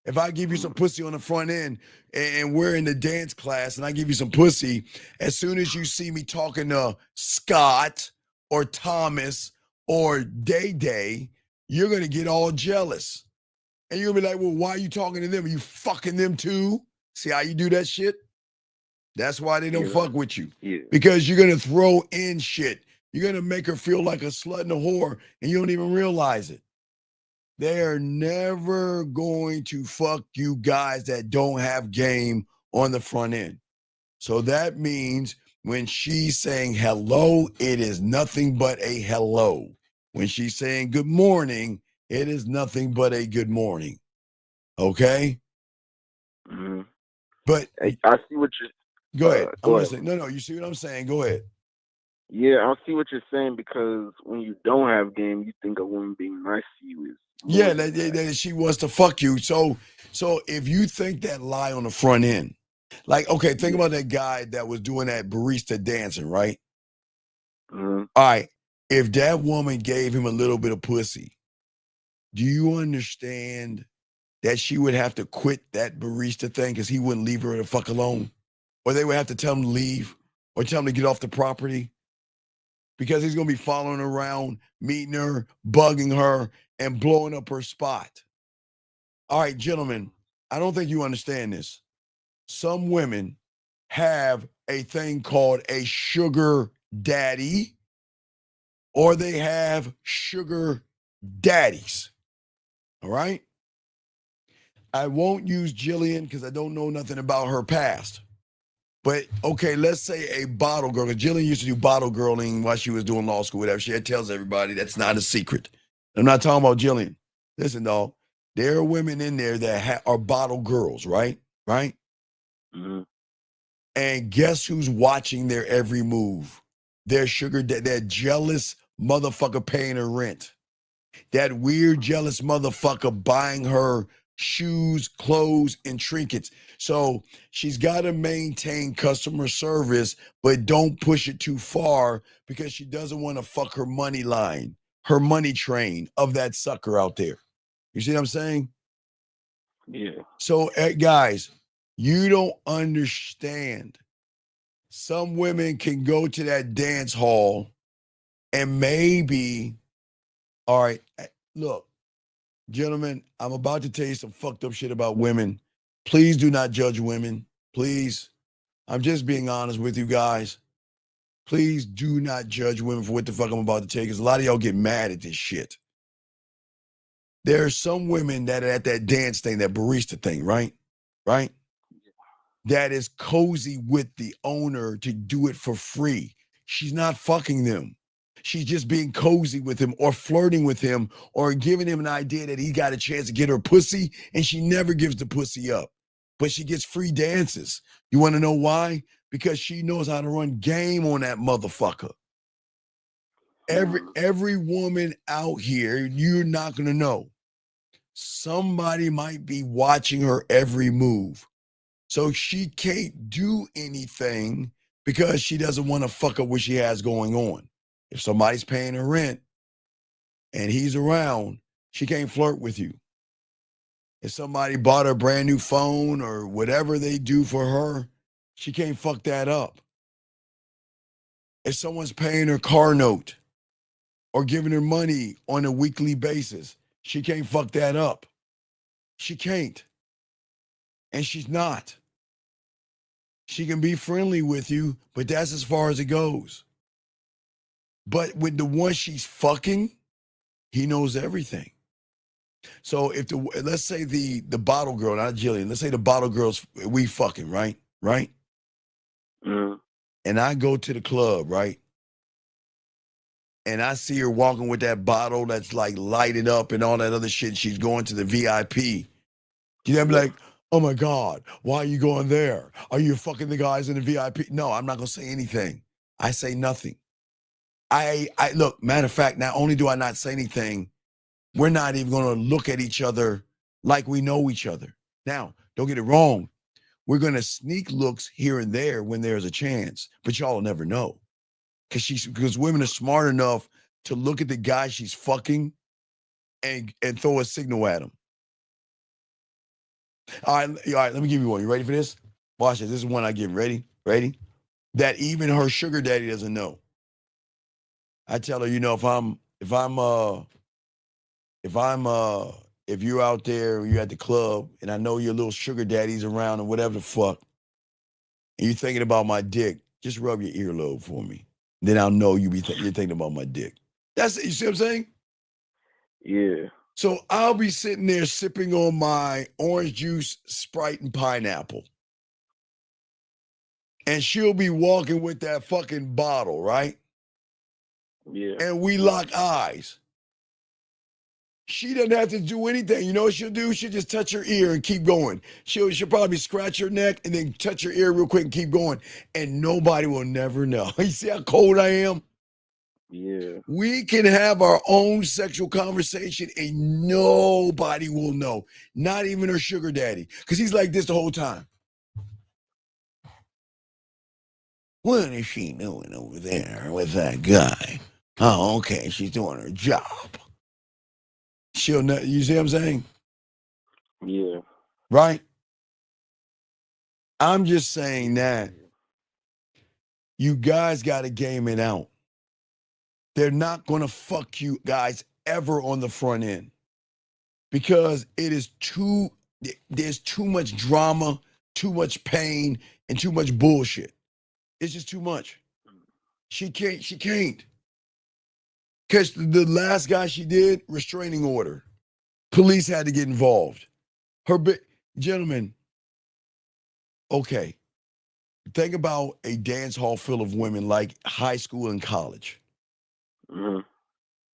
If I give you some pussy on the front end and we're in the dance class and I give you some pussy, as soon as you see me talking to Scott or Thomas or Day Day, you're going to get all jealous. And you're going to be like, well, why are you talking to them? Are you fucking them too? See how you do that shit? That's why they don't fuck with you. Yeah. Because you're going to throw in shit. You're going to make her feel like a slut and a whore, and you don't even realize it. They're never going to fuck you guys that don't have game on the front end. So that means when she's saying hello, it is nothing but a hello. When she's saying good morning, it is nothing but a good morning. Okay? Mm-hmm. But I see what you're. Go ahead. I'm Go gonna ahead. say no. You see what I'm saying? Go ahead. Yeah, I see what you're saying because when you don't have game, you think a woman being nice to you is. Yeah, that she wants to fuck you. So if you think that lie on the front end, like, okay, think about that guy that was doing that barista dancing, right? Mm-hmm. All right. If that woman gave him a little bit of pussy, do you understand that she would have to quit that barista thing because he wouldn't leave her the fuck alone? Or they would have to tell him to leave or tell him to get off the property because he's going to be following her around, meeting her, bugging her, and blowing up her spot. All right, gentlemen, I don't think you understand this. Some women have a thing called a sugar daddy, or they have sugar daddies. All right? I won't use Jillian because I don't know nothing about her past. But okay, let's say a bottle girl. Because Jillian used to do bottle girling while she was doing law school, whatever. She tells everybody that's not a secret. I'm not talking about Jillian. Listen, dog. There are women in there that are bottle girls, right? Right? Mm-hmm. And guess who's watching their every move? Their sugar, that jealous motherfucker paying her rent. That weird, jealous motherfucker buying her shoes, clothes, and trinkets. So she's got to maintain customer service, but don't push it too far because she doesn't want to fuck her money line, her money train of that sucker out there. You see what I'm saying? Yeah. So, guys, you don't understand. Some women can go to that dance hall and maybe, all right, look, gentlemen, I'm about to tell you some fucked up shit about women. Please do not judge women. Please. I'm just being honest with you guys. Please do not judge women for what the fuck I'm about to tell you because a lot of y'all get mad at this shit. There are some women that are at that dance thing, that barista thing, right? Right? That is cozy with the owner to do it for free. She's not fucking them. She's just being cozy with him or flirting with him or giving him an idea that he got a chance to get her pussy, and she never gives the pussy up. But she gets free dances. You want to know why? Because she knows how to run game on that motherfucker. Every woman out here, you're not going to know. Somebody might be watching her every move. So she can't do anything because she doesn't want to fuck up what she has going on. If somebody's paying her rent and he's around, she can't flirt with you. If somebody bought her a brand new phone or whatever they do for her, she can't fuck that up. If someone's paying her car note or giving her money on a weekly basis, she can't fuck that up. She can't. And she's not. She can be friendly with you, but that's as far as it goes. But with the one she's fucking, he knows everything. So if let's say the bottle girl, not Jillian, let's say the bottle girl's we fucking, right? Right? Mm-hmm. And I go to the club, right? And I see her walking with that bottle that's like lighted up and all that other shit. She's going to the VIP. You know, I'm like, oh my God, why are you going there? Are you fucking the guys in the VIP? No, I'm not gonna say anything. I say nothing. I look, matter of fact, not only do I not say anything, we're not even gonna look at each other like we know each other. Now, don't get it wrong. We're gonna sneak looks here and there when there's a chance, but y'all will never know. Because women are smart enough to look at the guy she's fucking and throw a signal at him. All right, let me give you one. You ready for this? Watch this. This is one I give. Ready? That even her sugar daddy doesn't know. I tell her, you know, if I'm if you're out there, you're at the club, and I know your little sugar daddy's around or whatever the fuck, and you're thinking about my dick, just rub your earlobe for me. Then I'll know you're thinking about my dick. That's it. You see what I'm saying? Yeah. So I'll be sitting there sipping on my orange juice, Sprite, and pineapple. And she'll be walking with that fucking bottle, right? Yeah. And we lock eyes. She doesn't have to do anything. You know what she'll do? She'll just touch her ear and keep going. She'll probably scratch her neck and then touch her ear real quick and keep going. And nobody will never know. You see how cold I am? Yeah. We can have our own sexual conversation and nobody will know. Not even her sugar daddy. Because he's like this the whole time. What is she doing over there with that guy? Oh, okay. She's doing her job. She'll know. You see what I'm saying? Yeah. Right? I'm just saying that you guys got to game it out. They're not going to fuck you guys ever on the front end because there's too much drama, too much pain, and too much bullshit. It's just too much. She can't. Because the last guy she did, restraining order. Police had to get involved. Gentlemen, okay. Think about a dance hall full of women like high school and college. Mm-hmm.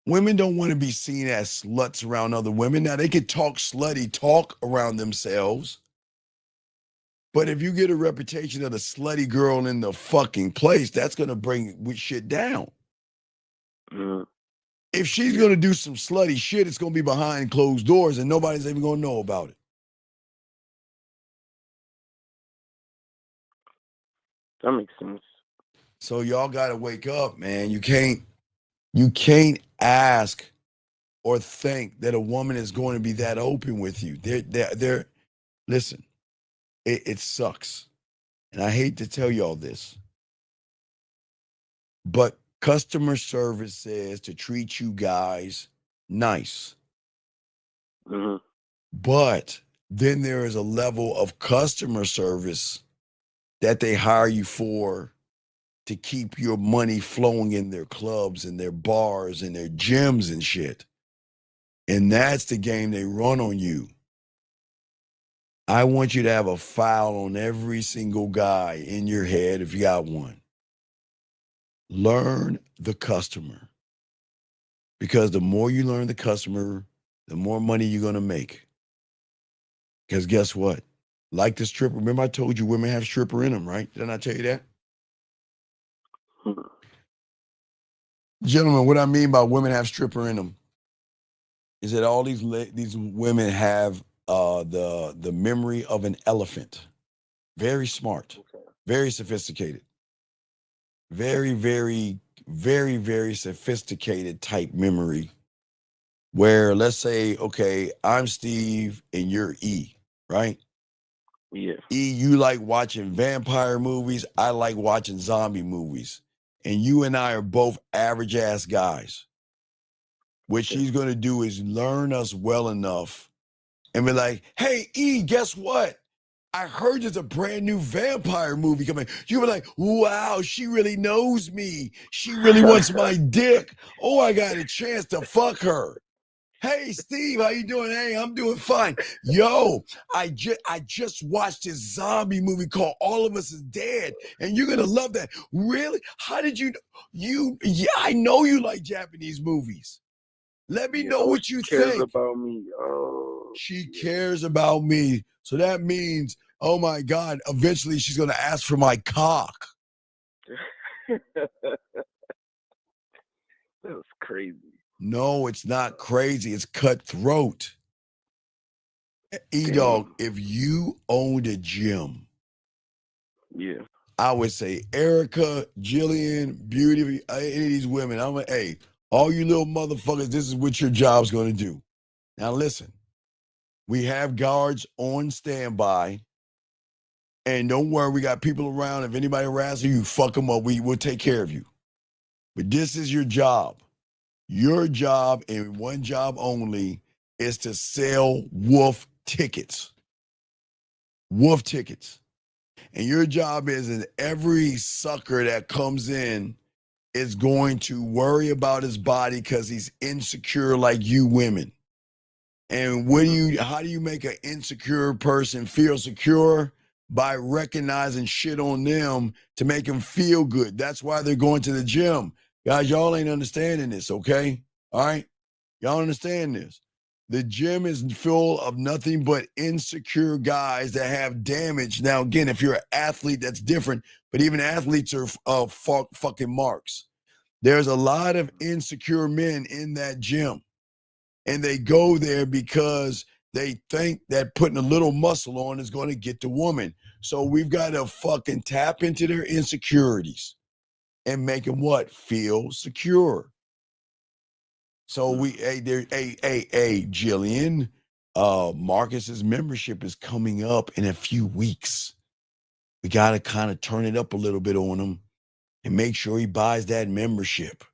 Women don't want to be seen as sluts around other women. Now, they could talk slutty talk around themselves. But if you get a reputation of the slutty girl in the fucking place, that's going to bring shit down. Mm-hmm. If she's going to do some slutty shit, it's going to be behind closed doors and nobody's even going to know about it. That makes sense. So y'all got to wake up, man. You can't ask or think that a woman is going to be that open with you. Listen, it sucks. And I hate to tell y'all this, but customer service says to treat you guys nice. Mm-hmm. But then there is a level of customer service that they hire you for to keep your money flowing in their clubs and their bars and their gyms and shit. And that's the game they run on you. I want you to have a file on every single guy in your head if you got one. Learn the customer. Because the more you learn the customer, the more money you're going to make. Because guess what? Like the stripper, remember I told you women have stripper in them, right? Didn't I tell you that? Gentlemen, what I mean by women have stripper in them is that all these women have the memory of an elephant. Very smart, very sophisticated, very, very, very, very sophisticated type memory. Where let's say, okay, I'm Steve and you're E, right? Yeah. E, you like watching vampire movies. I like watching zombie movies. And you and I are both average ass guys. What she's going to do is learn us well enough and be like, hey, E, guess what? I heard there's a brand new vampire movie coming. You were like, wow, she really knows me. She really wants my dick. Oh, I got a chance to fuck her. Hey, Steve, how you doing? Hey, I'm doing fine. Yo, I just watched this zombie movie called All of Us Is Dead, and you're gonna love that. Really? How did you? Yeah, I know you like Japanese movies. Let me know what you cares think. About me. She cares about me, so that means, oh my God, eventually she's gonna ask for my cock. That's crazy. No, it's not crazy. It's cutthroat. E-Dog, if you owned a gym, yeah, I would say Erica, Jillian, Beauty, any of these women, I'm like, hey, all you little motherfuckers, this is what your job's going to do. Now listen, we have guards on standby. And don't worry, we got people around. If anybody harasses you, fuck them up. We'll take care of you. But this is your job. Your job and one job only is to sell wolf tickets. Wolf tickets. And your job is that every sucker that comes in is going to worry about his body because he's insecure like you women. And how do you make an insecure person feel secure? By recognizing shit on them to make them feel good. That's why they're going to the gym. Guys, y'all ain't understanding this, okay? All right? Y'all understand this. The gym is full of nothing but insecure guys that have damage. Now, again, if you're an athlete, that's different, but even athletes are fucking marks. There's a lot of insecure men in that gym, and they go there because they think that putting a little muscle on is going to get the woman. So we've got to fucking tap into their insecurities and make them what? Feel secure. So Jillian, Marcus's membership is coming up in a few weeks. We got to kind of turn it up a little bit on him and make sure he buys that membership.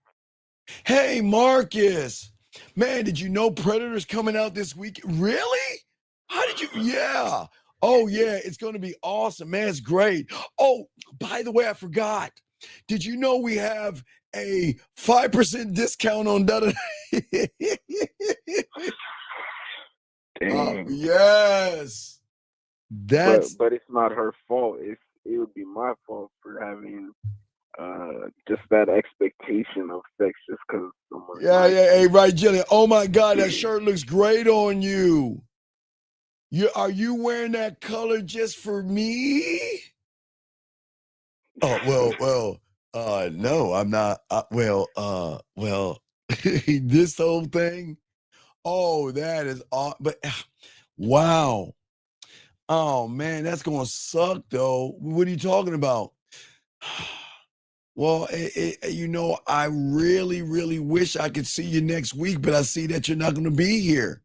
Hey, Marcus, man, did you know Predator's coming out this week? Really? How did you? Yeah. Oh, yeah, it's going to be awesome, man. It's great. Oh, by the way, I forgot. Did you know we have a 5% discount on that? Dang. Yes. But it's not her fault. It would be my fault for having just that expectation of sex just because someone. Yeah. Hey, right, Jillian. Oh my God, that shirt looks great on you. Are you wearing that color just for me? Oh, well, no, I'm not. This whole thing. Oh, that is but wow. Oh man, that's gonna suck though. What are you talking about? Well, I really, really wish I could see you next week, but I see that you're not gonna be here.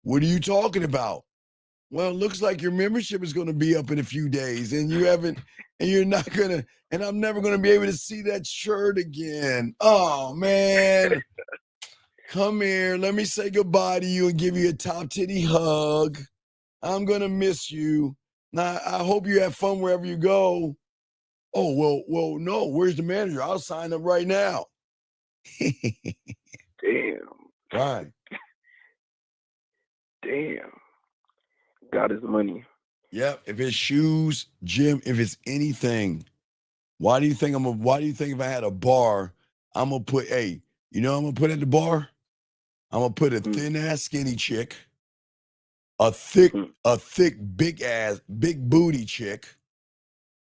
What are you talking about? Well, it looks like your membership is going to be up in a few days, and you're not gonna, and I'm never going to be able to see that shirt again. Oh man, come here. Let me say goodbye to you and give you a top titty hug. I'm gonna miss you. Now, I hope you have fun wherever you go. Oh well, no. Where's the manager? I'll sign up right now. Damn. Right. Damn. Got his money. Yep. If it's shoes, gym, if it's anything, why do you think if I had a bar, I'm gonna put I'm gonna put at the bar? I'm gonna put a thin ass skinny chick, a thick, big booty chick.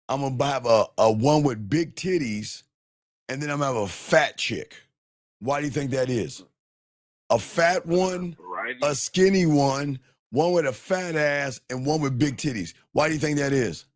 I'm gonna have a one with big titties, and then I'm gonna have a fat chick. Why do you think that is? A fat one, a skinny one with a fat ass, and one with big titties. Why do you think that is?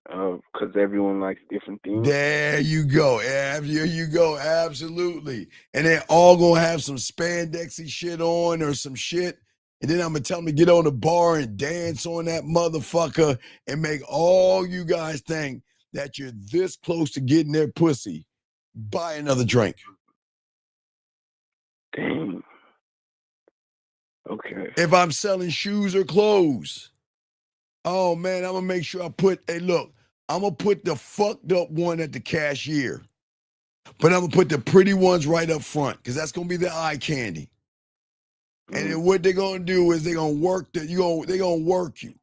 Because everyone likes different things. There you go. There you go. Absolutely. And they're all gonna have some spandexy shit on or some shit. And then I'm gonna tell them to get on the bar and dance on that motherfucker and make all you guys think that you're this close to getting their pussy. Buy another drink. Dang. Okay. If I'm selling shoes or clothes, oh man, I'm gonna make sure I put, I'm gonna put the fucked up one at the cashier. But I'm gonna put the pretty ones right up front because that's gonna be the eye candy. And then what they're gonna do is they're gonna work they're gonna work you.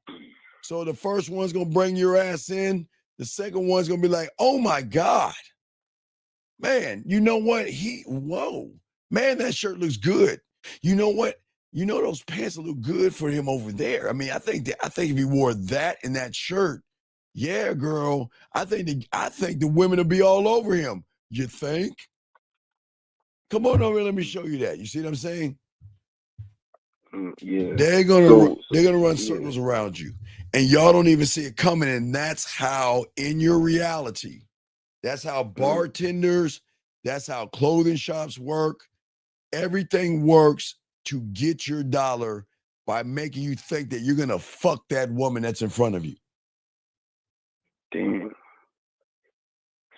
So the first one's gonna bring your ass in. The second one's gonna be like, oh my God. Man, you know what? Whoa. Man, that shirt looks good. You know what? You know those pants look good for him over there. I mean, I think if he wore that and that shirt, yeah, girl, I think the women will be all over him. You think? Come on over, let me show you that. You see what I'm saying? Yeah. They're gonna run circles around you, and y'all don't even see it coming. And that's how, in your reality, that's how bartenders, that's how clothing shops work. Everything works to get your dollar by making you think that you're gonna fuck that woman that's in front of you. Damn.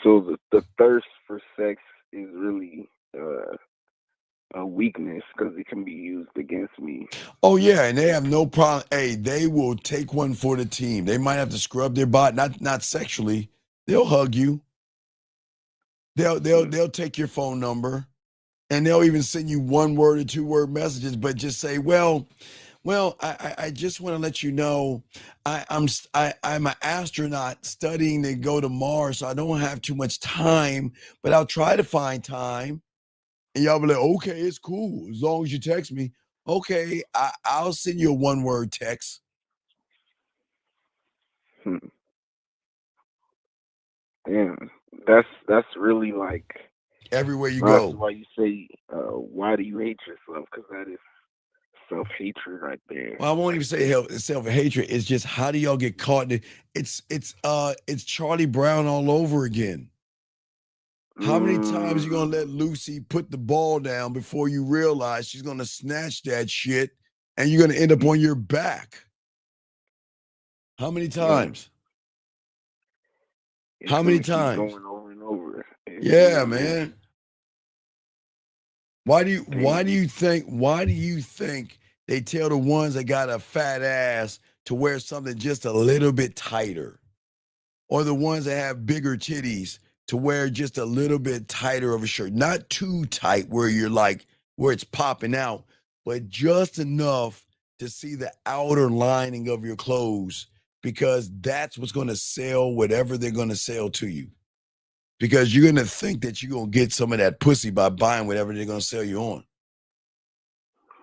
So the thirst for sex is really a weakness because it can be used against me. Oh yeah, and they have no problem. Hey, they will take one for the team. They might have to scrub their body, not sexually. They'll hug you. They'll take your phone number, and they'll even send you 1-word or 2-word messages. But just say, well, I just want to let you know, I'm an astronaut studying to go to Mars, so I don't have too much time, but I'll try to find time. And y'all be like, okay, it's cool as long as you text me. Okay, I'll send you a 1-word text. Damn, that's really like everywhere you that's go. why you say, why do you hate yourself? Because that is self-hatred right there. Well, I won't even say self-hatred. It's just how do y'all get caught in it? It's Charlie Brown all over again. How many times you gonna let Lucy put the ball down before you realize she's gonna snatch that shit and you're gonna end up on your back? How many times? It's How many gonna keep times? going over and over. Yeah, man. Why do you think they tell the ones that got a fat ass to wear something just a little bit tighter? Or the ones that have bigger titties to wear just a little bit tighter of a shirt? Not too tight where you're like, where it's popping out, but just enough to see the outer lining of your clothes, because that's what's going to sell whatever they're going to sell to you. Because you're going to think that you're going to get some of that pussy by buying whatever they're going to sell you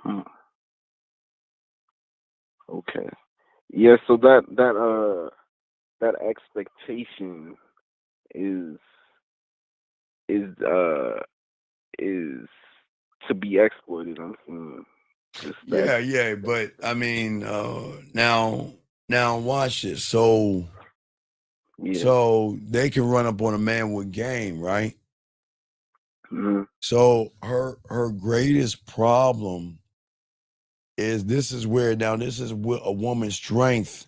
on. Okay. Yeah, so that expectation is to be exploited. I'm saying. Yeah, but I mean, now watch this. So they can run up on a man with game, right? So her greatest problem is this is a woman's strength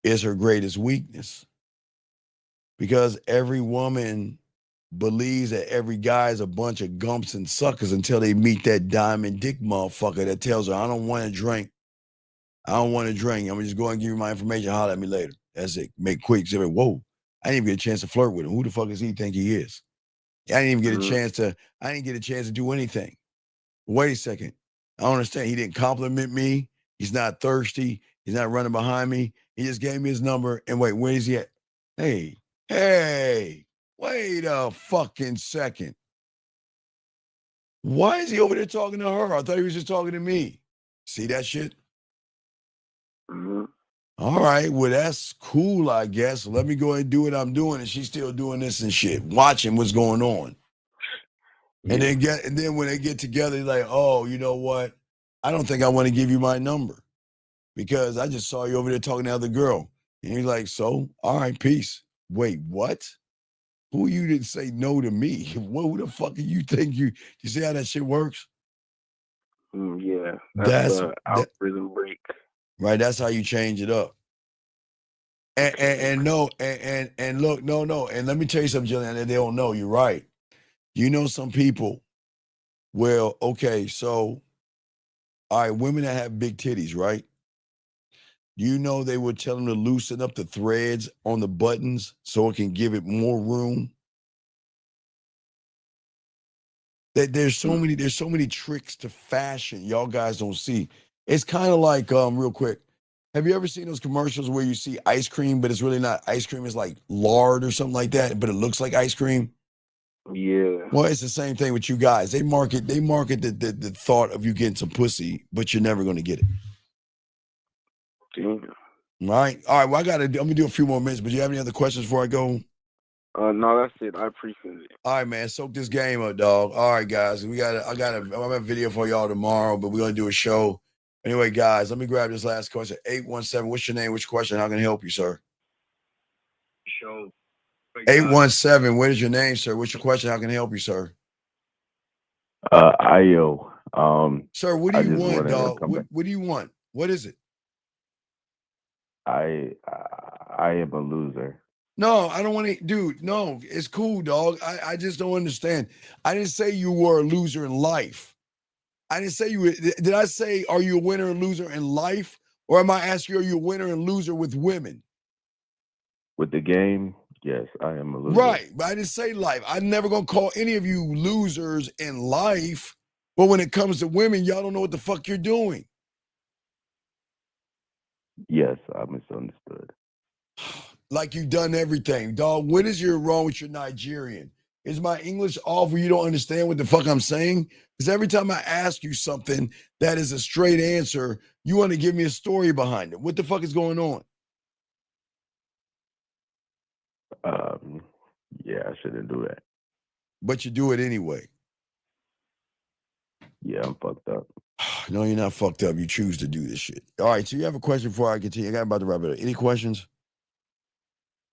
is her greatest weakness. Because every woman believes that every guy is a bunch of gumps and suckers until they meet that diamond dick motherfucker that tells her, I don't want to drink. I'm just going to give you my information. Holler at me later. That's it. Make quick. Say, whoa, I didn't even get a chance to flirt with him. Who the fuck does he think he is? I didn't get a chance to do anything. Wait a second. I don't understand. He didn't compliment me. He's not thirsty. He's not running behind me. He just gave me his number. And wait, where is he at? Hey, wait a fucking second. Why is he over there talking to her? I thought he was just talking to me. See that shit? All right, well, that's cool, I guess. Let me go ahead and do what I'm doing, and she's still doing this and shit, watching what's going on. And then when they get together, they're like, oh, you know what? I don't think I want to give you my number because I just saw you over there talking to the other girl. And he's like, so, all right, peace. Wait, what? Who you didn't say no to me? Who the fuck do you think you see how that shit works? Yeah, that's the algorithm break. Right, that's how you change it up. And look, no, and let me tell you something, Jillian, that they don't know. You're right. You know some people, well, okay, so, all right, women that have big titties, right? You know they would tell them to loosen up the threads on the buttons so it can give it more room. There's so many tricks to fashion y'all guys don't see. It's kind of like, real quick, have you ever seen those commercials where you see ice cream, but it's really not ice cream, it's like lard or something like that, but it looks like ice cream? Yeah. Well, it's the same thing with you guys. They market the thought of you getting some pussy, but you're never going to get it. Damn. Right? All right, well, I'm going to do a few more minutes, but do you have any other questions before I go? No, that's it. I appreciate it. All right, man. Soak this game up, dog. All right, guys. I have a video for y'all tomorrow, but we're gonna do a show. Anyway, guys, let me grab this last question. 817. What's your name? Which question? How can I help you, sir? Show. 817. What is your name, sir? What's your question? How can I help you, sir? Io. Sir, what do you want, dog? What do you want? What is it? I am a loser. No, I don't want to, dude. No, it's cool, dog. I just don't understand. I didn't say you were a loser in life. I didn't say you were. Did I say, are you a winner and loser in life? Or am I asking you, are you a winner and loser with women? With the game, yes, I am a loser. Right, but I didn't say life. I'm never going to call any of you losers in life. But when it comes to women, y'all don't know what the fuck you're doing. Yes, I misunderstood. Like you've done everything. Dog, what is your wrong with your Nigerian? Is my English off where you don't understand what the fuck I'm saying? Because every time I ask you something that is a straight answer, you want to give me a story behind it. What the fuck is going on? Yeah, I shouldn't do that. But you do it anyway. Yeah, I'm fucked up. No, you're not fucked up. You choose to do this shit. All right, so you have a question before I continue? I got about to wrap it up. Any questions?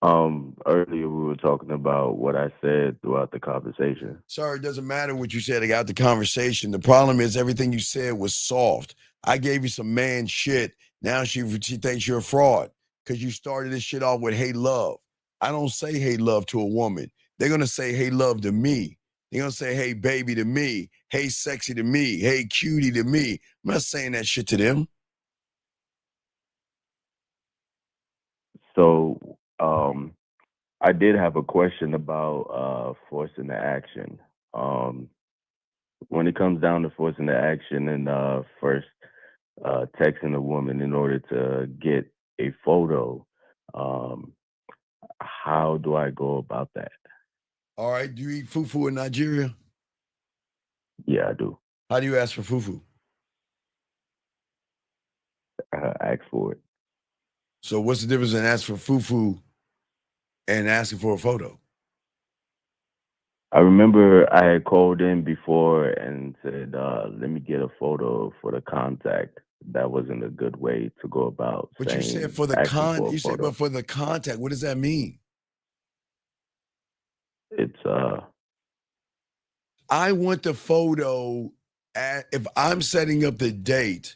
Earlier we were talking about what I said throughout the conversation. Sorry, it doesn't matter what you said. I got the conversation. The problem is everything you said was soft. I gave you some man shit. Now she thinks you're a fraud because you started this shit off with hey love. I don't say hey love to a woman. They're gonna say hey love to me. They're gonna say hey baby to me. Hey sexy to me. Hey cutie to me. I'm not saying that shit to them. So I did have a question about forcing the action. When it comes down to forcing the action and first texting a woman in order to get a photo, how do I go about that? All right, do you eat fufu in Nigeria? Yeah, I do. How do you ask for fufu? Ask for it. So what's the difference in asking for fufu and asking for a photo? I remember I had called in before and said, let me get a photo for the contact. That wasn't a good way to go about But saying, you said for the you said, but for the contact, what does that mean? It's I want the photo if I'm setting up the date,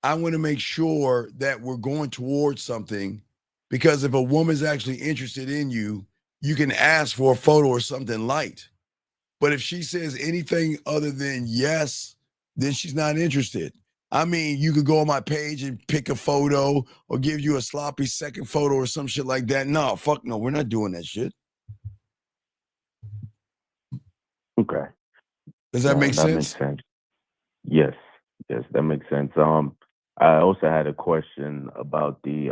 I want to make sure that we're going towards something, because if a woman's actually interested in you, you can ask for a photo or something light. But if she says anything other than yes, then she's not interested. I mean, you could go on my page and pick a photo or give you a sloppy second photo or some shit like that. No, fuck no, we're not doing that shit. okay. Does that make sense? Makes sense. Yes, that makes sense. I also had a question about the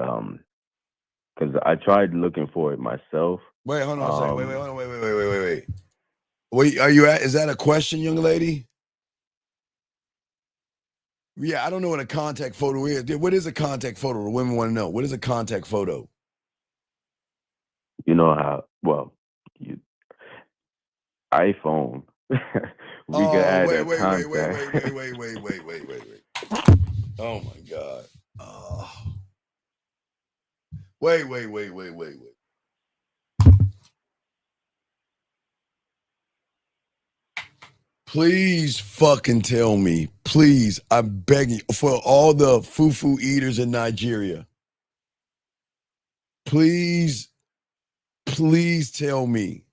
because I tried looking for it myself. Wait, hold on a second. Wait. Wait, are you at? Is that a question, young lady? Yeah, I don't know what a contact photo is. What is a contact photo? The women want to know. What is a contact photo? You know how iPhone. We can add wait. Oh my God. Wait. Please fucking tell me. Please, I'm begging for all the fufu eaters in Nigeria. Please tell me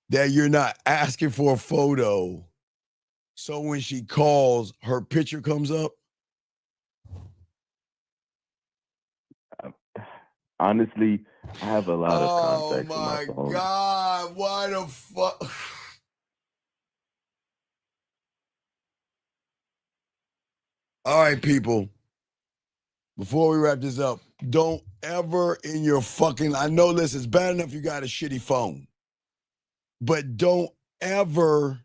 that you're not asking for a photo so when she calls, her picture comes up. Honestly, I have a lot of contacts on my phone. Oh my God, why the fuck? All right, people. Before we wrap this up, don't ever in your fucking, I know this is bad enough you got a shitty phone, but don't ever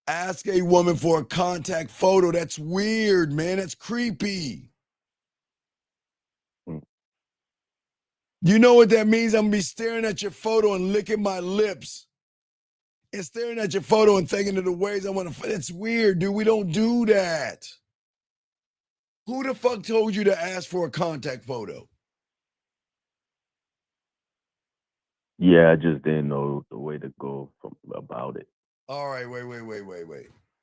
ask a woman for a contact photo. That's weird, man. That's creepy. You know what that means? I'm gonna be staring at your photo and licking my lips and staring at your photo and thinking of the ways I want to. It's weird, dude. We don't do that. Who the fuck told you to ask for a contact photo? Yeah, I just didn't know the way to go about it. All right, wait.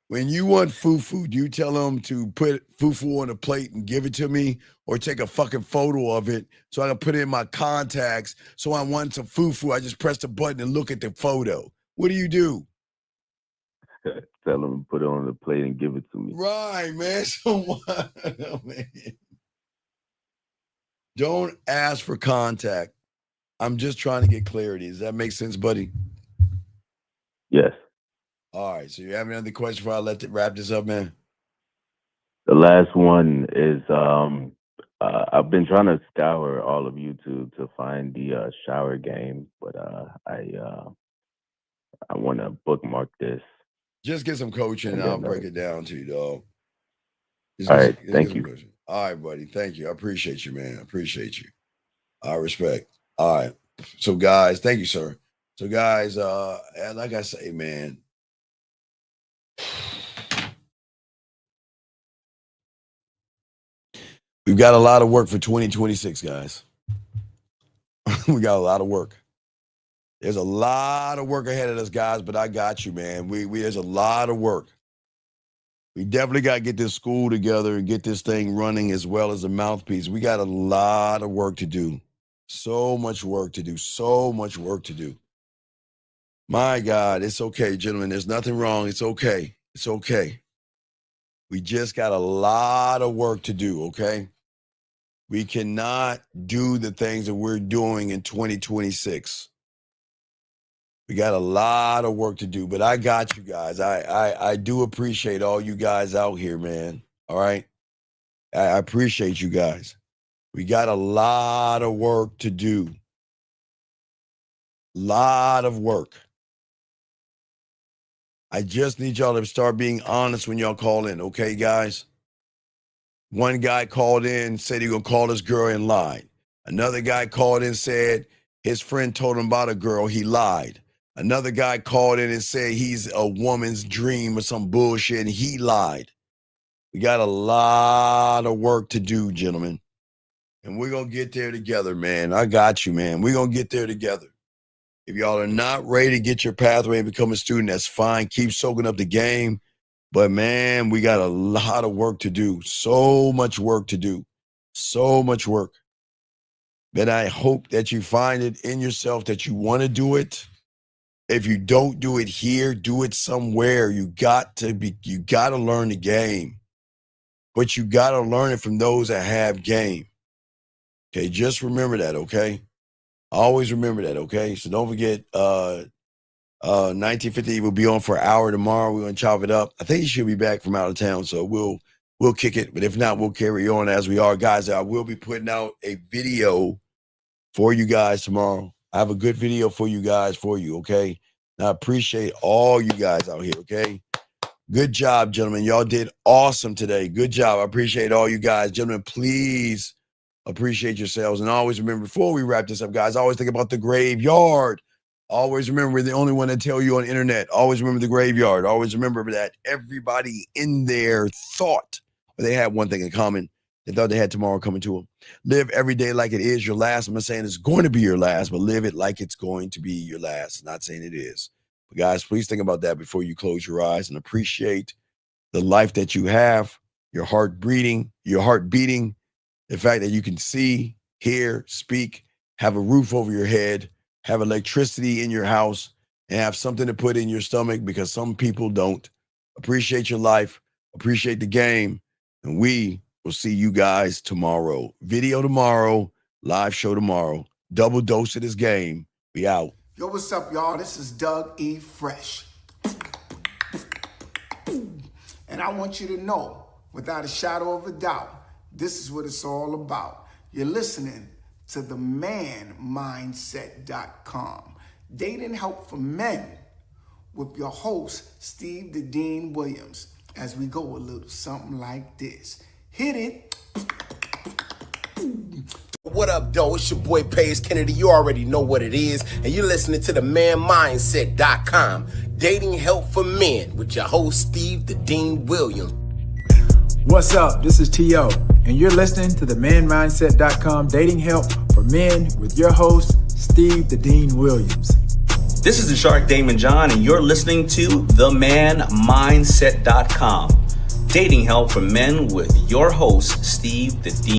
When you want fufu, do you tell them to put fufu on a plate and give it to me, or take a fucking photo of it so I can put it in my contacts? So I want some fufu, I just press the button and look at the photo. What do you do? tell them to put it on the plate and give it to me. Right, man. So what? Man. Don't ask for contact. I'm just trying to get clarity. Does that make sense, buddy? Yes. All right. So you have any other questions before I wrap this up, man? The last one is I've been trying to scour all of YouTube to find the shower game, but I want to bookmark this. Just get some coaching and I'll break it down to you, dog. All right. Thank you. All right, buddy. Thank you. I appreciate you, man. I appreciate you. I respect. All right. So, guys, thank you, sir. So, guys, like I say, man, we've got a lot of work for 2026, guys. We got a lot of work. There's a lot of work ahead of us, guys, but I got you, man. There's a lot of work. We definitely got to get this school together and get this thing running as well as a mouthpiece. We got a lot of work to do. So much work to do. So much work to do. My God, it's okay, gentlemen. There's nothing wrong. It's okay. It's okay. We just got a lot of work to do, okay? We cannot do the things that we're doing in 2026. We got a lot of work to do, but I got you guys. I do appreciate all you guys out here, man. All right? I appreciate you guys. We got a lot of work to do. Lot of work. I just need y'all to start being honest when y'all call in, okay, guys? One guy called in, said he gonna call this girl and lied. Another guy called in, said his friend told him about a girl, he lied. Another guy called in and said he's a woman's dream or some bullshit, and he lied. We got a lot of work to do, gentlemen. And we're going to get there together, man. I got you, man. We're going to get there together. If y'all are not ready to get your pathway and become a student, that's fine. Keep soaking up the game. But, man, we got a lot of work to do. So much work to do. So much work. But I hope that you find it in yourself that you want to do it. If you don't do it here, do it somewhere. You got to learn the game. But you got to learn it from those that have game. Okay, just remember that, okay? Always remember that, okay? So don't forget, 1950 will be on for an hour tomorrow. We're going to chop it up. I think he should be back from out of town, so we'll kick it. But if not, we'll carry on as we are. Guys, I will be putting out a video for you guys tomorrow. I have a good video for you guys, okay? And I appreciate all you guys out here, okay? Good job, gentlemen. Y'all did awesome today. Good job. I appreciate all you guys. Gentlemen, please appreciate yourselves. And always remember, before we wrap this up, guys, always think about the graveyard. Always remember, we're the only one that tell you on the internet. Always remember the graveyard. Always remember that everybody in there thought they had one thing in common. They thought they had tomorrow coming to them. Live every day like it is your last. I'm not saying it's going to be your last, but live it like it's going to be your last. I'm not saying it is. But guys, please think about that before you close your eyes and appreciate the life that you have, your heart beating, the fact that you can see, hear, speak, have a roof over your head, have electricity in your house, and have something to put in your stomach, because some people don't. Appreciate your life, appreciate the game, and we will see you guys tomorrow. Video tomorrow, live show tomorrow. Double dose of this game. We out. Yo, what's up, y'all? This is Doug E. Fresh. And I want you to know, without a shadow of a doubt, this is what it's all about. You're listening to the manmindset.com. Dating help for men with your host, Steve the Dean Williams, as we go a little something like this. Hit it. What up, though? It's your boy Paige Kennedy. You already know what it is, and you're listening to the manmindset.com. Dating help for men with your host, Steve the Dean Williams. What's up? This is T.O., and you're listening to the manmindset.com dating help for men with your host, Steve the Dean Williams. This is the Shark Damon John, and you're listening to themanmindset.com. Dating help for men with your host, Steve the Dean.